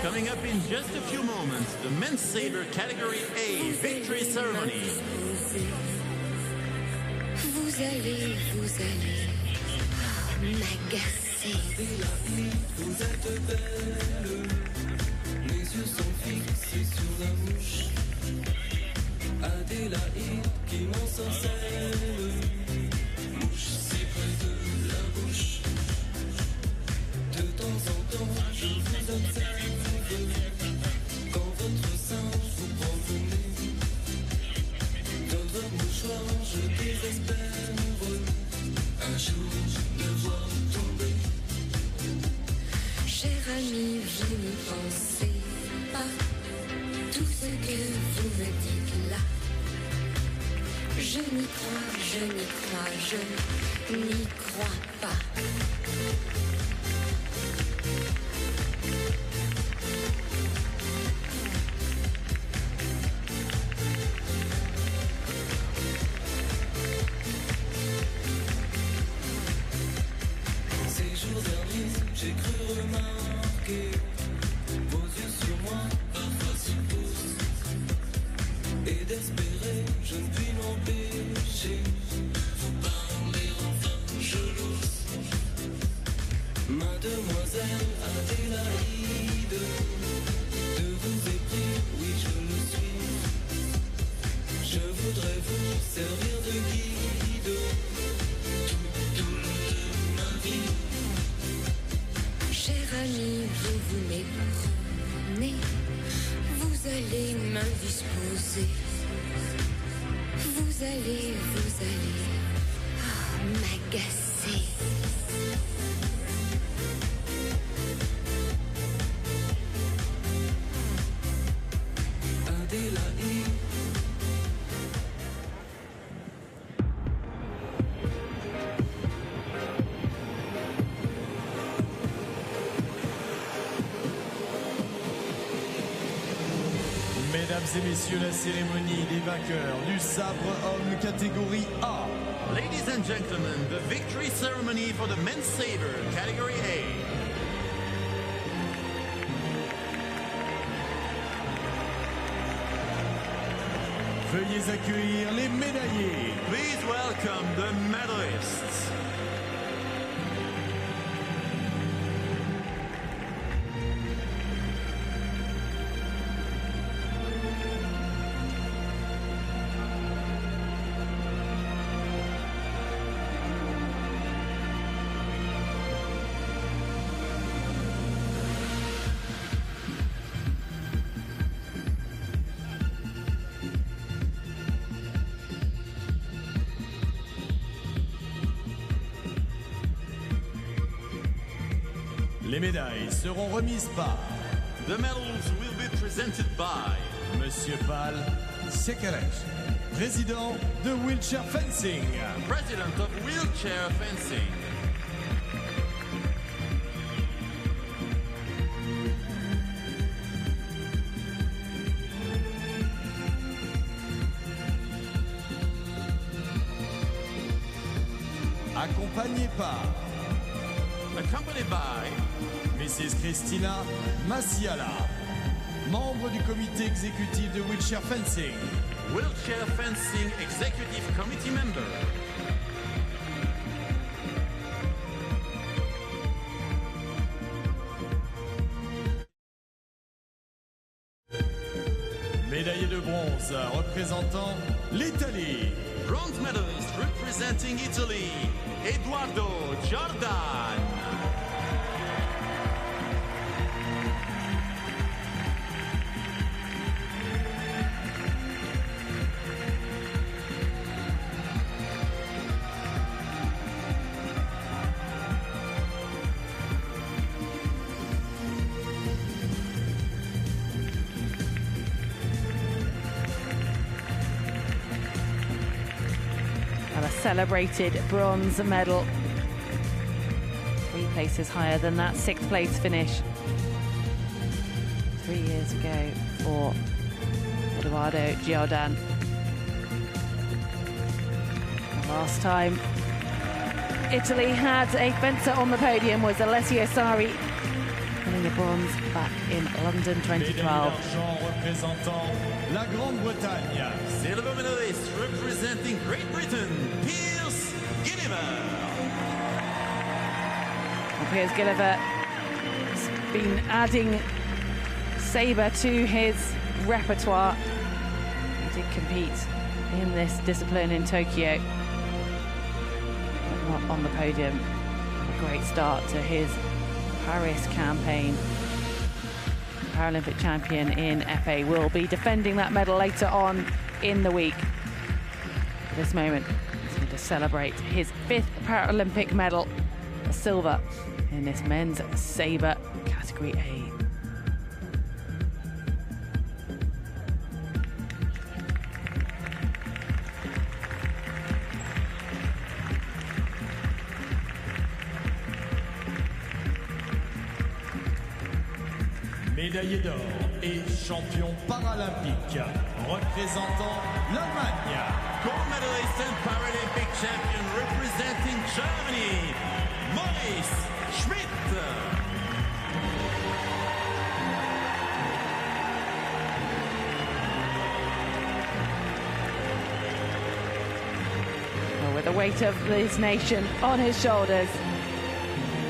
Coming up in just a few moments, the men's saber category A victory ceremony. Vous allez m'agacer. Vous êtes belle, mes yeux sont fixés sur la mouche. Adélaïde qui m'ensorcelle. Mouche si près de la bouche. De temps en temps, je vous observe. Quand votre sein vous prend le nez. Dans votre mouchoir, je désespère. Un jour, de voir tomber. Cher ami, je n'y pensais pas. Tout ce que vous me dites là. Je n'y crois, je n'y crois pas. Ces jours derniers, j'ai cru remarquer vos yeux sur moi, parfois si posent. Et d'espérer, je ne puis m'empêcher. Vous parler enfin, je l'ose. Mademoiselle Adélaïde, de vous épris, oui je le suis. Mesdames et messieurs, la cérémonie des vainqueurs du sabre homme catégorie A. Ladies and gentlemen, the victory ceremony for the men's saber category A. Veuillez accueillir les médaillés. Please welcome the medalists. Les médailles seront remises par The medals will be presented by Monsieur Pal Sekeresh, président de Wheelchair Fencing. President of Wheelchair Fencing. Accompagné par Accompanied by Mrs. Christina Massiala, membre du comité exécutif de Wheelchair Fencing. Wheelchair Fencing Executive Committee member. Médaillé de bronze représentant l'Italie. Bronze medalist representing Italy, Eduardo Jordan. Celebrated bronze medal. 3 places higher than that 6th place finish 3 years ago for Eduardo Jordan. The last time Italy had a fencer on the podium was Alessio Sari, winning the bronze back in London 2012. Représentant la Grande-Bretagne. Silver medalist representing Great Britain, Piers Gilliver. Piers Gilliver has been adding sabre to his repertoire. He did compete in this discipline in Tokyo, but not on the podium. A great start to his Paris campaign. Paralympic champion in FA will be defending that medal later on in the week. At this moment, he's going to celebrate his 5th Paralympic medal, a silver in this men's sabre category A. Médaillé d'or et champion paralympique représentant l'Allemagne. Gold medalist and Paralympic champion representing Germany, Maurice Schmidt. Well, with the weight of this nation on his shoulders,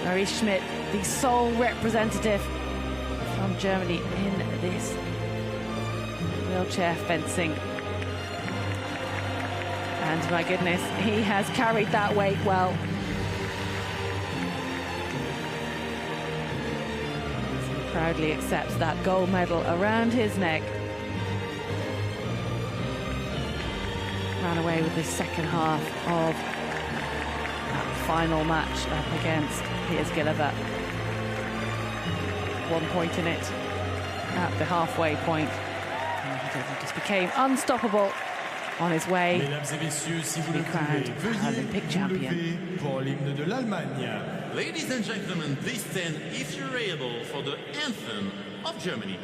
Maurice Schmidt, the sole representative from Germany in this wheelchair fencing. And my goodness, he has carried that weight well. He proudly accepts that gold medal around his neck. Ran away with the second half of that final match up against Piers Gilliver. 1 point in it at the halfway point. And he just became unstoppable on his way Mesdames et messieurs, si vous to le be crowned pouvez, veuillez Paralympic vous champion. lever pour l'hymne de l'Allemagne. Ladies and gentlemen, please stand if you're able for the anthem of Germany.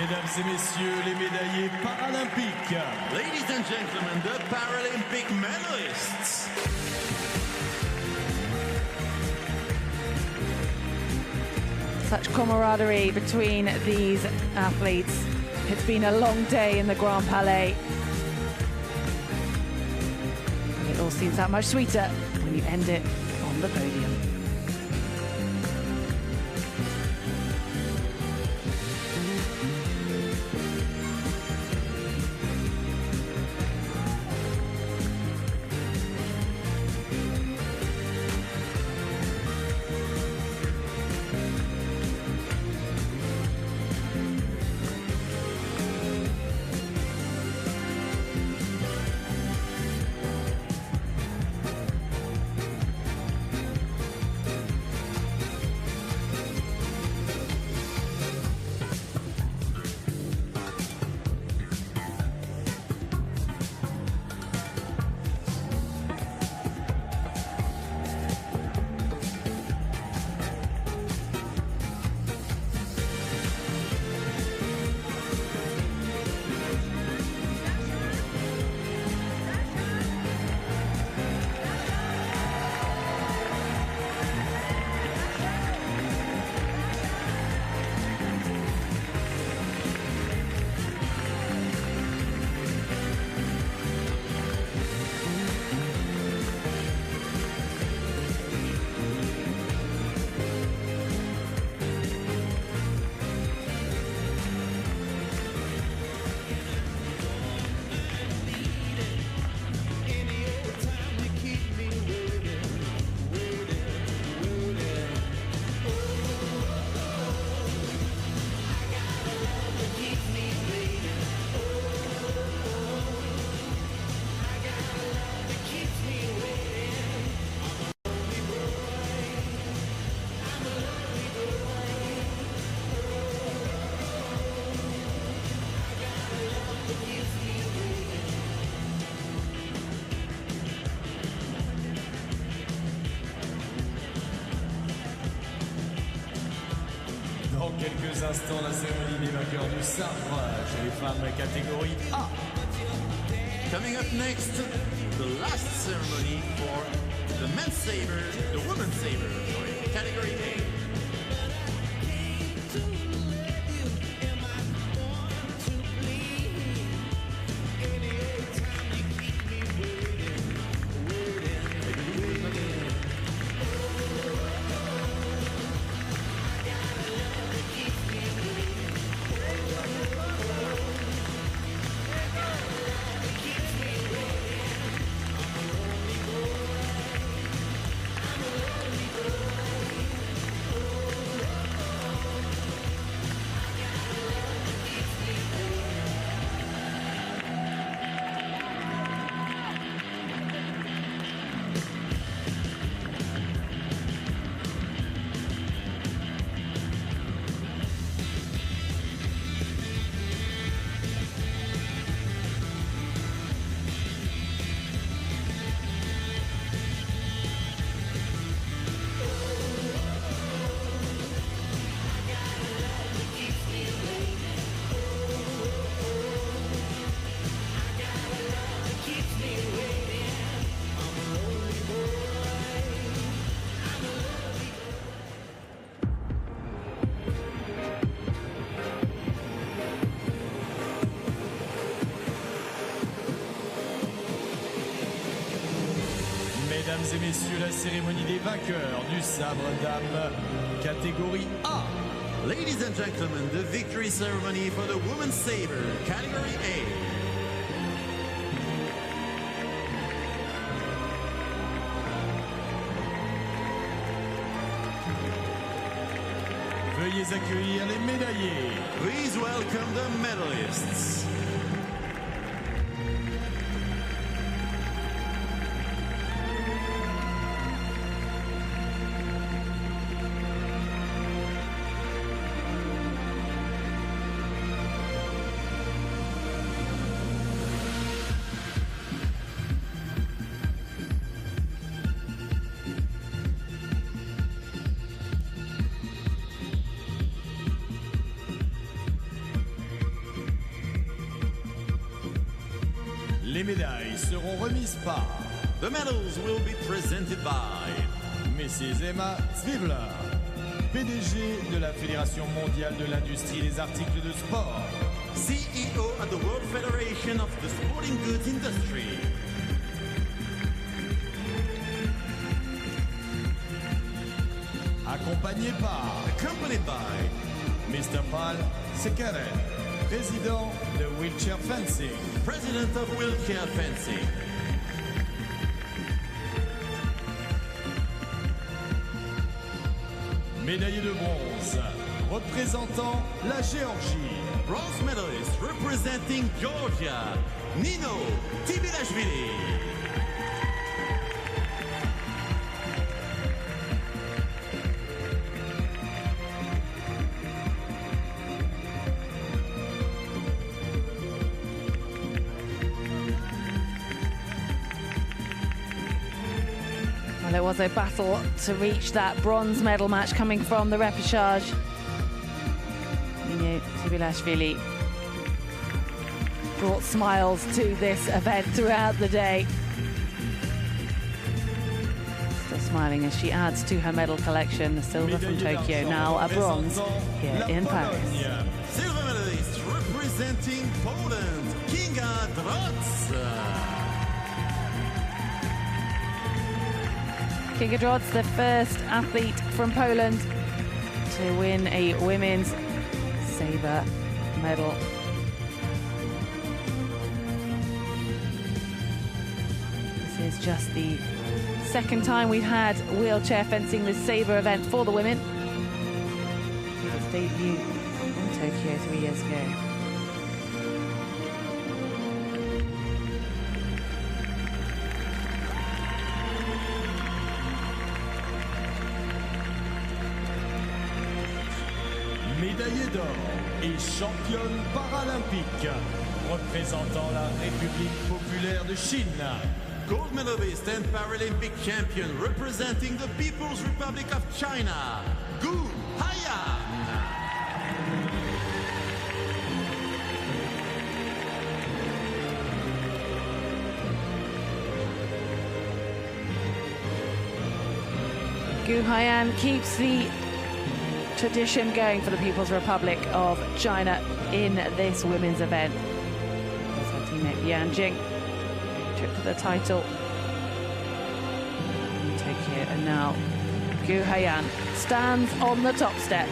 Mesdames et messieurs, les médaillés paralympiques. Ladies and gentlemen, the Paralympic medalists. Such camaraderie between these athletes. It's been a long day in the Grand Palais. And it all seems that much sweeter when you end it on the podium. Dans quelques instants, la cérémonie des vainqueurs du Sabre chez les femmes catégorie A. Coming up next, the last ceremony for the men's saber, the women's saber, sorry, category A. Mesdames et messieurs, la cérémonie des vainqueurs du Sabre Dame catégorie A. Ladies and gentlemen, the victory ceremony for the women's saber, category A. Veuillez accueillir les médaillés. Please welcome the medalists. Les médailles seront remises par... The medals will be presented by Mrs. Emma Zwibler, PDG de la Fédération mondiale de l'industrie des articles de sport. CEO at the World Federation of the Sporting Goods Industry. Accompagné par... Accompanied by Mr. Paul Sekere, président de Wheelchair Fencing. President of Wheelchair Fencing. Médaillé de bronze, représentant la Géorgie. Bronze medalist representing Georgia, Nino Tibilashvili. Well, it was a battle to reach that bronze medal match coming from the repechage. Nino Tibilashvili brought smiles to this event throughout the day. Still smiling as she adds to her medal collection, a silver from Tokyo, now a bronze here in Paris. Silver medalist representing Poland, Kinga Drazs. Kinga Drazs, the first athlete from Poland to win a women's Sabre medal. This is just the second time we've had wheelchair fencing, this Sabre event for the women. It was debuted in Tokyo 3 years ago. Médaillée d'or et championne paralympique, représentant la République populaire de Chine. Gold medalist and Paralympic champion representing the People's Republic of China, Gu Haiyan. Gu Haiyan keeps the tradition going for the People's Republic of China in this women's event. As her teammate Yan Jing took the title in Tokyo, and now Gu Haiyan stands on the top step.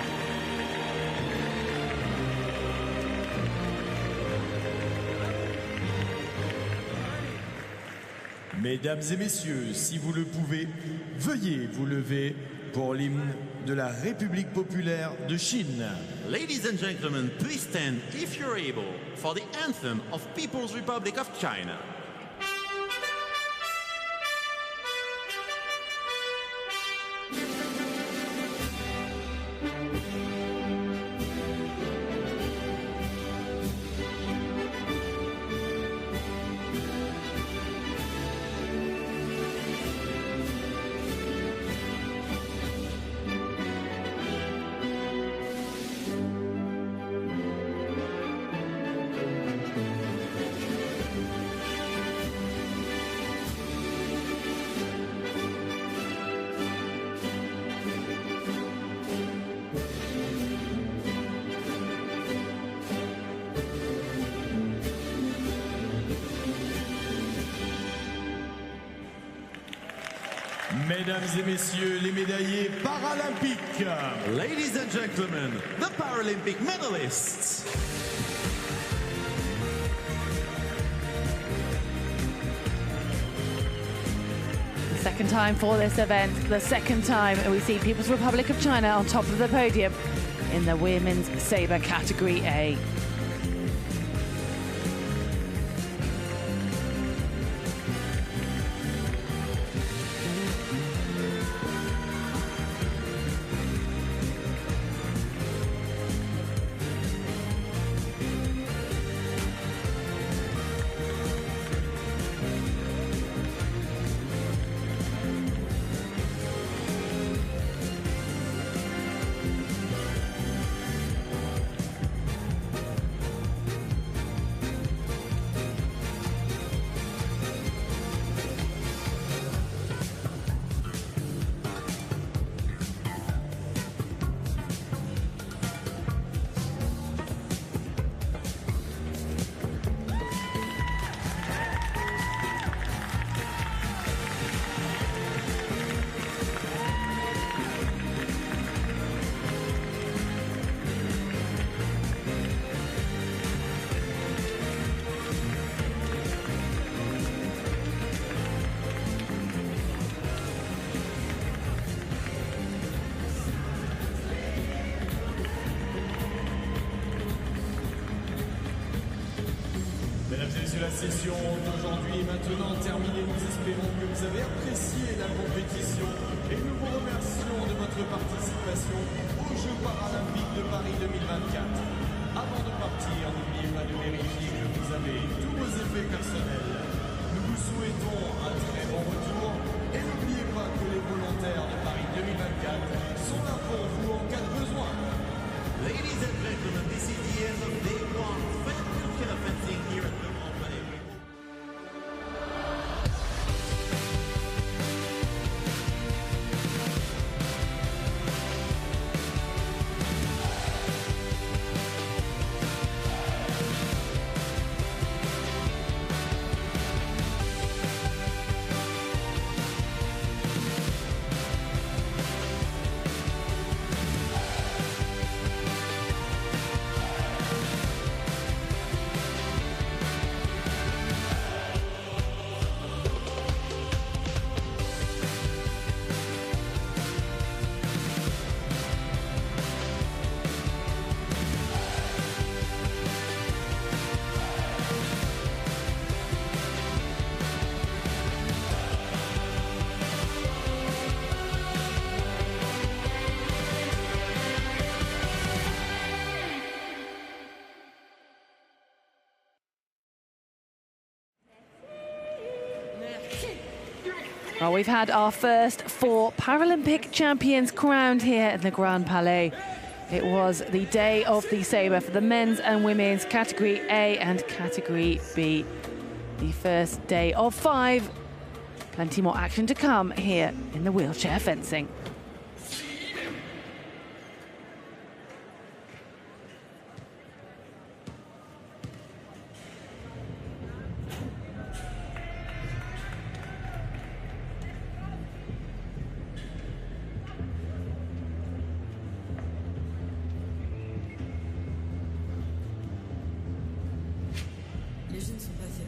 Mesdames et messieurs, si vous le pouvez, veuillez vous lever pour l'hymne de la République populaire de Chine. Ladies and gentlemen, please stand if you're able for the anthem of People's Republic of China. Mesdames et messieurs, les médaillés paralympiques. Ladies and gentlemen, the Paralympic medalists. The second time for this event, the second time we see People's Republic of China on top of the podium in the women's sabre category A. maintenant terminé. Nous espérons que vous avez apprécié la compétition et nous vous remercions de votre participation aux Jeux Paralympiques de Paris 2024. Avant de partir, n'oubliez pas de vérifier que vous avez tous vos effets personnels. Nous vous souhaitons un très bon retour et n'oubliez pas que les volontaires de Paris 2024 sont là pour vous en cas de besoin. Ladies and gentlemen, this is the end of day one. Wheelchair fencing here at the Palais. Well, we've had our first 4 Paralympic champions crowned here at the Grand Palais. It was the day of the Sabre for the men's and women's category A and category B. The first day of 5. Plenty more action to come here in the wheelchair fencing. Les Jeux ne sont pas faits.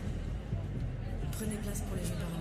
Prenez place pour les Jeux Paralympiques.